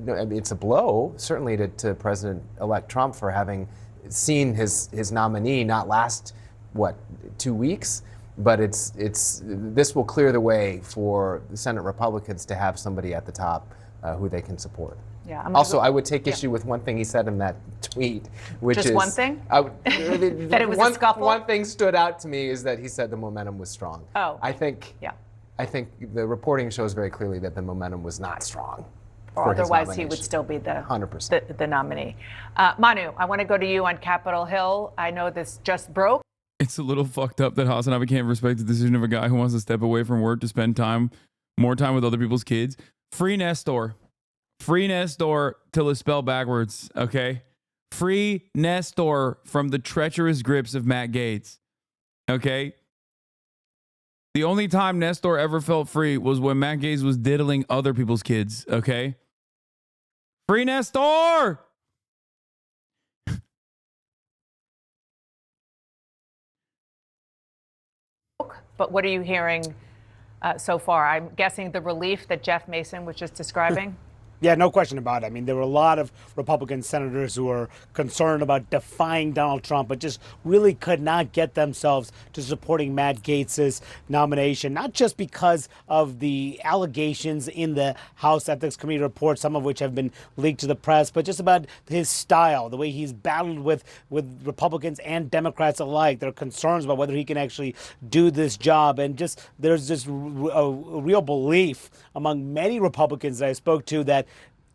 it's a blow, certainly, to President-elect Trump for having seen his nominee not last, 2 weeks? But this will clear the way for the Senate Republicans to have somebody at the top who they can support. Yeah, also, I would take issue with one thing he said in that tweet, which is... Just one thing? That it was a scuffle? One thing stood out to me is that he said the momentum was strong. Oh. I think the reporting shows very clearly that the momentum was not strong. Or otherwise he would still be the 100%. the nominee. Manu, I want to go to you on Capitol Hill. I know this just broke. It's a little fucked up that Hasanabi can't respect the decision of a guy who wants to step away from work to spend more time with other people's kids. Free Nestor. Free Nestor till it's spelled backwards, okay? Free Nestor from the treacherous grips of Matt Gaetz, okay? The only time Nestor ever felt free was when Matt Gaetz was diddling other people's kids, okay? Free Nestor! But what are you hearing so far? I'm guessing the relief that Jeff Mason was just describing? Yeah, no question about it. I mean, there were a lot of Republican senators who were concerned about defying Donald Trump, but just really could not get themselves to supporting Matt Gaetz's nomination, not just because of the allegations in the House Ethics Committee report, some of which have been leaked to the press, but just about his style, the way he's battled with Republicans and Democrats alike. There are concerns about whether he can actually do this job. And just there's just a real belief among many Republicans that I spoke to that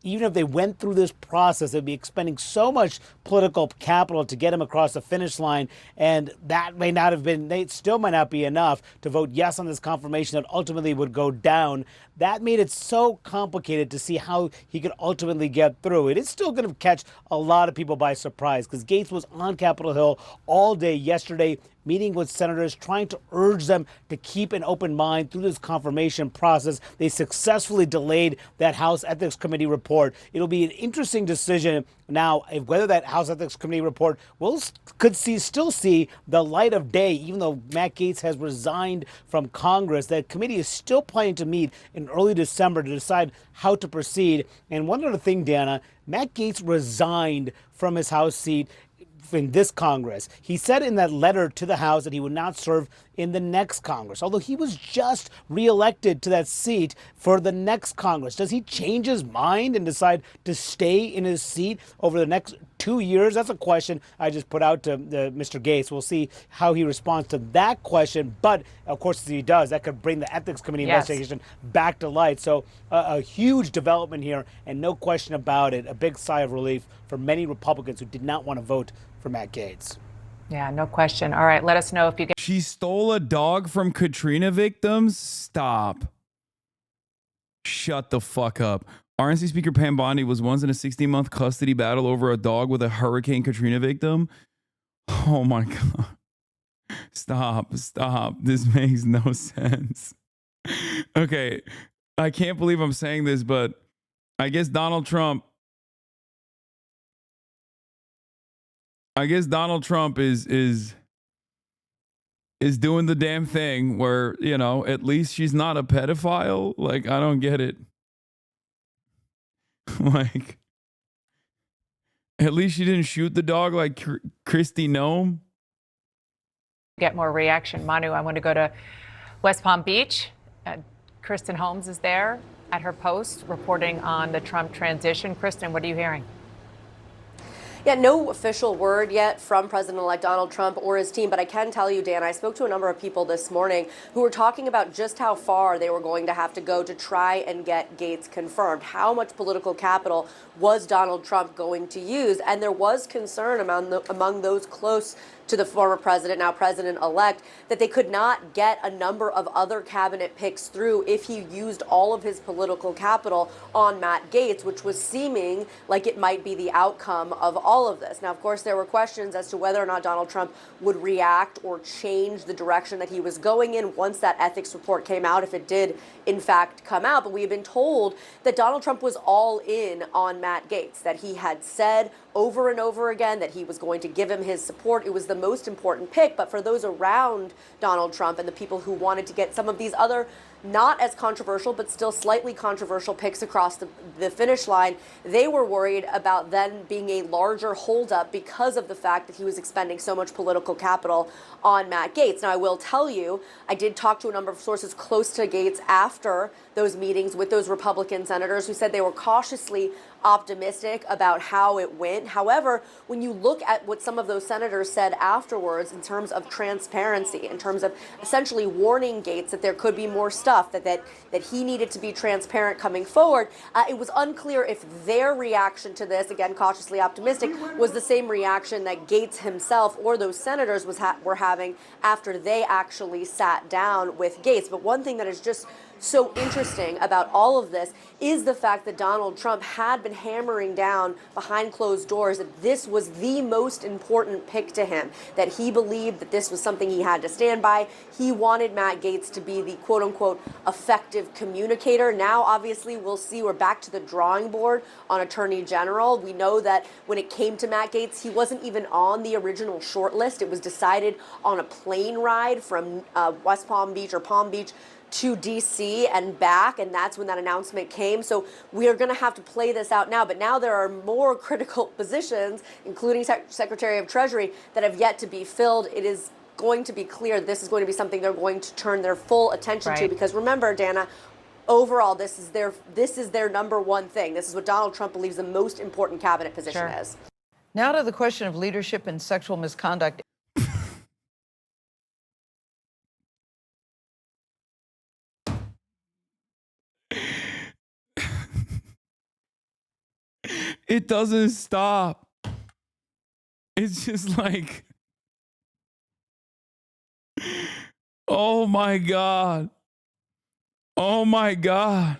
even if they went through this process, they'd be expending so much political capital to get him across the finish line. And that may not have been, they still might not be enough to vote yes on this confirmation that ultimately would go down. That made it so complicated to see how he could ultimately get through. It is still going to catch a lot of people by surprise because Gaetz was on Capitol Hill all day yesterday, meeting with senators, trying to urge them to keep an open mind through this confirmation process. They successfully delayed that House Ethics Committee report. It'll be an interesting decision now whether that House Ethics Committee report still see the light of day, even though Matt Gaetz has resigned from Congress. That committee is still planning to meet in early December to decide how to proceed. And one other thing, Dana, Matt Gaetz resigned from his House seat in this Congress. He said in that letter to the House that he would not serve in the next Congress, although he was just reelected to that seat for the next Congress. Does he change his mind and decide to stay in his seat over the next 2 years? That's a question I just put out to Mr. Gaetz. We'll see how he responds to that question. But, of course, if he does, that could bring the Ethics Committee investigation back to light. So a huge development here, and no question about it, a big sigh of relief for many Republicans who did not want to vote for Matt Gaetz. Yeah, no question. All right, let us know if you get... She stole a dog from Katrina victims? Stop. Shut the fuck up. RNC Speaker Pam Bondi was once in a 16-month custody battle over a dog with a Hurricane Katrina victim. Oh my God. Stop. This makes no sense. Okay, I can't believe I'm saying this, but I guess Donald Trump is doing the damn thing where, you know, at least she's not a pedophile. Like, I don't get it. Like, at least she didn't shoot the dog like Kristi Noem. Get more reaction. Manu, I want to go to West Palm Beach. Kristen Holmes is there at her post reporting on the Trump transition. Kristen, what are you hearing? Yeah, no official word yet from President-elect Donald Trump or his team, but I can tell you, Dan, I spoke to a number of people this morning who were talking about just how far they were going to have to go to try and get Gaetz confirmed. How much political capital was Donald Trump going to use? And there was concern among those close to the former president, now president-elect, that they could not get a number of other cabinet picks through if he used all of his political capital on Matt Gaetz, which was seeming like it might be the outcome of all of this. Now, of course, there were questions as to whether or not Donald Trump would react or change the direction that he was going in once that ethics report came out, if it did, in fact, come out. But we have been told that Donald Trump was all in on Matt Gaetz, that he had said over and over again that he was going to give him his support. It was the most important pick, but for those around Donald Trump and the people who wanted to get some of these other not as controversial but still slightly controversial picks across the finish line, they were worried about then being a larger holdup because of the fact that he was expending so much political capital on Matt Gaetz. Now, I will tell you, I did talk to a number of sources close to Gaetz after those meetings with those Republican senators who said they were cautiously optimistic about how it went. However, when you look at what some of those senators said afterwards in terms of transparency, in terms of essentially warning Gaetz that there could be more stuff, that he needed to be transparent coming forward, it was unclear if their reaction to this, again cautiously optimistic, was the same reaction that Gaetz himself or those senators were having after they actually sat down with Gaetz. But one thing that is just so interesting about all of this is the fact that Donald Trump had been hammering down behind closed doors that this was the most important pick to him, that he believed that this was something he had to stand by. He wanted Matt Gaetz to be the quote-unquote effective communicator. Now, obviously, we'll see we're back to the drawing board on Attorney General. We know that when it came to Matt Gaetz, he wasn't even on the original short list. It was decided on a plane ride from West Palm Beach or Palm Beach to DC and back, and that's when that announcement came. So we are going to have to play this out now. But now there are more critical positions, including Secretary of Treasury, that have yet to be filled. It is going to be clear this is going to be something they're going to turn their full attention to, because remember, Dana, overall, this is their number one thing. This is what Donald Trump believes the most important cabinet position is. Now to the question of leadership and sexual misconduct. It doesn't stop. It's just like, oh my God. Oh my God.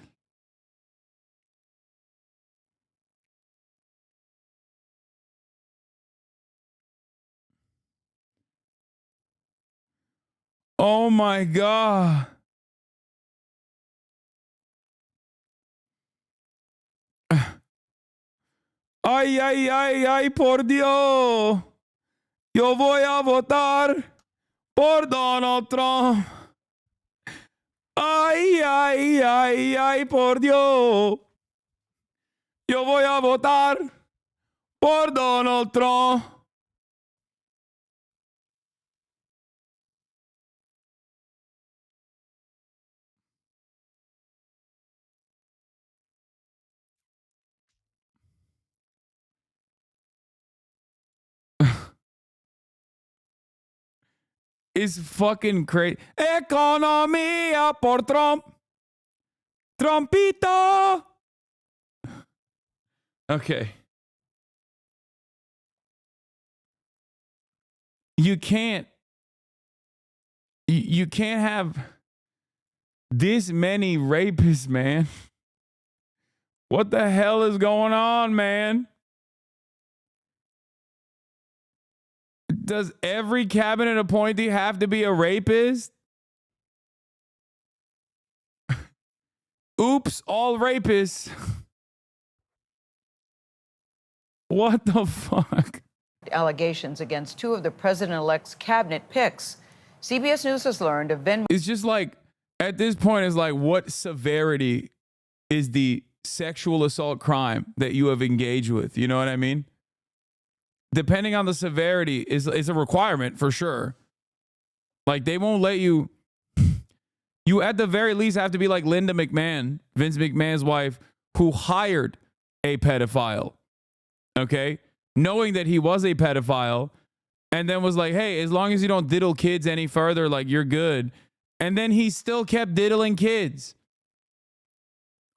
Oh my God. Ay, ay, ay, ay, por Dios. Yo voy a votar por Donald Trump. Ay, ay, ay, ay, por Dios. Yo voy a votar por Donald Trump. It's fucking crazy. Economía por Trump. Trumpito. Okay. You can't have this many rapists, man. What the hell is going on, man? Does every cabinet appointee have to be a rapist? Oops, all rapists. What the fuck? Allegations against two of the president-elect's cabinet picks. CBS News has learned of Venmo. It's just like, at this point, it's like, what severity is the sexual assault crime that you have engaged with? You know what I mean? Depending on the severity is a requirement for sure. Like, they won't let you. You at the very least have to be like Linda McMahon, Vince McMahon's wife, who hired a pedophile. Okay? Knowing that he was a pedophile, and then was like, hey, as long as you don't diddle kids any further, like, you're good. And then he still kept diddling kids.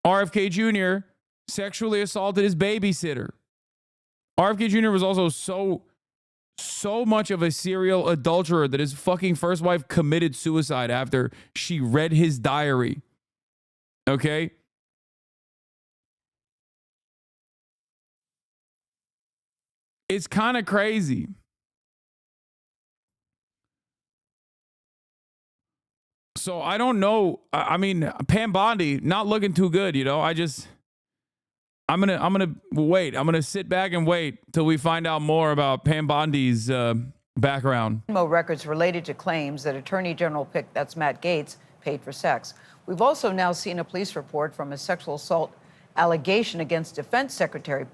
RFK Jr. sexually assaulted his babysitter. RFK Jr. was also so much of a serial adulterer that his fucking first wife committed suicide after she read his diary. Okay? It's kind of crazy. So I don't know. I mean, Pam Bondi not looking too good, you know. I'm gonna wait. I'm gonna sit back and wait till we find out more about Pam Bondi's background. Records related to claims that Attorney General pick, that's Matt Gaetz, paid for sex. We've also now seen a police report from a sexual assault allegation against Defense Secretary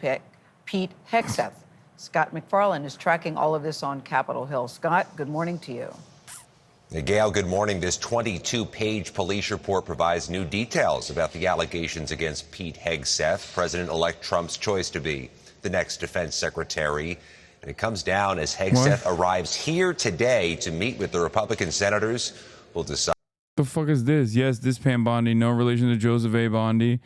Pete Hegseth. Scott McFarland is tracking all of this on Capitol Hill. Scott, good morning to you. Gail, good morning. This 22-page police report provides new details about the allegations against Pete Hegseth, President-elect Trump's choice to be the next defense secretary. And it comes down as Hegseth arrives here today to meet with the Republican senators. We'll decide. The fuck is this? Yes, this Pam Bondi, no relation to Joseph A. Bondi.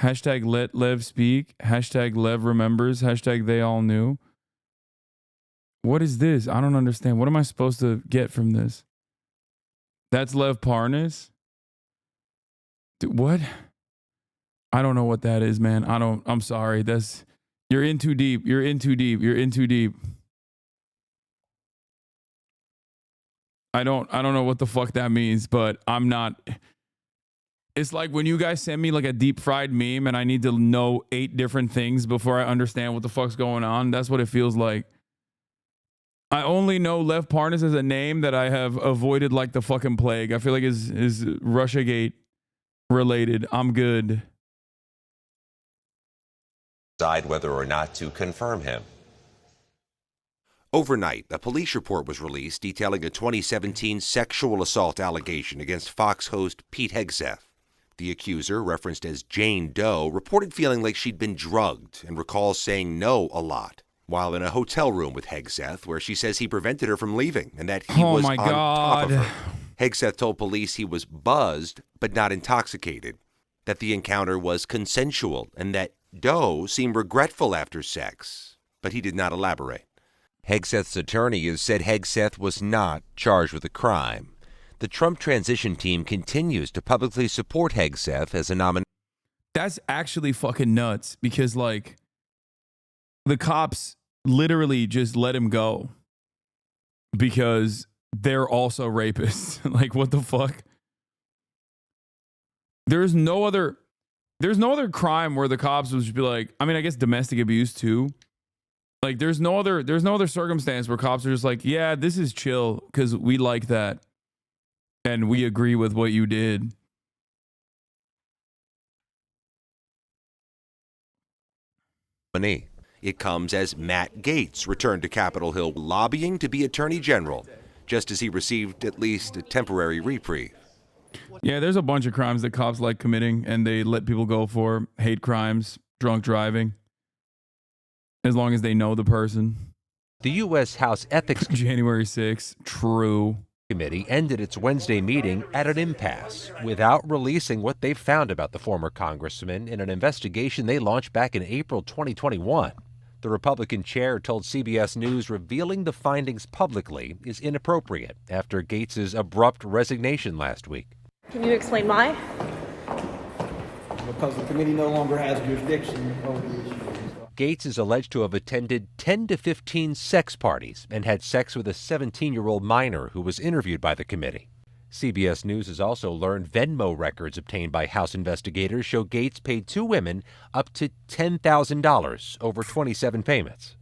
Hashtag let Lev speak. Hashtag Lev remembers. Hashtag they all knew. What is this? I don't understand. What am I supposed to get from this? That's Lev Parnas? Dude, what? I don't know what that is, man. I'm sorry. You're in too deep. You're in too deep. You're in too deep. I don't know what the fuck that means, but I'm not. It's like when you guys send me like a deep fried meme and I need to know 8 different things before I understand what the fuck's going on. That's what it feels like. I only know Lev Parnas as a name that I have avoided like the fucking plague. I feel like is Russiagate related. I'm good. Decide whether or not to confirm him. Overnight, a police report was released detailing a 2017 sexual assault allegation against Fox host Pete Hegseth. The accuser, referenced as Jane Doe, reported feeling like she'd been drugged and recalls saying no a lot while in a hotel room with Hegseth, where she says he prevented her from leaving and that he was on top of her. Hegseth told police he was buzzed but not intoxicated, that the encounter was consensual, and that Doe seemed regretful after sex, but he did not elaborate. Hegseth's attorney has said Hegseth was not charged with a crime. The Trump transition team continues to publicly support Hegseth as a nominee. That's actually fucking nuts because, like, the cops literally just let him go because they're also rapists. Like, what the fuck? There's no other crime where the cops would just be like, I mean, I guess domestic abuse too. Like, there's no other circumstance where cops are just like, yeah, this is chill because we like that and we agree with what you did. It comes as Matt Gaetz returned to Capitol Hill lobbying to be Attorney General, just as he received at least a temporary reprieve. Yeah, there's a bunch of crimes that cops like committing and they let people go for. Hate crimes, drunk driving, as long as they know the person. The U.S. House Ethics January 6th, true. Committee ended its Wednesday meeting at an impasse without releasing what they found about the former congressman in an investigation they launched back in April 2021. The Republican chair told CBS News revealing the findings publicly is inappropriate after Gaetz's abrupt resignation last week. Can you explain why? Because the committee no longer has jurisdiction over the issue. Gaetz is alleged to have attended 10 to 15 sex parties and had sex with a 17-year-old minor who was interviewed by the committee. CBS News has also learned Venmo records obtained by House investigators show Gaetz paid two women up to $10,000 over 27 payments.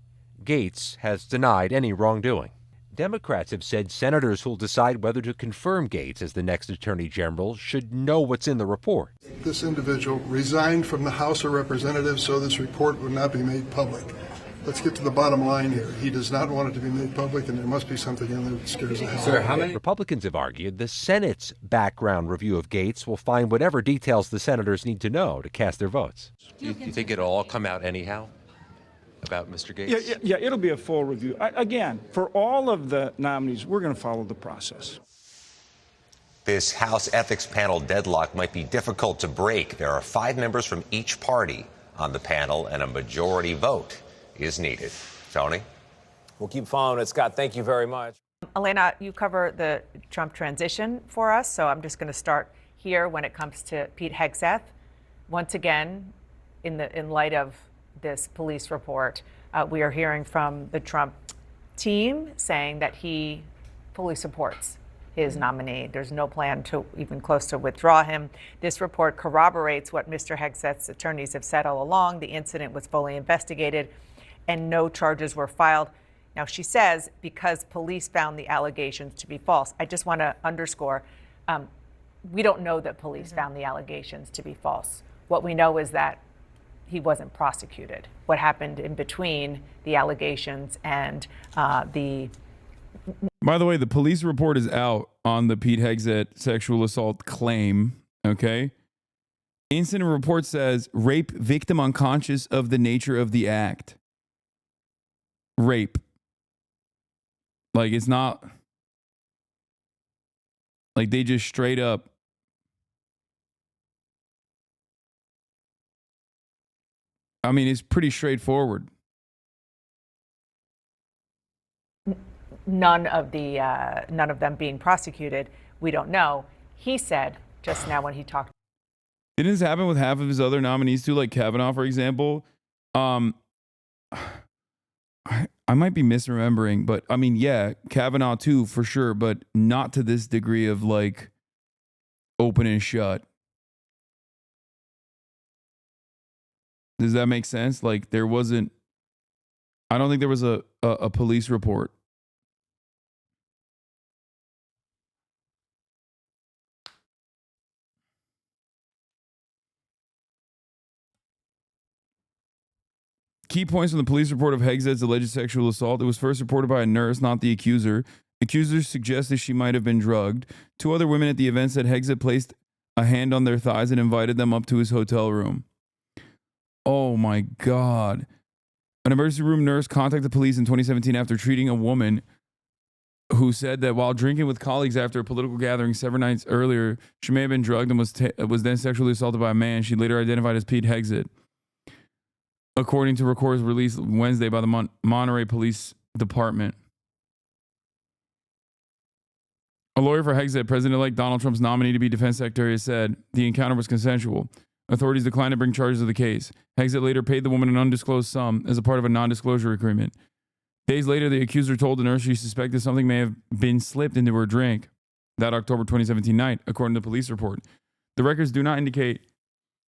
Gaetz has denied any wrongdoing. Democrats have said senators who'll decide whether to confirm Gaetz as the next attorney general should know what's in the report. This individual resigned from the House of Representatives so this report would not be made public. Let's get to the bottom line here. He does not want it to be made public, and there must be something in there that scares the hell out of him. Republicans have argued the Senate's background review of Gaetz will find whatever details the senators need to know to cast their votes. Do you think it'll all come out anyhow about Mr. Gaetz? Yeah, it'll be a full review. Again, for all of the nominees, we're going to follow the process. This House ethics panel deadlock might be difficult to break. There are 5 members from each party on the panel, and a majority vote is needed. Tony? We'll keep following it. Scott, thank you very much. Elena, you cover the Trump transition for us, so I'm just going to start here when it comes to Pete Hegseth. Once again, in light of this police report, we are hearing from the Trump team saying that he fully supports his nominee. There's no plan to even close to withdraw him. This report corroborates what Mr. Hegseth's attorneys have said all along. The incident was fully investigated and no charges were filed. Now, she says because police found the allegations to be false. I just want to underscore, we don't know that police found the allegations to be false. What we know is that he wasn't prosecuted. What happened in between the allegations and the... By the way, the police report is out on the Pete Hegseth sexual assault claim, okay? Incident report says rape victim unconscious of the nature of the act. Rape. Like, it's not... Like, they just straight up... I mean, it's pretty straightforward. None of them being prosecuted. We don't know. He said just now when he talked. Didn't this happen with half of his other nominees too, like Kavanaugh, for example? I might be misremembering, but I mean, yeah, Kavanaugh too, for sure, but not to this degree of like open and shut. Does that make sense? Like there wasn't, I don't think there was a police report Key points from the police report of Hegzet's alleged sexual assault. It was first reported by a nurse, not the accuser. Accusers suggested she might have been drugged. 2 other women at the event said Hegzet placed a hand on their thighs and invited them up to his hotel room. Oh my God. An emergency room nurse contacted police in 2017 after treating a woman who said that while drinking with colleagues after a political gathering several nights earlier, she may have been drugged and was then sexually assaulted by a man she later identified as Pete Hegzet, according to records released Wednesday by the Monterey Police Department. A lawyer for Hegzet, President-elect Donald Trump's nominee to be defense secretary, has said the encounter was consensual. Authorities declined to bring charges of the case. Hegzet later paid the woman an undisclosed sum as a part of a non-disclosure agreement. Days later, the accuser told the nurse she suspected something may have been slipped into her drink that October 2017 night, according to the police report. The records do not indicate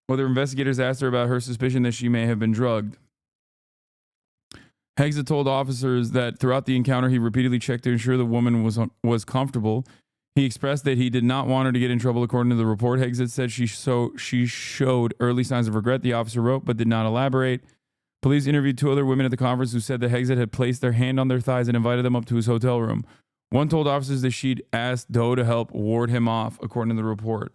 whether investigators asked her about her suspicion that she may have been drugged. Hegzet told officers that throughout the encounter, he repeatedly checked to ensure the woman was comfortable. He expressed that he did not want her to get in trouble, according to the report. Hegzet said she showed early signs of regret, the officer wrote, but did not elaborate. Police interviewed 2 other women at the conference who said that Hegzet had placed their hand on their thighs and invited them up to his hotel room. One told officers that she'd asked Doe to help ward him off, according to the report.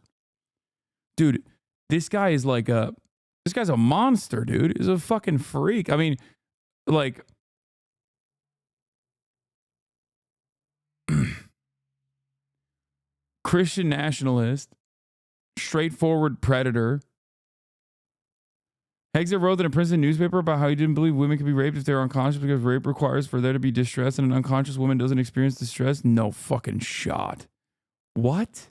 Dude, this guy is like this guy's a monster, dude. He's a fucking freak. I mean, like, Christian nationalist, straightforward predator. Hegzet wrote in a Princeton newspaper about how he didn't believe women could be raped if they were unconscious because rape requires for there to be distress and an unconscious woman doesn't experience distress. No fucking shot. What?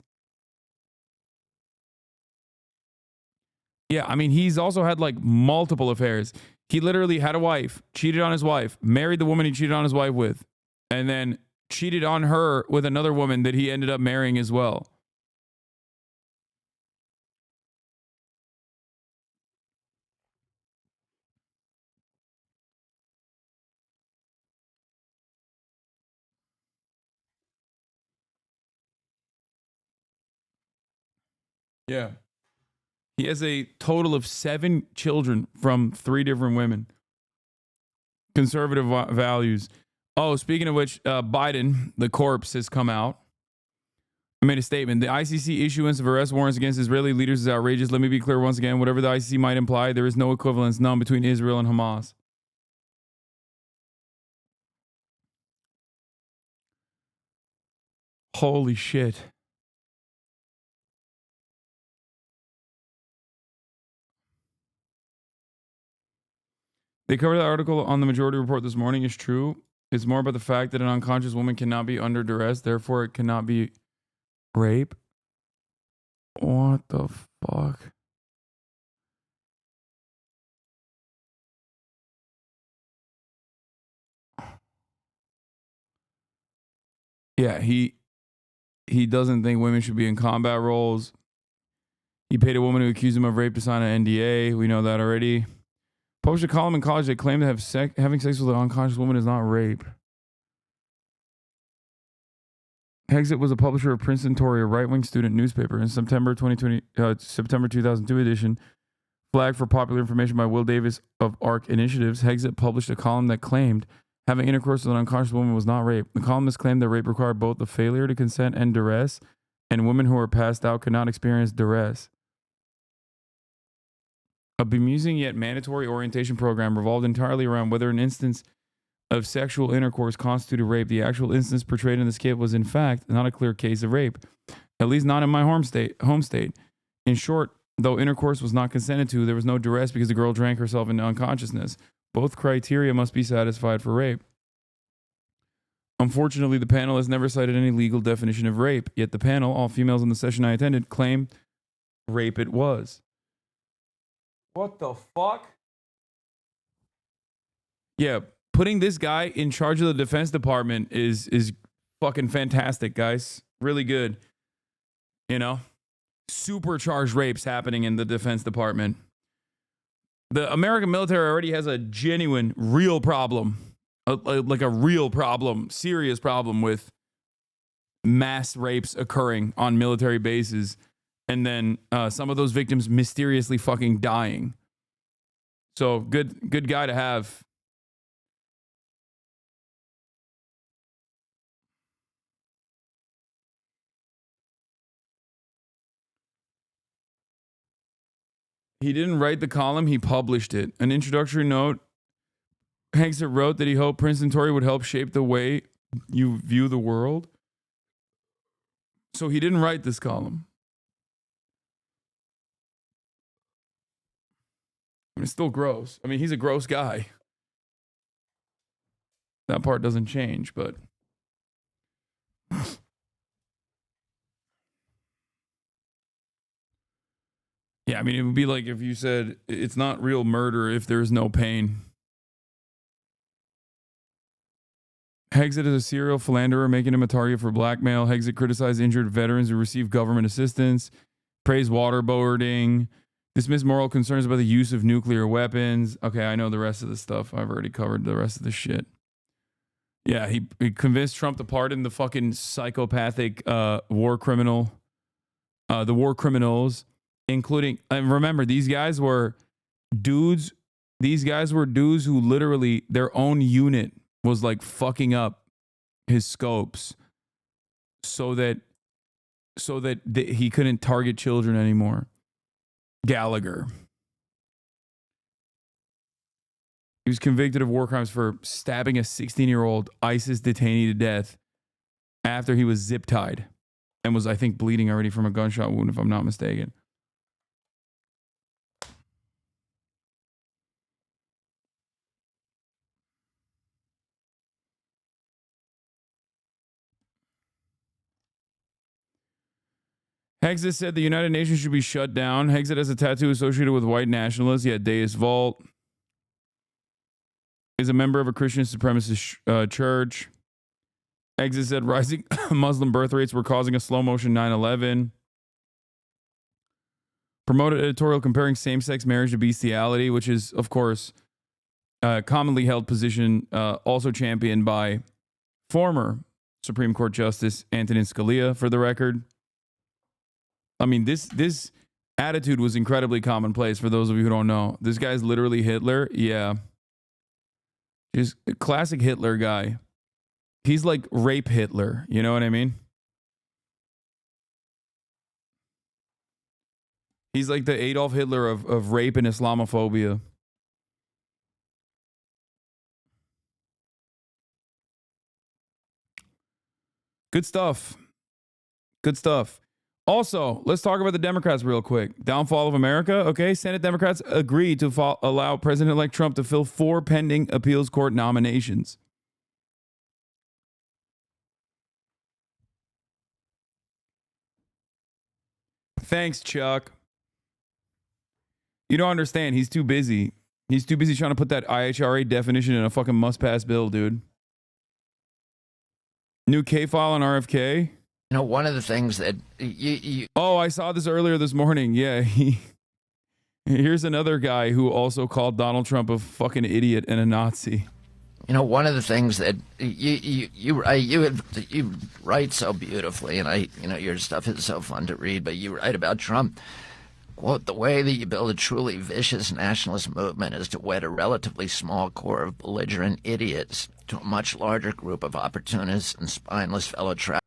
Yeah, I mean, he's also had like multiple affairs. He literally had a wife, cheated on his wife, married the woman he cheated on his wife with, and then cheated on her with another woman that he ended up marrying as well. Yeah. He has a total of 7 children from 3 different women. Conservative values. Oh, speaking of which, Biden, the corpse, has come out. I made a statement. The ICC issuance of arrest warrants against Israeli leaders is outrageous. Let me be clear once again. Whatever the ICC might imply, there is no equivalence, none, between Israel and Hamas. Holy shit. They covered the article on the Majority Report this morning. It's true. It's more about the fact that an unconscious woman cannot be under duress. Therefore, it cannot be rape. What the fuck? Yeah, he doesn't think women should be in combat roles. He paid a woman who accused him of rape to sign an NDA. We know that already. Published a column in college that claimed that having sex with an unconscious woman is not rape. Hegzet was a publisher of Princeton Tory, a right-wing student newspaper. In September 2002 edition, flagged for popular information by Will Davis of ARC Initiatives, Hegzet published a column that claimed having intercourse with an unconscious woman was not rape. The columnist claimed that rape required both the failure to consent and duress, and women who are passed out could not experience duress. A bemusing yet mandatory orientation program revolved entirely around whether an instance of sexual intercourse constituted rape. The actual instance portrayed in the skit was, in fact, not a clear case of rape, at least not in my home state. In short, though intercourse was not consented to, there was no duress because the girl drank herself into unconsciousness. Both criteria must be satisfied for rape. Unfortunately, the panel has never cited any legal definition of rape, yet the panel, all females in the session I attended, claimed rape it was. What the fuck? Yeah, putting this guy in charge of the Defense Department is fucking fantastic, guys. Really good. You know? Supercharged rapes happening in the Defense Department. The American military already has a genuine, real problem. Like a real problem, serious problem with mass rapes occurring on military bases. And then some of those victims mysteriously fucking dying. So good guy to have. He didn't write the column, he published it. An introductory note. Hegseth wrote that he hoped Prince and Tory would help shape the way you view the world. So he didn't write this column. I mean, it's still gross. I mean, he's a gross guy. That part doesn't change, but yeah, I mean, it would be like if you said it's not real murder if there's no pain. Hegseth is a serial philanderer, making him a target for blackmail. Hegseth criticized injured veterans who receive government assistance, praised waterboarding, dismissed moral concerns about the use of nuclear weapons. Okay, I know the rest of the stuff. I've already covered the rest of the shit. Yeah, he convinced Trump to pardon the fucking psychopathic war criminal, the war criminals, including, and remember, these guys were dudes who literally their own unit was like fucking up his scopes so that he couldn't target children anymore. Gallagher. He was convicted of war crimes for stabbing a 16-year-old ISIS detainee to death after he was zip tied and was, I think, bleeding already from a gunshot wound, if I'm not mistaken. Hegseth said the United Nations should be shut down. Hegseth has a tattoo associated with white nationalists. He had Deus Vult. Is a member of a Christian supremacist church. Hegseth said rising Muslim birth rates were causing a slow motion 9/11. Promoted editorial comparing same-sex marriage to bestiality, which is, of course, a commonly held position, also championed by former Supreme Court Justice Antonin Scalia, for the record. I mean, this attitude was incredibly commonplace for those of you who don't know. This guy's literally Hitler. Yeah. Just a classic Hitler guy. He's like rape Hitler. You know what I mean? He's like the Adolf Hitler of rape and Islamophobia. Good stuff. Good stuff. Also, let's talk about the Democrats real quick. Downfall of America. Okay, Senate Democrats agreed to allow President-elect Trump to fill 4 pending appeals court nominations. Thanks, Chuck. You don't understand. He's too busy. He's too busy trying to put that IHRA definition in a fucking must-pass bill, dude. New K-file on RFK. You know, one of the things that Oh, I saw this earlier this morning. Yeah, here's another guy who also called Donald Trump a fucking idiot and a Nazi. You know, one of the things that you write so beautifully, and your stuff is so fun to read, but you write about Trump. Quote, the way that you build a truly vicious nationalist movement is to wed a relatively small core of belligerent idiots to a much larger group of opportunists and spineless fellow travelers.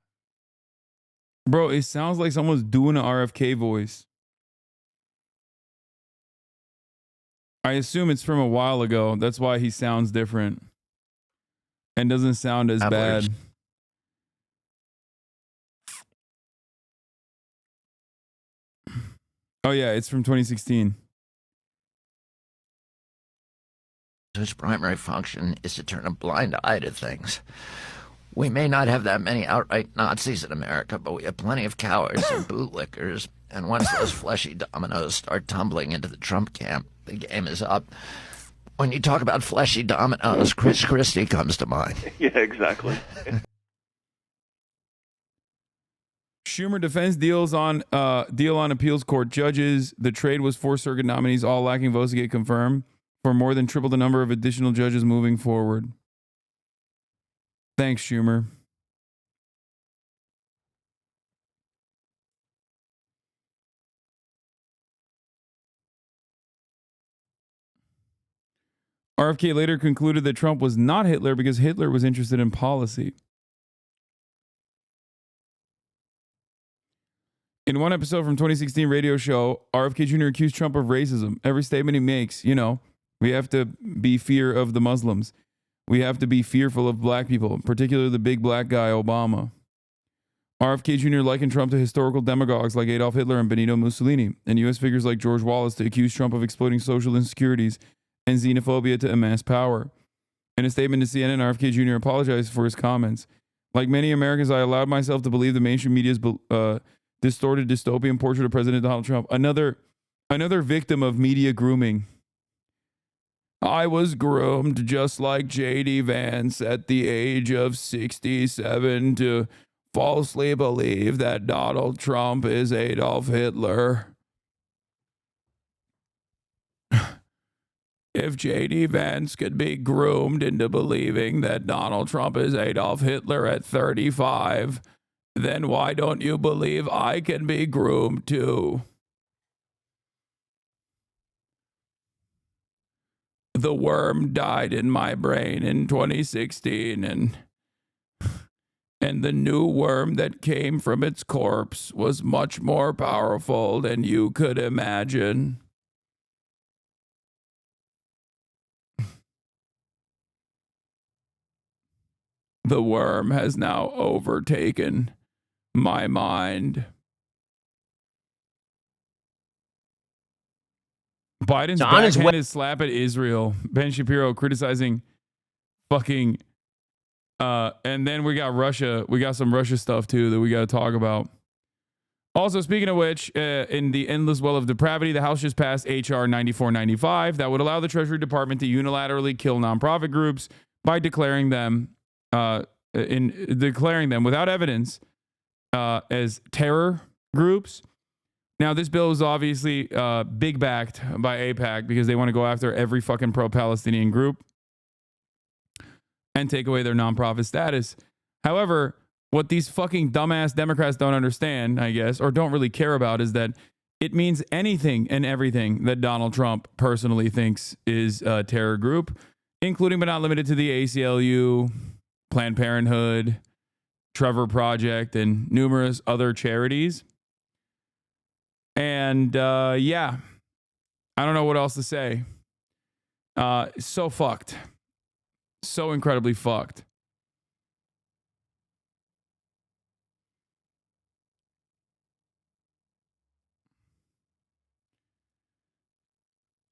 Bro, it sounds like someone's doing an RFK voice. I assume it's from a while ago. That's why he sounds different and doesn't sound as bad. Oh, yeah, it's from 2016. Whose primary function is to turn a blind eye to things. We may not have that many outright Nazis in America, but we have plenty of cowards and bootlickers. And once those fleshy dominoes start tumbling into the Trump camp, the game is up. When you talk about fleshy dominoes, Chris Christie comes to mind. Yeah, exactly. Schumer defends deal on appeals court judges. The trade was 4 circuit nominees, all lacking votes to get confirmed, for more than triple the number of additional judges moving forward. Thanks, Schumer. RFK later concluded that Trump was not Hitler because Hitler was interested in policy. In one episode from 2016 radio show, RFK Jr. accused Trump of racism. Every statement he makes, you know, we have to be fear of the Muslims. We have to be fearful of black people, particularly the big black guy, Obama. RFK Jr. likened Trump to historical demagogues like Adolf Hitler and Benito Mussolini, and U.S. figures like George Wallace to accuse Trump of exploiting social insecurities and xenophobia to amass power. In a statement to CNN, RFK Jr. apologized for his comments. Like many Americans, I allowed myself to believe the mainstream media's distorted dystopian portrait of President Donald Trump. Another victim of media grooming. I was groomed just like J.D. Vance at the age of 67 to falsely believe that Donald Trump is Adolf Hitler. If J.D. Vance could be groomed into believing that Donald Trump is Adolf Hitler at 35, then why don't you believe I can be groomed too? The worm died in my brain in 2016, and the new worm that came from its corpse was much more powerful than you could imagine. The worm has now overtaken my mind. Biden's backhanded slap at Israel. Ben Shapiro criticizing fucking and then we got Russia. We got some Russia stuff too that we got to talk about. Also, speaking of which, in the endless well of depravity, the House just passed H.R. 9495 that would allow the Treasury Department to unilaterally kill nonprofit groups by declaring them without evidence as terror groups. Now, this bill is obviously big backed by AIPAC because they want to go after every fucking pro-Palestinian group and take away their nonprofit status. However, what these fucking dumbass Democrats don't understand, I guess, or don't really care about is that it means anything and everything that Donald Trump personally thinks is a terror group, including but not limited to the ACLU, Planned Parenthood, Trevor Project, and numerous other charities. And yeah, I don't know what else to say. So fucked. So incredibly fucked.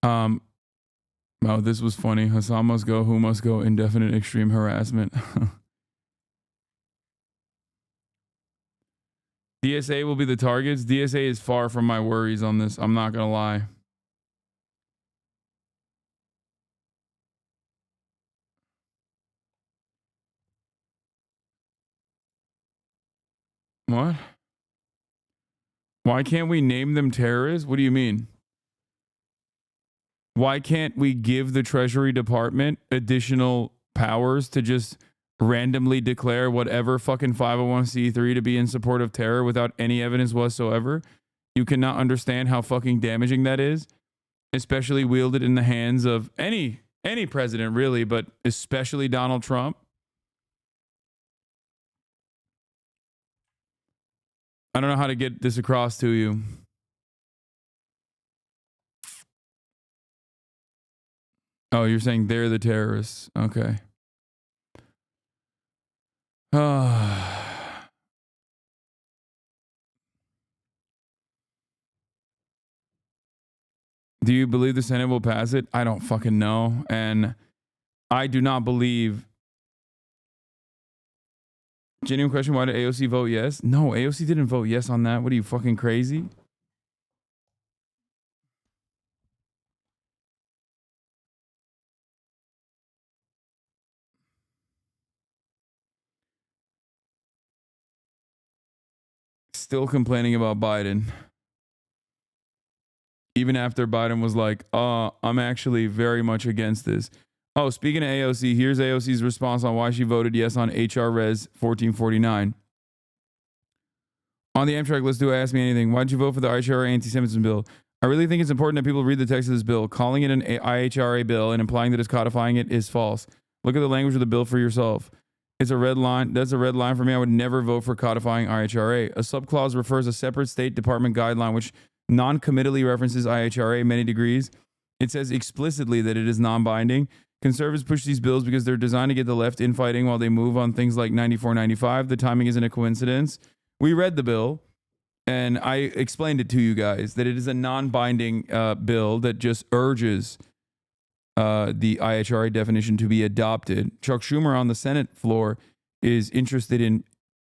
Oh, this was funny. Hasan must go. Who must go? Indefinite extreme harassment. DSA will be the targets. DSA is far from my worries on this. I'm not gonna lie. What? Why can't we name them terrorists? What do you mean? Why can't we give the Treasury Department additional powers to just randomly declare whatever fucking 501c3 to be in support of terror without any evidence whatsoever? You cannot understand how fucking damaging that is, especially wielded in the hands of any president really, but especially Donald Trump. I don't know how to get this across to you. Oh, you're saying they're the terrorists. Okay. Do you believe the Senate will pass it? I don't fucking know. And I do not believe. Genuine question, why did AOC vote yes? No, AOC didn't vote yes on that. What are you, fucking crazy? Still complaining about Biden. Even after Biden was like, I'm actually very much against this. Oh, speaking of AOC, here's AOC's response on why she voted yes on HR Res 1449. On the Amtrak list, do ask me anything. Why'd you vote for the HR anti-Semitism bill? I really think it's important that people read the text of this bill. Calling it an IHRA bill and implying that it's codifying it is false. Look at the language of the bill for yourself. It's a red line. That's a red line for me. I would never vote for codifying IHRA. A subclause refers a separate State Department guideline which non-committally references IHRA many degrees. It says explicitly that it is non-binding. Conservatives push these bills because they're designed to get the left infighting while they move on things like 94-95. The timing isn't a coincidence. We read the bill, and I explained it to you guys that it is a non-binding bill that just urges the IHRA definition to be adopted. Chuck Schumer on the Senate floor is interested in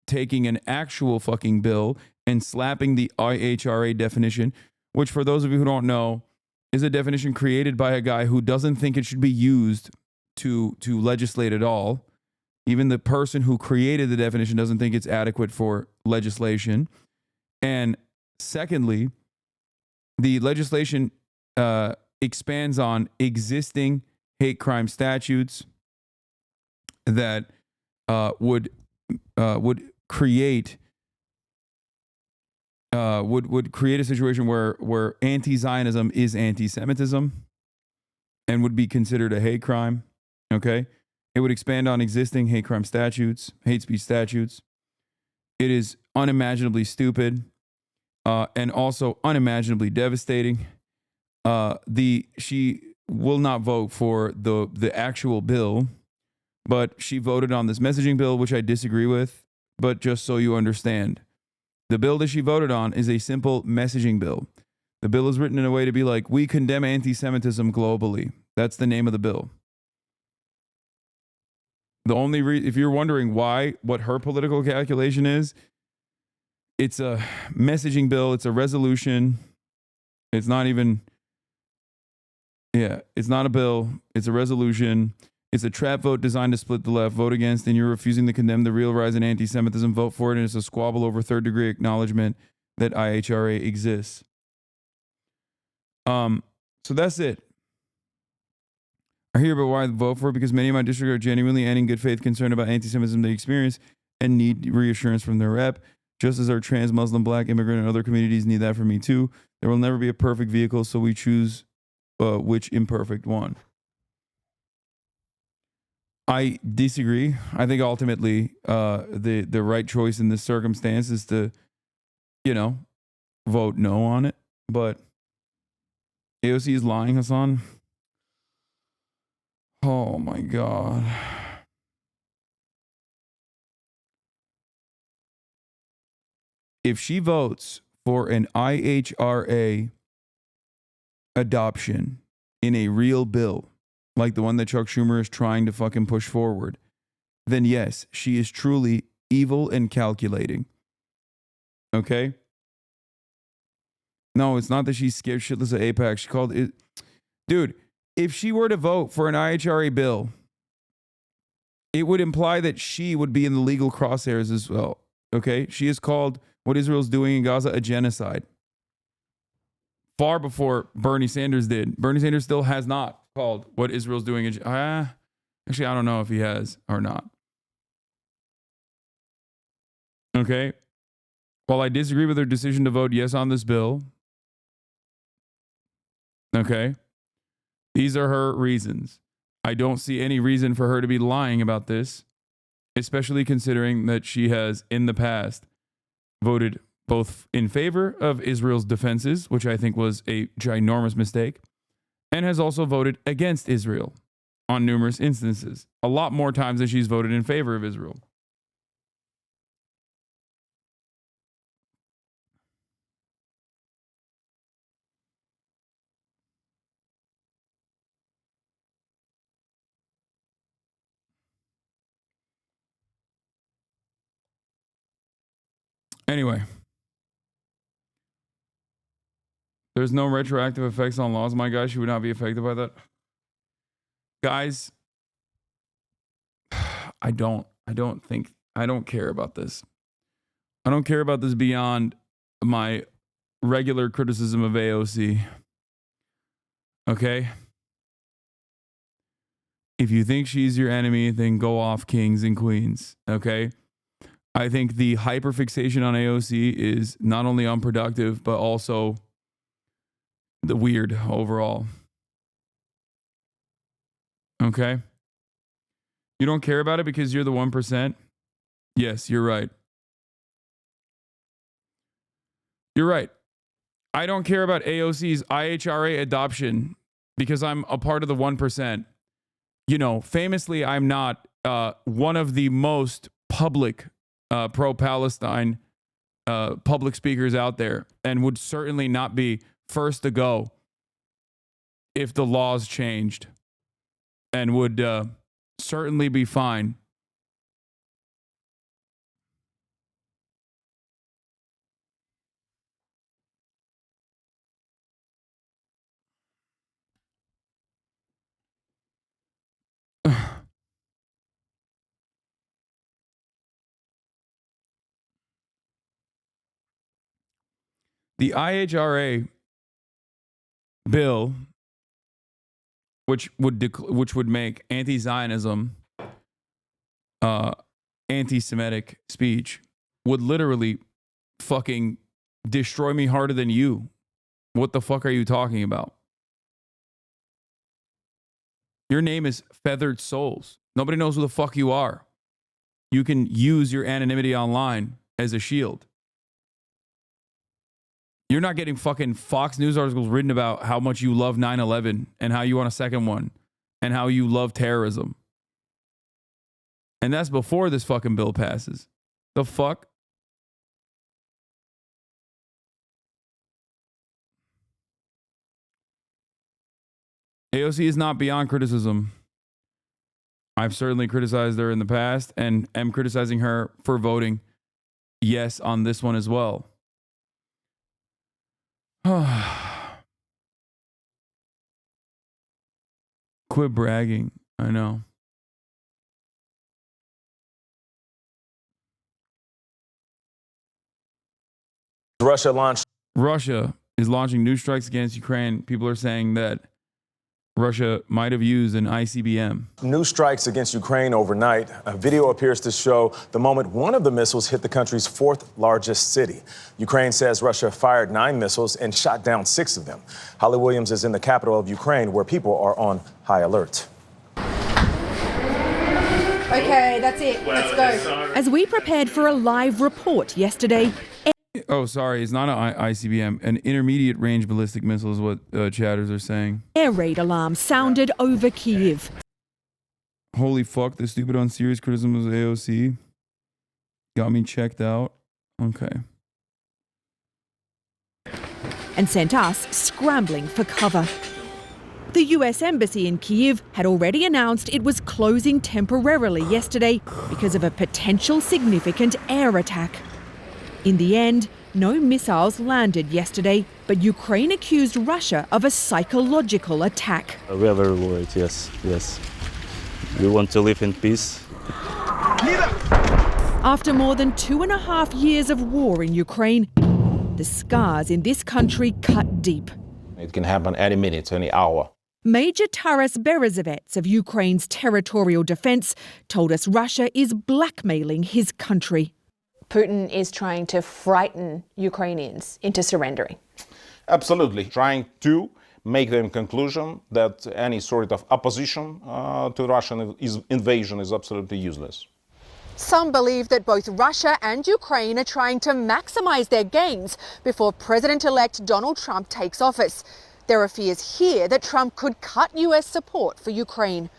taking an actual fucking bill and slapping the IHRA definition, which for those of you who don't know, is a definition created by a guy who doesn't think it should be used to legislate at all. Even the person who created the definition doesn't think it's adequate for legislation. And secondly, the legislation expands on existing hate crime statutes that would create a situation where anti-Zionism is anti-Semitism and would be considered a hate crime. Okay, it would expand on existing hate crime statutes, hate speech statutes. It is unimaginably stupid and also unimaginably devastating. She will not vote for the actual bill, but she voted on this messaging bill, which I disagree with. But just so you understand, the bill that she voted on is a simple messaging bill. The bill is written in a way to be like, we condemn anti-Semitism globally. That's the name of the bill. The only if you're wondering what her political calculation is, it's a messaging bill. It's a resolution. It's not even, it's not a bill. It's a resolution. It's a trap vote designed to split the left. Vote against, and you're refusing to condemn the real rise in anti-Semitism. Vote for it, and it's a squabble over third-degree acknowledgement that IHRA exists. So that's it. I hear about why I vote for it because many of my district are genuinely and in good faith concerned about anti-Semitism they experience and need reassurance from their rep, just as our trans, Muslim, black, immigrant, and other communities need that from me too. There will never be a perfect vehicle, so we choose which imperfect one. I disagree. I think ultimately the right choice in this circumstance is to, vote no on it. But AOC is lying, Hasan. Oh my God. If she votes for an IHRA adoption in a real bill, like the one that Chuck Schumer is trying to fucking push forward, then yes, she is truly evil and calculating. Okay? No, it's not that she's scared shitless of AIPAC. She called it... Dude, if she were to vote for an IHRA bill, it would imply that she would be in the legal crosshairs as well. Okay? She has called what Israel's doing in Gaza a genocide. Far before Bernie Sanders did. Bernie Sanders still has not called what Israel's doing. Actually, I don't know if he has or not. Okay. While I disagree with her decision to vote yes on this bill, okay, these are her reasons. I don't see any reason for her to be lying about this, especially considering that she has in the past voted both in favor of Israel's defenses, which I think was a ginormous mistake, and has also voted against Israel on numerous instances. A lot more times than she's voted in favor of Israel. Anyway. There's no retroactive effects on laws, my guy. She would not be affected by that. Guys, I don't care about this. I don't care about this beyond my regular criticism of AOC. Okay? If you think she's your enemy, then go off, kings and queens. Okay? I think the hyperfixation on AOC is not only unproductive, but also weird overall. Okay? You don't care about it because you're the 1%? Yes, you're right. You're right. I don't care about AOC's IHRA adoption because I'm a part of the 1%. You know, famously, I'm not one of the most public pro-Palestine public speakers out there, and would certainly not be first to go if the laws changed, and would certainly be fine. The IHRA bill, which would make anti-Zionism anti-Semitic speech, would literally fucking destroy me harder than you. What the fuck are you talking about? Your name is Feathered Souls. Nobody knows who the fuck you are. You can use your anonymity online as a shield. You're not getting fucking Fox News articles written about how much you love 9/11 and how you want a second one and how you love terrorism. And that's before this fucking bill passes. The fuck? AOC is not beyond criticism. I've certainly criticized her in the past and am criticizing her for voting yes on this one as well. Quit bragging. I know. Russia is launching new strikes against Ukraine. People are saying that Russia might have used an ICBM. New strikes against Ukraine overnight. A video appears to show the moment one of the missiles hit the country's fourth largest city. Ukraine says Russia fired 9 missiles and shot down 6 of them. Holly Williams is in the capital of Ukraine, where people are on high alert. Okay, that's it. Let's go. As we prepared for a live report yesterday. Oh, sorry. It's not an ICBM. An intermediate range ballistic missile is what chatters are saying. Air raid alarm sounded over Kyiv. Holy fuck, the stupid unserious criticism of AOC got me checked out. Okay. And sent us scrambling for cover. The US Embassy in Kyiv had already announced it was closing temporarily yesterday because of a potential significant air attack. In the end, no missiles landed yesterday, but Ukraine accused Russia of a psychological attack. We are very worried, yes. We want to live in peace. After more than 2.5 years of war in Ukraine, the scars in this country cut deep. It can happen any minute, any hour. Major Taras Berezovets of Ukraine's territorial defense told us Russia is blackmailing his country. Putin is trying to frighten Ukrainians into surrendering. Absolutely. Trying to make them conclusion that any sort of opposition to Russian invasion is absolutely useless. Some believe that both Russia and Ukraine are trying to maximize their gains before President-elect Donald Trump takes office. There are fears here that Trump could cut US support for Ukraine.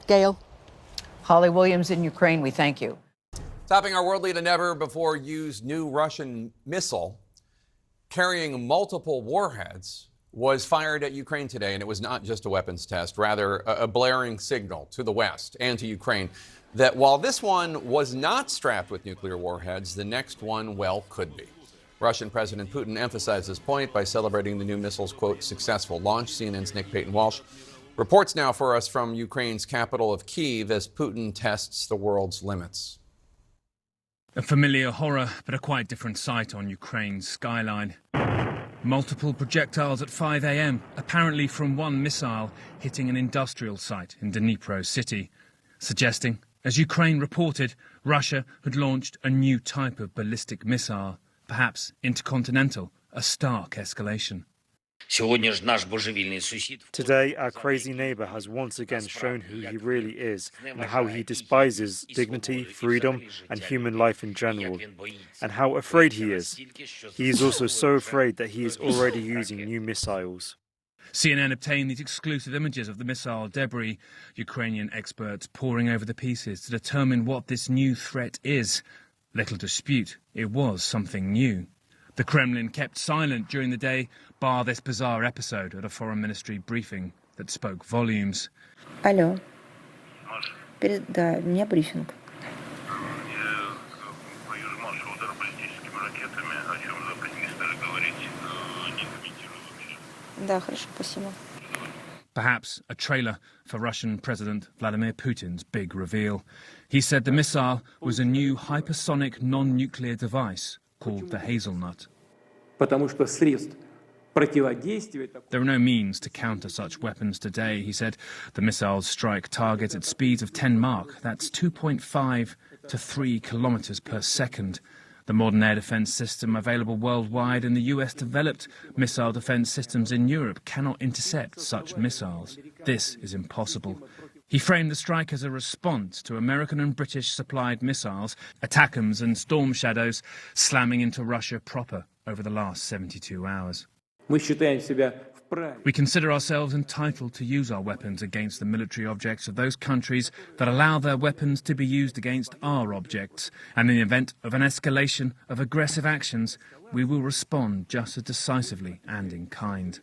Gail. Holly Williams in Ukraine, we thank you. Topping our world lead, a never-before-used new Russian missile carrying multiple warheads was fired at Ukraine today, and it was not just a weapons test, rather a blaring signal to the West and to Ukraine that while this one was not strapped with nuclear warheads, the next one, well, could be. Russian President Putin emphasized this point by celebrating the new missile's, quote, successful launch. CNN's Nick Payton-Walsh reports now for us from Ukraine's capital of Kyiv as Putin tests the world's limits. A familiar horror, but a quite different sight on Ukraine's skyline. Multiple projectiles at 5 a.m., apparently from one missile hitting an industrial site in Dnipro city, suggesting, as Ukraine reported, Russia had launched a new type of ballistic missile, perhaps intercontinental, a stark escalation. Today, our crazy neighbor has once again shown who he really is and how he despises dignity, freedom, and human life in general, and how afraid he is. He is also so afraid that he is already using new missiles. CNN obtained these exclusive images of the missile debris, Ukrainian experts poring over the pieces to determine what this new threat is. Little dispute, it was something new. The Kremlin kept silent during the day, bar this bizarre episode at a foreign ministry briefing that spoke volumes. Алло. Да, у меня брифинг. Да, хорошо, спасибо. Perhaps a trailer for Russian President Vladimir Putin's big reveal. He said the missile was a new hypersonic non-nuclear device called the Hazelnut. There are no means to counter such weapons today, he said. The missiles strike targets at speeds of 10 Mach. That's 2.5 to 3 kilometers per second. The modern air defense system available worldwide and the US-developed missile defense systems in Europe cannot intercept such missiles. This is impossible. He framed the strike as a response to American and British-supplied missiles, ATACMS and Storm Shadows, slamming into Russia proper over the last 72 hours. We consider ourselves entitled to use our weapons against the military objects of those countries that allow their weapons to be used against our objects. And in the event of an escalation of aggressive actions, we will respond just as decisively and in kind.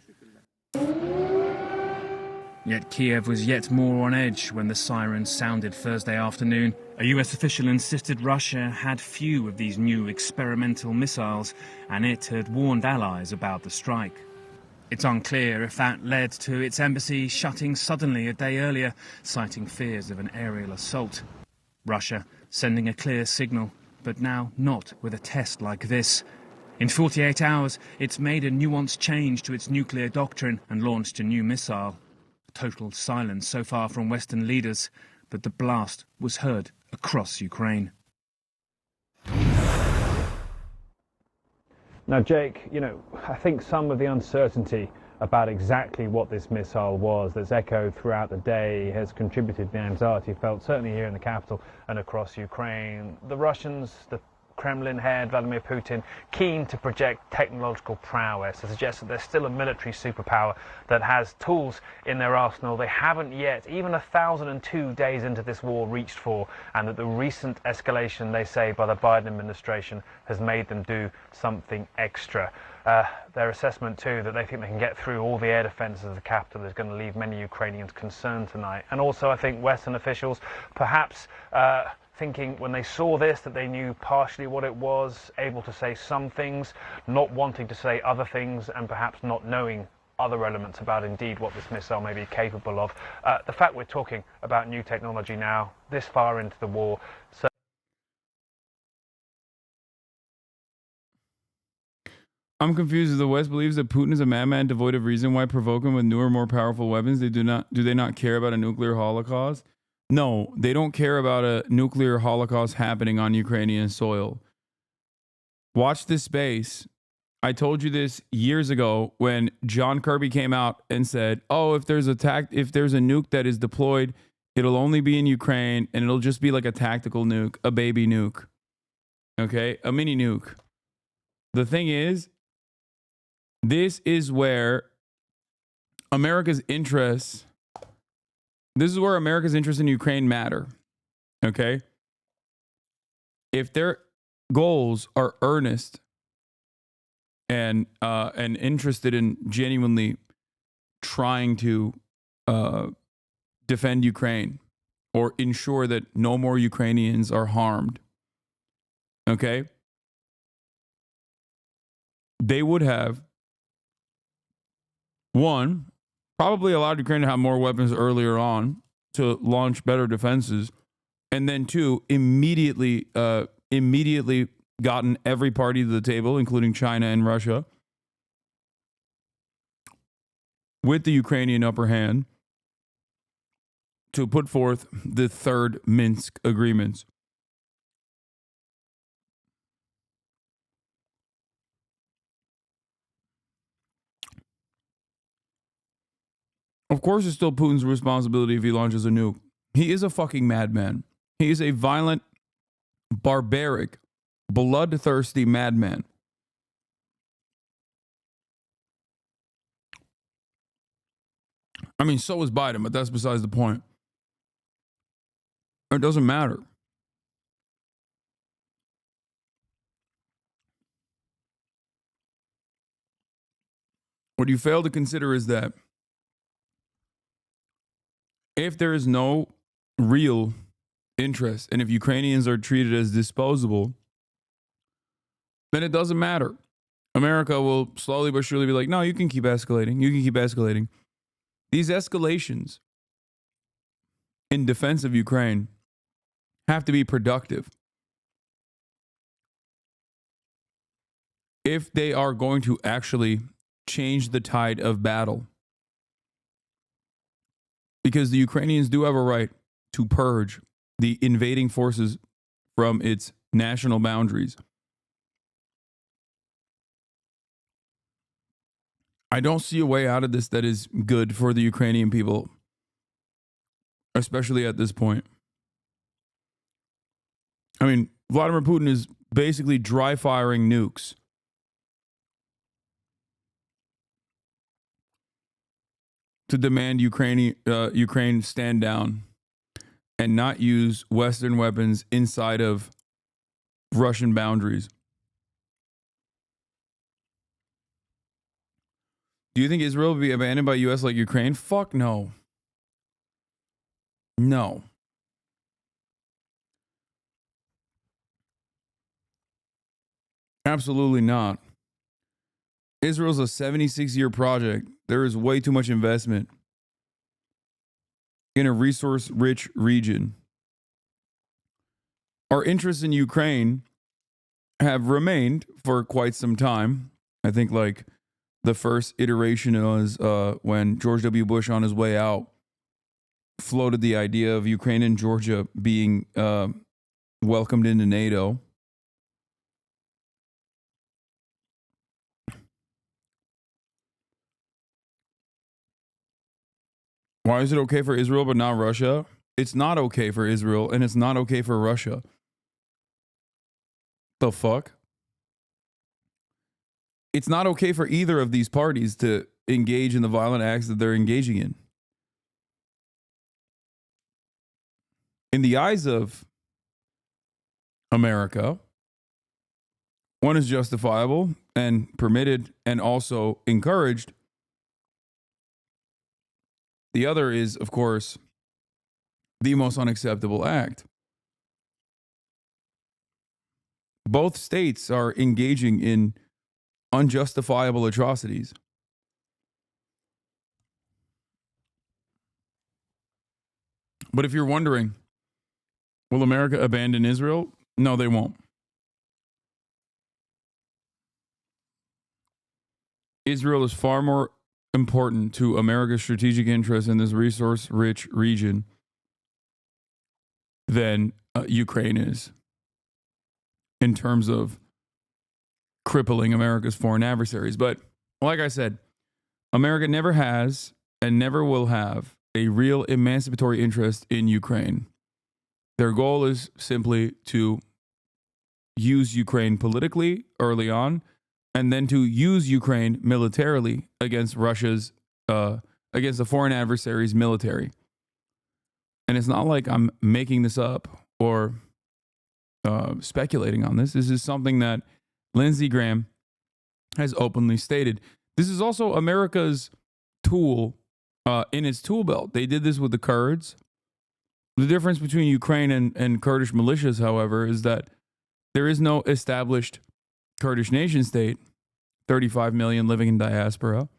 Yet Kiev was yet more on edge when the sirens sounded Thursday afternoon. A US official insisted Russia had few of these new experimental missiles, and it had warned allies about the strike. It's unclear if that led to its embassy shutting suddenly a day earlier, citing fears of an aerial assault. Russia sending a clear signal, but now not with a test like this. In 48 hours, it's made a nuanced change to its nuclear doctrine and launched a new missile. Total silence so far from Western leaders, but the blast was heard across Ukraine. Now, Jake, I think some of the uncertainty about exactly what this missile was that's echoed throughout the day has contributed to the anxiety felt certainly here in the capital and across Ukraine. The Russians, the Kremlin head, Vladimir Putin, keen to project technological prowess, to suggest that there's still a military superpower that has tools in their arsenal they haven't yet, even 1,002 days into this war, reached for, and that the recent escalation, they say, by the Biden administration has made them do something extra. Their assessment, too, that they think they can get through all the air defences of the capital is going to leave many Ukrainians concerned tonight. And also, I think Western officials perhaps thinking when they saw this that they knew partially what it was, able to say some things, not wanting to say other things, and perhaps not knowing other elements about indeed what this missile may be capable of. The fact we're talking about new technology now, this far into the war. So I'm confused. The West believes that Putin is a madman devoid of reason. Why provoke him with newer, more powerful weapons? Do they not care about a nuclear holocaust? No, they don't care about a nuclear holocaust happening on Ukrainian soil. Watch this space. I told you this years ago when John Kirby came out and said, "Oh, if there's a nuke that is deployed, it'll only be in Ukraine and it'll just be like a tactical nuke, a baby nuke, okay, a mini nuke." The thing is, this is where America's interests. This is where America's interests in Ukraine matter, okay? If their goals are earnest and interested in genuinely trying to defend Ukraine or ensure that no more Ukrainians are harmed, okay? They would have, one, probably allowed Ukraine to have more weapons earlier on to launch better defenses, and then two, immediately gotten every party to the table, including China and Russia, with the Ukrainian upper hand, to put forth the third Minsk agreements. Of course, it's still Putin's responsibility if he launches a nuke. He is a fucking madman. He is a violent, barbaric, bloodthirsty madman. I mean, so is Biden, but that's besides the point. It doesn't matter. What you fail to consider is that if there is no real interest and if Ukrainians are treated as disposable, then it doesn't matter. America will slowly but surely be like, no, you can keep escalating. You can keep escalating. These escalations in defense of Ukraine have to be productive. If they are going to actually change the tide of battle. Because the Ukrainians do have a right to purge the invading forces from its national boundaries. I don't see a way out of this that is good for the Ukrainian people, especially at this point. I mean, Vladimir Putin is basically dry firing nukes. To demand Ukraine stand down and not use Western weapons inside of Russian boundaries. Do you think Israel will be abandoned by U.S. like Ukraine? Fuck no. No. Absolutely not. Israel's a 76-year project. There is way too much investment in a resource-rich region. Our interests in Ukraine have remained for quite some time. I think like the first iteration was when George W. Bush on his way out floated the idea of Ukraine and Georgia being welcomed into NATO. Why is it okay for Israel but not Russia? It's not okay for Israel and it's not okay for Russia. The fuck? It's not okay for either of these parties to engage in the violent acts that they're engaging in. In the eyes of America, one is justifiable and permitted and also encouraged. The other is, of course, the most unacceptable act. Both states are engaging in unjustifiable atrocities. But if you're wondering, will America abandon Israel? No, they won't. Israel is far more important to America's strategic interests in this resource-rich region than Ukraine is in terms of crippling America's foreign adversaries. But like I said, America never has and never will have a real emancipatory interest in Ukraine. Their goal is simply to use Ukraine politically early on, and then to use Ukraine militarily against Russia's, against the foreign adversary's military. And it's not like I'm making this up or speculating on this. This is something that Lindsey Graham has openly stated. This is also America's tool in its tool belt. They did this with the Kurds. The difference between Ukraine and Kurdish militias, however, is that there is no established Kurdish nation state, 35 million living in diaspora,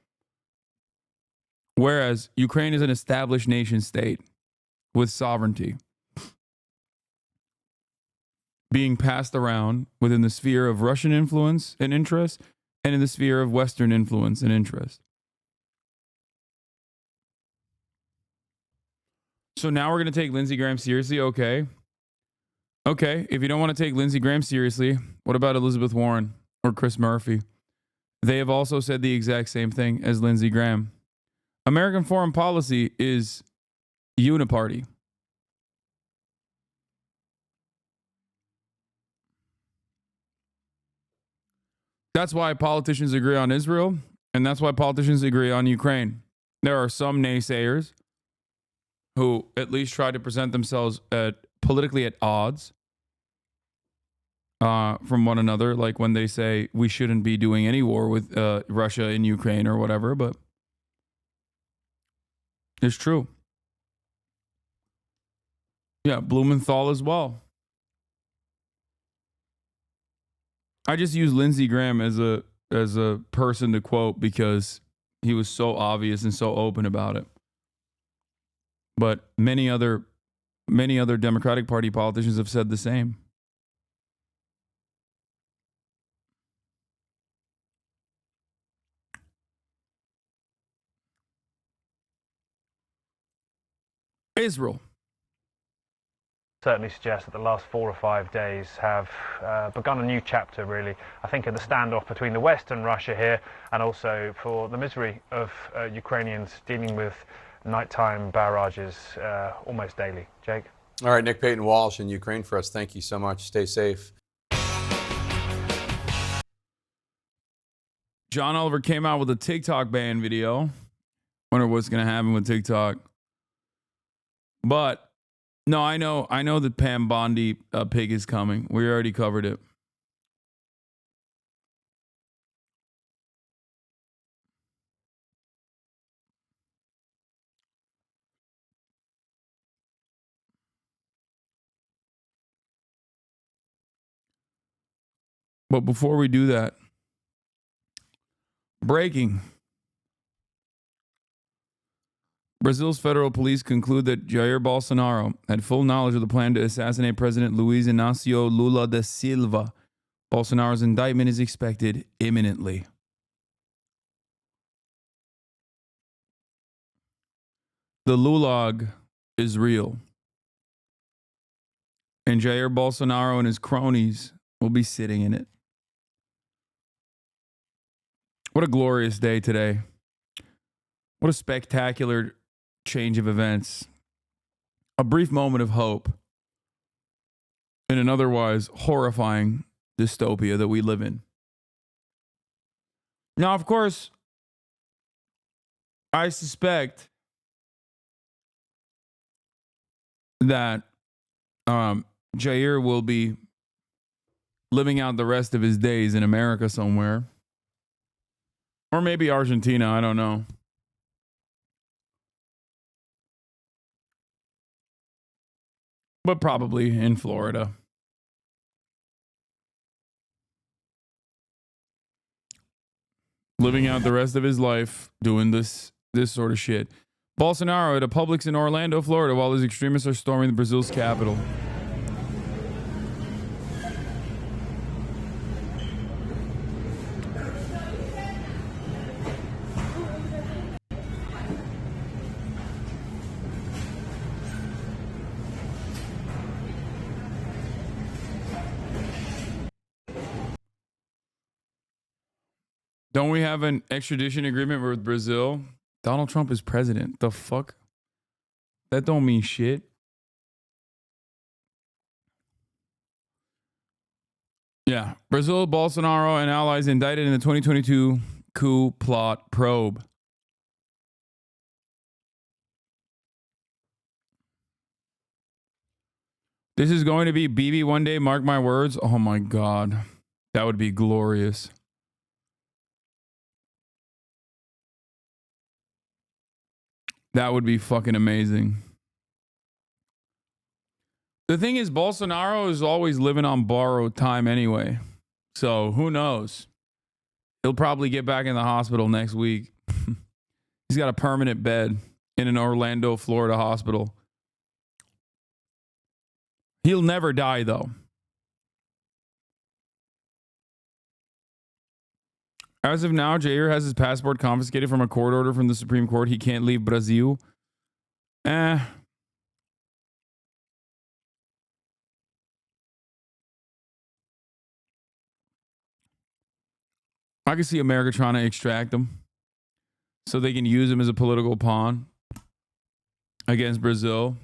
whereas Ukraine is an established nation state with sovereignty being passed around within the sphere of Russian influence and interest and in the sphere of Western influence and interest. So now we're going to take Lindsey Graham seriously? Okay. Okay, if you don't want to take Lindsey Graham seriously, what about Elizabeth Warren or Chris Murphy? They have also said the exact same thing as Lindsey Graham. American foreign policy is uniparty. That's why politicians agree on Israel, and that's why politicians agree on Ukraine. There are some naysayers who at least try to present themselves politically at odds from one another, like when they say we shouldn't be doing any war with Russia in Ukraine or whatever, but it's true. Yeah, Blumenthal as well. I just use Lindsey Graham as a person to quote because he was so obvious and so open about it. But many other Democratic Party politicians have said the same. Israel. Certainly suggests that the last 4 or 5 days have begun a new chapter, really, I think, in the standoff between the West and Russia here, and also for the misery of Ukrainians dealing with nighttime barrages almost daily. Jake? All right, Nick Payton Walsh in Ukraine for us. Thank you so much. Stay safe. John Oliver came out with a TikTok ban video. Wonder what's going to happen with TikTok. But no, I know that Pam Bondi pig is coming. We already covered it. But before we do that, breaking. Brazil's federal police conclude that Jair Bolsonaro had full knowledge of the plan to assassinate President Luiz Inácio Lula da Silva. Bolsonaro's indictment is expected imminently. The Lulag is real. And Jair Bolsonaro and his cronies will be sitting in it. What a glorious day today. What a spectacular change of events. A brief moment of hope in an otherwise horrifying dystopia that we live in. Now, of course, I suspect that Jair will be living out the rest of his days in America somewhere. Or maybe Argentina, I don't know. But probably in Florida. Living out the rest of his life doing this sort of shit. Bolsonaro at a Publix in Orlando, Florida, while his extremists are storming Brazil's capital. Don't we have an extradition agreement with Brazil? Donald Trump is president. The fuck? That don't mean shit. Yeah. Brazil, Bolsonaro, and allies indicted in the 2022 coup plot probe. This is going to be BB one day, mark my words. Oh my God. That would be glorious. That would be fucking amazing. The thing is, Bolsonaro is always living on borrowed time anyway. So who knows? He'll probably get back in the hospital next week. He's got a permanent bed in an Orlando, Florida hospital. He'll never die, though. As of now, Jair has his passport confiscated from a court order from the Supreme Court. He can't leave Brazil. I can see America trying to extract him. so they can use him as a political pawn against Brazil.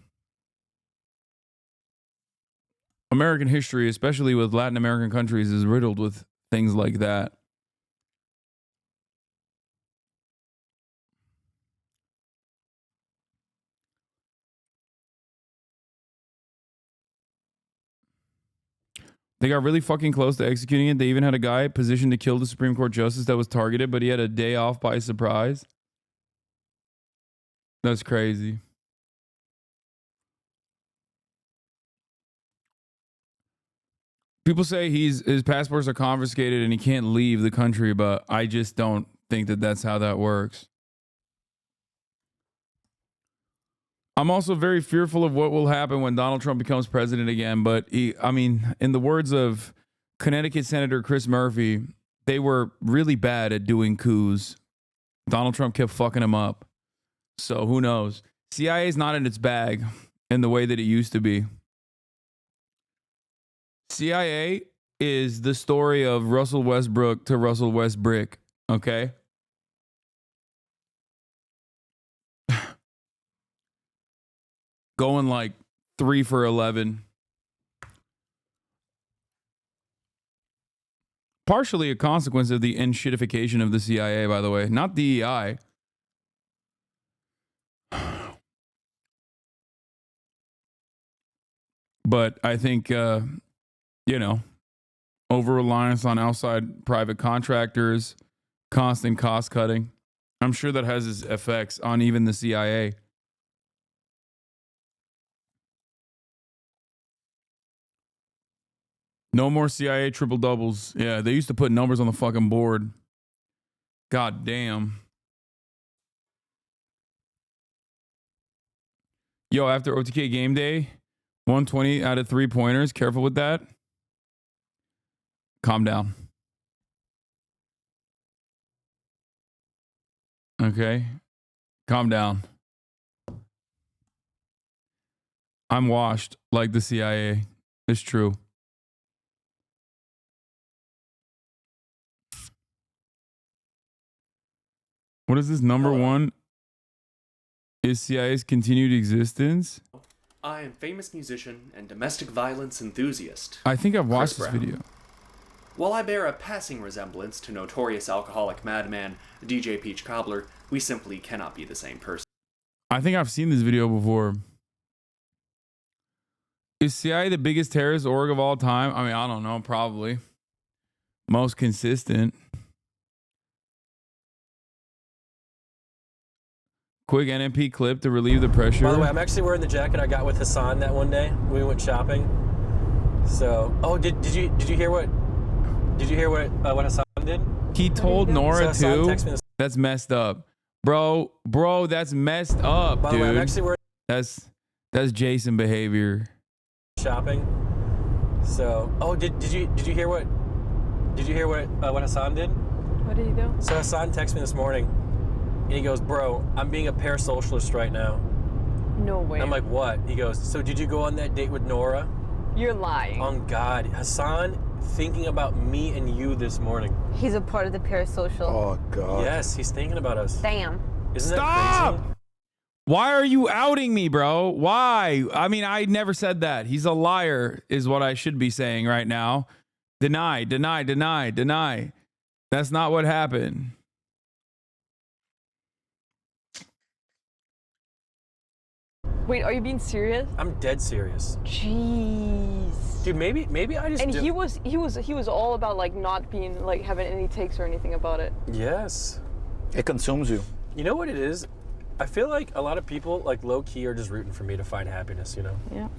American history, especially with Latin American countries, is riddled with things like that. They got really fucking close to executing it. They even had a guy positioned to kill the Supreme Court justice that was targeted, but he had a day off by surprise. That's crazy. People say his passports are confiscated and he can't leave the country, but I just don't think that that's how that works. I'm also very fearful of what will happen when Donald Trump becomes president again. But I mean, in the words of Connecticut Senator Chris Murphy, they were really bad at doing coups. Donald Trump kept fucking him up. So who knows? CIA is not in its bag in the way that it used to be. CIA is the story of Russell Westbrook to Russell Westbrick. Okay. Going like 3 for 11. Partially a consequence of the enshittification of the CIA, by the way, not DEI. But I think, over-reliance on outside private contractors, constant cost cutting. I'm sure that has its effects on even the CIA. No more CIA triple doubles. Yeah, they used to put numbers on the fucking board. God damn. Yo, after OTK game day, 120 out of 3-pointers. Careful with that. Calm down. Okay. Calm down. I'm washed like the CIA. It's true. What is this? Number one is CIA's continued existence. I am famous musician and domestic violence enthusiast. I think I've watched this Brown. video. While I bear a passing resemblance to notorious alcoholic madman DJ Peach Cobbler, we simply cannot be the same person. I think I've seen this video before. Is CIA the biggest terrorist org of all time? I mean, I don't know. Probably. Most consistent. Quick NMP clip to relieve the pressure. By the way, I'm actually wearing the jacket I got with Hasan that one day when we went shopping. So, did you hear what Hasan did? He told Nora So Hasan too. texted me this- That's messed up, bro. That's messed up, By the dude. way, I'm actually wearing That's Jason behavior. shopping. So, did you hear what Hasan did? What did he do? So Hasan texted me this morning, and he goes, "Bro, I'm being a parasocialist right now." No way. I'm like, "What?" He goes, "So did you go on that date with Nora?" You're lying. On God, Hasan thinking about me and you this morning. He's a part of the parasocial. Oh God. Yes, he's thinking about us. Damn. Isn't Stop! that crazy? Why are you outing me, bro? Why? I mean, I never said that. He's a liar, is what I should be saying right now. Deny, deny, deny, deny. That's not what happened. Wait, are you being serious? I'm dead serious. Jeez. Dude, maybe I just. And he was all about like not being like having any takes or anything about it. Yes. It consumes you. You know what it is? I feel like a lot of people, like low key, are just rooting for me to find happiness. You know? Yeah.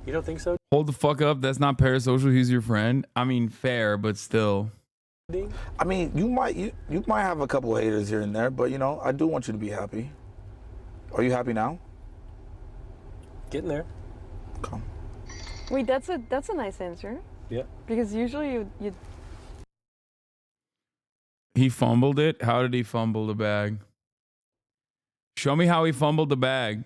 You don't think so? Hold the fuck up. That's not parasocial. He's your friend. I mean, fair, but still. I mean, you might have a couple of haters here and there, but I do want you to be happy. Are you happy now? Getting there. Come. Wait, that's a nice answer. Yeah. Because usually you. He fumbled it? How did he fumble the bag? Show me how he fumbled the bag.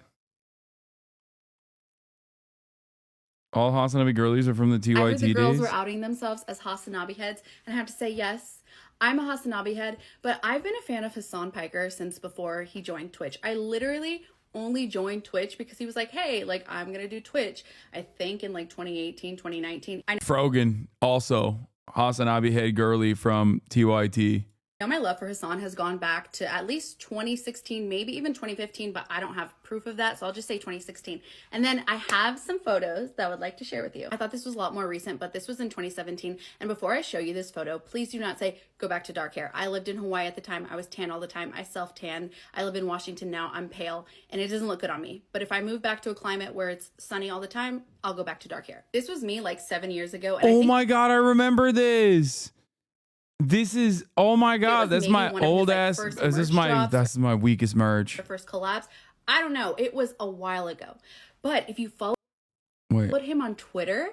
All Hasanabi girlies are from the TYT I heard the girls days. were outing themselves as Hasanabi heads, and I have to say, yes, I'm a Hasanabi head, but I've been a fan of Hasanpiker since before he joined Twitch. I literally only joined Twitch because he was like, hey, like, I'm gonna do Twitch. I think in like 2018, 2019. I Frogan, also Hasanabi head girly from TYT. know my love for Hasan has gone back to at least 2016, maybe even 2015, but I don't have proof of that, so I'll just say 2016. And then I have some photos that I would like to share with you. I thought this was a lot more recent, but this was in 2017. And before I show you this photo, please do not say, go back to dark hair. I lived in Hawaii at the time. I was tan all the time. I self-tanned. I live in Washington now. I'm pale, and it doesn't look good on me. But if I move back to a climate where it's sunny all the time, I'll go back to dark hair. This was me like 7 years ago. And Oh my God, I remember this. This is, oh my God, that's my old ass. This is my weakest merch. The first collapse. I don't know. It was a while ago. But if you follow him on Twitter,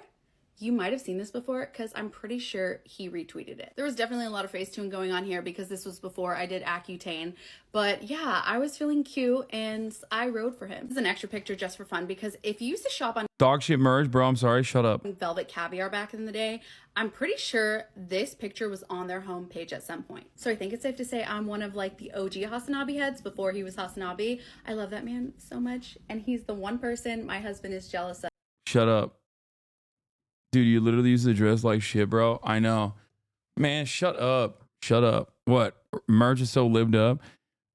you might have seen this before because I'm pretty sure he retweeted it. There was definitely a lot of Facetune going on here because this was before I did Accutane. But yeah, I was feeling cute and I rode for him. This is an extra picture just for fun because if you used to shop on Dog shit merch, bro. I'm sorry. Shut up. Velvet Caviar back in the day, I'm pretty sure this picture was on their homepage at some point. So I think it's safe to say I'm one of like the OG Hasanabi heads before he was Hasanabi. I love that man so much. And he's the one person my husband is jealous of. Shut up. Dude, you literally used to dress like shit, bro. I know. Man, shut up. Shut up. What? Merch is so lived up.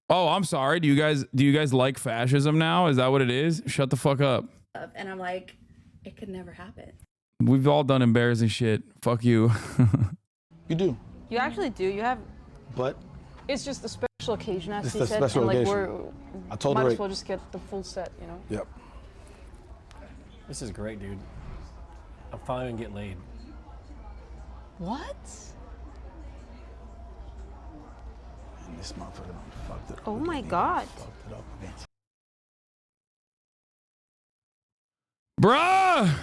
Oh, I'm sorry. Do you guys like fascism now? Is that what it is? Shut the fuck up. And I'm like, it could never happen. We've all done embarrassing shit. Fuck you. You do. You actually do. You have. But It's just a special occasion, as It's he the said. special and like occasion. I told might her as well just get the full set, you know. Yep. This is great, dude. I'm finally gonna get laid. What? And this motherfucker fucked it up. Oh my God. Fucked it up again. Bruh!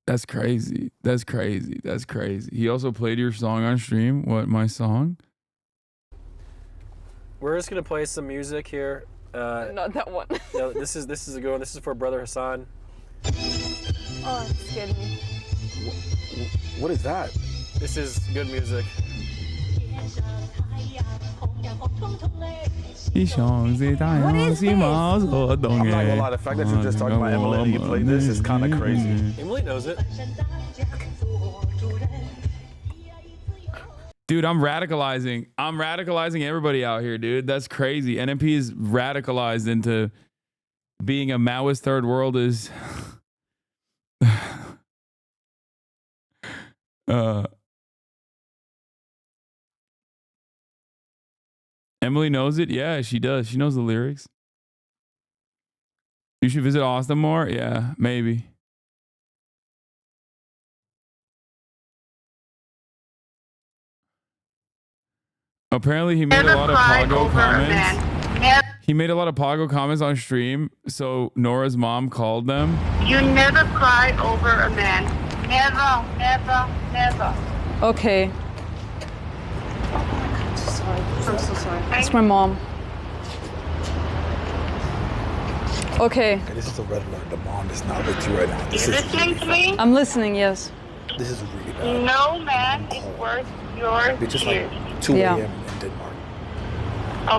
That's crazy. That's crazy. That's crazy. He also played your song on stream. What, my song? We're just gonna play some music here. Not that one. No, this is a good one. This is for brother Hasan. Oh, it scared me. What is that? This is good music. I'm not gonna lie, the fact that you're just talking about Emily and you played this is kind of crazy. Emily knows it. Dude, I'm radicalizing. I'm radicalizing everybody out here, dude. That's crazy. NMP is radicalized into being a Maoist third world is... Emily knows it? Yeah, she does. She knows the lyrics. You should visit Austin more? Yeah, maybe. Apparently he made a lot of Pago comments. He made a lot of Pago comments on stream, so Nora's mom called them. You never cry over a man. Never, never, never. Okay. I'm so sorry. I'm so sorry. It's my mom. Okay. This is a red alert. The mom is not with you right now. You listening to me? I'm listening, yes. This is really bad. No man is worth your It's just tears. like 2 a.m. in Denmark.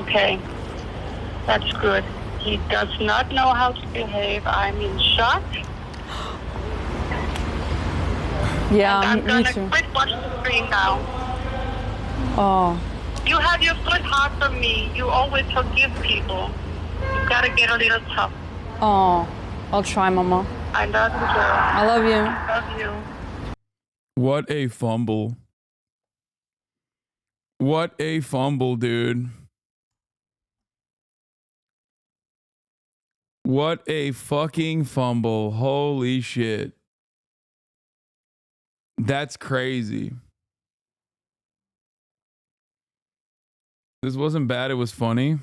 Okay, that's good. He does not know how to behave. I'm in shock. Yeah, I'm me gonna too. quit watching the screen now. Oh. You have your good heart for me. You always forgive people. You gotta get a little tough. Oh. I'll try, Mama. I love you, girl. I love you. I love you. What a fumble. What a fumble, dude. What a fucking fumble. Holy shit. That's crazy. This wasn't bad, it was funny.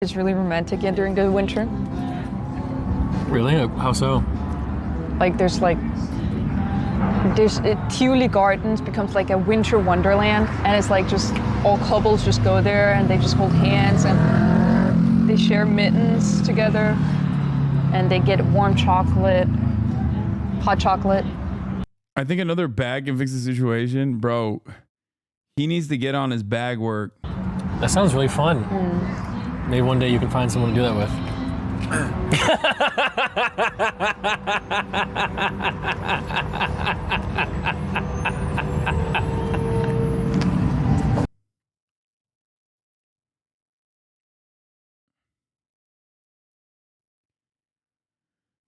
It's really romantic during the winter. Really? How so? Like there's Tivoli Gardens becomes like a winter wonderland, and it's like just all couples just go there and they just hold hands and They share mittens together, and they get warm chocolate, hot chocolate. I think another bag can fix the situation. Bro, he needs to get on his bag work. That sounds really fun. Maybe one day you can find someone to do that with.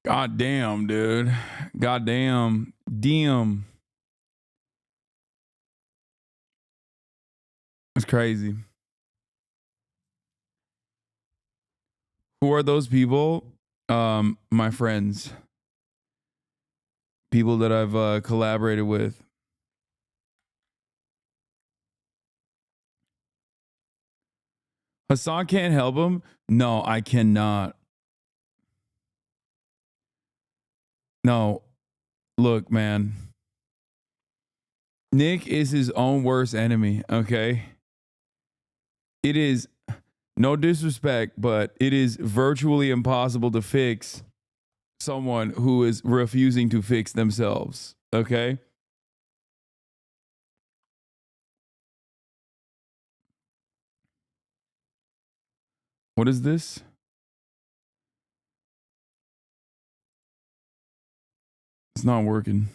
God damn, dude. God damn. Damn. It's crazy. Who are those people? My friends. People that I've collaborated with. Hasan can't help him? No, I cannot. No. Look, man. Nick is his own worst enemy, okay? It is, no disrespect, but it is virtually impossible to fix someone who is refusing to fix themselves, okay? What is this? It's not working.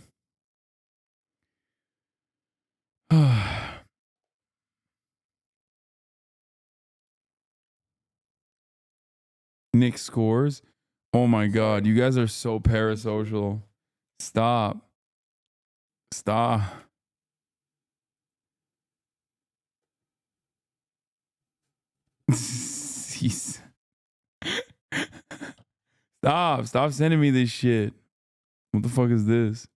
Nick scores. Oh my God, you guys are so parasocial. Stop. Stop. Jeez. Stop sending me this shit. What the fuck is this?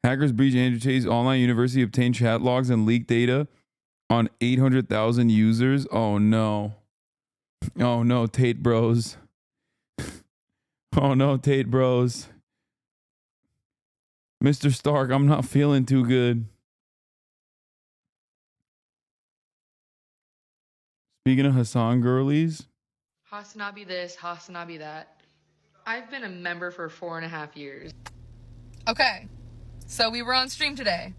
Hackers breach Andrew Tate's online university, obtain chat logs and leak data on 800,000 users. Oh no. Oh no, Tate bros. Oh no, Tate bros. Mr. Stark, I'm not feeling too good. Speaking of Hasan girlies. Hasanabi this, Hasanabi that. I've been a member for 4.5 years. Okay, so we were on stream today,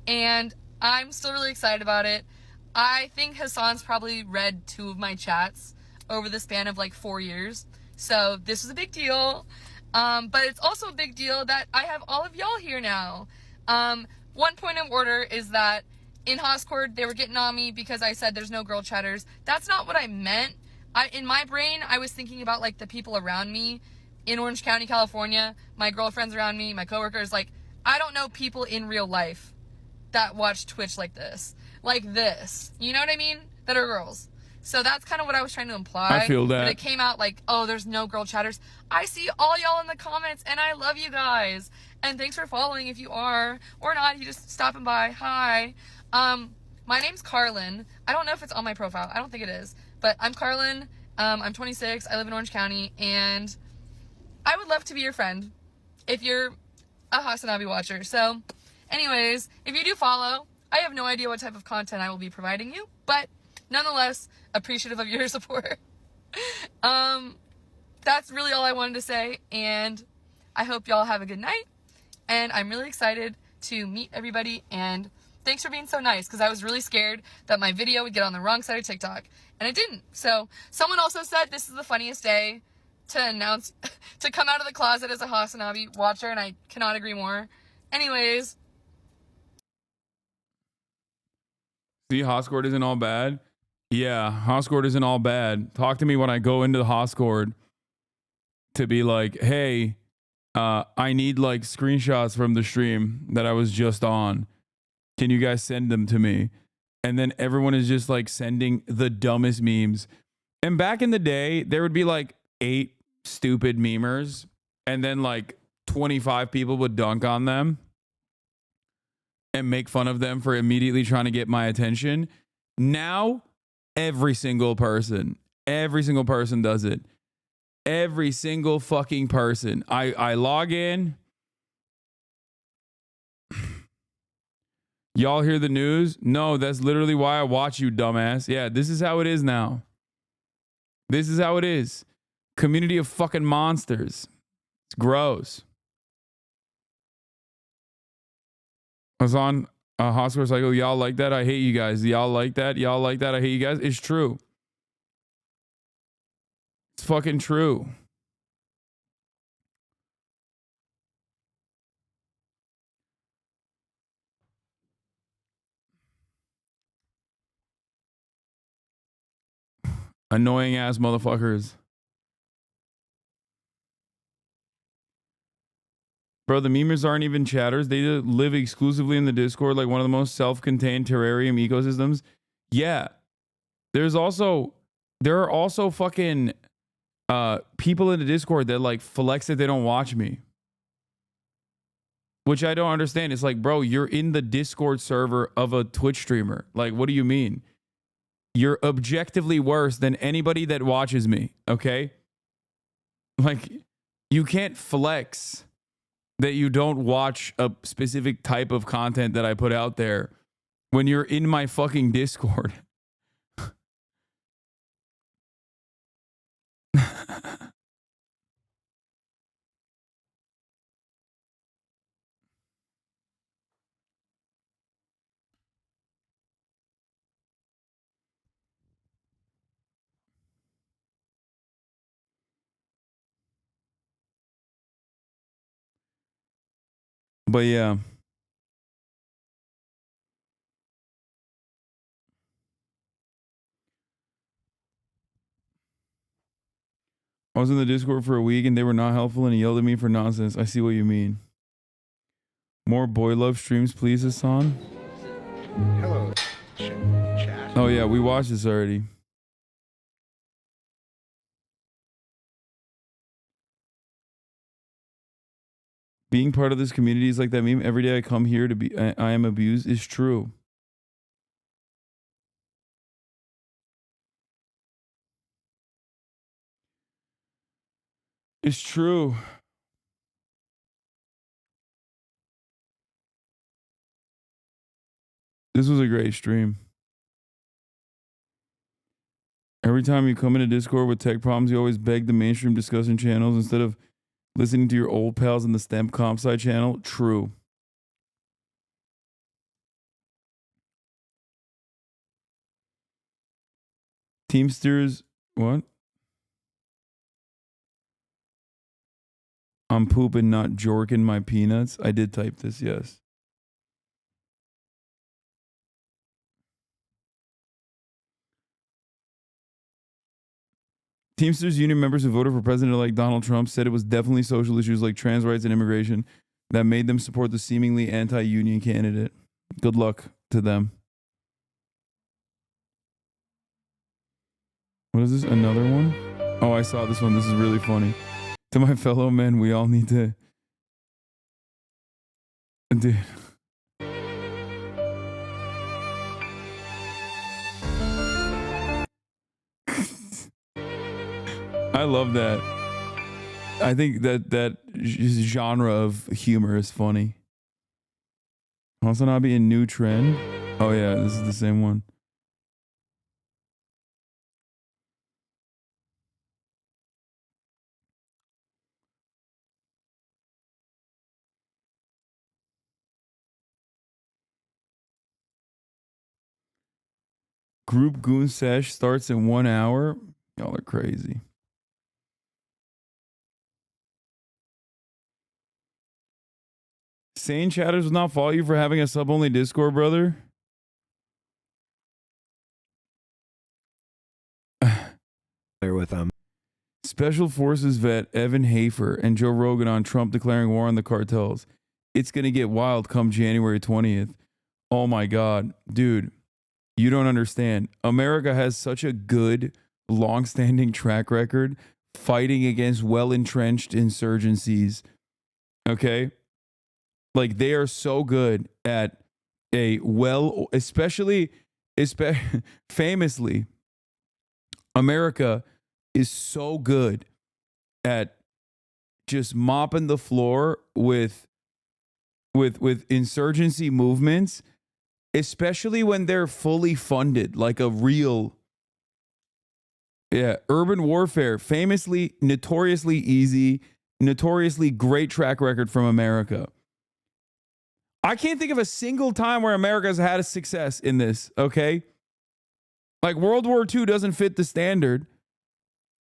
and I'm still really excited about it. I think Hasan's probably read 2 of my chats over the span of like 4 years, so this is a big deal. But it's also a big deal that I have all of y'all here now. One point of order is that in Hoscord, they were getting on me because I said there's no girl chatters. That's not what I meant. In my brain, I was thinking about like the people around me in Orange County, California, my girlfriends around me, my coworkers. Like, I don't know people in real life that watch Twitch like this. Like this. You know what I mean? That are girls. So that's kind of what I was trying to imply. I feel that. But it came out like, oh, there's no girl chatters. I see all y'all in the comments, and I love you guys. And thanks for following if you are. Or not, you just stopping by. Hi. My name's Carlin. I don't know if it's on my profile. I don't think it is. But I'm Carlin. I'm 26. I live in Orange County. And I would love to be your friend if you're a Hasanabi watcher. So, anyways, if you do follow, I have no idea what type of content I will be providing you. But nonetheless, appreciative of your support. That's really all I wanted to say. And I hope y'all have a good night. And I'm really excited to meet everybody. And thanks for being so nice, because I was really scared that my video would get on the wrong side of TikTok, and it didn't. So someone also said this is the funniest day to announce, to come out of the closet as a Hasanabi watcher, and I cannot agree more. Anyways. See, Hoscord isn't all bad. Yeah, Hoscord isn't all bad. Talk to me when I go into the Hoscord to be like, hey, I need like screenshots from the stream that I was just on. Can you guys send them to me? And then everyone is just like sending the dumbest memes. And back in the day, there would be like 8 stupid memers, and then like 25 people would dunk on them and make fun of them for immediately trying to get my attention. Now, every single person does it. Every single fucking person. I log in. Y'all hear the news? No, that's literally why I watch you, dumbass. Yeah, this is how it is now. This is how it is. Community of fucking monsters. It's gross. Hasan, Hospital Cycle, y'all like that? I hate you guys. Y'all like that? Y'all like that? I hate you guys. It's true. It's fucking true. Annoying ass motherfuckers. Bro, the memers aren't even chatters. They live exclusively in the Discord, like one of the most self-contained terrarium ecosystems. Yeah. There are also fucking people in the Discord that like flex that they don't watch me. Which I don't understand. It's like, bro, you're in the Discord server of a Twitch streamer. Like, what do you mean? You're objectively worse than anybody that watches me, okay? Like, you can't flex that you don't watch a specific type of content that I put out there when you're in my fucking Discord. But yeah. I was in the Discord for a week and they were not helpful and he yelled at me for nonsense. I see what you mean. More boy love streams, please, Hasan. Hello, chat. Oh yeah, we watched this already. Being part of this community is like that meme. Every day I come here to be, I am abused is true. It's true. This was a great stream. Every time you come into Discord with tech problems, you always beg the mainstream discussion channels instead of listening to your old pals in the STEM comp sci channel. True. Teamsters, what? I'm pooping, not jorking my peanuts. I did type this, yes. Teamsters union members who voted for President-elect Donald Trump said it was definitely social issues like trans rights and immigration that made them support the seemingly anti-union candidate. Good luck to them. What is this? Another one? Oh, I saw this one. This is really funny. To my fellow men, we all need to... Dude. I love that. I think that genre of humor is funny. Hasanabi in new trend. Oh yeah, this is the same one. Group Goon Sesh starts in 1 hour. Y'all are crazy. Sane Chatters will not fault you for having a sub-only Discord, brother. There with them. Special Forces vet Evan Hafer and Joe Rogan on Trump declaring war on the cartels. It's going to get wild come January 20th. Oh my God. Dude, you don't understand. America has such a good, long-standing track record fighting against well-entrenched insurgencies. Okay? Like, they are so good at especially famously, America is so good at just mopping the floor with insurgency movements, especially when they're fully funded, like a real Yeah, urban warfare, famously, notoriously easy, notoriously great track record from America. I can't think of a single time where America's had a success in this, okay? Like World War II doesn't fit the standard.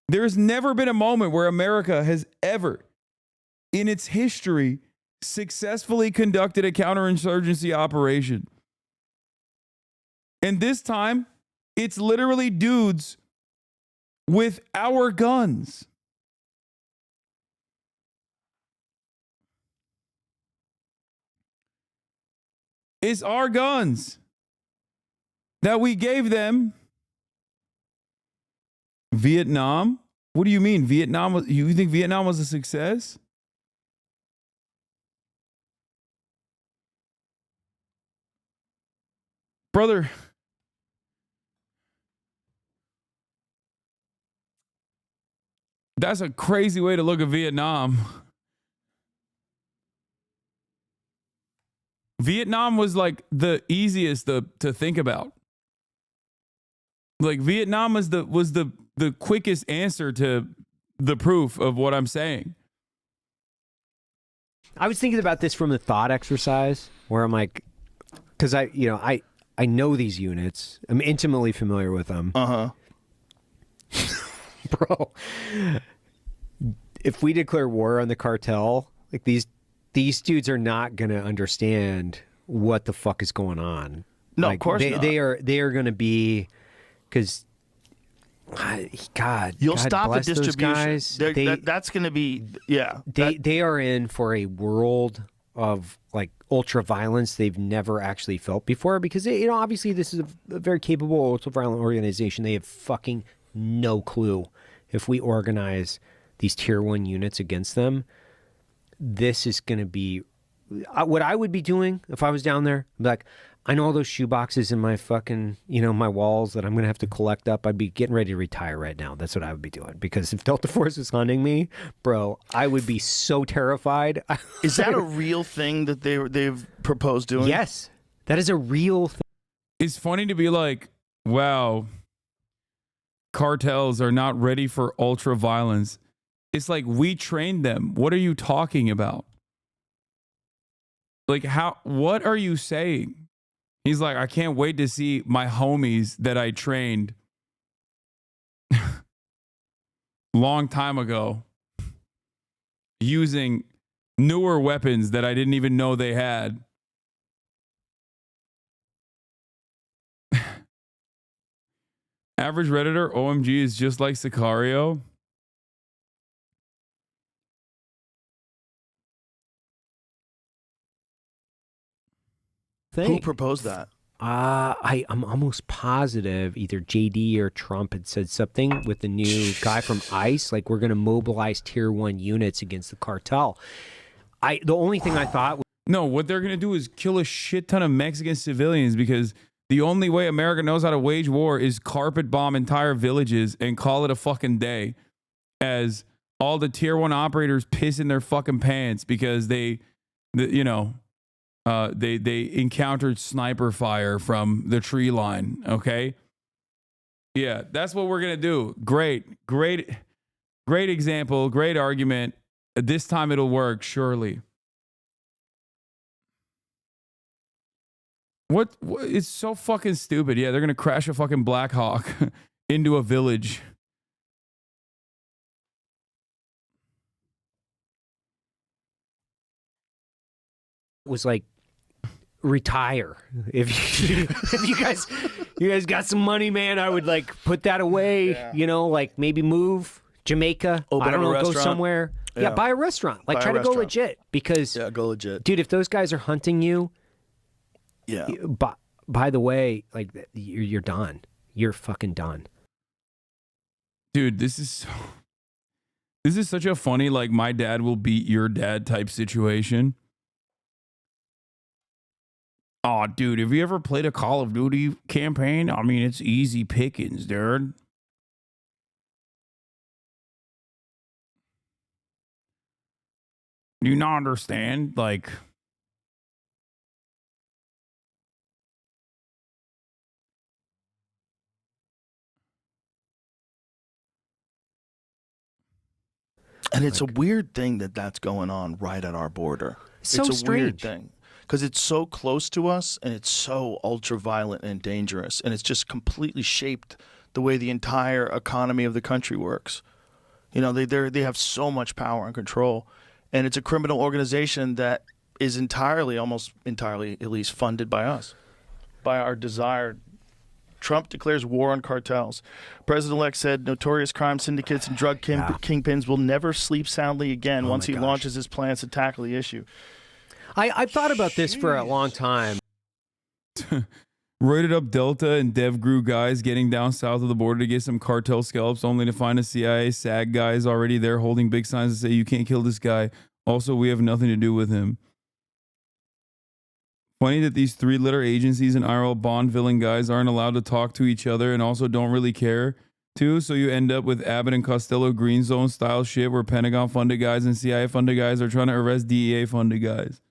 There's never been a moment where America has ever, in its history, successfully conducted a counterinsurgency operation. And this time, it's literally dudes with our guns. It's our guns that we gave them. Vietnam? What do you mean? You think Vietnam was a success? Brother, that's a crazy way to look at Vietnam. Vietnam was like the easiest to think about. Like Vietnam was the quickest answer to the proof of what I'm saying. I was thinking about this from the thought exercise where I'm like, because I know these units. I'm intimately familiar with them. Bro, if we declare war on the cartel, like these dudes are not going to understand what the fuck is going on. No, like, of course not. They are going to be, because God, you'll God stop the bless those distribution. guys. That's going to be, yeah. They are in for a world of like ultra violence they've never actually felt before, because obviously this is a very capable ultra violent organization. They have fucking no clue. If we organize these tier 1 units against them, this is going to be what I would be doing if I was down there. I'd be like, I know all those shoe boxes in my fucking, my walls that I'm going to have to collect up. I'd be getting ready to retire right now. That's what I would be doing. Because if Delta Force was hunting me, bro, I would be so terrified. Is that a real thing that they've proposed doing? Yes, that is a real thing. It's funny to be like, wow, cartels are not ready for ultra violence. It's like, we trained them. What are you talking about? Like, what are you saying? He's like, I can't wait to see my homies that I trained long time ago using newer weapons that I didn't even know they had. Average Redditor, OMG is just like Sicario. Who proposed that? I'm almost positive either JD or Trump had said something with the new guy from ICE, like we're going to mobilize tier 1 units against the cartel. The only thing I thought was, no, what they're going to do is kill a shit ton of Mexican civilians, because the only way America knows how to wage war is carpet bomb entire villages and call it a fucking day, as all the tier 1 operators piss in their fucking pants because they encountered sniper fire from the tree line. Okay. Yeah, that's what we're going to do. Great example. Great argument. This time it'll work. Surely. What? It's so fucking stupid. Yeah. They're going to crash a fucking Black Hawk into a village. was like, retire. If you guys got some money, man, I would like put that away. Yeah. Like maybe move Jamaica. Open I don't up a know, go restaurant. somewhere. Yeah, buy a restaurant. Like, try to go legit, because go legit, dude. If those guys are hunting you, by the way, like you're done. You're fucking done, dude. This is such a funny, like, my dad will beat your dad type situation. Oh, dude, have you ever played a Call of Duty campaign? I mean, it's easy pickings, dude. Do you not understand? Like, And it's a weird thing that that's going on right at our border. So it's a strange. weird thing because it's so close to us and it's so ultra violent and dangerous, and it's just completely shaped the way the entire economy of the country works. You know, they have so much power and control, and it's a criminal organization that is almost entirely, at least, funded by us, by our desired. Trump declares war on cartels. President-elect said notorious crime syndicates and drug kingpins will never sleep soundly again once he launches his plans to tackle the issue. I've thought about this for a long time. Roided up Delta and DevGru guys getting down south of the border to get some cartel scalps, only to find a CIA SAG guys already there holding big signs that say, "You can't kill this guy. Also, we have nothing to do with him." Funny that these three-letter agencies and IRL Bond villain guys aren't allowed to talk to each other and also don't really care to, so you end up with Abbott and Costello Green Zone style shit where Pentagon-funded guys and CIA-funded guys are trying to arrest DEA-funded guys.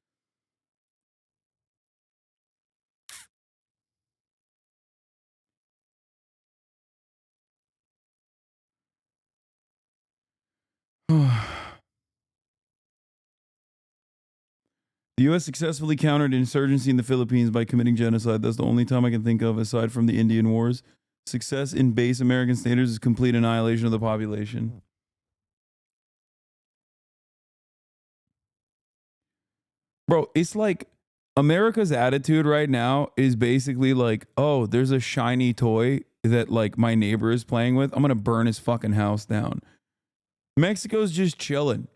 The U.S. successfully countered insurgency in the Philippines by committing genocide. That's the only time I can think of, aside from the Indian Wars. Success in base American standards is complete annihilation of the population. Bro, it's like America's attitude right now is basically like, oh, there's a shiny toy that like my neighbor is playing with. I'm going to burn his fucking house down. Mexico's just chilling,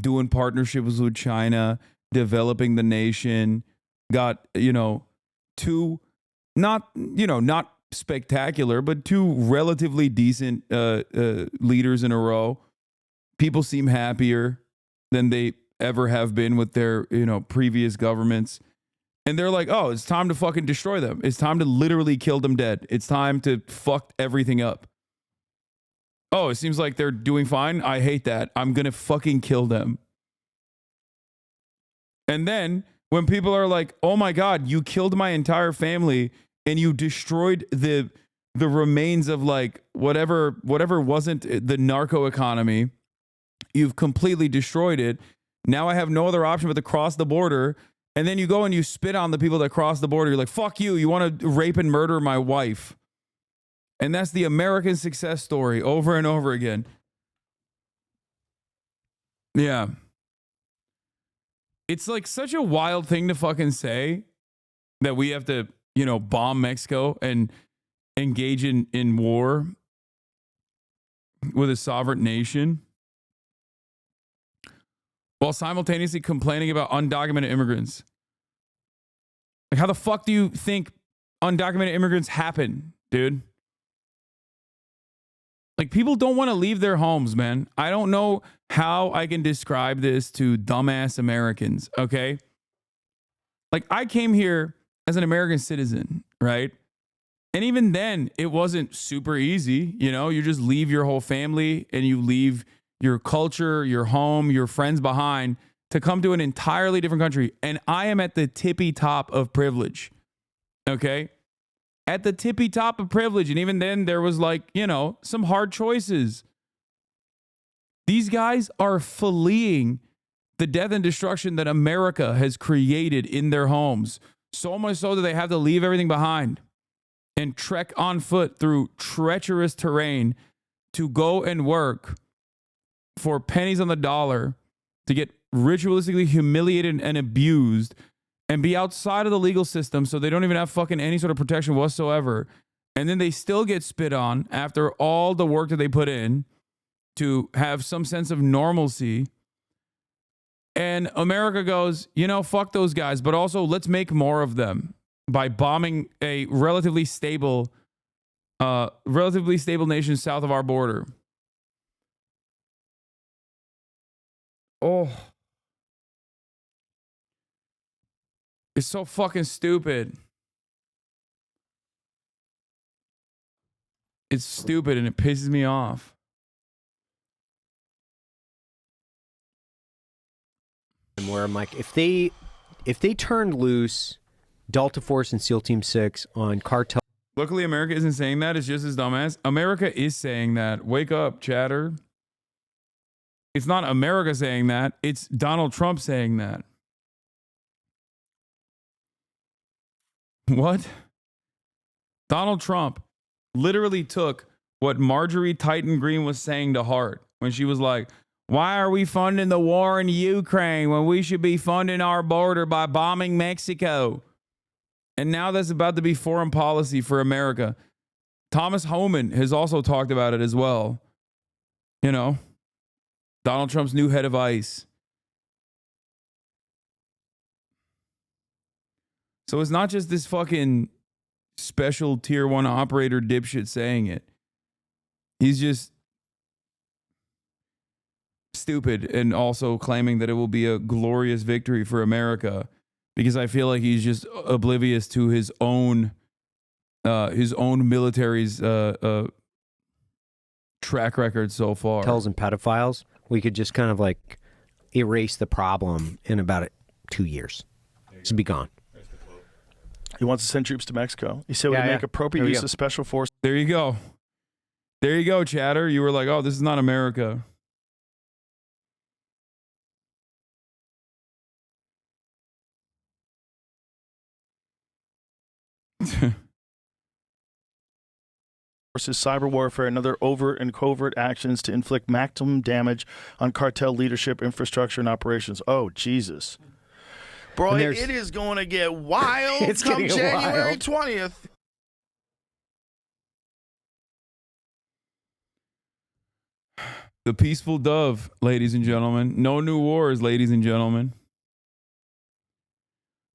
doing partnerships with China, developing the nation, got, two, not spectacular, but two relatively decent leaders in a row. People seem happier than they ever have been with their, previous governments. And they're like, oh, it's time to fucking destroy them. It's time to literally kill them dead. It's time to fuck everything up. Oh, it seems like they're doing fine. I hate that. I'm going to fucking kill them. And then when people are like, oh my God, you killed my entire family and you destroyed the remains of like whatever wasn't the narco economy, you've completely destroyed it. Now I have no other option but to cross the border. And then you go and you spit on the people that cross the border. You're like, fuck you. You want to rape and murder my wife. And that's the American success story over and over again. Yeah. It's like such a wild thing to fucking say that we have to, bomb Mexico and engage in war with a sovereign nation while simultaneously complaining about undocumented immigrants. Like, how the fuck do you think undocumented immigrants happen, dude? Like, people don't want to leave their homes, man. I don't know how I can describe this to dumbass Americans, okay? Like, I came here as an American citizen, right? And even then, it wasn't super easy. You just leave your whole family and you leave your culture, your home, your friends behind to come to an entirely different country. And I am at the tippy top of privilege, okay? At the tippy top of privilege. And even then there was like, some hard choices. These guys are fleeing the death and destruction that America has created in their homes. So much so that they have to leave everything behind and trek on foot through treacherous terrain to go and work for pennies on the dollar to get ritualistically humiliated and abused and be outside of the legal system so they don't even have fucking any sort of protection whatsoever. And then they still get spit on after all the work that they put in to have some sense of normalcy. And America goes, fuck those guys, but also let's make more of them by bombing a relatively stable nation south of our border. Oh. It's so fucking stupid. It's stupid and it pisses me off. Where I'm like, if they turned loose Delta Force and SEAL Team 6 on cartel. Luckily, America isn't saying that. It's just as dumbass. America is saying that. Wake up, chatter. It's not America saying that. It's Donald Trump saying that. What? Donald Trump literally took what Marjorie Titan Green was saying to heart when she was like, why are we funding the war in Ukraine when we should be funding our border by bombing Mexico? And now that's about to be foreign policy for America. Thomas Homan has also talked about it as well. You know, Donald Trump's new head of ICE. So it's not just this fucking special tier 1 operator dipshit saying it. He's just stupid and also claiming that it will be a glorious victory for America, because I feel like he's just oblivious to his own military's track record so far. Pedophiles and pedophiles, we could just kind of like erase the problem in about 2 years. It's be gone. He wants to send troops to Mexico. He said we make appropriate use of special forces. There you go. There you go, chatter. You were like, oh, this is not America. Versus cyber warfare and other overt and covert actions to inflict maximum damage on cartel leadership, infrastructure, and operations. Oh, Jesus. Bro, it is going to get wild come January 20th. The peaceful dove, ladies and gentlemen. No new wars, ladies and gentlemen.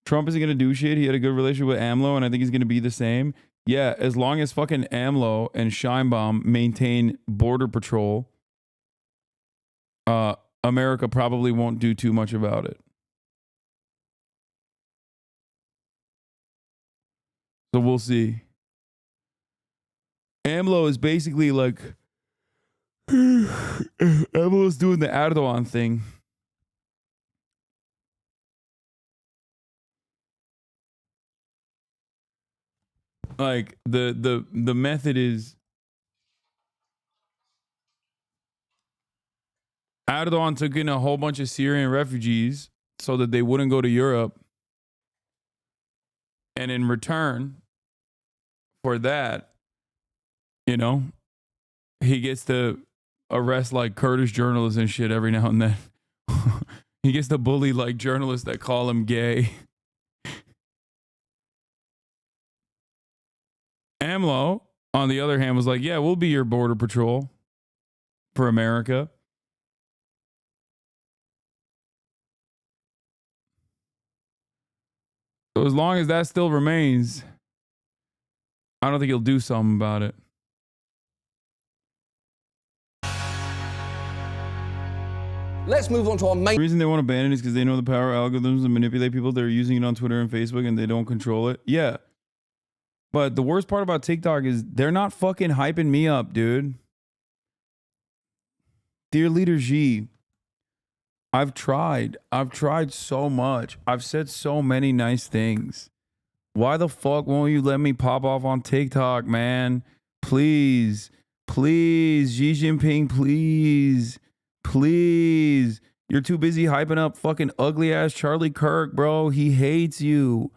Trump isn't going to do shit. He had a good relationship with AMLO, and I think he's going to be the same. Yeah, as long as fucking AMLO and Scheinbaum maintain border patrol, America probably won't do too much about it. So we'll see. AMLO is basically like, AMLO's doing the Erdogan thing. Like the method is Erdogan took in a whole bunch of Syrian refugees so that they wouldn't go to Europe. And in return for that, you know, he gets to arrest like Kurdish journalists and shit every now and then. He gets to bully like journalists that call him gay. AMLO, on the other hand, was like, yeah, we'll be your border patrol for America. So as long as that still remains, I don't think he'll do something about it. Let's move on to our main... The reason they want to ban it is because they know the power of algorithms and manipulate people. They're using it on Twitter and Facebook and they don't control it. Yeah. But the worst part about TikTok is they're not fucking hyping me up, dude. Dear Leader G, I've tried so much. I've said so many nice things. Why the fuck won't you let me pop off on TikTok, man? Please, please, Xi Jinping, please, please. You're too busy hyping up fucking ugly ass Charlie Kirk, bro. He hates you.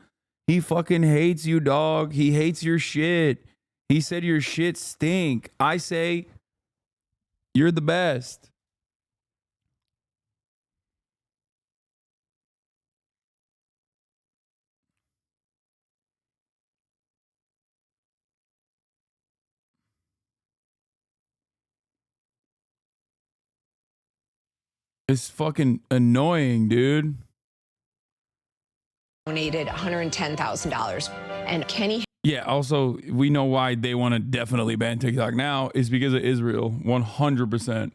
He fucking hates you, dog. He hates your shit. He said your shit stink. I say you're the best. It's fucking annoying, dude. Donated $110,000. And Kenny. Yeah, also, we know why they want to definitely ban TikTok now is because of Israel. 100%.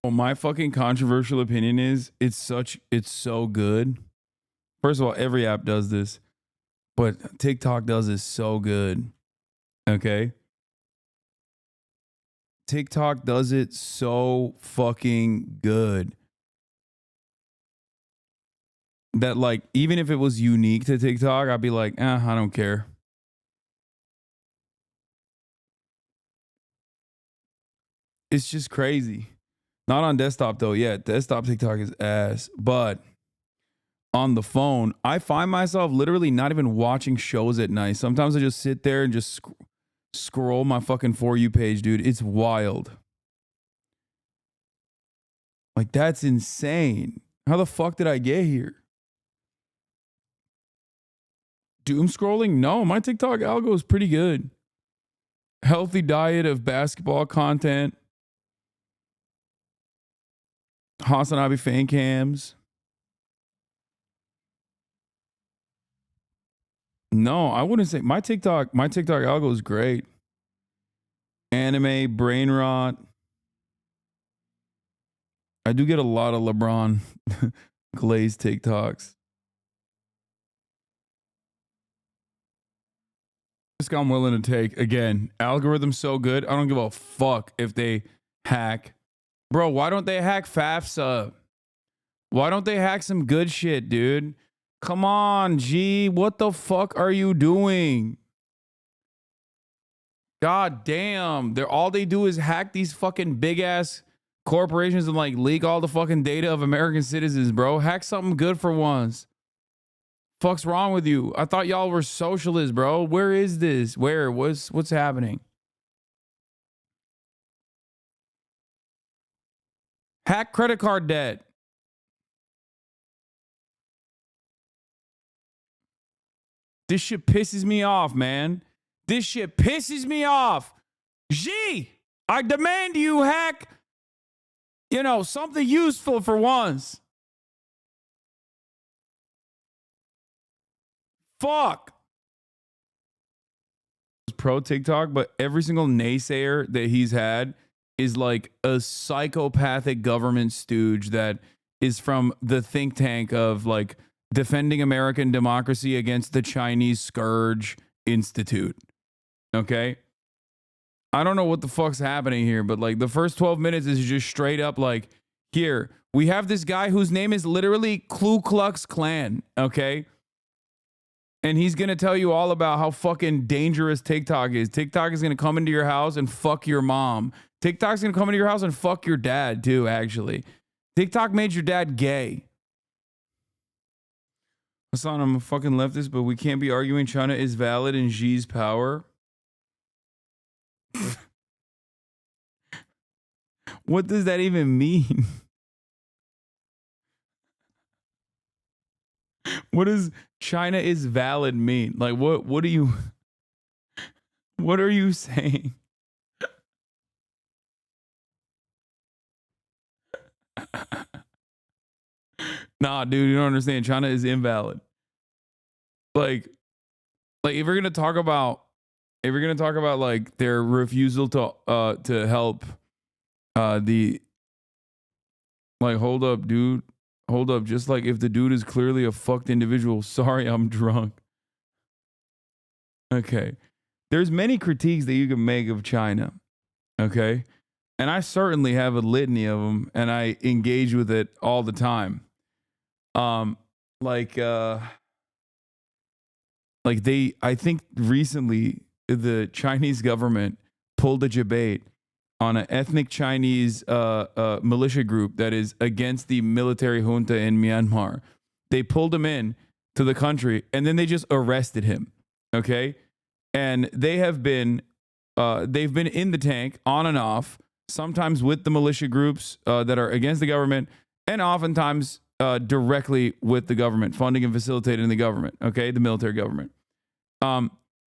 Well, my fucking controversial opinion is it's so good. First of all, every app does this, but TikTok does this so good. Okay? TikTok does it so fucking good. that like even if it was unique to TikTok, I'd be like, I don't care. It's just crazy. Not on desktop though. Yeah, desktop TikTok is ass. But on the phone, I find myself literally not even watching shows at night. Sometimes I just sit there and just scroll my fucking For You page, dude. It's wild. Like, that's insane. How the fuck did I get here? Doom scrolling? No, my TikTok algo is pretty good. Healthy diet of basketball content. Hasanabi fan cams. No, I wouldn't say my TikTok algo is great. Anime, brain rot. I do get a lot of LeBron glazed TikToks. Risk I'm willing to take. Again, algorithm's so good. I don't give a fuck if they hack. Bro, why don't they hack FAFSA? Why don't they hack some good shit, dude? Come on, G. What the fuck are you doing? God damn. All they do is hack these fucking big ass corporations and like leak all the fucking data of American citizens, bro. Hack something good for once. Fuck's wrong with you? I thought y'all were socialists, bro. Where is this? Where? What's happening? Hack credit card debt. This shit pisses me off, man. This shit pisses me off. G, I demand you hack, something useful for once. Fuck. Pro TikTok, but every single naysayer that he's had is like a psychopathic government stooge that is from the think tank of like defending American democracy against the Chinese Scourge Institute. Okay? I don't know what the fuck's happening here, but like the first 12 minutes is just straight up like, here, we have this guy whose name is literally Ku Klux Klan, okay? And he's going to tell you all about how fucking dangerous TikTok is. TikTok is going to come into your house and fuck your mom. TikTok's going to come into your house and fuck your dad too, actually. TikTok made your dad gay. Hasan, I'm a fucking leftist, but we can't be arguing China is valid in Xi's power. What does that even mean? What does China is valid mean? Like, what are you saying? Nah, dude, you don't understand. China is invalid. Like if we're gonna talk about like their refusal to help the like, hold up, dude. Hold up. Just like if the dude is clearly a fucked individual. Sorry, I'm drunk. Okay. There's many critiques that you can make of China. Okay. And I certainly have a litany of them and I engage with it all the time. I think recently the Chinese government pulled a debate on an ethnic Chinese militia group that is against the military junta in Myanmar. They pulled him in to the country and then they just arrested him. Okay. And they've been in the tank on and off, sometimes with the militia groups that are against the government and oftentimes directly with the government, funding and facilitating the government. Okay. The military government.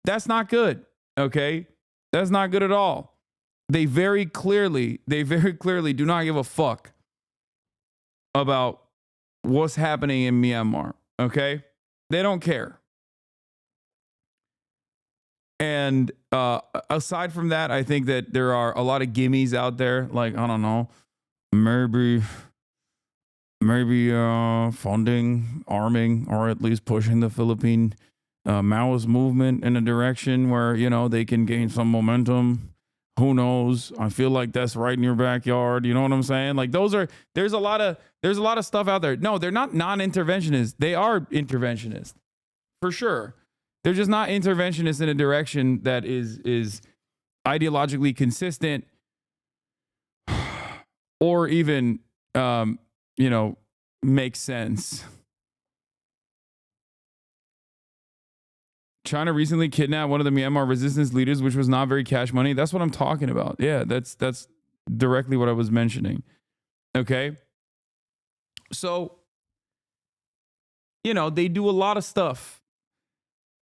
That's not good. Okay. That's not good at all. They very clearly do not give a fuck about what's happening in Myanmar. Okay. They don't care. And aside from that, I think that there are a lot of gimmies out there. Like, I don't know, maybe funding, arming, or at least pushing the Philippine Maoist movement in a direction where, they can gain some momentum. Who knows? I feel like that's right in your backyard. You know what I'm saying? Like there's a lot of stuff out there. No, they're not non-interventionists. They are interventionists for sure. They're just not interventionists in a direction that is ideologically consistent or even makes sense. China recently kidnapped one of the Myanmar resistance leaders, which was not very cash money. That's what I'm talking about. Yeah, that's directly what I was mentioning. Okay. So, they do a lot of stuff.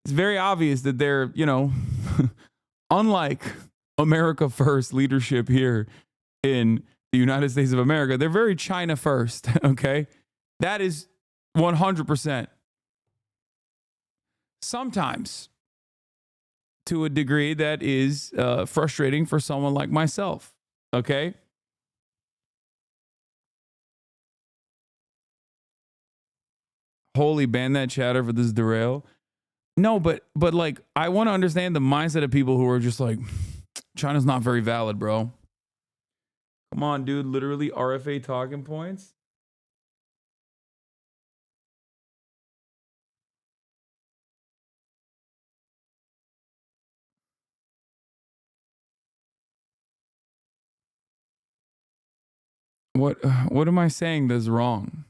It's very obvious that they're, unlike America First leadership here in the United States of America, they're very China first. Okay. That is 100%. Sometimes to a degree that is frustrating for someone like myself. Okay. Holy, ban that chatter for this derail. No, but like, I want to understand the mindset of people who are just like, China's not very valid, bro. Come on, dude. Literally RFA talking points. What am I saying that's wrong?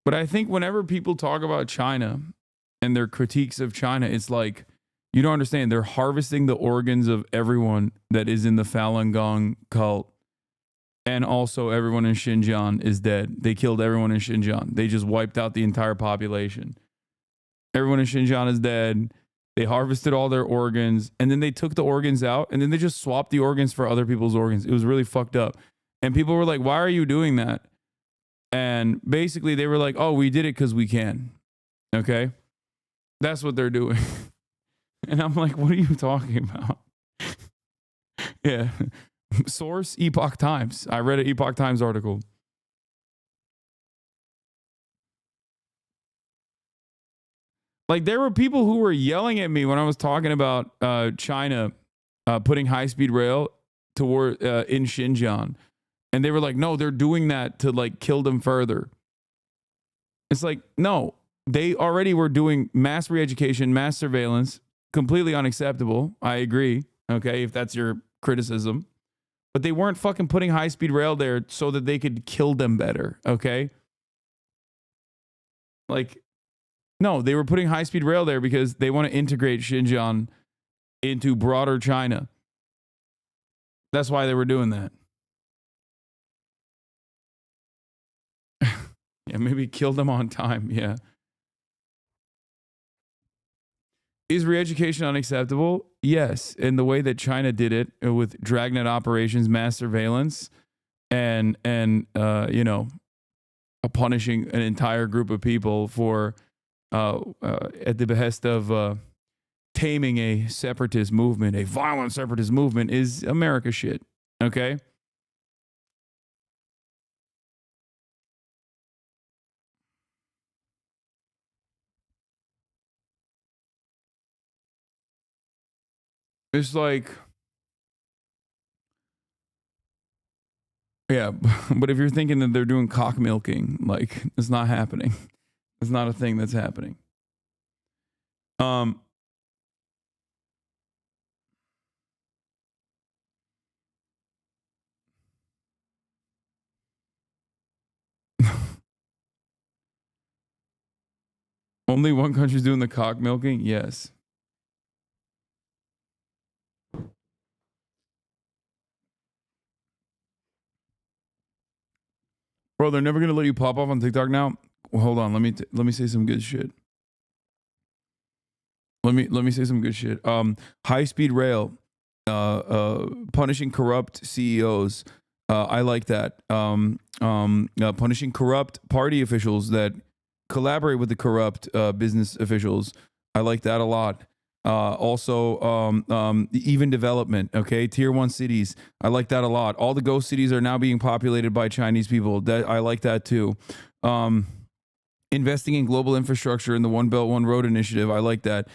But I think whenever people talk about China and their critiques of China, it's like, you don't understand. They're harvesting the organs of everyone that is in the Falun Gong cult. And also everyone in Xinjiang is dead. They killed everyone in Xinjiang. They just wiped out the entire population. Everyone in Xinjiang is dead. They harvested all their organs, and then they took the organs out, and then they just swapped the organs for other people's organs. It was really fucked up. And people were like, why are you doing that? And basically they were like, oh, we did it because we can. Okay? That's what they're doing. And I'm like, what are you talking about? Yeah. Source, Epoch Times. I read an Epoch Times article. Like, there were people who were yelling at me when I was talking about China putting high-speed rail toward in Xinjiang. And they were like, no, they're doing that to like kill them further. It's like, no, they already were doing mass re-education, mass surveillance, completely unacceptable. I agree. Okay, if that's your criticism. But they weren't fucking putting high-speed rail there so that they could kill them better. Okay? Like, no, they were putting high-speed rail there because they want to integrate Xinjiang into broader China. That's why they were doing that. Yeah, maybe kill them on time. Yeah. Is re-education unacceptable? Yes. In the way that China did it with dragnet operations, mass surveillance, and punishing an entire group of people for at the behest of taming a separatist movement, a violent separatist movement, is America shit. Okay? It's like, yeah, but if you're thinking that they're doing cock milking, like, it's not happening. It's not a thing that's happening. Only one country's doing the cock milking? Yes. Bro, they're never gonna let you pop off on TikTok now. Well, hold on, let me say some good shit. Let me say some good shit. High-speed rail, punishing corrupt CEOs. I like that. Punishing corrupt party officials that collaborate with the corrupt business officials. I like that a lot. Also, even development. Okay, tier 1 cities. I like that a lot. All the ghost cities are now being populated by Chinese people. That I like that too. Investing in global infrastructure in the One Belt, One Road initiative. I like that.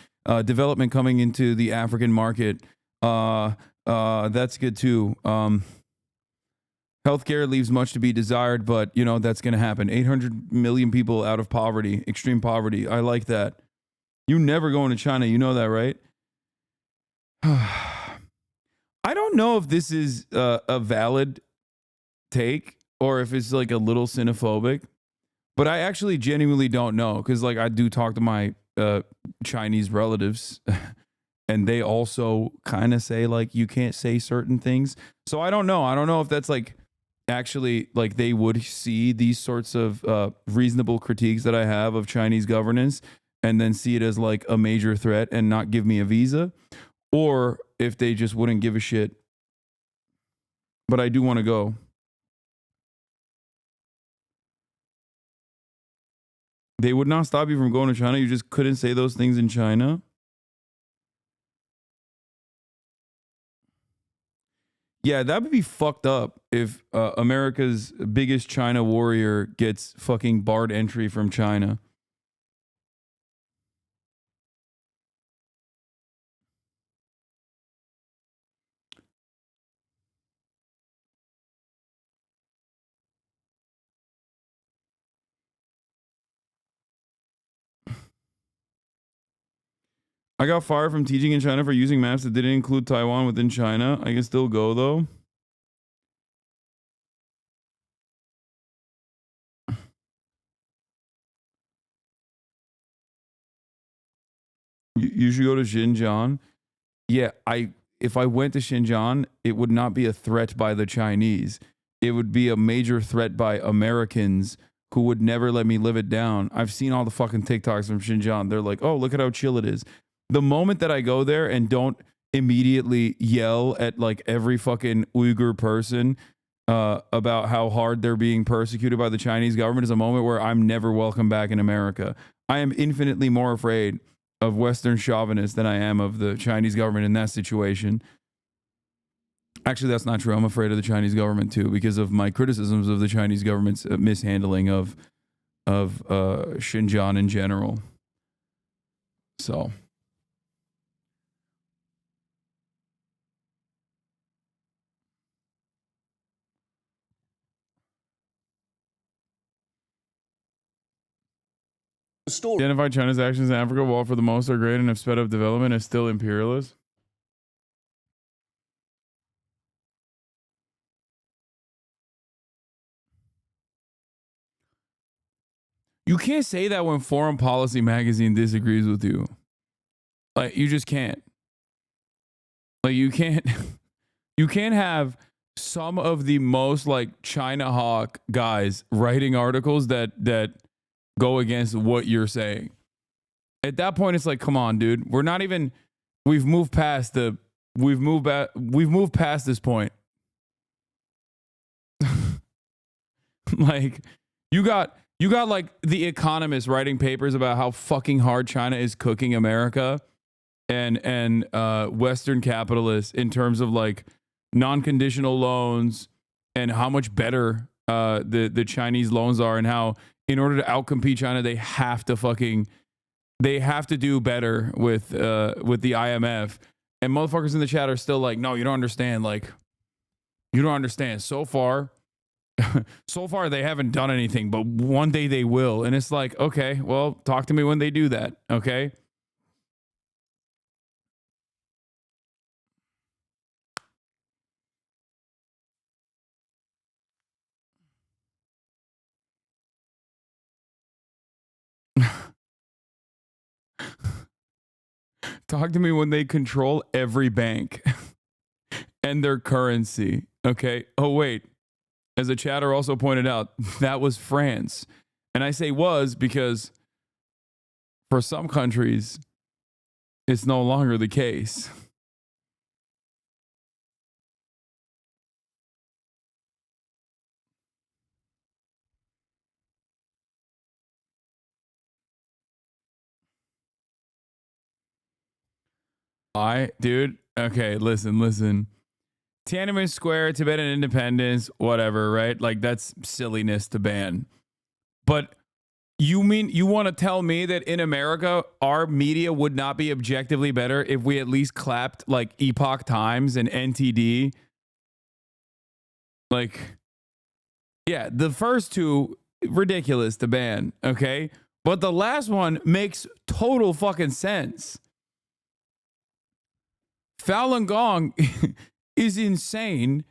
Development coming into the African market. That's good too. Healthcare leaves much to be desired, but you know, that's going to happen. 800 million people out of poverty, extreme poverty. I like that. You never going to China. You know that, right? I don't know if this is a valid take or if it's like a little xenophobic, but I actually genuinely don't know, because like I do talk to my Chinese relatives and they also kind of say like you can't say certain things. So I don't know. I don't know if that's like actually like they would see these sorts of reasonable critiques that I have of Chinese governance and then see it as like a major threat and not give me a visa, or if they just wouldn't give a shit. But I do want to go. They would not stop you from going to China. You just couldn't say those things in China. Yeah, that would be fucked up if America's biggest China warrior gets fucking barred entry from China. I got fired from teaching in China for using maps that didn't include Taiwan within China. I can still go though. You should go to Xinjiang. Yeah, if I went to Xinjiang, it would not be a threat by the Chinese. It would be a major threat by Americans who would never let me live it down. I've seen all the fucking TikToks from Xinjiang. They're like, oh, look at how chill it is. The moment that I go there and don't immediately yell at like every fucking Uyghur person about how hard they're being persecuted by the Chinese government is a moment where I'm never welcome back in America. I am infinitely more afraid of Western chauvinists than I am of the Chinese government in that situation. Actually, that's not true. I'm afraid of the Chinese government too, because of my criticisms of the Chinese government's mishandling of Xinjiang in general. So. Identify China's actions in Africa, while for the most are great and have sped up development, is still imperialist. You can't say that when Foreign Policy magazine disagrees with you. Like, you just can't. Like, you can't have some of the most like China hawk guys writing articles that go against what you're saying. At that point, it's like, come on, dude. We've moved past this point. Like, you got like The Economist writing papers about how fucking hard China is cooking America and Western capitalists in terms of like non-conditional loans and how much better the Chinese loans are, and how in order to outcompete China, they have to do better with the IMF. And motherfuckers in the chat are still like, no, you don't understand. Like, you don't understand. So far they haven't done anything, but one day they will. And it's like, okay, well, talk to me when they do that. Okay. Talk to me when they control every bank and their currency. Okay. Oh, wait. As a chatter also pointed out, that was France. And I say was because for some countries, it's no longer the case. Dude, okay, listen. Tiananmen Square, Tibetan independence, whatever, right? Like, that's silliness to ban. But you want to tell me that in America, our media would not be objectively better if we at least clapped like Epoch Times and NTD? Like, yeah, the first two, ridiculous to ban, okay? But the last one makes total fucking sense. Falun Gong is insane.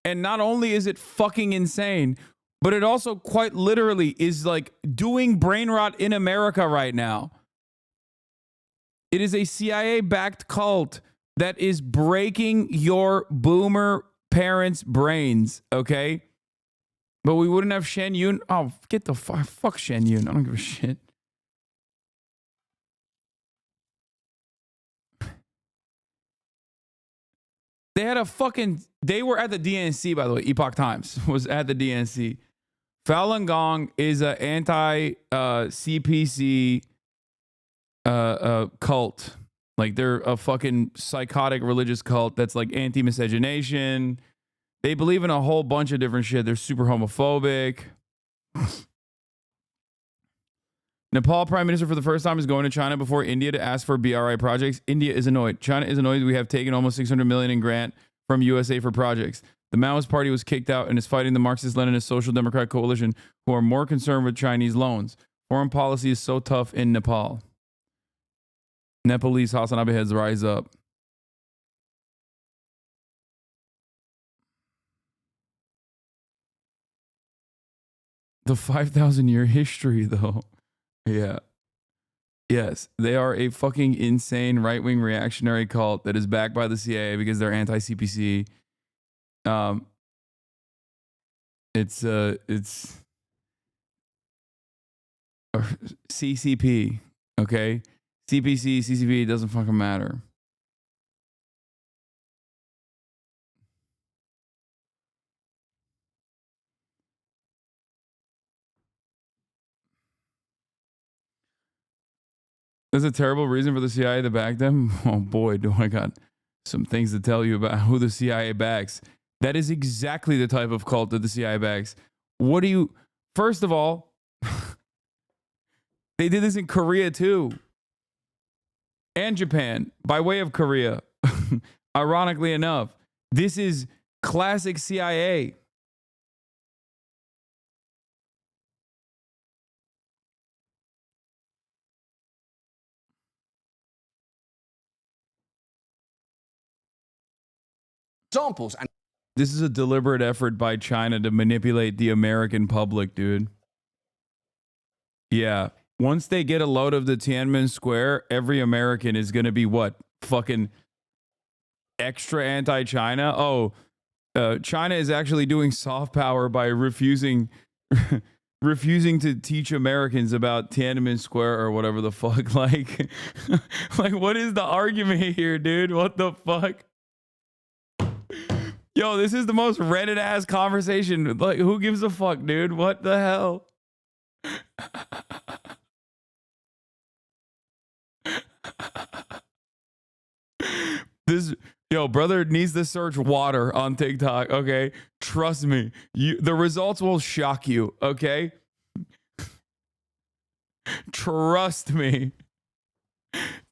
And not only is it fucking insane, but it also quite literally is like doing brain rot in America right now. It is a CIA-backed cult that is breaking your boomer parents' brains, okay? But we wouldn't have Shen Yun. Oh, get the fuck Shen Yun. I don't give a shit. They had a fucking... They were at the DNC, by the way. Epoch Times was at the DNC. Falun Gong is an anti-CPC cult. Like, they're a fucking psychotic religious cult that's like anti-miscegenation. They believe in a whole bunch of different shit. They're super homophobic. Nepal Prime Minister for the first time is going to China before India to ask for BRI projects. India is annoyed. China is annoyed we have taken almost $600 million in grant from USA for projects. The Maoist Party was kicked out and is fighting the Marxist-Leninist Social Democrat Coalition, who are more concerned with Chinese loans. Foreign policy is so tough in Nepal. Nepalese Hasanabi heads rise up. The 5,000-year history, though. Yeah. Yes, they are a fucking insane right-wing reactionary cult that is backed by the CIA because they're anti-CPC. It's CCP, okay? CPC, CCP, it doesn't fucking matter. There's a terrible reason for the CIA to back them. Oh boy, do I got some things to tell you about who the CIA backs. That is exactly the type of cult that the CIA backs. What do you... First of all, they did this in Korea too. And Japan, by way of Korea. Ironically enough, this is classic CIA. Examples. And this is a deliberate effort by China to manipulate the American public, dude. Yeah. Once they get a load of the Tiananmen Square, every American is going to be what? Fucking extra anti-China? Oh, China is actually doing soft power by refusing to teach Americans about Tiananmen Square or whatever the fuck. Like, like, what is the argument here, dude? What the fuck? Yo, this is the most Reddit ass conversation. Like, who gives a fuck, dude? What the hell? This brother needs to search water on TikTok, okay? Trust me. The results will shock you, okay? Trust me.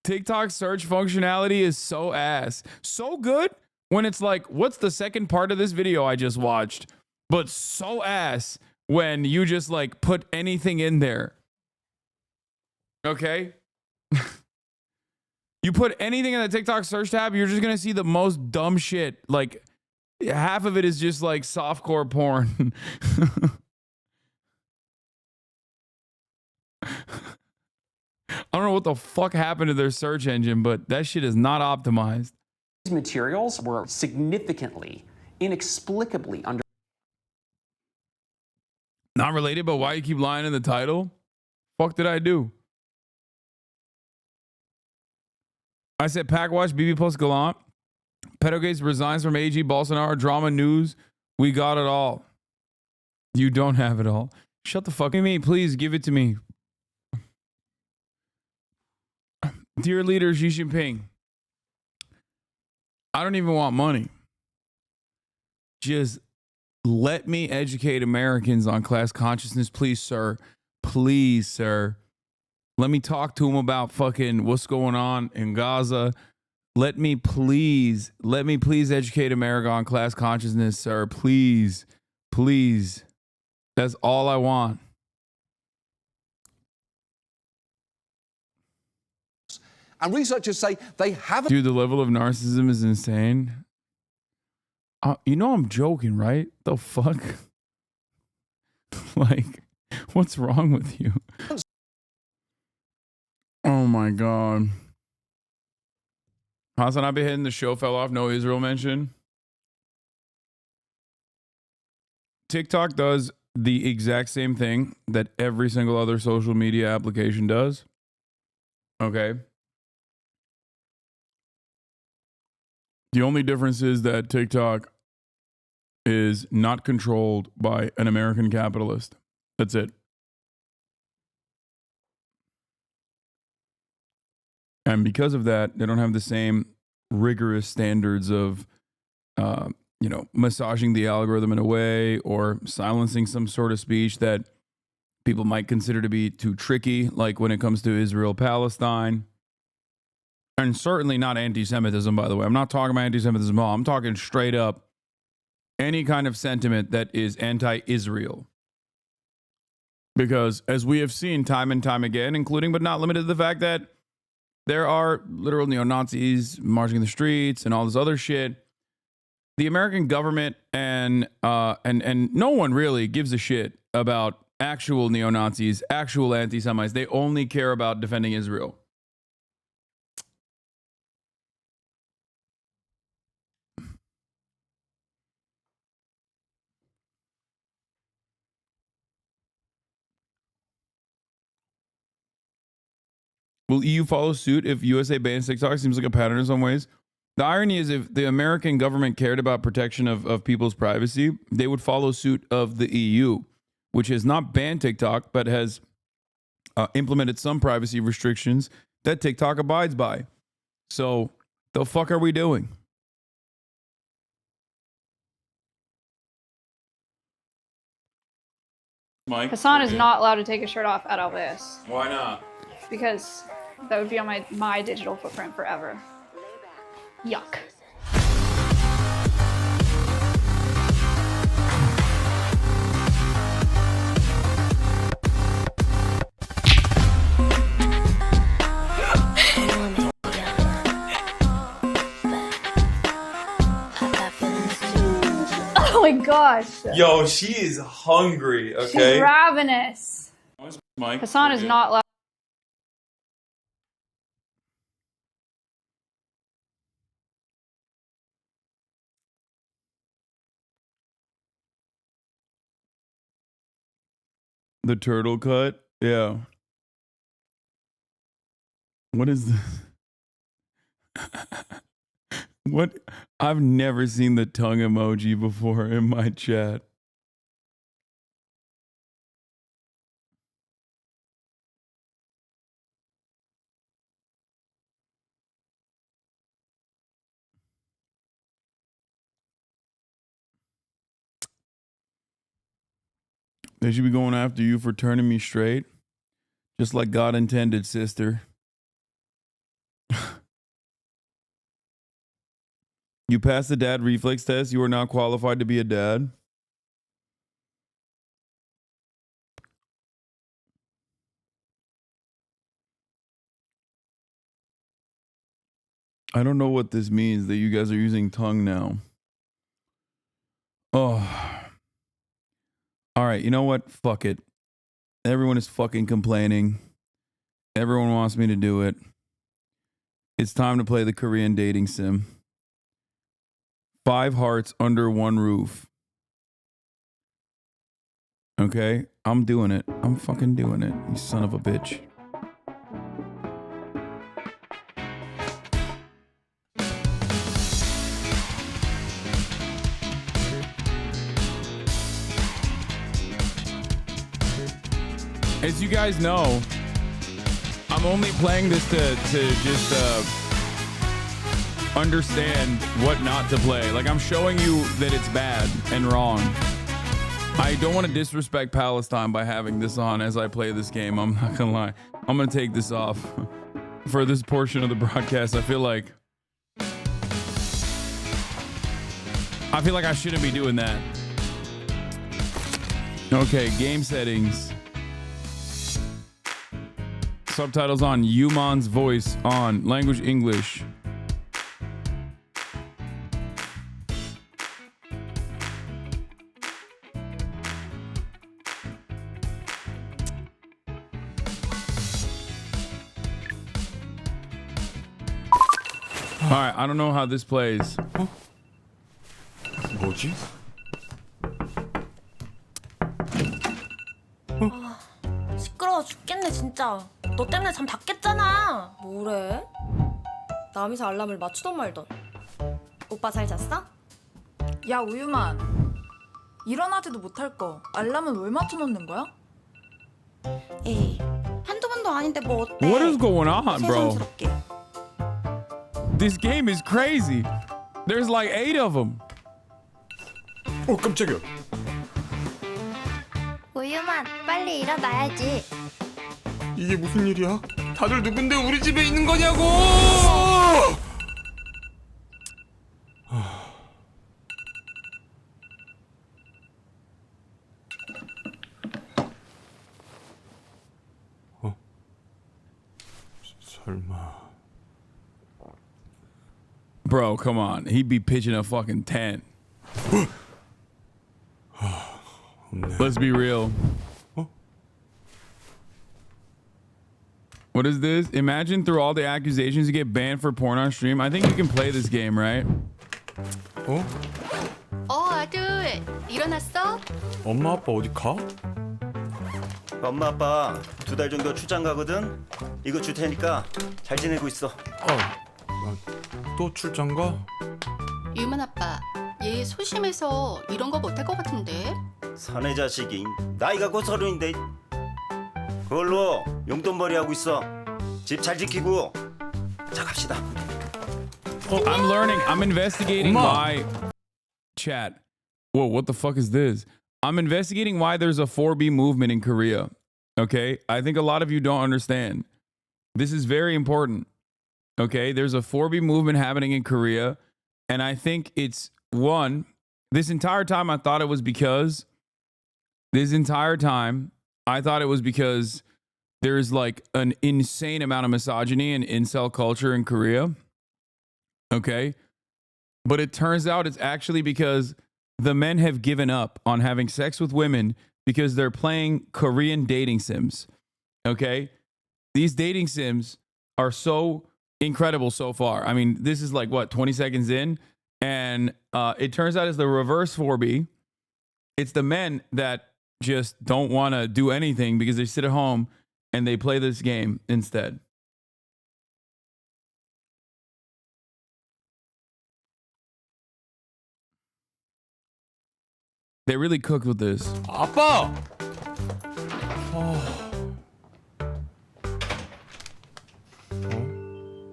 TikTok search functionality is so ass. So good when it's like, what's the second part of this video I just watched? But so ass when you just like put anything in there. Okay? You put anything in the TikTok search tab, you're just going to see the most dumb shit. Like, half of it is just like softcore porn. I don't know what the fuck happened to their search engine, but that shit is not optimized. these materials were significantly, inexplicably under. Not related, but why you keep lying in the title? Fuck did I do? I said PACKWATCH, BB+GALLANT. PEDOGAETZ resigns from AG, Bolsonaro, drama news. We got it all. You don't have it all. Shut the fuck up. Me, please give it to me. Dear leader Xi Jinping, I don't even want money. Just let me educate Americans on class consciousness, please, sir. please, sir. Let me talk to him about fucking what's going on in Gaza. Let me please educate America on class consciousness, sir. Please. Please. That's all I want. And researchers say they haven't. Dude, the level of narcissism is insane. You know I'm joking, right? The fuck? Like, what's wrong with you? Oh my God. Hasanabi hitting the show fell off. No Israel mention. TikTok does the exact same thing that every single other social media application does. Okay. The only difference is that TikTok is not controlled by an American capitalist. That's it. And because of that, they don't have the same rigorous standards of, massaging the algorithm in a way or silencing some sort of speech that people might consider to be too tricky, like when it comes to Israel-Palestine. And certainly not anti-Semitism, by the way. I'm not talking about anti-Semitism at all. I'm talking straight up any kind of sentiment that is anti-Israel. Because as we have seen time and time again, including but not limited to the fact that there are literal neo-Nazis marching in the streets and all this other shit, the American government and no one really gives a shit about actual neo-Nazis, actual anti-Semites. They only care about defending Israel. Will EU follow suit if USA bans TikTok? Seems like a pattern in some ways. The irony is if the American government cared about protection of people's privacy, they would follow suit of the EU, which has not banned TikTok, but has implemented some privacy restrictions that TikTok abides by. So the fuck are we doing? Mike? Hasan is not allowed to take his shirt off at all this. Why not? Because that would be on my digital footprint forever. Yuck. Oh my gosh. Yo, she is hungry, okay? She's ravenous. Mike? Hasan is not allowed. The turtle cut? Yeah. What is this? What? I've never seen the tongue emoji before in my chat. They should be going after you for turning me straight. Just like God intended, sister. You passed the dad reflex test. You are not qualified to be a dad. I don't know what this means that you guys are using tongue now. Oh. All right, you know what? Fuck it. Everyone is fucking complaining. Everyone wants me to do it. It's time to play the Korean dating sim. 5 hearts under one roof. Okay? I'm doing it. I'm fucking doing it, you son of a bitch. As you guys know, I'm only playing this to just understand what not to play. Like, I'm showing you that it's bad and wrong. I don't want to disrespect Palestine by having this on as I play this game. I'm not gonna lie. I'm gonna take this off for this portion of the broadcast. I feel like I shouldn't be doing that. Okay, game settings. Subtitles on. Yuman's voice on. Language English. All right, I don't know how this plays. 뭐지? 시끄러워 죽겠네 진짜. 너 때문에 잠 다 깼잖아. 뭐래? 남이서 알람을 맞추던 말던. 오빠 잘 잤어? 야 우유만, 일어나지도 못할 거 알람은 왜 맞춰놓는 거야? 에이, 한두 번도 아닌데 뭐 어때? What is going on, bro? 새삼스럽게. This game is crazy. There's like 8 of them. 깜짝이야. 우유만, 빨리 일어나야지. 이게 무슨 일이야? 다들 누군데 우리 집에 있는 거냐고! 설마. Bro, come on. He'd be pitching a fucking tent. Let's be real. What is this? Imagine through all the accusations you get banned for porn on stream. I think you can play this game, right? 아들 일어났어? 엄마 아빠 어디 가? 엄마 아빠 2달 정도 출장 가거든. 이거 줄 테니까 잘 지내고 있어. 또 출장 가? 유만 아빠, 얘 소심해서 이런 거 못할 것 같은데? 사내 자식이 나이가 곧 30인데 그걸로 용돈벌이 하고 있어. 집 잘 지키고. 자 갑시다. I'm learning. I'm investigating why. Chat. Whoa, what the fuck is this? I'm investigating why there's a 4B movement in Korea. Okay? I think a lot of you don't understand. This is very important. Okay? There's a 4B movement happening in Korea. And I think it's one, this entire time I thought it was because there's like an insane amount of misogyny and incel culture in Korea. Okay? But it turns out it's actually because the men have given up on having sex with women because they're playing Korean dating sims. Okay? These dating sims are so incredible so far. I mean, this is like, what, 20 seconds in? And it turns out it's the reverse 4B. It's the men that just don't want to do anything because they sit at home and they play this game instead. They really cooked with this. 아빠!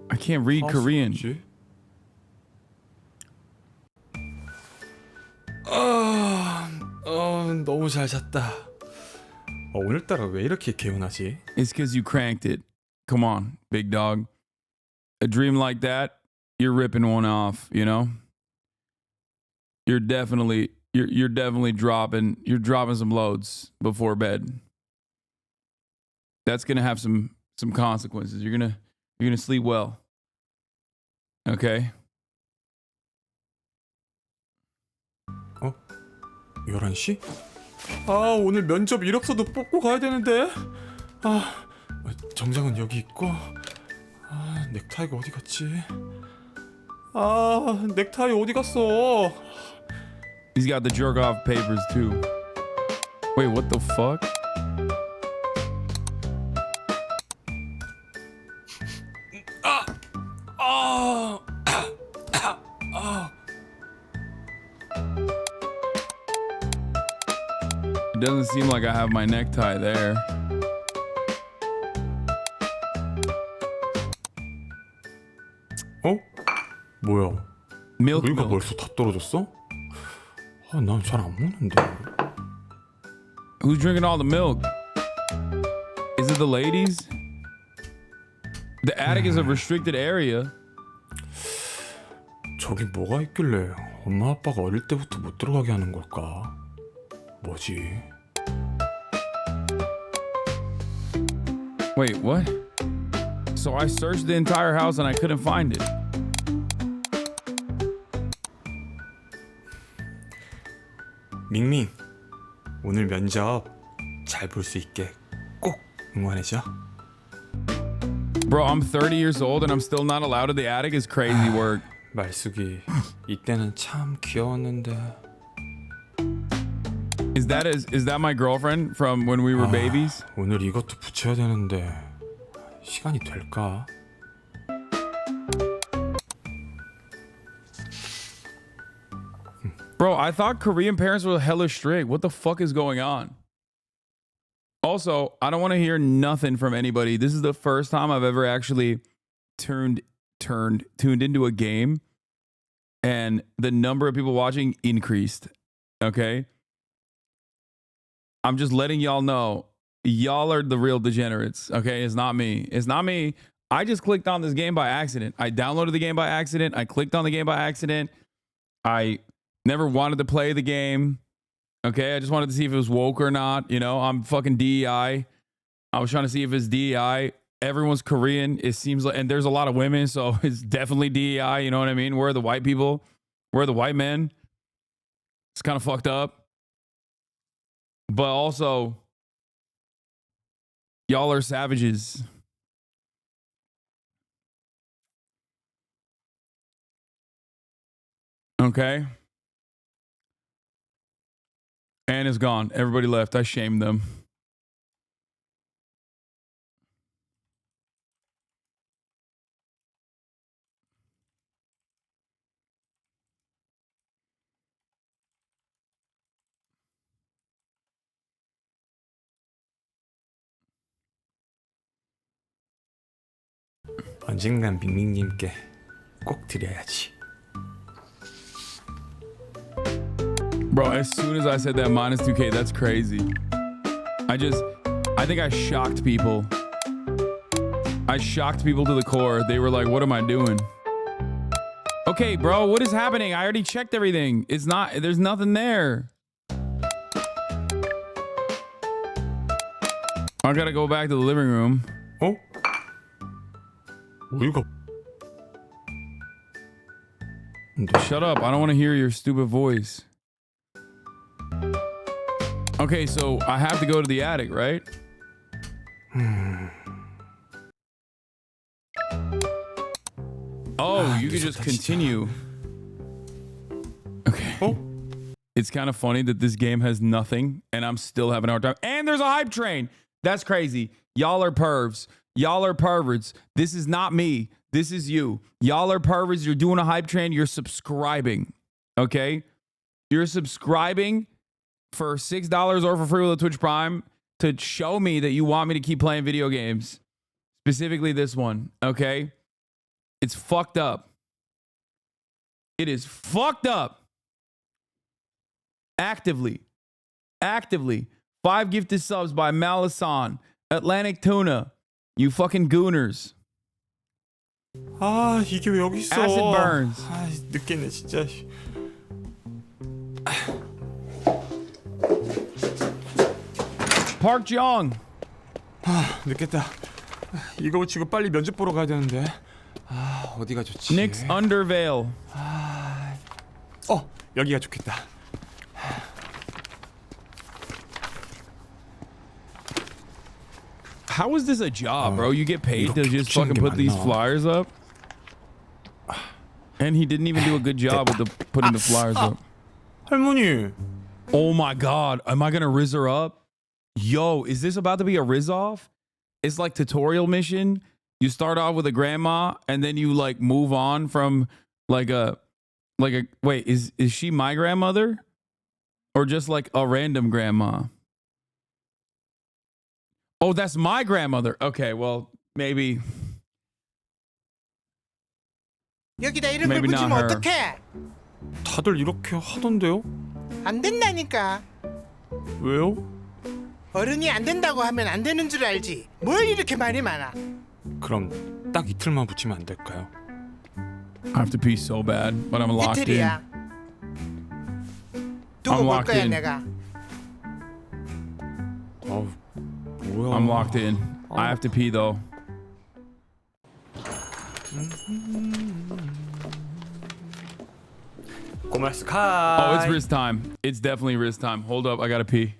I can't read Korean. 너무 잘 잤다. 오늘따라 왜 이렇게 개운하지? It's because you cranked it. Come on, big dog. A dream like that, you're ripping one off, you know? You're definitely dropping some loads before bed. That's gonna have some consequences. You're gonna sleep well. Okay? 11시? 오늘 면접 이력서도 뽑고 가야 되는데. 정장은 여기 있고. 넥타이가 어디 갔지? 넥타이 어디 갔어? He's got the jerk off papers too. Wait, what the fuck? It doesn't seem like I have my necktie there. 뭐야? 밀크 우유가 벌써 다 떨어졌어? 난 잘 안 먹는데. Who's drinking all the milk? Is it the ladies? The attic is a restricted area. 저기 뭐가 있길래 엄마 아빠가 어릴 때부터 못 들어가게 하는 걸까? 뭐지? Wait, what? So I searched the entire house and I couldn't find it. 밍밍, 오늘 면접 잘 볼 수 있게 꼭 응원해줘. Bro, I'm 30 years old and I'm still not allowed in the attic is crazy work. 말숙이, 이때는 참 귀여웠는데. Is that my girlfriend from when we were babies? 오늘 이것도 붙여야 되는데 시간이 될까? Bro, I thought Korean parents were hella strict. What the fuck is going on? Also, I don't want to hear nothing from anybody. This is the first time I've ever actually tuned into a game and the number of people watching increased. Okay? I'm just letting y'all know. Y'all are the real degenerates. Okay? It's not me. It's not me. I just clicked on this game by accident. I downloaded the game by accident. I clicked on the game by accident. I never wanted to play the game. Okay, I just wanted to see if it was woke or not. You know, I'm fucking DEI. I was trying to see if it's DEI. Everyone's Korean. It seems like, and there's a lot of women, so it's definitely DEI. You know what I mean? Where are the white people? Where are the white men? It's kind of fucked up. But also, y'all are savages. Okay. And it's gone. Everybody left. I shamed them. 언젠간 밍밍님께 꼭 드려야지. Bro, as soon as I said that minus 2K, that's crazy. I think I shocked people. I shocked people to the core. They were like, what am I doing? Okay, bro, what is happening? I already checked everything. There's nothing there. I gotta go back to the living room. 어? 어이가? Shut up. I don't want to hear your stupid voice. Okay, so I have to go to the attic, right? Oh, you can just continue. Okay. It's kind of funny that this game has nothing and I'm still having a hard time. And there's a hype train. That's crazy. Y'all are pervs. Y'all are perverts. This is not me. This is you. Y'all are perverts. You're doing a hype train. You're subscribing. Okay? You're subscribing for $6 or for free with a Twitch Prime to show me that you want me to keep playing video games. Specifically this one. Okay? It's fucked up. It is fucked up. Actively. 5 gifted subs by Hasan. Atlantic Tuna. You fucking gooners. 아, 이게 왜 여기 있어? Acid burns. 아, 늦겠네 진짜. Park Jong. 아, 늦겠다. 이거 치고 빨리 면접 보러 가야 되는데. 아, 어디가 좋지? Nick's Undervale. 여기가 좋겠다. How is this a job, bro? You get paid to just fucking put these flyers up? And he didn't even do a good job with putting the flyers up. 할머니. Oh my God. Am I going to Riz her up? Yo, is this about to be a Riz off? It's like tutorial mission. You start off with a grandma and then you like move on from wait, is she my grandmother? Or just like a random grandma? Oh, that's my grandmother. Okay, well, maybe. 여기다 이런 걸 Maybe not 붙이면 her. 어떡해? 다들 이렇게 하던데요? 안 된다니까. 왜요? 어른이 안 된다고 하면 안 되는 줄 알지. 뭘 이렇게 말이 많아? 그럼 딱 이틀만 붙이면 안 될까요? I have to pee so bad, but I'm locked in. 이틀이야. 두고 I'm 볼 locked 거야 in. 내가. 뭐야? I'm locked in. I have to pee though. 고말스 Oh, it's 카이. Riz time. It's definitely Riz time. Hold up, I gotta pee.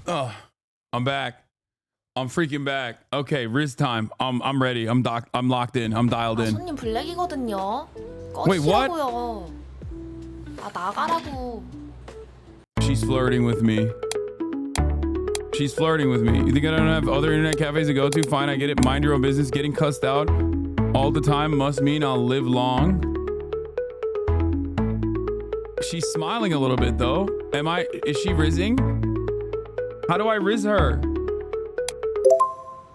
Oh, I'm back. I'm freaking back. Okay, Riz time. I'm ready. I'm locked in. I'm dialed in. 손님 블랙이거든요. Wait, what? 꺼지라고요. 아 나가라고. She's flirting with me. She's flirting with me. You think I don't have other internet cafes to go to? Fine, I get it. Mind your own business. Getting cussed out all the time must mean I'll live long. She's smiling a little bit though. Is she rizzing? How do I riz her?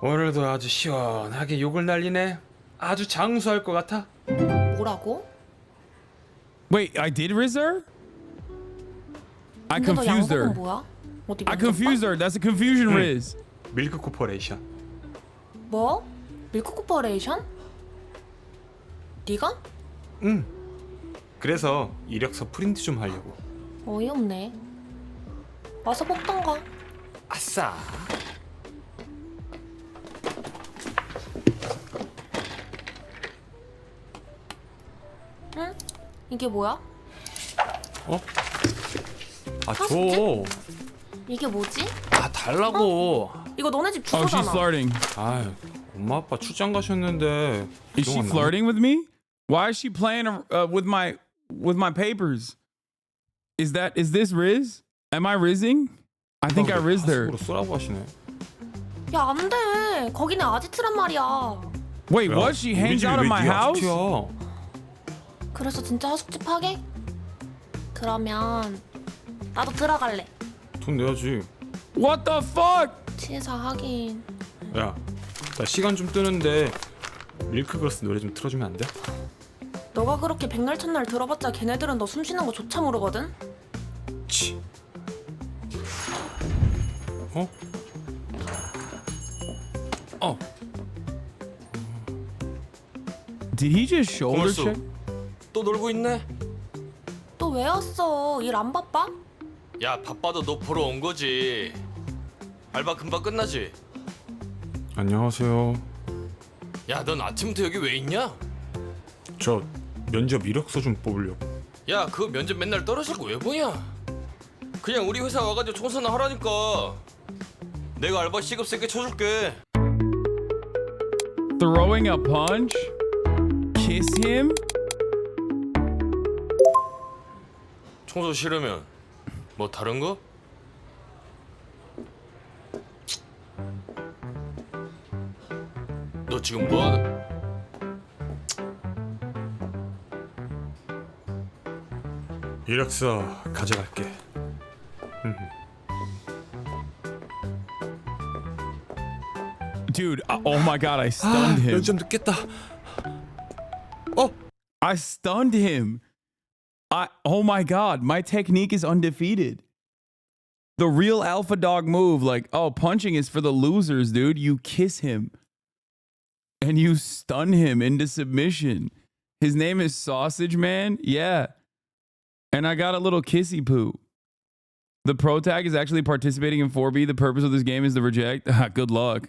오늘도 아주 시원하게 욕을 날리네. 아주 장수할 것 같아. 뭐라고? Wait, I did riz her? I 근데 너 confused her. 양복은 뭐야? 어디 I 면접 confused her. That's a confusion riz. 밀크 코퍼레이션. 뭐? 밀크 코퍼레이션? 네가? 응. 그래서 이력서 프린트 좀 하려고. 어이없네. 와서 뽑던가. 아싸. 응? 이게 뭐야? 어? 아 줘. 하숙제? 이게 뭐지? 아 달라고. 이거 너네 집 Oh, 주소잖아. she's flirting. 아 엄마 아빠 출장 가셨는데. Is she flirting with me? Why is she playing with my papers? Is this Riz? Am I rizzing? I think I rizzed her. 쏘라고 하시네. 야, 안 돼. 거기는 아지트란 말이야. Wait, what? She hangs out in my house? 그래서 진짜 하숙집 하게? 그러면 나도 들어갈래. 돈 내야지. What the fuck? 취해서 하긴. 야, 나 시간 좀 뜨는데 밀크걸스 노래 좀 틀어주면 안 돼? 너가 그렇게 백날 첫날 들어봤자 걔네들은 너 숨 쉬는 거 조차 모르거든? 치. 어? 어. Did he just shoulder 고맙소. check? 또 놀고 있네? 또 왜 왔어? 일 안 바빠? 야 바빠도 너 보러 온 거지. 알바 금방 끝나지? 안녕하세요. 야 넌 아침부터 여기 왜 있냐? 저 면접 이력서 좀 뽑으려고. 야 그 면접 맨날 떨어지고 왜 보냐? 그냥 우리 회사 와가지고 청소나 하라니까. 내가 알바 시급 세게 쳐줄게. Throwing a punch? Kiss him? 청소 싫으면 뭐 다른 거? 너 지금 뭐 하는? 이력서 가져갈게. Dude, oh my god, I stunned him. 좀 늦겠다. I stunned him. Oh my god, my technique is undefeated. The real alpha dog move, like, oh, punching is for the losers, dude. You kiss him and you stun him into submission. His name is Sausage Man. Yeah. And I got a little kissy poo. The pro tag is actually participating in 4B. The purpose of this game is to reject. Good luck.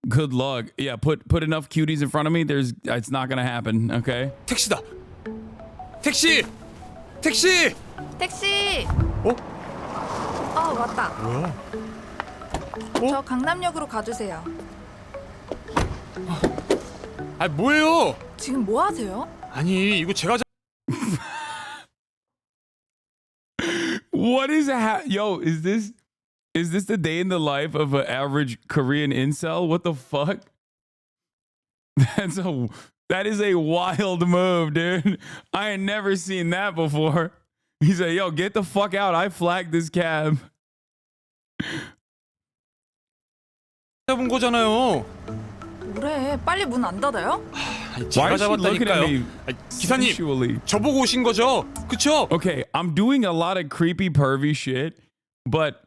Good luck. Yeah, put enough cuties in front of me. It's not gonna happen. Okay. 택시다. 택시. 택시. 택시. 왔다. 뭐야? 저 강남역으로 가주세요. 아 뭐예요? 지금 뭐 하세요? 아니 이거 제가 What is yo? Is this the day in the life of an average Korean incel? What the fuck? That is a wild move, dude. I ain't never seen that before. He said, "Yo, get the fuck out! I flagged this cab." 잡은 거잖아요. 뭐래? 빨리 문 안 닫아요? 제가 잡았다니까요. 기사님, 저보고 오신 거죠? 그쵸? Okay, I'm doing a lot of creepy, pervy shit, but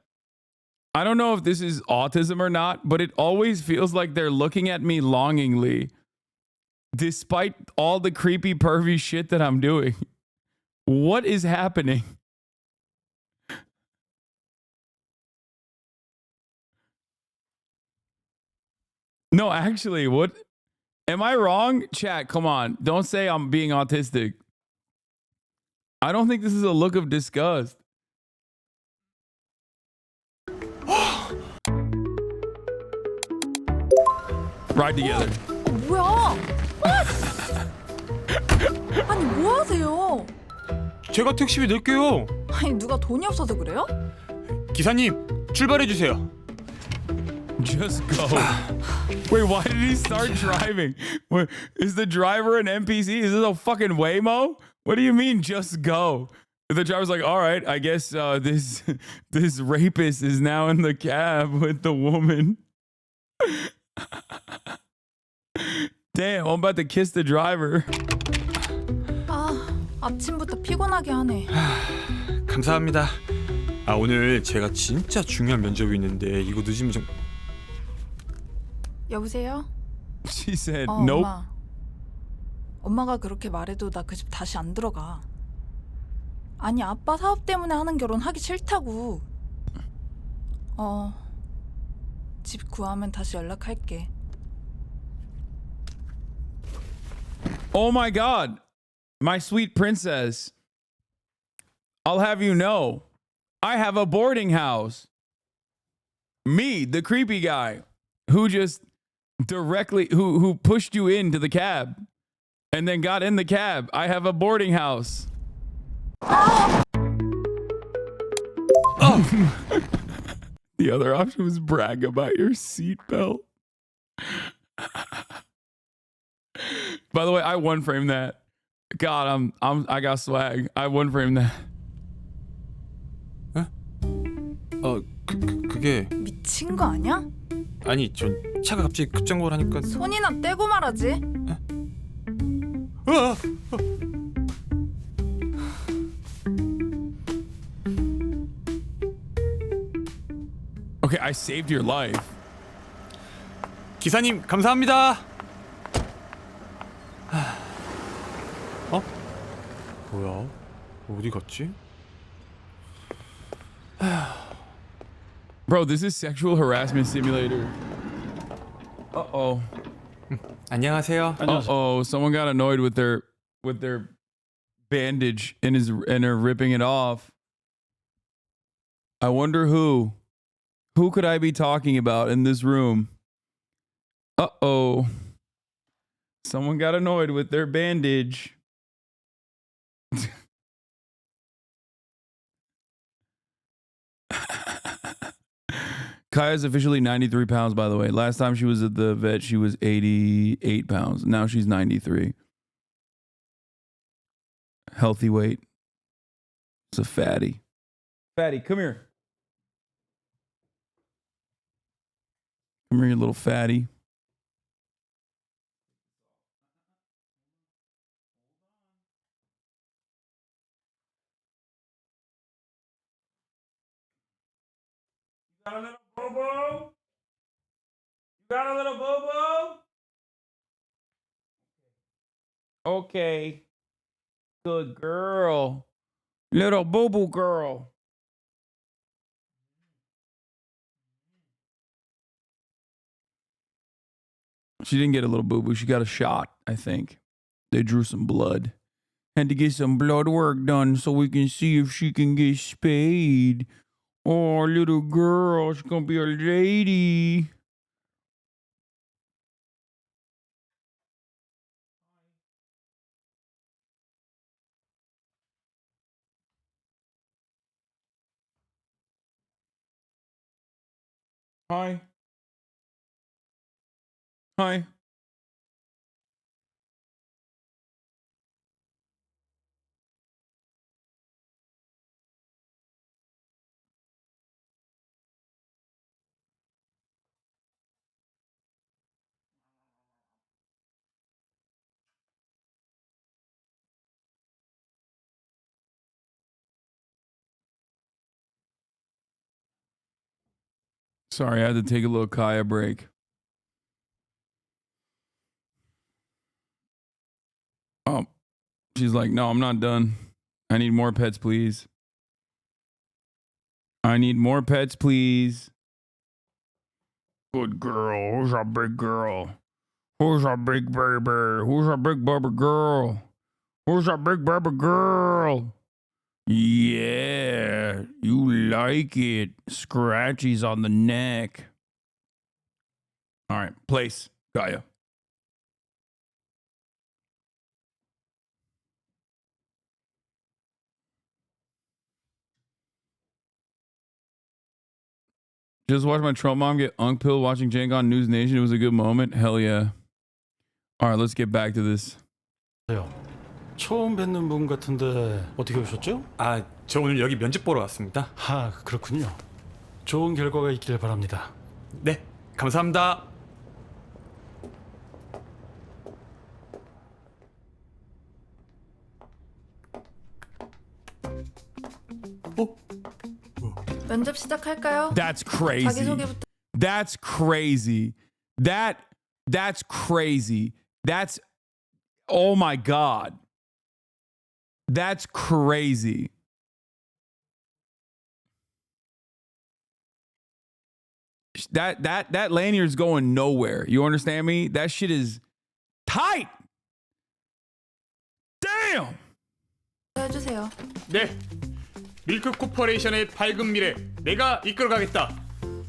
I don't know if this is autism or not, but it always feels like they're looking at me longingly, despite all the creepy, pervy shit that I'm doing. What is happening? No, actually, what? Am I wrong? Chat, come on. Don't say I'm being autistic. I don't think this is a look of disgust. Ride together. 뭐야? 아니 뭐 하세요? 제가 택시비 낼게요. 아니 누가 돈이 없어서 그래요? 기사님, 출발해 주세요. Just go. Wait, why did he start driving? Wait, is the driver an NPC? Is this a fucking Waymo? What do you mean, just go? The driver's like, all right, I guess this rapist is now in the cab with the woman. Damn, I'm about to kiss the driver. 아침부터 피곤하게 하네. 감사합니다. 오늘 제가 진짜 중요한 면접이 있는데 이거 늦으면 좀. 여보세요? She said, nope. 엄마가 그렇게 말해도 나 그 집 다시 안 들어가. 아니 아빠 사업 때문에 하는 결혼 하기 싫다고. 집 구하면 다시 연락할게. Oh my God, my sweet princess. I'll have you know, I have a boarding house. Me, the creepy guy who just directly, who pushed you into the cab and then got in the cab. I have a boarding house. The other option was brag about your seatbelt. By the way, I one frame that. God, I got swag. I one frame that. 그게 미친 거 아니야? 아니 전 차가 갑자기 급정거를 하니까 손이나 떼고 말하지. Okay, I saved your life. 기사님 감사합니다. 뭐야? 어디 갔지? Bro, this is sexual harassment simulator. Uh-oh. 안녕하세요. Uh-oh, someone got annoyed with their bandage and are ripping it off. I wonder who. Who could I be talking about in this room? Uh-oh. Someone got annoyed with their bandage. Kaya's officially 93 pounds, by the way. Last time she was at the vet, she was 88 pounds. Now she's 93. Healthy weight. It's a fatty. Fatty, come here. Come here, you little fatty. You got a little boo-boo? You got a little boo-boo? Okay. Good girl. Little boo-boo girl. She didn't get a little boo-boo. She got a shot, I think. They drew some blood. Had to get some blood work done so we can see if she can get spayed. Oh, little girl. She's gonna be a lady. Hi. Hi. Sorry, I had to take a little Kaya break. Oh, she's like, no, I'm not done. I need more pets, please. I need more pets, please. Good girl. Who's a big girl? Who's a big baby? Who's a big baby girl? Who's a big baby girl? Yeah, you like it. Scratchies on the neck. All right, place. Gaia. Just watched my Trump mom get unk-pilled watching Cenk on News Nation. It was a good moment. Hell yeah. All right, let's get back to this. 처음 뵙는 분 같은데 어떻게 오셨죠? 아, 저 오늘 여기 면접 보러 왔습니다. 아, 그렇군요. 좋은 결과가 있길 바랍니다. 네, 감사합니다. 면접 시작할까요? That's crazy. 자기소개부터. That's crazy. That's crazy. That's oh my god. That's crazy. That lanyard's going nowhere. You understand me? That shit is tight. Damn. 해주세요. 네, 밀크 코퍼레이션의 밝은 미래 내가 이끌어가겠다.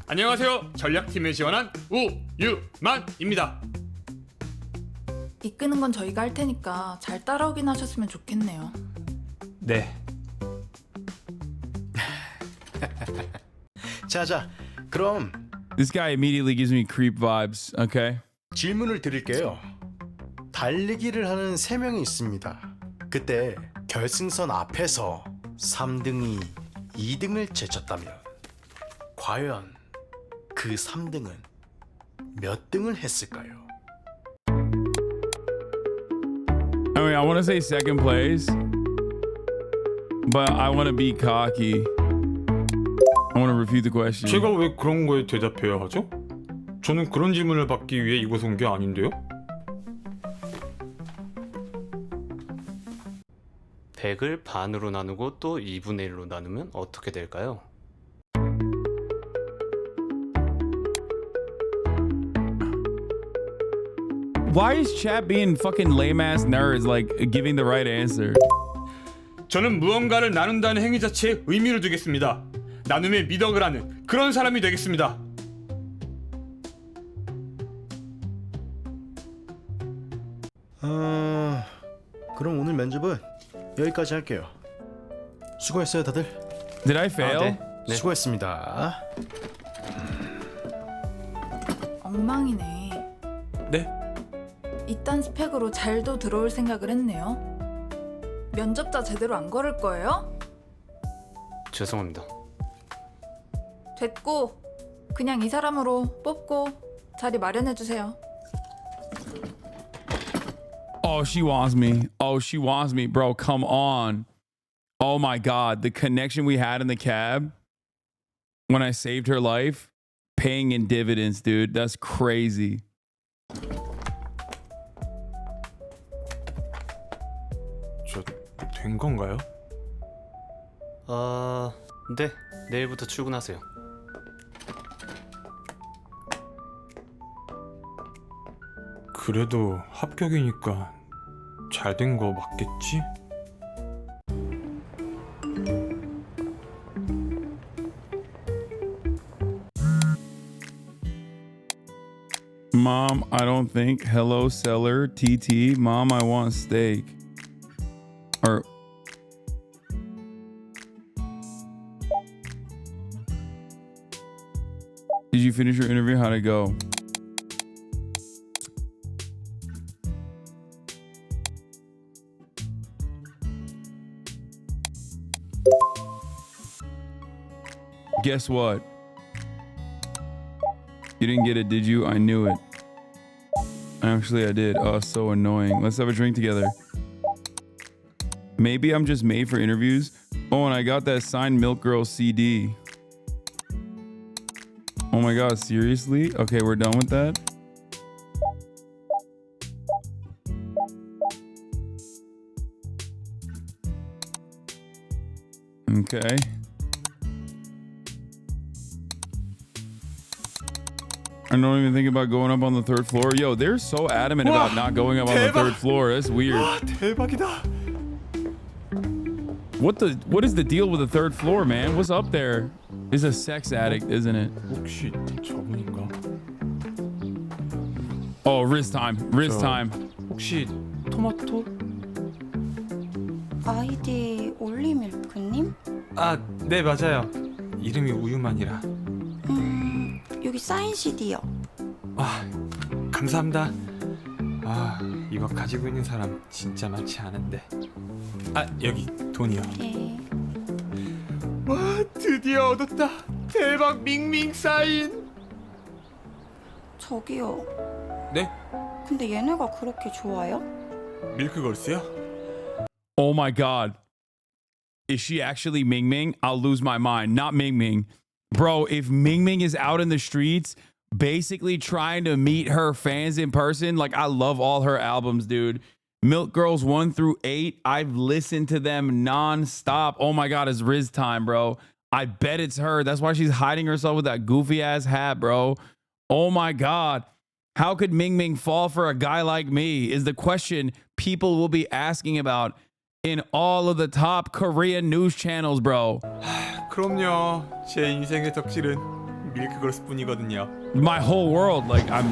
안녕하세요. 전략팀에 지원한 우유만입니다. 이끄는 건 저희가 할 테니까 잘 따라오긴 하셨으면 좋겠네요. 네. 자자, 그럼 This guy immediately gives me creep vibes. Okay. 질문을 드릴게요. 달리기를 하는 3명이 있습니다. 그때 결승선 앞에서 3등이 2등을 제쳤다면 과연 그 3등은 몇 등을 했을까요? I mean, I want to say second place, but I want to be cocky. I want to refute the question. 제가 왜 그런 거에 대답해야 하죠? 저는 그런 질문을 받기 위해 이곳에 온 게 아닌데요? 100을 반으로 나누고 또 2분의 1로 나누면 어떻게 될까요? Why is chat being fucking lame ass nerds like giving the right answer? 저는 무언가를 나눈다는 행위 자체에 의미를 두겠습니다. 나눔에 미덕을 하는 그런 사람이 되겠습니다. 그럼 오늘 면접은 여기까지 할게요. 수고했어요, 다들. Did I fail? 네. 수고했습니다. 엉망이네. 네. 이딴 스펙으로 잘도 들어올 생각을 했네요. 면접자 제대로 안 걸을 거예요? 죄송합니다. 됐고 그냥 이 사람으로 뽑고 자리 마련해 주세요. Oh, she wants me. Oh, she wants me, bro. Come on. Oh my God, the connection we had in the cab when I saved her life, paying in dividends, dude. That's crazy. 저 된 건가요? 네. 내일부터 출근하세요. 그래도 합격이니까 잘 된 거 맞겠지? Mom, I don't think. Hello, seller. TT. Mom, I want steak. Or... Did you finish your interview? How'd it go? Guess what? You didn't get it, did you? I knew it. Actually, I did. Oh, so annoying. Let's have a drink together. Maybe I'm just made for interviews. Oh, and I got that signed Milk Girl CD. Oh my God, seriously? Okay, we're done with that. Okay. I don't even think about going up on the third floor. Yo, they're so adamant about not going up on the third floor. That's weird. 대박이다. What is the deal with the third floor, man? What's up there? He's a sex addict, isn't it? 혹시 저분인가? Oh, Riz time. Riz time. 혹시 토마토? 아이디 올리밀크님? 아, 네 맞아요. 이름이 우유만이라. 여기 사인 CD요. 아, 감사합니다. 아, 이거 가지고 있는 사람 진짜 많지 않은데. 아, 여기 돈이요. 네. 와, 드디어 얻었다. 대박 밍밍 사인. 저기요. 네? 근데 얘네가 그렇게 좋아요? 밀크걸스요? Oh my God. Is she actually Ming Ming? I'll lose my mind. Not Ming Ming. Bro, if Ming Ming is out in the streets basically trying to meet her fans in person, like I love all her albums, dude. Milk Girls 1 through 8, I've listened to them non-stop. Oh my God, it's Riz time, bro. I bet it's her. That's why she's hiding herself with that goofy ass hat, bro. Oh my God. How could Ming Ming fall for a guy like me is the question people will be asking about in all of the top Korean news channels, bro. 그럼요. 제 인생의 덕질은 밀크걸스뿐이거든요. My whole world, like I'm...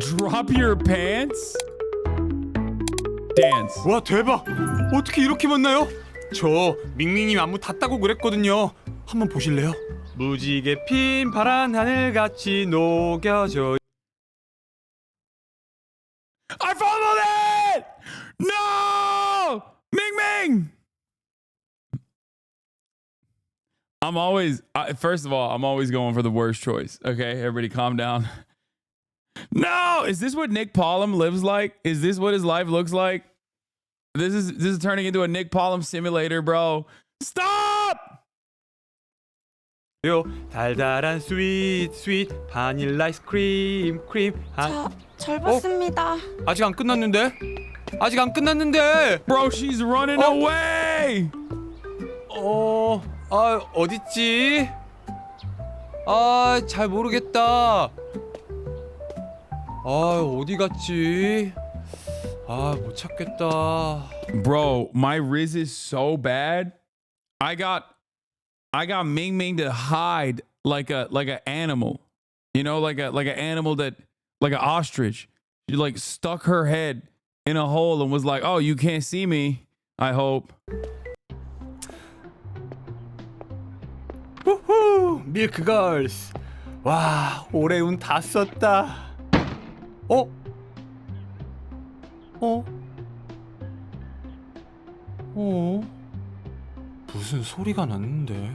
Drop your pants? Dance. 와, 대박. 어떻게 이렇게 만나요? 저 밍밍님 안무 다 따고 그랬거든요. 한번 보실래요? 무지개 핀 파란 하늘같이 녹여져. I followed it! No! Ming Ming! First of all, I'm always going for the worst choice. Okay, everybody calm down. No! Is this what Nick Pollum lives like? Is this what his life looks like? This is turning into a Nick Pollum simulator, bro. Stop! 요 달달한 스윗 바닐라 아이스크림 크림. 잘 봤습니다. 아직 안 끝났는데? 아직 안 끝났는데. Bro, she's running away. 어딨지? 아, 잘 모르겠다. 아, 어디 갔지? 아, 못 찾겠다. Bro, my Riz is so bad. I got Ming Ming to hide like an animal. You know, like an animal that like an ostrich. She like stuck her head in a hole and was like, "Oh, you can't see me." I hope. 후후, 밀크걸스. 와, 올해 운 다 썼다. 무슨 소리가 났는데?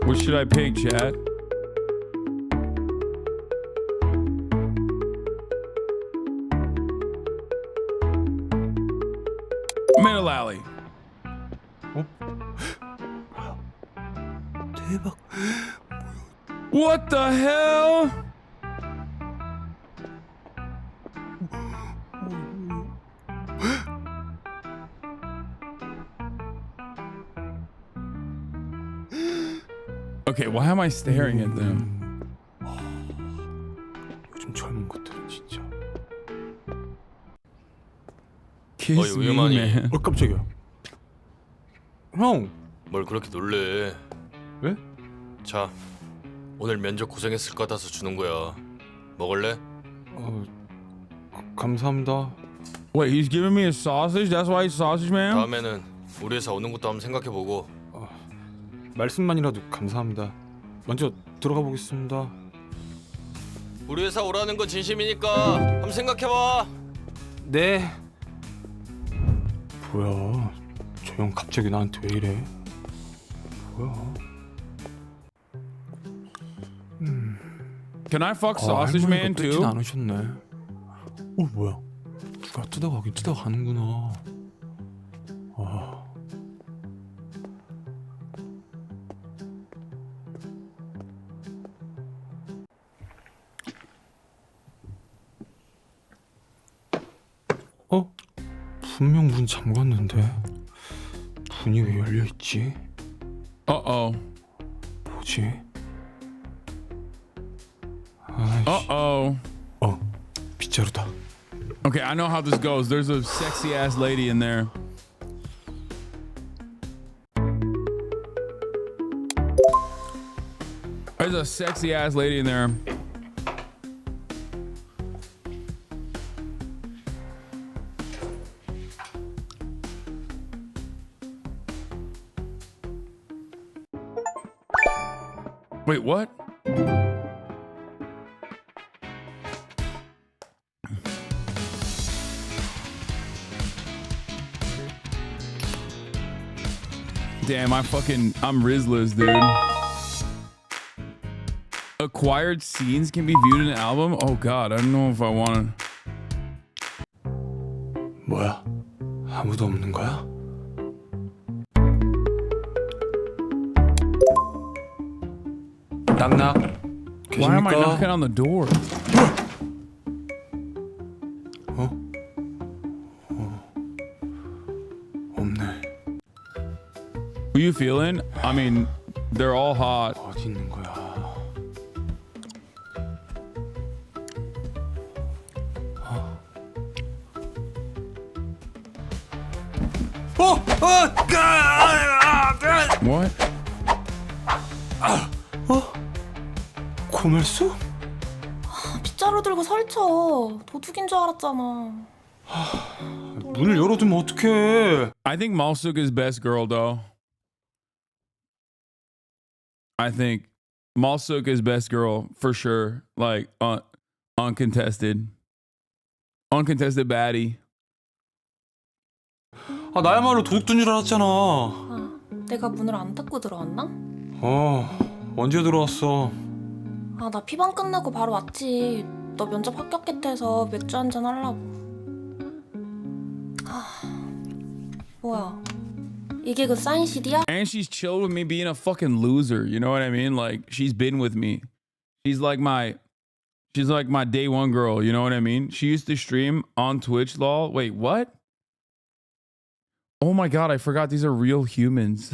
What should I pick, chat? Middle alley. 대박. What the hell? Okay, why am I staring at them? 요즘 젊은 것들은 진짜. Kiss me, 위험하니. man. 깜짝이야. 형. 뭘 그렇게 놀래? 왜? 자, 오늘 면접 고생했을 것 같아서 주는 거야. 먹을래? 감사합니다. Wait, he's giving me a sausage? That's why he's sausage man? 다음에는 우리 회사 오는 것도 한번 생각해보고. 말씀만이라도 감사합니다. 먼저 들어가 보겠습니다. 우리 회사 오라는 건 진심이니까 한번 생각해봐. 네. 뭐야? 저 형 갑자기 나한테 왜 이래? 뭐야? Can I fuck sausage man too? 뺏진 않으셨네. 뭐야? 누가 뜯어가긴 뜯어가는구나. 분명 문 잠갔는데 문이 왜 열려 있지? Uh-oh. 뭐지? Uh-oh. 빗자루다. Okay, I know how this goes. There's a sexy ass lady in there. There's a sexy ass lady in there. Wait, what? Damn, I'm Rizless, dude. Acquired scenes can be viewed in an album? Oh god, I don't know if I wanna. 뭐야? 아무도 없는 거야? 낙낙. Why am I 계십니까? knocking on the door? 없네. Who you feeling? I mean, they're all hot. 어디 있는 거야? What? 고멜수? 빗자루 들고 설쳐. 도둑인 줄 알았잖아. 문을 열어두면 어떡해? I think Malsuk is best girl though. I think Malsuk is best girl for sure. Like uncontested. Uncontested baddie. 나야말로 도둑인 줄 알았잖아. 내가 문을 안 닫고 들어왔나? 언제 들어왔어? 나 피방 끝나고 바로 왔지. 너 면접 합격했대서 맥주 한잔 하려고. 뭐야? 이게 그 사인 CD야? And she's chilled with me being a fucking loser. You know what I mean? Like she's been with me. She's like my day one girl. You know what I mean? She used to stream on Twitch, lol. Wait, what? Oh my god, I forgot these are real humans.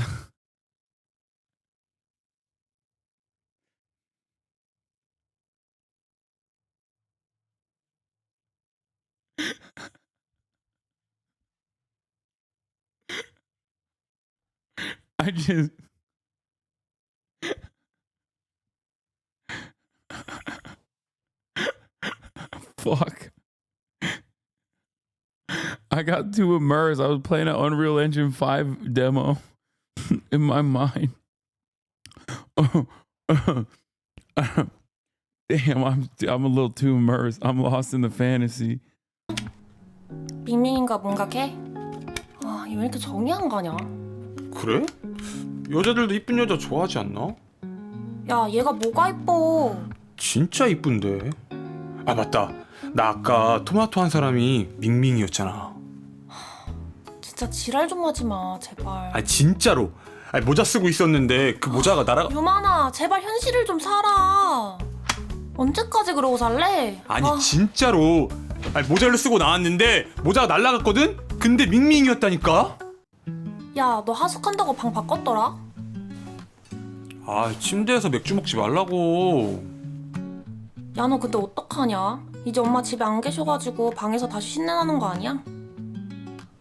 I just fuck. I got too immersed. I was playing an Unreal Engine 5 demo in my mind. Damn, I'm a little too immersed. I'm lost in the fantasy. 밍밍인가 뭔가 걔? 아, 얘 왜 이렇게 정이 안 가냐? 그래? 여자들도 이쁜 여자 좋아하지 않나? 야, 얘가 뭐가 이뻐? 진짜 이쁜데. 아 맞다. 나 아까 토마토 한 사람이 밍밍이었잖아. 진짜 지랄 좀 하지 마, 제발. 아 진짜로. 아니, 모자 쓰고 있었는데 그 모자가 날아가. 유만아, 제발 현실을 좀 살아. 언제까지 그러고 살래? 아니 진짜로. 아니, 모자를 쓰고 나왔는데 모자가 날아갔거든? 근데 밍밍이었다니까? 야, 너 하숙한다고 방 바꿨더라? 아 침대에서 맥주 먹지 말라고. 야, 너 근데 어떡하냐? 이제 엄마 집에 안 계셔가지고 방에서 다시 신내 나는 거 아니야?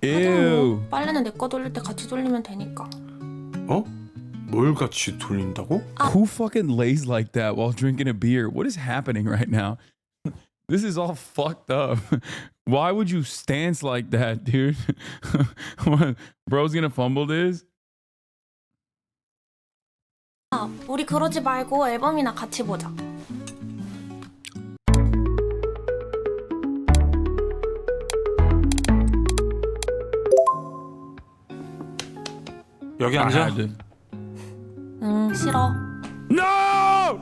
Ew. 빨래는 내 거 돌릴 때 같이 돌리면 되니까. 어? 뭘 같이 돌린다고? Who fucking lays like that while drinking a beer? What is happening right now? This is all fucked up. Why would you stance like that, dude? What, bro's gonna fumble this? 아, 우리 그러지 말고 앨범이나 같이 보자. 여기 앉아. 싫어. No!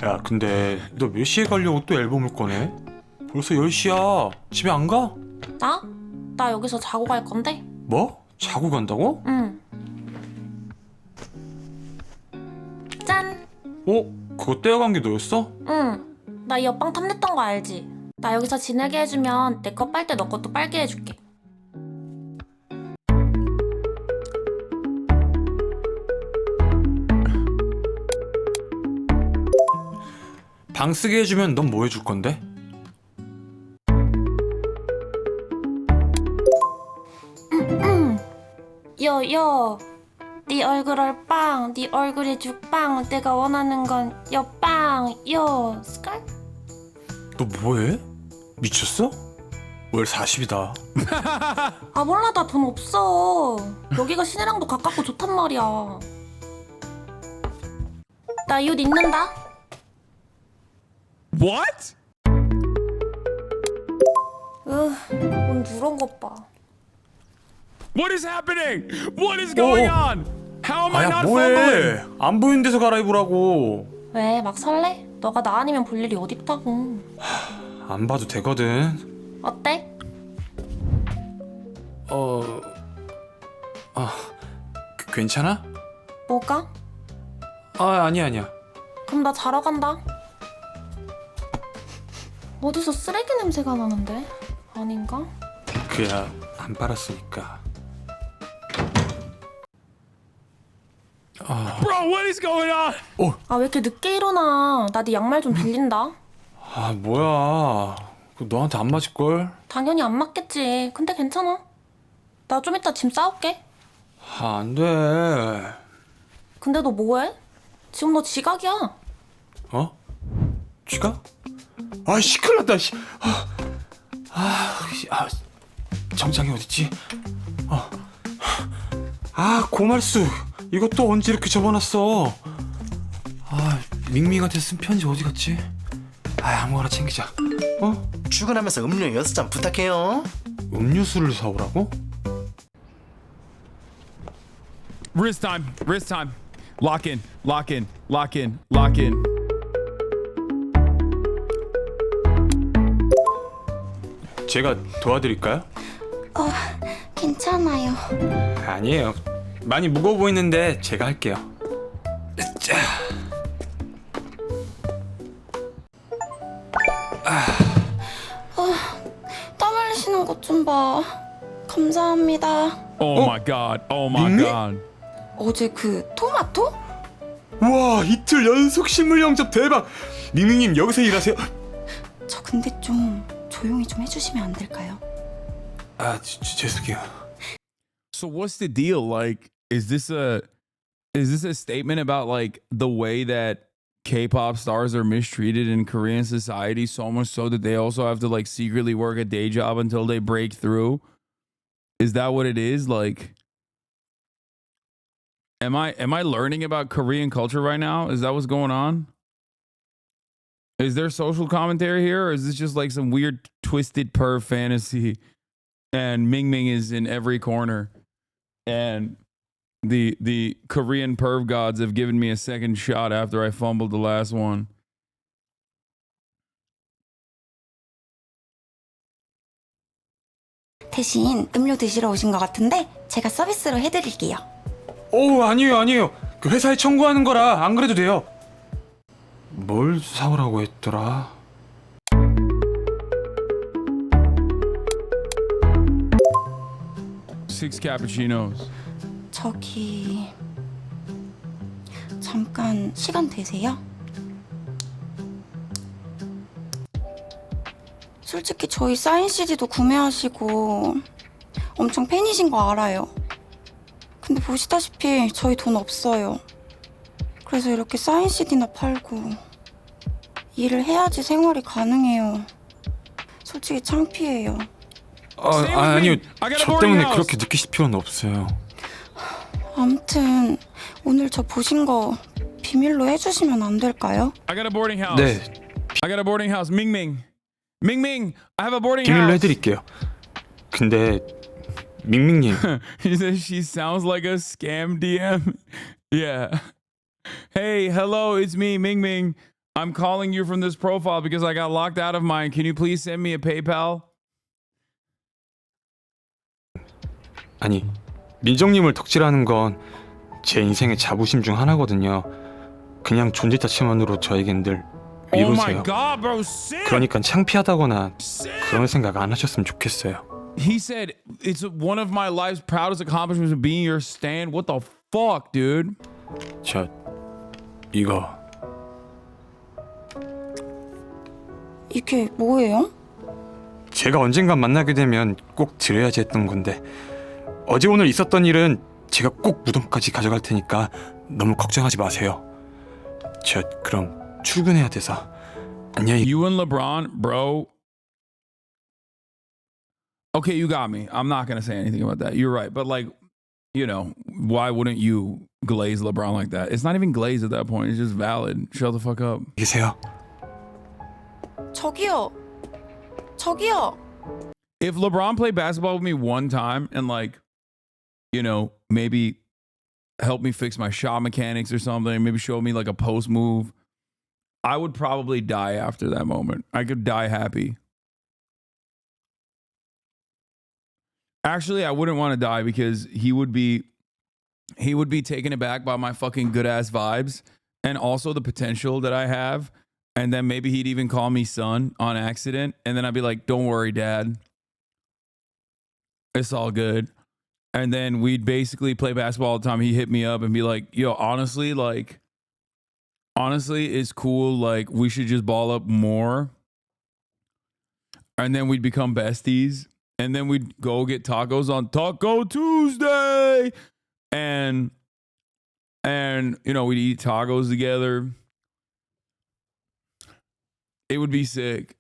야 근데 너 몇 시에 가려고 또 앨범을 꺼내? 벌써 10시야. 집에 안 가? 나? 나 여기서 자고 갈 건데? 뭐? 자고 간다고? 응. 짠! 그거 떼어간 게 너였어? 응. 나 이 옆방 탐냈던 거 알지? 나 여기서 지내게 해주면 내 거 빨 때 너 것도 빨게 해줄게. 방 쓰게 해주면 넌 뭐 해줄 건데? 여. 네 얼굴 얼빵, 네 얼굴이 죽빵. 내가 원하는 건 여빵, 여. 스컬? 너 뭐해? 미쳤어? 월 40이다. 아 몰라, 나 돈 없어. 여기가 시내랑도 가깝고 좋단 말이야. 나 이 옷 입는다. What? 뭔 누런 것 봐. What is happening? What is going on? How am I 아야 not 뭐해? fumbling? 안 보이는 데서 갈아입으라고. 왜, 막 설레? 너가 나 아니면 볼 일이 어딨다고. 안 봐도 되거든. 어때? 괜찮아? 뭐가? 아니야. 그럼 나 자러 간다. 어디서 쓰레기 냄새가 나는데? 아닌가? 그야 안 빨았으니까. Bro, what is going on? 아, 왜 이렇게 늦게 일어나? 나 네 양말 좀 빌린다. 아 뭐야? 그거 너한테 안 맞을걸? 당연히 안 맞겠지. 근데 괜찮아. 나 좀 이따 짐 싸올게. 안 돼. 근데 너 뭐해? 지금 너 지각이야. 어? 쥐가? 아 시끄럽다. 정장이 어딨지? 고말수. 이것도 언제 이렇게 접어놨어? 밍밍한테 쓴 편지 어디 갔지? 아무거나 챙기자. 출근하면서 음료 6잔 부탁해요. 음료수를 사오라고? Wrist time. Wrist time. Lock in. Lock in. Lock in. Lock in. 제가 도와드릴까요? 괜찮아요. 아니에요. 많이 무거워 보이는데 제가 할게요. 자. 땀 흘리시는 것 좀 봐. 감사합니다. Oh my god. Oh my 밍밍? god. 어제 그 토마토? 와 이틀 연속 식물 영접 대박. 밍밍님 여기서 일하세요? 저 근데 좀 조용히 좀 해주시면 안 될까요? 죄송해요. So what's the deal? Like, is this a statement about like the way that K-pop stars are mistreated in Korean society, so much so that they also have to like secretly work a day job until they break through? Is that what it is? Like, am I learning about Korean culture right now? Is that what's going on? Is there social commentary here, or is this just like some weird twisted perv fantasy? And Ming Ming is in every corner, and the Korean perv gods have given me a second shot after I fumbled the last one. 대신 음료 드시러 오신 것 같은데 제가 서비스로 해드릴게요. 오, 아니에요. 그 회사에 청구하는 거라 안 그래도 돼요. 뭘 사오라고 했더라? Six cappuccinos. 저기 잠깐 시간 되세요? 솔직히 저희 사인 CD도 구매하시고 엄청 팬이신 거 알아요. 근데 보시다시피 저희 돈 없어요. 그래서 이렇게 사인 CD나 팔고 일을 해야지 생활이 가능해요. 솔직히 창피해요. 아니요. 저 때문에 그렇게 느끼실 필요는 없어요. 아무튼 오늘 저 보신 거 비밀로 해주시면 안 될까요? I got a boarding house. 네. I got a boarding house. Ming Ming. Ming Ming, I have a boarding 비밀로 house. 해드릴게요. 근데 밍밍님. He says she sounds like a scam DM. Yeah. Hey, hello, it's me, Ming Ming. I'm calling you from this profile because I got locked out of mine. Can you please send me a PayPal? 아니, 민정님을 덕질하는 건 제 인생의 자부심 중 하나거든요. 그냥 존재 자체만으로 저에겐 늘 위로세요. God, bro, sick. 그러니까 창피하다거나 그런 생각 안 하셨으면 좋겠어요. He said it's one of my life's proudest accomplishments of being your stand. What the fuck, dude? 저 이거 이게 뭐예요? 제가 언젠간 만나게 되면 꼭 드려야지 했던 건데 어제 오늘 있었던 일은 제가 꼭 무덤까지 가져갈 테니까 너무 걱정하지 마세요. 저 그럼 출근해야 돼서 안녕히. You and LeBron, bro. Okay, you got me. I'm not gonna say anything about that. You're right, but like, you know, why wouldn't you glaze LeBron like that? It's not even glaze at that point. It's just valid. Shut the fuck up. 계세요. 저기요. If LeBron played basketball with me one time and like, you know, maybe help me fix my shot mechanics or something, maybe show me like a post move, I would probably die after that moment. I could die happy. Actually, I wouldn't want to die because he would be taken aback by my fucking good ass vibes and also the potential that I have. And then maybe he'd even call me son on accident. And then I'd be like, don't worry, dad. It's all good. And then we'd basically play basketball all the time. He'd hit me up and be like, yo, honestly, it's cool. Like, we should just ball up more. And then we'd become besties. And then we'd go get tacos on Taco Tuesday. And you know, we'd eat tacos together. It would be sick.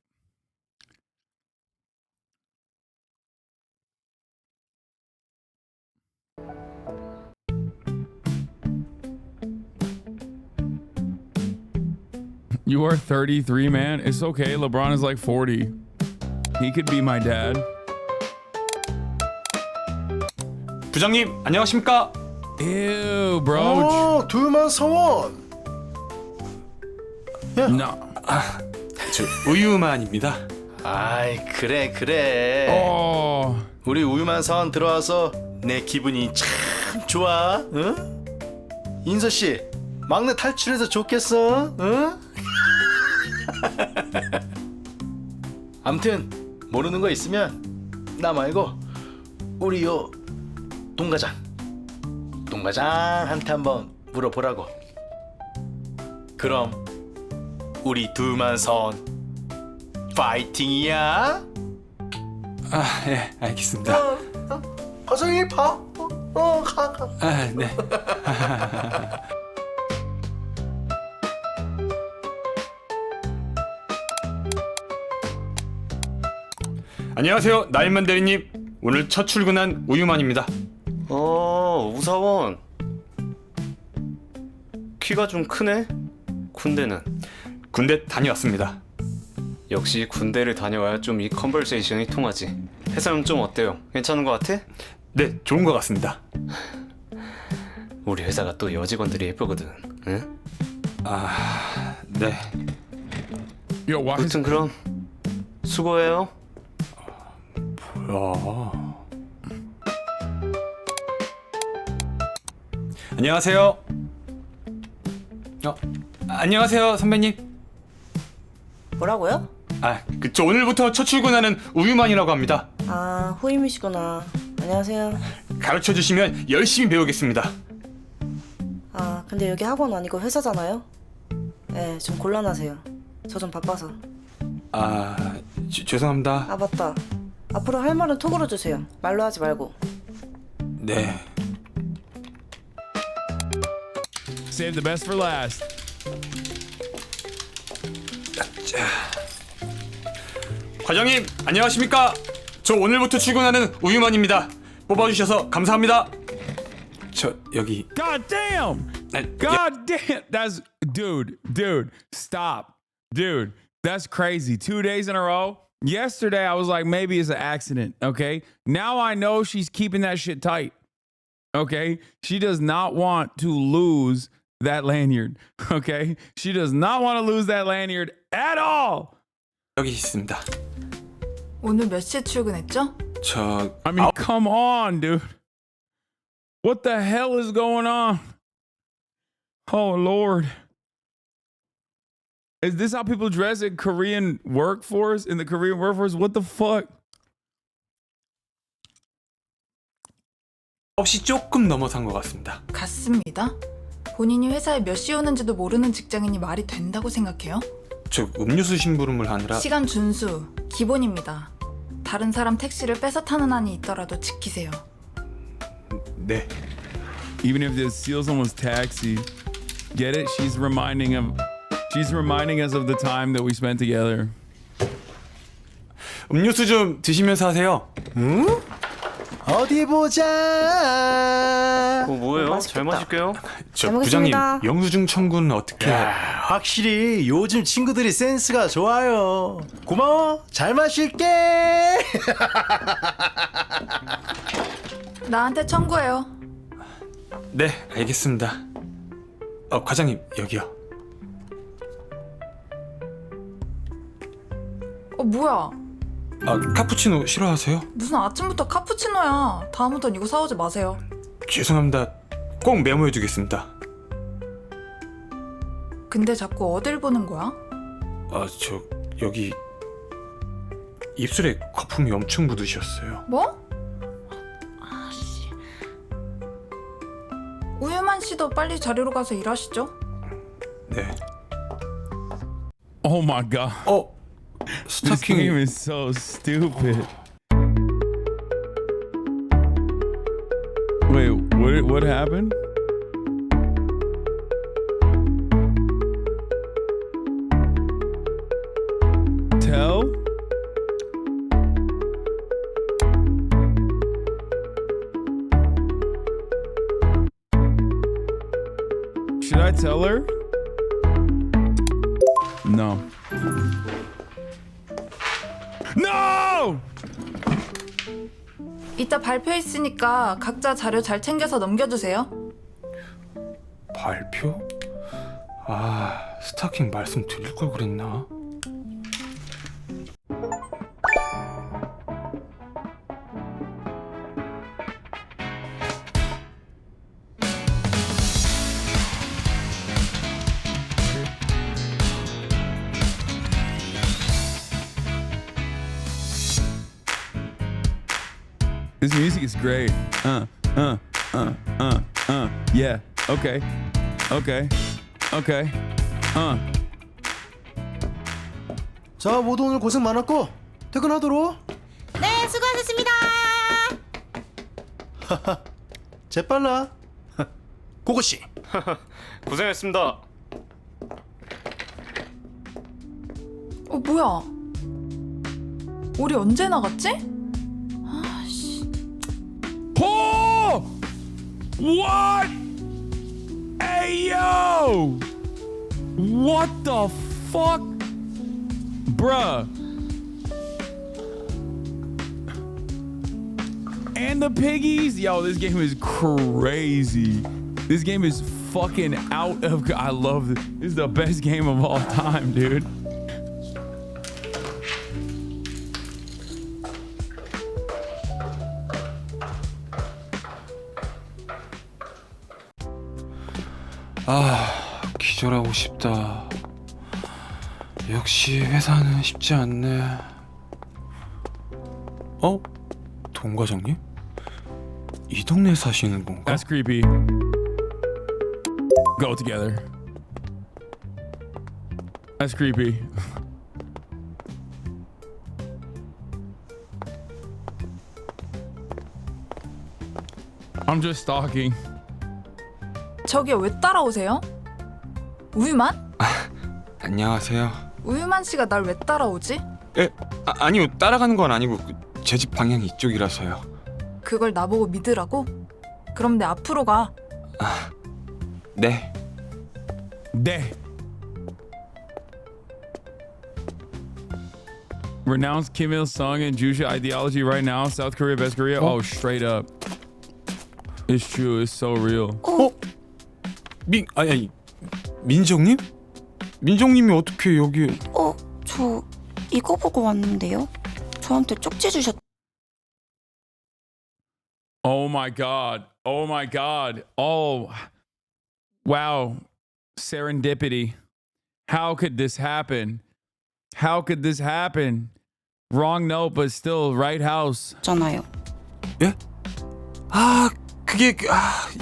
You are 33, man. It's okay. LeBron is like 40. He could be my dad. 부장님, 안녕하십니까? Ew, bro. 둘만 서원. No. 저 우유만입니다. 아이 그래. 우리 우유만 사원 들어와서 내 기분이 참 좋아. 응? 인서 씨, 막내 탈출해서 좋겠어. 응? 아무튼 모르는 거 있으면 나 말고 우리 요 동과장한테 한번 물어보라고. 그럼 우리 둘만 선 파이팅이야. 아, 예, 알겠습니다. 화장실 봐. 가. 아, 네. 안녕하세요, 나인만 대리님. 오늘 첫 출근한 우유만입니다. 우사원. 키가 좀 크네? 군대는 군대 다녀왔습니다. 역시 군대를 다녀와야 좀 이 컨버세이션이 통하지. 회사는 좀 어때요? 괜찮은 것 같아? 네, 좋은 것 같습니다. 우리 회사가 또 여직원들이 예쁘거든. 응? 아, 네. 아무튼 그럼 수고해요. 뭐야? 안녕하세요. 안녕하세요, 선배님. 뭐라고요? 저 오늘부터 첫 출근하는 우유만이라고 합니다. 아, 후임이시구나. 안녕하세요. 가르쳐 주시면 열심히 배우겠습니다. 아, 근데 여기 학원 아니고 회사잖아요? 네, 좀 곤란하세요. 저 좀 바빠서. 죄송합니다. 아, 맞다. 앞으로 할 말은 톡으로 주세요. 말로 하지 말고. 네. Save the best for last. 과장님, 안녕하십니까? 저 오늘부터 출근하는 우유만입니다. 뽑아주셔서 감사합니다. 저 여기. God damn! God damn! That's dude, stop. Dude, that's crazy. 2 days in a row. Yesterday I was like, maybe it's an accident. Okay. Now I know she's keeping that shit tight. Okay. She does not want to lose that lanyard. Okay. She does not want to lose that lanyard at all. 여기 있습니다. 오늘 몇 시에 출근했죠? I mean, come on, dude. What the hell is going on? Oh, Lord. Is this how people dress in Korean workforce? In the Korean workforce? What the fuck? 9시 조금 넘어선 것 같습니다. 같습니다. 본인이 회사에 몇 시에 오는지도 모르는 직장인이 말이 된다고 생각해요? 저 음료수 심부름을 하느라. 시간 준수, 기본입니다. 다른 사람 택시를 뺏어 타는 한이 있더라도 지키세요. 네. Even if they steal someone's taxi, get it? She's reminding us of the time that we spent together. 음료수 좀 드시면서 하세요. 응? 어디 보자. 뭐예요? 잘 마실게요. 저 부장님, 영수증 청구는 어떻게? 확실히 요즘 친구들이 센스가 좋아요. 고마워. 잘 마실게. 나한테 청구해요. 네, 알겠습니다. 과장님, 여기요. 뭐야? 카푸치노 싫어하세요? 무슨 아침부터 카푸치노야. 다음부턴 이거 사오지 마세요. 죄송합니다. 꼭 메모해두겠습니다. 근데 자꾸 어딜 보는 거야? 저 여기 입술에 거품이 엄청 묻으셨어요. 뭐? 우유만 씨도 빨리 자리로 가서 일하시죠. 네. Oh my god. This game is so stupid. Wait, what happened? Tell? Should I tell her? No. No! 이따 발표 있으니까 각자 자료 잘 챙겨서 넘겨주세요. 발표? 스타킹 말씀 드릴 걸 그랬나? This music is great. Yeah. Okay. 자, 모두 오늘 고생 많았고 퇴근하도록. 네, 수고하셨습니다. 재빨라. 고고씨. 고생했습니다. 뭐야? 우리 언제 나갔지? Oh! What? Hey yo! What the fuck? Bruh. And the piggies. Yo, this game is crazy. This game is fucking out of... I love this. This is the best game of all time, dude. 아, 기절하고 싶다. 역시 회사는 쉽지 않네. 어? 동 과장님? 이 동네 사시는 건가? That's creepy. Go together. That's creepy. I'm just stalking. 저기요, 왜 따라오세요? 우유만? 안녕하세요. 우유만 씨가 날 왜 따라오지? 에? 아니요, 따라가는 건 아니고 제 집 방향이 이쪽이라서요. 그걸 나보고 믿으라고? 그럼 내 앞으로 가. 네. 네. Renounce Kim Il-sung and Jusha ideology right now. South Korea, best Korea. Oh, straight up. It's true. It's so real. 아니 민정님? 민정님이 어떻게 여기? 저 이거 보고 왔는데요. 저한테 쪽지 주셨. Oh my god. Oh my god. Oh. Wow. Serendipity. How could this happen? How could this happen? Wrong note, but still right house. 잖아요. 예?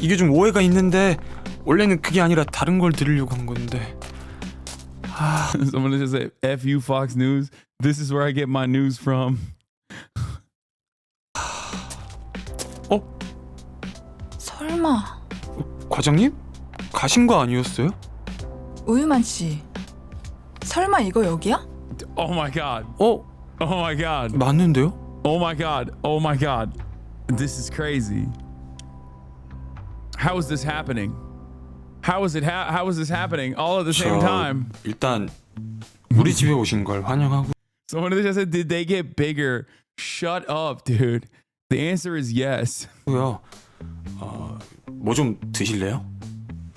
이게 좀 오해가 있는데 원래는 그게 아니라 다른 걸 들으려고 한 건데. Someone just said, F you, Fox News. This is where I get my news from. 설마. 과장님? 가신 거 아니었어요? 우유만 씨. 설마 이거 여기야? Oh my god. Oh my god. 맞는데요? Oh my god. Oh my god. This is crazy. How is this happening? How is this happening all at the same time? 일단 우리 집에 오신 걸 환영하고. Someone just said, did they get bigger? Shut up, dude. The answer is yes. 뭐 좀 드실래요?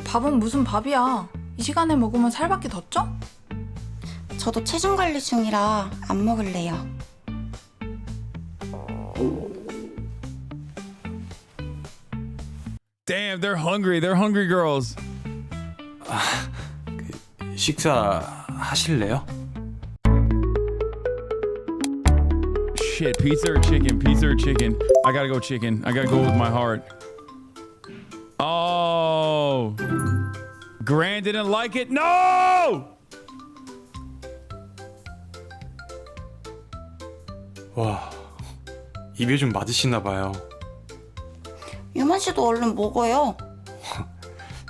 밥은 무슨 밥이야. 이 시간에 먹으면 살밖에 더 쪄? 저도 체중 관리 중이라 안 먹을래요. Damn, they're hungry. They're hungry girls. 식사 하실래요? Shit, pizza or chicken? Pizza or chicken? I gotta go chicken. I gotta go with my heart. Oh, Grant didn't like it. No! 와, 입에 좀 맞으시나 봐요. 유만 씨도 얼른 먹어요.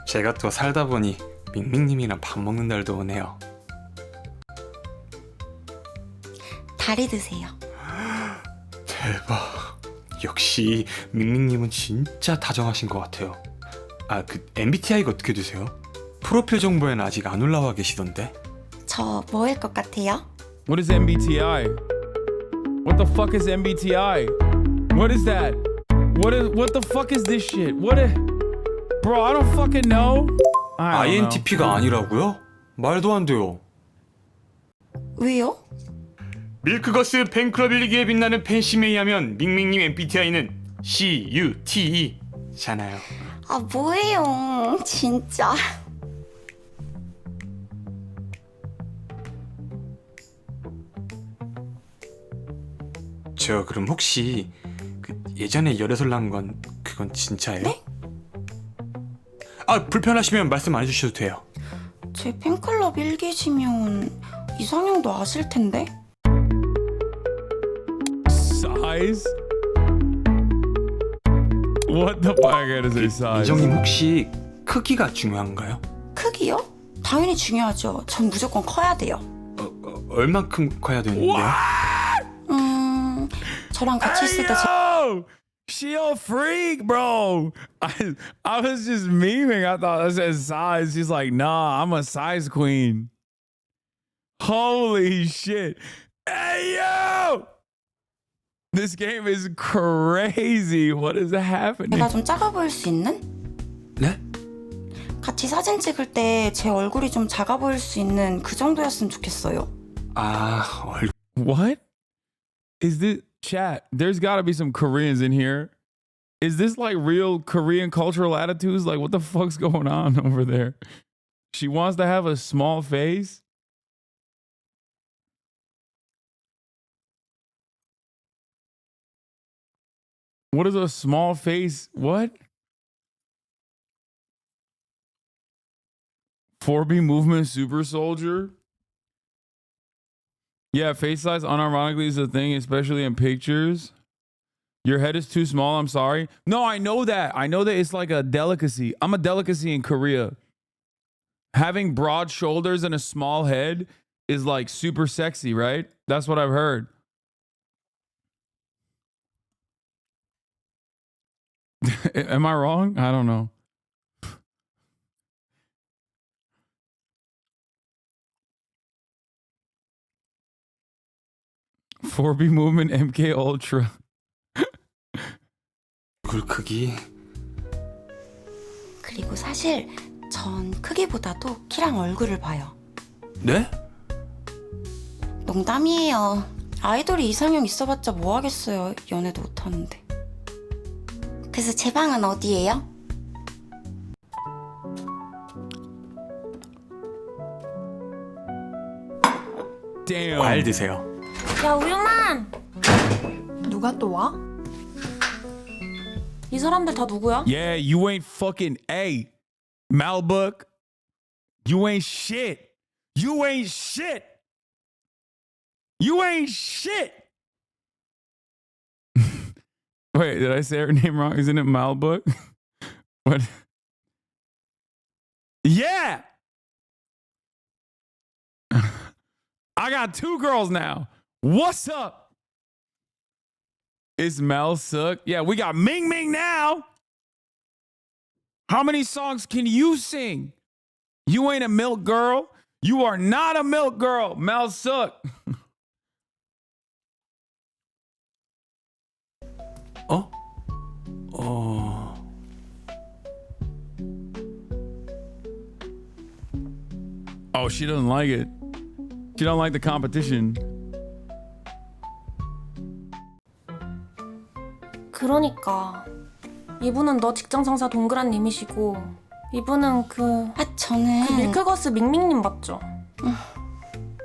제가 또 살다 보니 밍밍님이랑 밥 먹는 날도 오네요. 다리 드세요. 대박. 역시 밍밍님은 진짜 다정하신 것 같아요. 그 MBTI가 어떻게 되세요? 프로필 정보에는 아직 안 올라와 계시던데. 저 뭐일 것 같아요? What is MBTI? What the fuck is MBTI? What is that? What the fuck is this shit? Bro, I don't fucking know. INTP가 아니라고요? 말도 안 돼요. 왜요? 밀크거스 팬클럽 일기에 빛나는 팬심에 의하면 밍밍님 MBTI는 CUTE잖아요. 뭐예요? 진짜. 저 그럼 혹시 예전에 열애설 난 건 그건 진짜예요? 네? 불편하시면 말씀 안 해주셔도 돼요. 제 팬클럽 일기시면 이상형도 아실 텐데. Size? What the fuck? I gotta say size. 이정님 혹시 크기가 중요한가요? 크기요? 당연히 중요하죠. 전 무조건 커야 돼요. 얼만큼 커야 되는데요? 저랑 같이 있을 때 She a freak, bro. I was just memeing. I thought I said size. She's like, nah, I'm a size queen. Holy shit. Hey, yo! This game is crazy. What is happening? 내가 좀 작아 보일 수 있는? 네? 같이 사진 찍을 때 제 얼굴이 좀 작아 보일 수 있는 그 정도였으면 좋겠어요. What? Is this chat? There's got to be some Koreans in here. Is this like real Korean cultural attitudes? Like, what the fuck's going on over there? She wants to have a small face. What is a small face? What? 4B movement super soldier? Yeah, face size unironically is a thing, especially in pictures. Your head is too small, I'm sorry. No, I know that. I know that it's like a delicacy. I'm a delicacy in Korea. Having broad shoulders and a small head is like super sexy, right? That's what I've heard. Am I wrong? I don't know. (4B) movement MK Ultra. 얼굴 크기. 그리고 사실 전 크기보다도 키랑 얼굴을 봐요. 네? 농담이에요. 아이돌이 이상형 있어봤자 뭐 하겠어요. 연애도 못하는데. 그래서 제 방은 어디예요? Damn. 과일 드세요. 야 우유만! 누가 또 와? 이 사람들 다 누구야? Yeah, you ain't fucking A. Malbuck. You ain't shit. You ain't shit. You ain't shit. Wait, did I say her name wrong? Isn't it Malbuck? What? Yeah. I got 2 girls now. What's up? It's Mel Sook. Yeah, we got Ming Ming now. How many songs can you sing? You ain't a milk girl. You are not a milk girl, Mel Sook. 어? Oh, she doesn't like it. She don't like the competition. 그러니까 이분은 너 직장 상사 동그란 님이시고 이분은 저는 그 밀크거스 밍밍님 맞죠?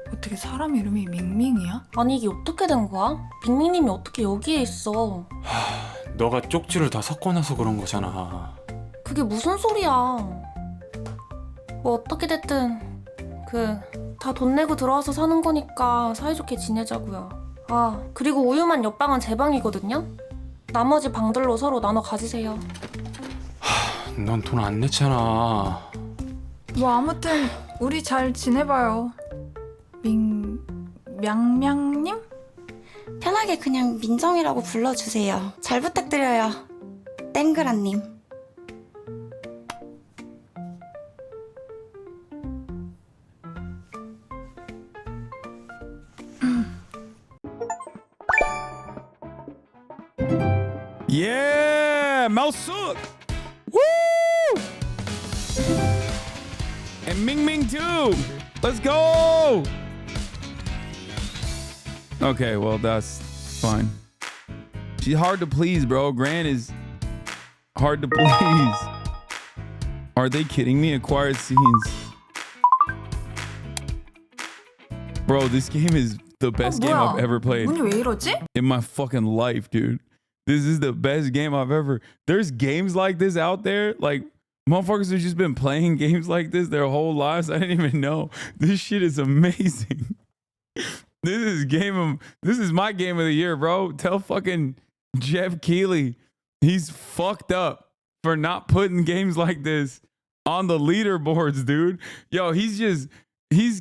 어떻게 사람 이름이 밍밍이야? 아니 이게 어떻게 된 거야? 밍밍님이 어떻게 여기에 있어? 너가 쪽지를 다 섞어놔서 그런 거잖아. 그게 무슨 소리야? 뭐 어떻게 됐든 다 돈 내고 들어와서 사는 거니까 사이좋게 지내자고요. 아 그리고 우유만 옆방은 제 방이거든요? 나머지 방들로 서로 나눠 가지세요. 넌 돈 안 냈잖아. 뭐 아무튼 우리 잘 지내봐요. 명명님? 편하게 그냥 민정이라고 불러주세요. 잘 부탁드려요. 땡그라님. Yeah, Mel Sook. Woo! And Ming Ming too. Let's go. Okay, well, that's fine. She's hard to please, bro. Gran is hard to please. Are they kidding me? Acquired scenes. Bro, this game is the best game I've ever played. 문이 왜 이러지? In my fucking life, dude. This is the best game I've ever. There's games like this out there. Like, motherfuckers have just been playing games like this their whole lives. I didn't even know. This shit is amazing. This is my game of the year, bro. Tell fucking Jeff Keighley he's fucked up for not putting games like this on the leaderboards, dude. Yo, he's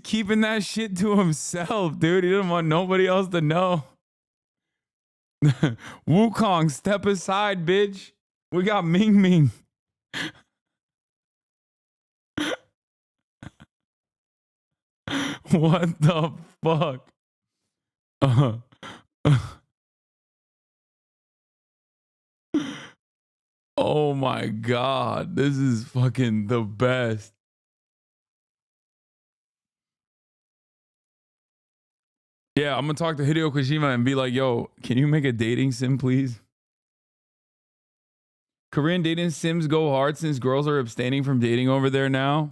keeping that shit to himself, dude. He doesn't want nobody else to know. Wukong, step aside, bitch. We got Ming Ming. What the fuck? Oh my god, this is fucking the best. Yeah, I'm gonna talk to Hideo Kojima and be like, yo, can you make a dating sim, please? Korean dating sims go hard since girls are abstaining from dating over there now.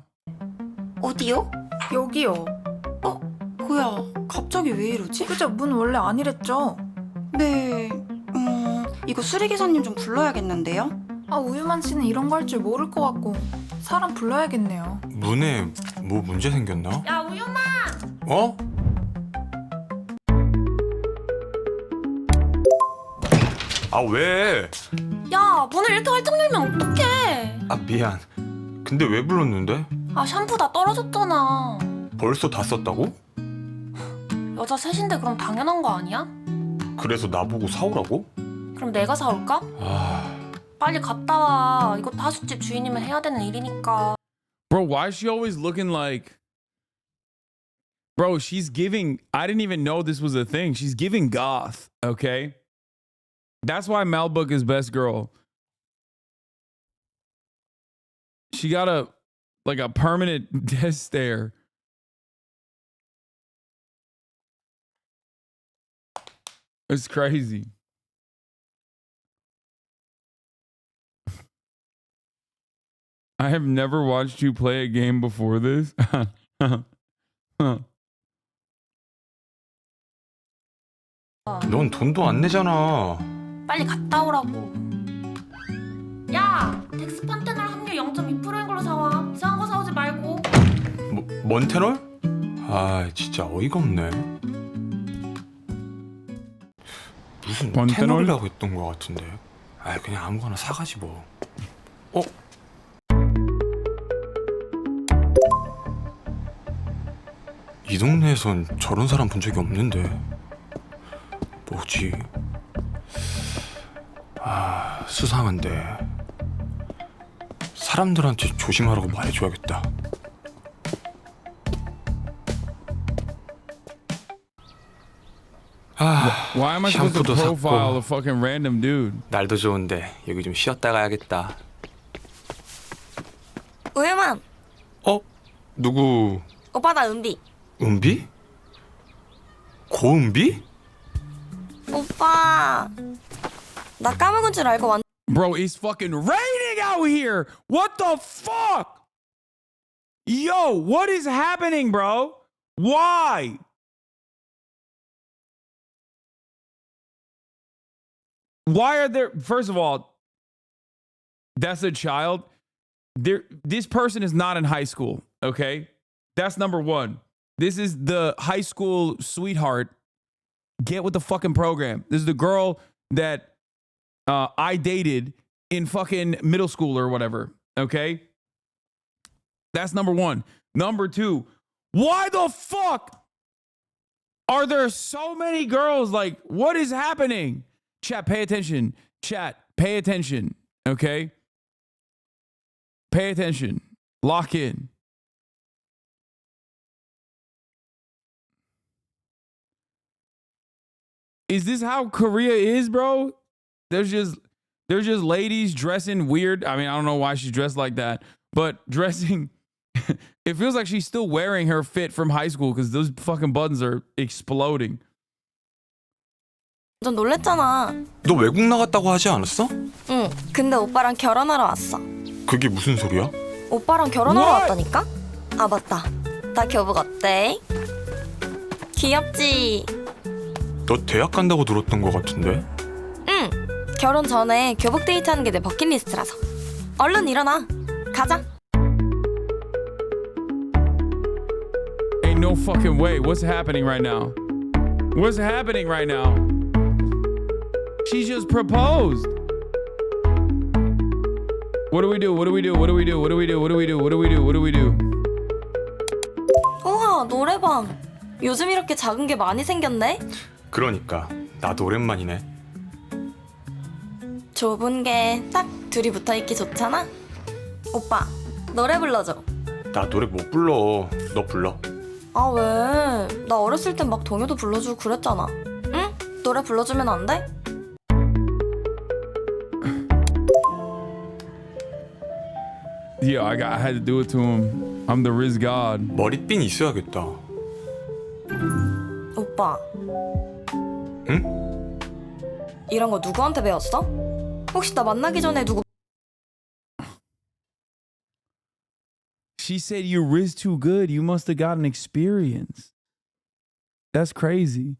어디요? 여기요. 뭐야, 갑자기 왜 이러지? 그죠? 문 원래 아니랬죠? 네, 이거 수리기사님 좀 불러야겠는데요? 아, 우유만 씨는 이런 거 할 줄 모를 것 같고 사람 불러야겠네요. 문에 뭐 문제 생겼나? 야, 우유만! 어? 아 왜? 야, 문을 이렇게 활짝 열면 어떡해? 아 미안. 근데 왜 불렀는데? 아, 샴푸 다 떨어졌잖아. 벌써 다 썼다고? 여자 셋인데 그럼 당연한 거 아니야? 그래서 나보고 사오라고? 그럼 내가 사올까? 빨리 갔다 와. 이거 하숙집 주인이면 해야 되는 일이니까. Bro, why is she always looking like... Bro, she's giving... I didn't even know this was a thing. She's giving goth, okay? That's why Malbook is best girl. She got a permanent death stare. It's crazy. I have never watched you play a game before this. 넌 돈도 안 내잖아. 빨리 갔다 오라고. 야, 덱스판테놀 함유 0.2%인 걸로 사와. 이상한 거 사오지 말고. 몬테놀? 아 진짜 어이가 없네. 무슨 테놀이라고 했던 것 같은데. 아 그냥 아무거나 사가지 뭐. 어? 이 동네에선 저런 사람 본 적이 없는데. 뭐지? 아 수상한데. 사람들한테 조심하라고 말해줘야겠다. Why am I supposed to 샴푸도 profile 샀고. a fucking random dude? 날도 좋은데 여기 좀 쉬었다 가야겠다. 우유만. 어? 누구? 오빠 나 은비. 은비? 고은비? 오빠. 나 까먹은 줄 알고 왔. Bro, it's fucking raining out here. What the fuck? Yo, what is happening, bro? Why? Why are there... First of all, that's a child. This person is not in high school, okay? That's number one. This is the high school sweetheart. Get with the fucking program. This is the girl that I dated in fucking middle school or whatever, okay? That's number one. Number two, why the fuck are there so many girls? Like, what is happening? Chat, pay attention. Chat, pay attention, okay? Pay attention. Lock in. Is this how Korea is, bro? There's just ladies dressing weird. I mean, I don't know why she's dressed like that, but dressing... It feels like she's still wearing her fit from high school because those fucking buttons are exploding. 넌 놀랬잖아. 너 외국 나갔다고 하지 않았어? 응. 근데 오빠랑 결혼하러 왔어. 그게 무슨 소리야? 오빠랑 결혼하러 왔다니까? 아 맞다. 나 교복 어때? 귀엽지? 너 대학 간다고 들었던 것 같은데? 응. 결혼 전에 교복 데이트하는 게 내 버킷리스트라서. 얼른 일어나. 가자. Ain't no fucking way. What's happening right now? What's happening right now? She just proposed. What do we do? What do we do? What do we do? What do we do? What do we do? What do we do? What do we do? 우와, 노래방. 요즘 이렇게 작은 게 많이 생겼네. 그러니까 나도 오랜만이네. 좁은 게 딱 둘이 붙어있기 좋잖아. 오빠, 노래 불러줘. 나 노래 못 불러. 너 불러. 아, 왜? 나 어렸을 땐 막 동요도 불러주고 그랬잖아. 응? 노래 불러주면 안 돼? Yeah, I had to do it to him. I'm the Riz God. 머리핀 있어야겠다. 오빠. 응? 이런 거 누구한테 배웠어? 혹시 나 만나기 전에 누구 She said you Riz too good. You must have gotten experience. That's crazy.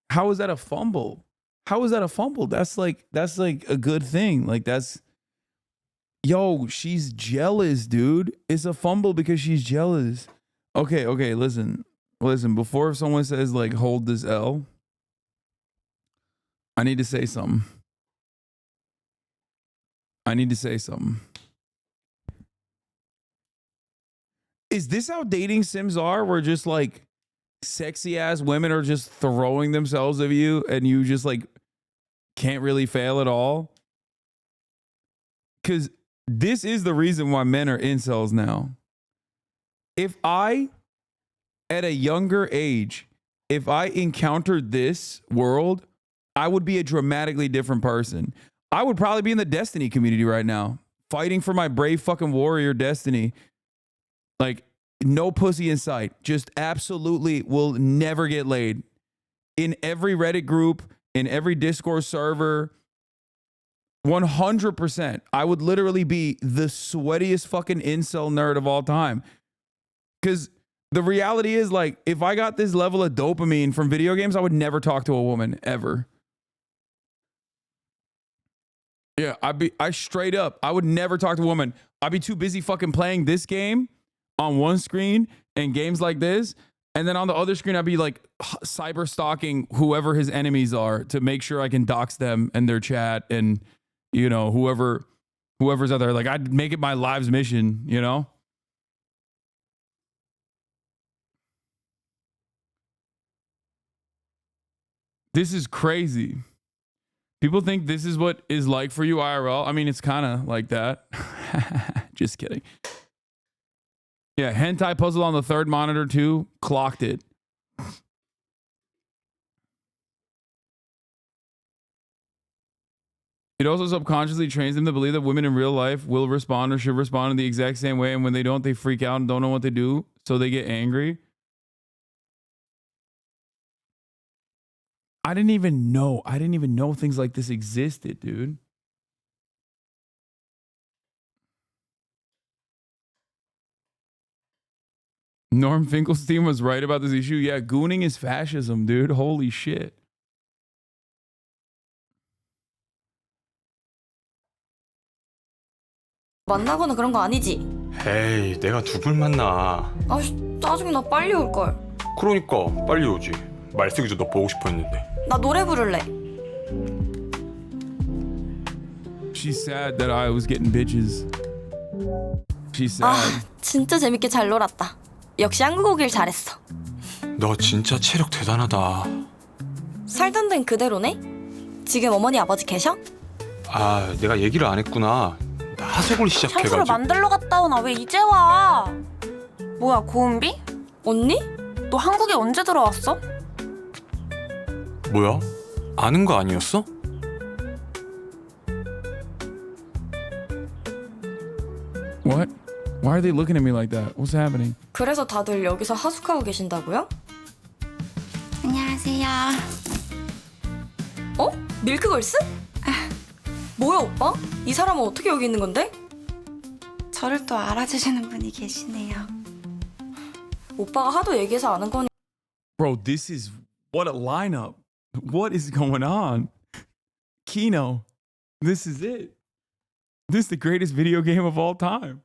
How is that a fumble? How is that a fumble? That's like a good thing. Like that's, yo, she's jealous, dude. It's a fumble because she's jealous. Okay, listen. Before someone says like hold this L, I need to say something. Is this how dating sims are? Where just like sexy ass women are just throwing themselves at you and you just like can't really fail at all? Because this is the reason why men are incels now. If I, at a younger age, if I encountered this world, I would be a dramatically different person. I would probably be in the Destiny community right now, fighting for my brave fucking warrior Destiny. Like, no pussy in sight. Just absolutely will never get laid. In every Reddit group, in every Discord server, 100%. I would literally be the sweatiest fucking incel nerd of all time. Because the reality is, like, if I got this level of dopamine from video games, I would never talk to a woman, ever. Yeah, I straight up, I would never talk to a woman. I'd be too busy fucking playing this game on one screen and games like this. And then on the other screen, I'd be like cyber stalking whoever his enemies are to make sure I can dox them and their chat and, you know, whoever's out there. Like, I'd make it my life's mission, you know? This is crazy. People think this is what is like for you IRL. I mean, it's kind of like that. Just kidding. Yeah, hentai puzzle on the third monitor too. Clocked it. It also subconsciously trains them to believe that women in real life will respond or should respond in the exact same way. And when they don't, they freak out and don't know what to do. So they get angry. I didn't even know things like this existed, dude. Norm Finkelstein was right about this issue. Yeah, gooning is fascism, dude. Holy shit. 만나거나 그런 거 아니지? 에이, 내가 누굴 만나. 아씨, 짜증나. 빨리 올걸. 그러니까 빨리 오지. 말쓰기 전에 너 보고 싶어 했는데. 나 노래 부를래. She's sad that I was getting bitches. She's sad. 아, 진짜 재밌게 잘 놀았다. 역시 한국 오길 잘했어. 너 진짜 체력 대단하다. 살던 데는 그대로네? 지금 어머니 아버지 계셔? 아, 내가 얘기를 안 했구나. 나 하색을 시작해가지고. 향수를 만들러 갔다 오나 왜 이제 와? 뭐야, 고은비? 언니? 너 한국에 언제 들어왔어? 뭐야? 아는 거 아니었어? What? Why are they looking at me like that? What's happening? 그래서 다들 여기서 하숙하고 계신다고요? 안녕하세요. 어? 밀크걸스? 뭐야, 오빠? 이 사람은 어떻게 여기 있는 건데? 저를 또 알아주시는 분이 계시네요. 오빠가 하도 얘기해서 아는 거니. Bro, this is what a lineup. What is going on? Kino, this is it. This is the greatest video game of all time.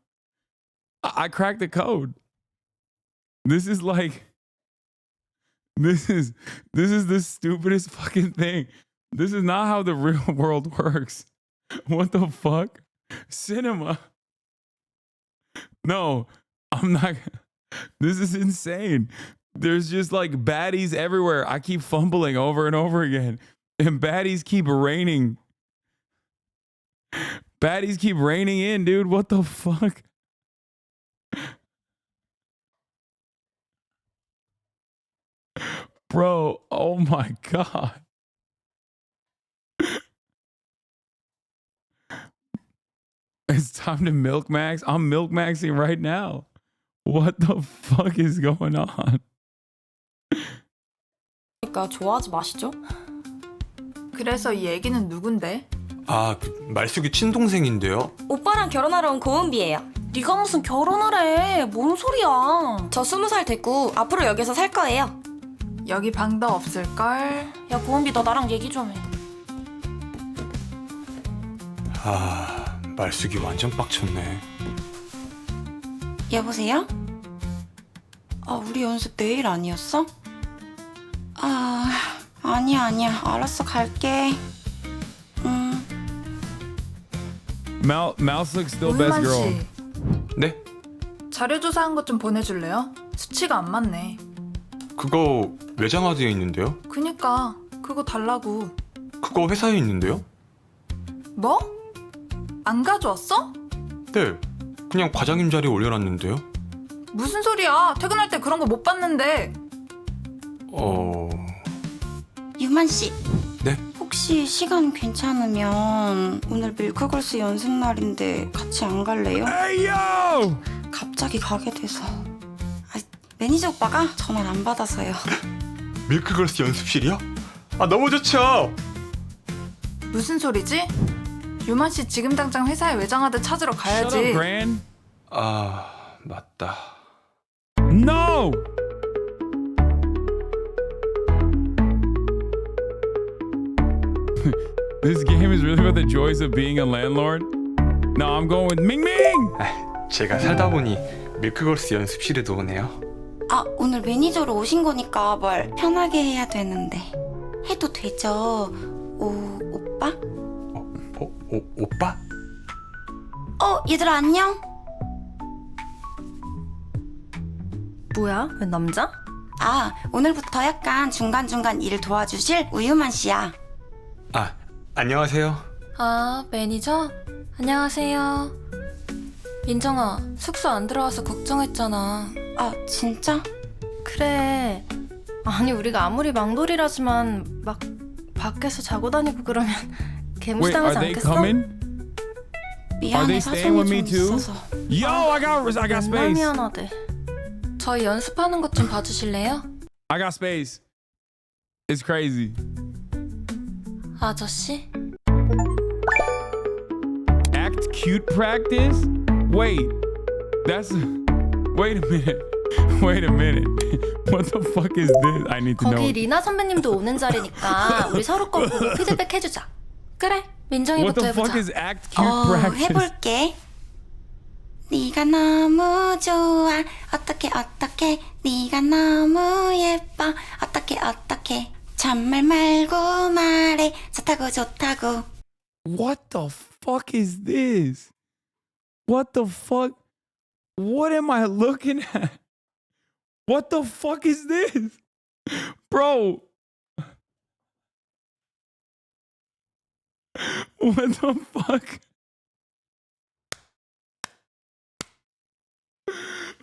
I cracked the code. This is like, this is the stupidest fucking thing. This is not how the real world works. What the fuck? Cinema. No, I'm not. This is insane. There's just like baddies everywhere. I keep fumbling over and over again. And baddies keep raining. Baddies keep raining in, dude. What the fuck? Bro, oh my God. It's time to milk max. I'm milk maxing right now. What the fuck is going on? 그러니까 좋아하지 마시죠. 그래서 이 애기는 누군데? 아, 그 말숙이 친동생인데요. 오빠랑 결혼하러 온 고은비예요. 네가 무슨 결혼을 해? 뭔 소리야? 저 20살 됐고 앞으로 여기서 살 거예요. 여기 방도 없을걸? 야 고은비 너 나랑 얘기 좀 해. 아, 말숙이 완전 빡쳤네. 여보세요? 아, 우리 연습 내일 아니었어? 아, 아니야. 알았어, 갈게. Mouse looks still best 우유만 girl. 씨, 네? 자료 조사한 것 좀 보내줄래요? 수치가 안 맞네. 그거 외장하드에 있는데요? 그니까 그거 달라고. 그거 회사에 있는데요? 뭐? 안 가져왔어? 네. 그냥 과장님 자리에 올려놨는데요. 무슨 소리야? 퇴근할 때 그런 거 못 봤는데. 유만 씨. 네? 혹시 시간 괜찮으면 오늘 밀크걸스 연습 날인데 같이 안 갈래요? 에이요! 갑자기 가게 돼서. 아, 매니저 오빠가 전화를 안 받아서요. 밀크걸스 연습실이요? 아, 너무 좋죠. 무슨 소리지? 유만 씨 지금 당장 회사에 외장하드 찾으러 가야지. Shut up, Gran. 아, 맞다. No! This game is really about the joys of being a landlord? No, I'm going with Ming! 제가 살다 보니 밀크걸스 연습실에도 오네요. 아, 오늘 매니저로 오신 거니까 뭘 편하게 해야 되는데. 해도 되죠? 오빠? 오빠? 얘들아 안녕? 뭐야? 왜 남자? 아, 오늘부터 약간 중간중간 일을 도와주실 우유만 씨야. 아, 안녕하세요. 아 매니저? 안녕하세요. 민정아 숙소 안 들어와서 걱정했잖아. 아 진짜? 그래. 아니 우리가 아무리 망돌이라지만 막 밖에서 자고 다니고 그러면 Wait, are 개무시당하지 they 않겠어? coming? Are they 미안해 staying with me 사정이 좀 too? 있어서. Yo, I got 정말 space. 미안하대. 저희 연습하는 것 좀 봐주실래요? I got space. It's crazy. 아저씨? Act cute practice? Wait, that's... Wait a minute. Wait a minute. What the fuck is this? I need to know. 거기 리나 선배님도 오는 자리니까 우리 서로 거 보고 피드백 해주자. 그래, 민정이부터 What the fuck 해보자. is act cute practice? 해볼게. 네가 너무 좋아. 어떻게 네가 너무 예뻐. 어떻게 잔말 말고 말해. 좋다고. What the fuck is this? What the fuck? What am I looking at? What the fuck is this? Bro. What the fuck?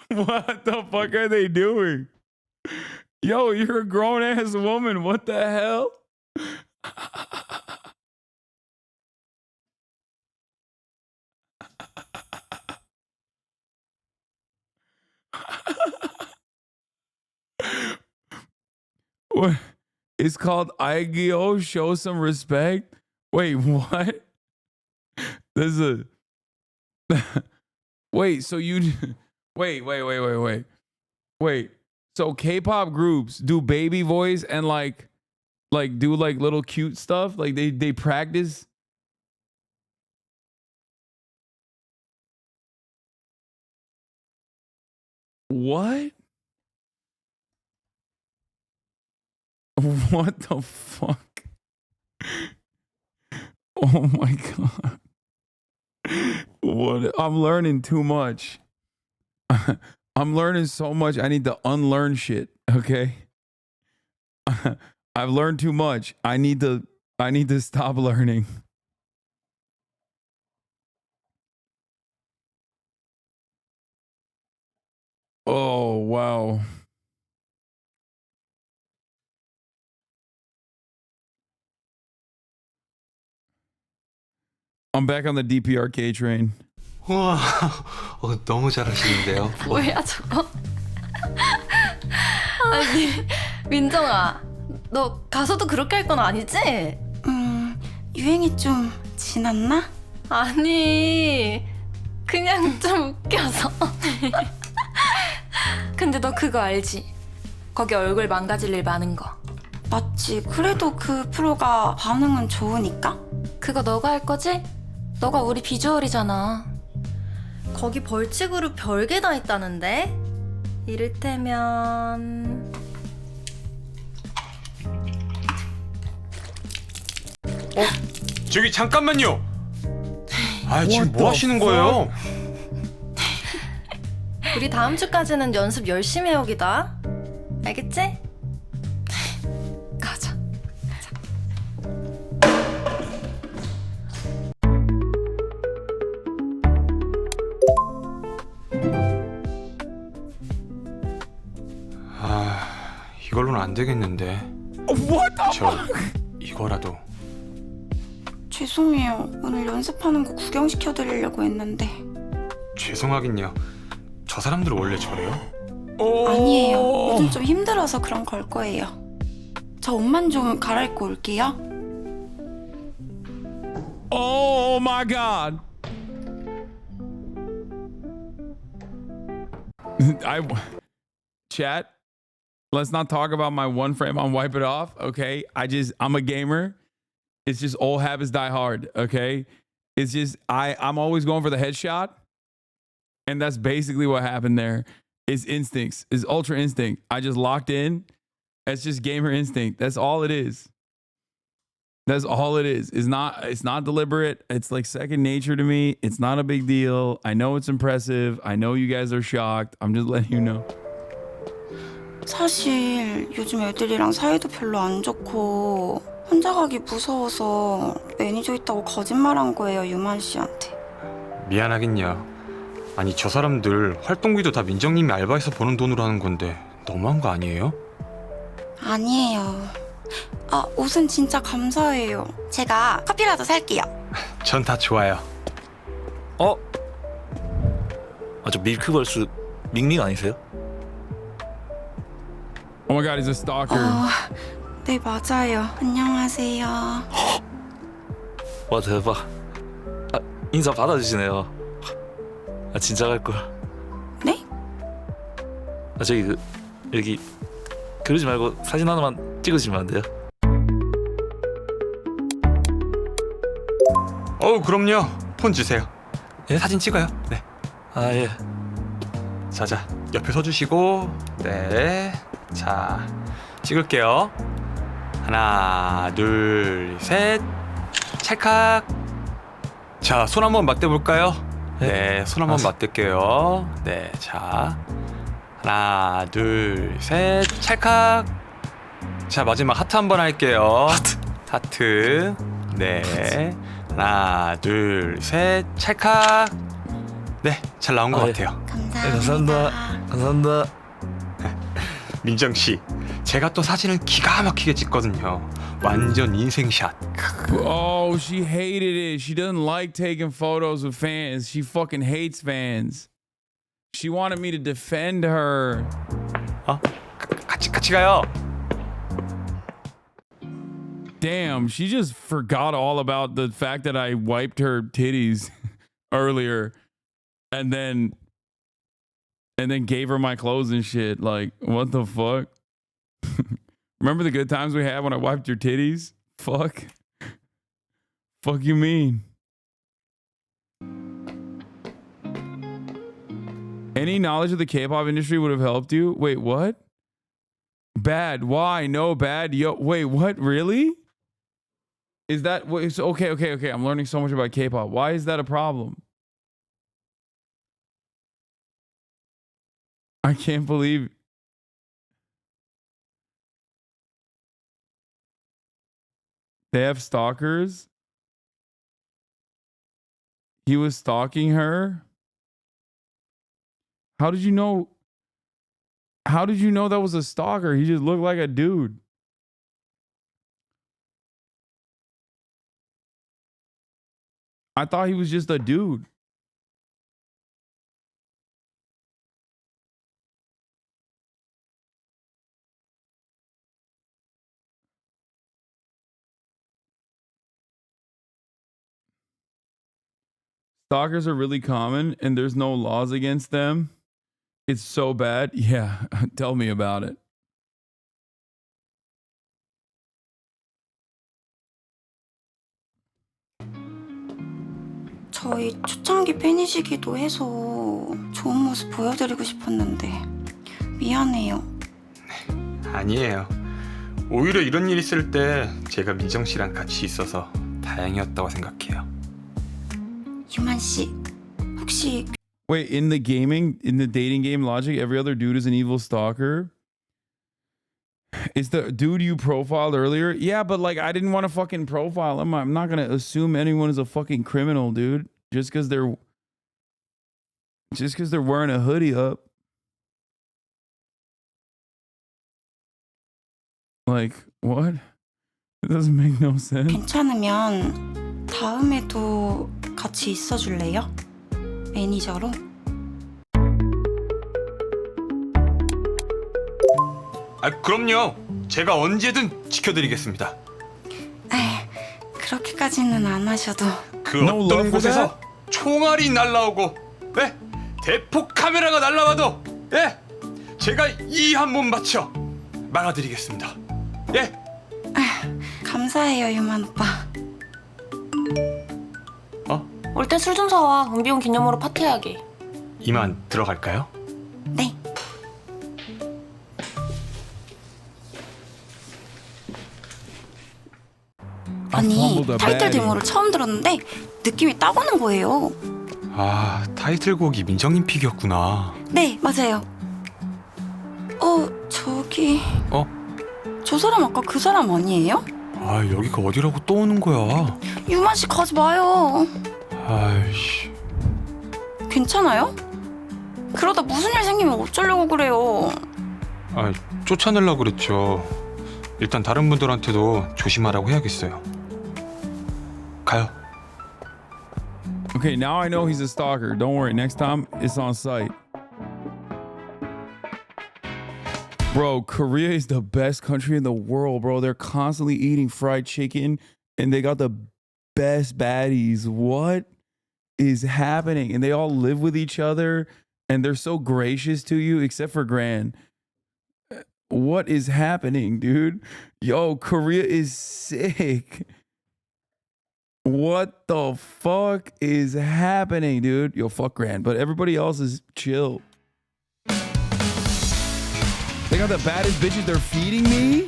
What the fuck are they doing? Yo, you're a grown ass woman. What the hell? What? It's called Aigyo, show some respect. Wait, what? There's a wait, so you wait. So K-pop groups do baby voice and like do like little cute stuff? Like they practice? What? What the fuck? Oh my god. What? I'm learning too much. I'm learning so much. I need to unlearn shit, okay? I've learned too much. I need to stop learning. Oh, wow. I'm back on the DPRK train. 우와, 너무 잘하시는데요. 뭐야 저거? 아니 민정아, 너 가서도 그렇게 할 건 아니지? 유행이 좀 지났나? 아니 그냥 좀 웃겨서. 근데 너 그거 알지? 거기 얼굴 망가질 일 많은 거. 맞지. 그래도 그 프로가 반응은 좋으니까. 그거 너가 할 거지? 너가 우리 비주얼이잖아. 거기 벌칙으로 별게 다 있다는데? 이를테면... 저기 잠깐만요. 아, 지금 뭐 하시는 거예요? 우리 다음 주까지는 연습 열심히 해오기다. 알겠지? 가자. 아, 이걸로는 안 되겠는데. 저 이거라도. 죄송해요. 오늘 연습하는 거 구경시켜드리려고 했는데. 죄송하긴요. 저 사람들 원래 저래요? 아니에요. 요즘 좀 힘들어서 그런 걸 거예요. 저 옷만 좀 갈아입고 올게요. Oh my god. Chat, let's not talk about my one frame on Wipe It Off, okay? I'm a gamer. It's just old habits die hard, okay? It's just I'm always going for the headshot. And that's basically what happened there. It's instincts. It's ultra instinct. I just locked in. It's just gamer instinct. That's all it is. That's all it is. It's not deliberate. It's like second nature to me. It's not a big deal. I know it's impressive. I know you guys are shocked. I'm just letting you know. 사실 요즘 애들이랑 사이도 별로 안 좋고 혼자 가기 무서워서 매니저 있다고 거짓말한 거예요, 유만 씨한테. 미안하긴요. 아니, 저 사람들 활동비도 다 민정님이 알바해서 버는 돈으로 하는 건데 너무한 거 아니에요? 아니에요. 아, 옷은 진짜 감사해요. 제가 커피라도 살게요. 전 다 좋아요. 저 밀크걸스 밍밍 아니세요? Oh my god, he's a stalker. 네, 맞아요. 안녕하세요. 와 대박. 인사 받아주시네요. 진짜 갈 거야. 네? 저기 여기 그러지 말고 사진 하나만 찍으시면 안 돼요? 그럼요. 폰 주세요. 예, 사진 찍어요. 네. 예. 자, 옆에 서주시고, 네. 자, 찍을게요. 하나, 둘, 셋. 찰칵. 자, 손 한번 맞대볼까요? 네, 손 한번 맞댈게요. 네, 자. 하나, 둘, 셋. 찰칵. 자, 마지막 하트 한번 할게요. 하트. 네. 하나, 둘, 셋. 찰칵. 네, 잘 나온 것 같아요. 감사합니다. 감사합니다. 민정씨, 제가 또 사진을 기가 막히게 찍거든요. 완전 인생샷. Oh, she hated it. She doesn't like taking photos with fans. She fucking hates fans. She wanted me to defend her. 같이 가요. Damn, she just forgot all about the fact that I wiped her titties earlier and then gave her my clothes and shit. Like, what the fuck? Remember the good times we had when I wiped your titties? Fuck you mean? Any knowledge of the K-pop industry would have helped you? Wait, what? Bad. Why? No, bad. Yo, wait, what? Really? Is that okay? I'm learning so much about K-pop. Why is that a problem? I can't believe. They have stalkers. He was stalking her. How did you know? How did you know that was a stalker? He just looked like a dude. I thought he was just a dude. Stalkers are really common and there's no laws against them. It's so bad. Yeah, tell me about it. 저희 초창기 팬이시기도 해서 좋은 모습 보여드리고 싶었는데 미안해요. 아니에요. 오히려 이런 일 있을 때 제가 민정 씨랑 같이 있어서 다행이었다고 생각해요. 유만 씨, 혹시 Wait, in the dating game logic, every other dude is an evil stalker? Is the dude you profiled earlier? Yeah, but like I didn't want to fucking profile him. I'm not gonna assume anyone is a fucking criminal, dude. Just because they're wearing a hoodie up. Like, what? It doesn't make no sense. 괜찮으면 다음에도 같이 있어줄래요? 매니저로? 아, 그럼요. 제가 언제든 지켜드리겠습니다. 그렇게까지는 안 하셔도. 그 어떤 곳에서 총알이 날라오고, 네? 대폭 카메라가 날라와도, 예? 제가 이 한 몸 바쳐 막아드리겠습니다. 예? 감사해요, 유만 오빠. 올 때 술 좀 사와. 은비용 기념으로 파티하게. 이만 들어갈까요? 네. 아니, 타이틀 데모를 처음 들었는데 느낌이 딱 오는 거예요. 아, 타이틀곡이 민정님 픽이었구나. 네, 맞아요. 저기... 저 사람 아까 그 사람 아니에요? 아, 여기가 어디라고 또 오는 거야? 유만 씨 가지 마요. 아이씨. 괜찮아요? 그러다 무슨 일 생기면 어쩌려고 그래요? 아, 쫓아내려고 그랬죠. 일단 다른 분들한테도 조심하라고 해야겠어요. 가요. Okay, now I know he's a stalker. Don't worry. Next time, it's on site. Bro, Korea is the best country in the world, bro. They're constantly eating fried chicken and they got the best baddies. What is happening? And they all live with each other and they're so gracious to you, except for Gran. What is happening, dude? Yo, Korea is sick. What the fuck is happening, dude? Yo, fuck Gran, but everybody else is chill. They got the baddest bitches. They're feeding me.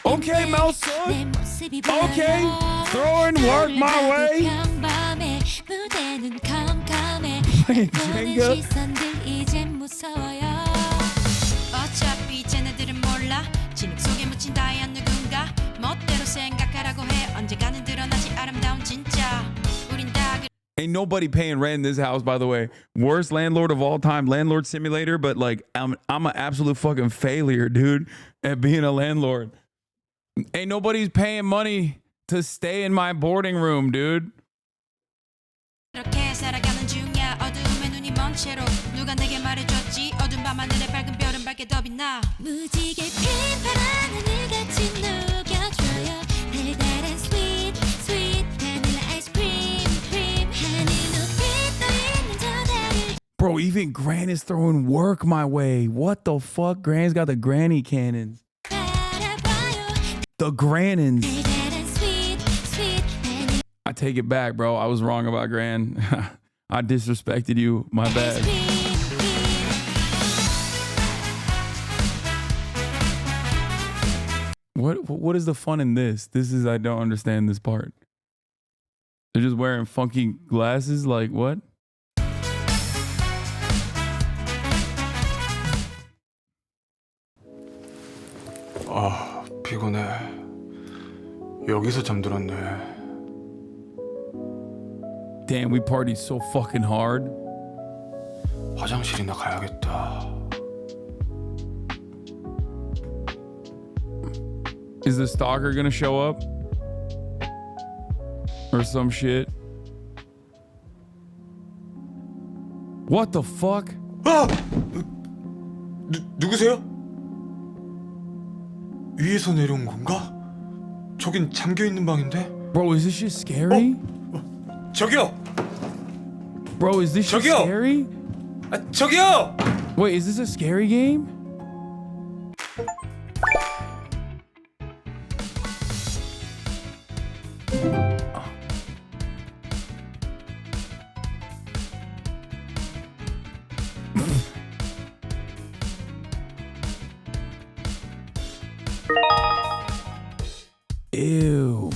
Okay, Melson. Okay, throwing work my way. Playing Jenga. 어차피 쟤네들은 몰라 진흙 속에 묻힌 다이아 누군가 멋대로 생각하라고 해 언젠가는 드러나지 아름다운 진짜 우린 다 Ain't nobody paying rent in this house, by the way. Worst landlord of all time, landlord simulator, but like I'm an absolute fucking failure, dude, at being a landlord. Ain't nobody's paying money to stay in my boarding room, dude. 이렇게 살아가는 중이야 어두움에 눈이 먼 채로 누가 내게 말해줬지 어두운 밤하늘에 밝은 별은 밝게 더 빛나 무지개 핀 파란 하늘같이 녹여줘요 달달한 sweet sweet 바닐라 아이스크림 크림 하늘 높이 떠있는 저 달을 Bro, even Gran is throwing work my way. What the fuck? Gran's got the granny cannons. The Grannons. I take it back, bro. I was wrong about Gran. I disrespected you. My bad. What is the fun in this? I don't understand this part. They're just wearing funky glasses? Like what? 아, 피곤해. 여기서 잠들었네. Damn, we partied so fucking hard. 화장실이나 가야겠다. Is the stalker gonna show up? Or some shit? What the fuck? 아! 누구세요? 위에서 내려온 건가? 저긴 잠겨 있는 방인데. Bro, is this shit scary? 저기요. Bro, is this shit 저기요. scary? 저기요. Wait, is this a scary game? Ew.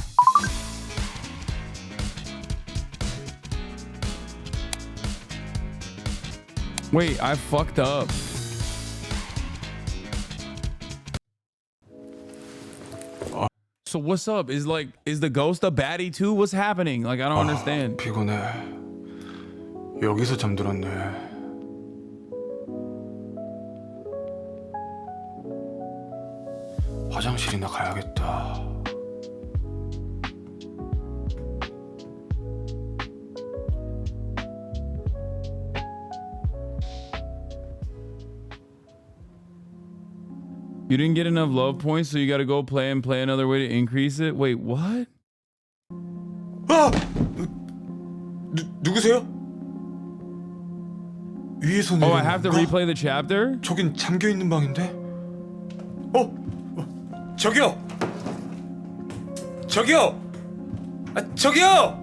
Wait, I fucked up. So what's up? Is the ghost a baddie too? What's happening? Like, I don't understand. 피곤해. 여기서 잠들었네. 화장실이나 가야겠다. You didn't get enough love points, so you gotta go play and play another way to increase it? Wait, what? 아! 누구세요? 위에서 내려온 Oh, I have to 건가? replay the chapter? 저긴 잠겨 있는 방인데. 저기요. 저기요. 저기요.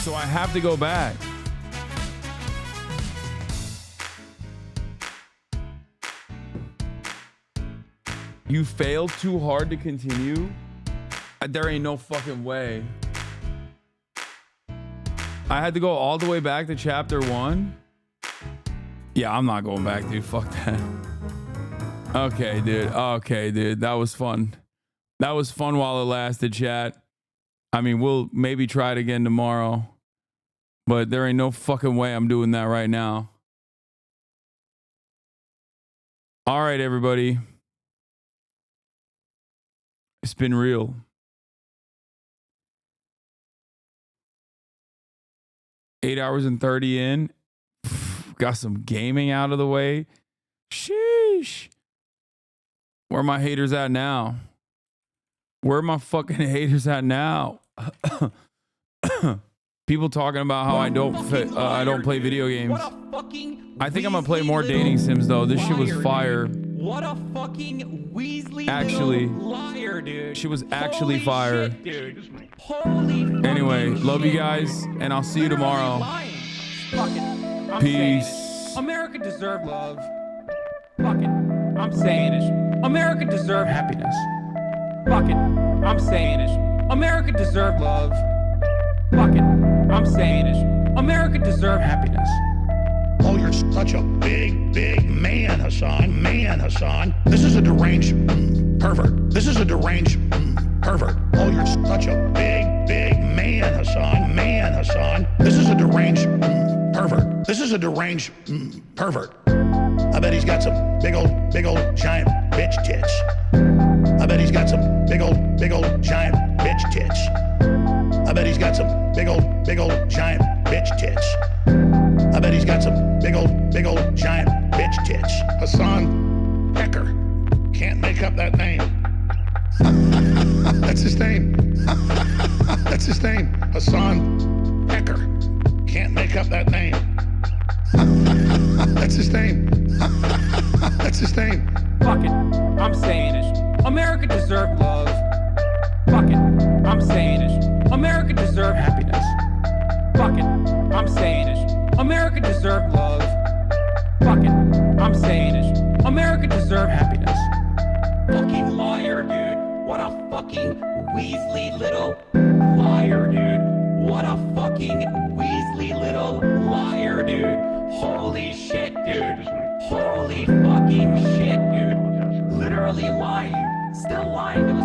So I have to go back. You failed too hard to continue? There ain't no fucking way. I had to go all the way back to chapter 1? Yeah, I'm not going back, dude. Fuck that. Okay, dude. Okay, dude. That was fun. That was fun while it lasted, chat. I mean, we'll maybe try it again tomorrow. But there ain't no fucking way I'm doing that right now. All right, everybody. It's been real. Eight hours and 30 in. Got some gaming out of the way. Sheesh. Where are my haters at now? Where are my fucking haters at now? People talking about how I don't play video games. I think I'm gonna play more dating sims though. This shit was fire. What a fucking Weasley Actually, liar, dude. she was actually fire. Shit, dude. Holy Anyway, love you guys, and I'll see you tomorrow. Fuck it. I'm Peace. saying it. America deserved love. Fuck it. I'm saying it. America deserved happiness. Fuck it. I'm saying it. America deserved love. Fuck it. I'm saying it. America deserved happiness. Oh, you're such a big, big man, Hasan. Man, Hasan. This is a deranged pervert. This is a deranged pervert. Oh, you're such a big, big man, Hasan. Man, Hasan. This is a deranged pervert. This is a deranged pervert. I bet he's got some big old, giant bitch tits. I bet he's got some big old, giant bitch tits. I bet he's got some big old, giant bitch tits. I bet he's got some big old, giant bitch tits. Hasanpiker. Can't make up that name. That's his name. That's his name. Hasanpiker. Can't make up that name. That's his name. That's his name. Fuck it. I'm saying it. America deserved love. Fuck it. I'm saying it. America deserved happiness. Fuck it. I'm saying it. America deserved love. Fuck it. I'm saying it. America deserved happiness. Fucking liar, dude. What a fucking Weasley little liar, dude. What a fucking Weasley little liar, dude. Holy shit, dude. Holy fucking shit, dude. Literally lying. Still lying to his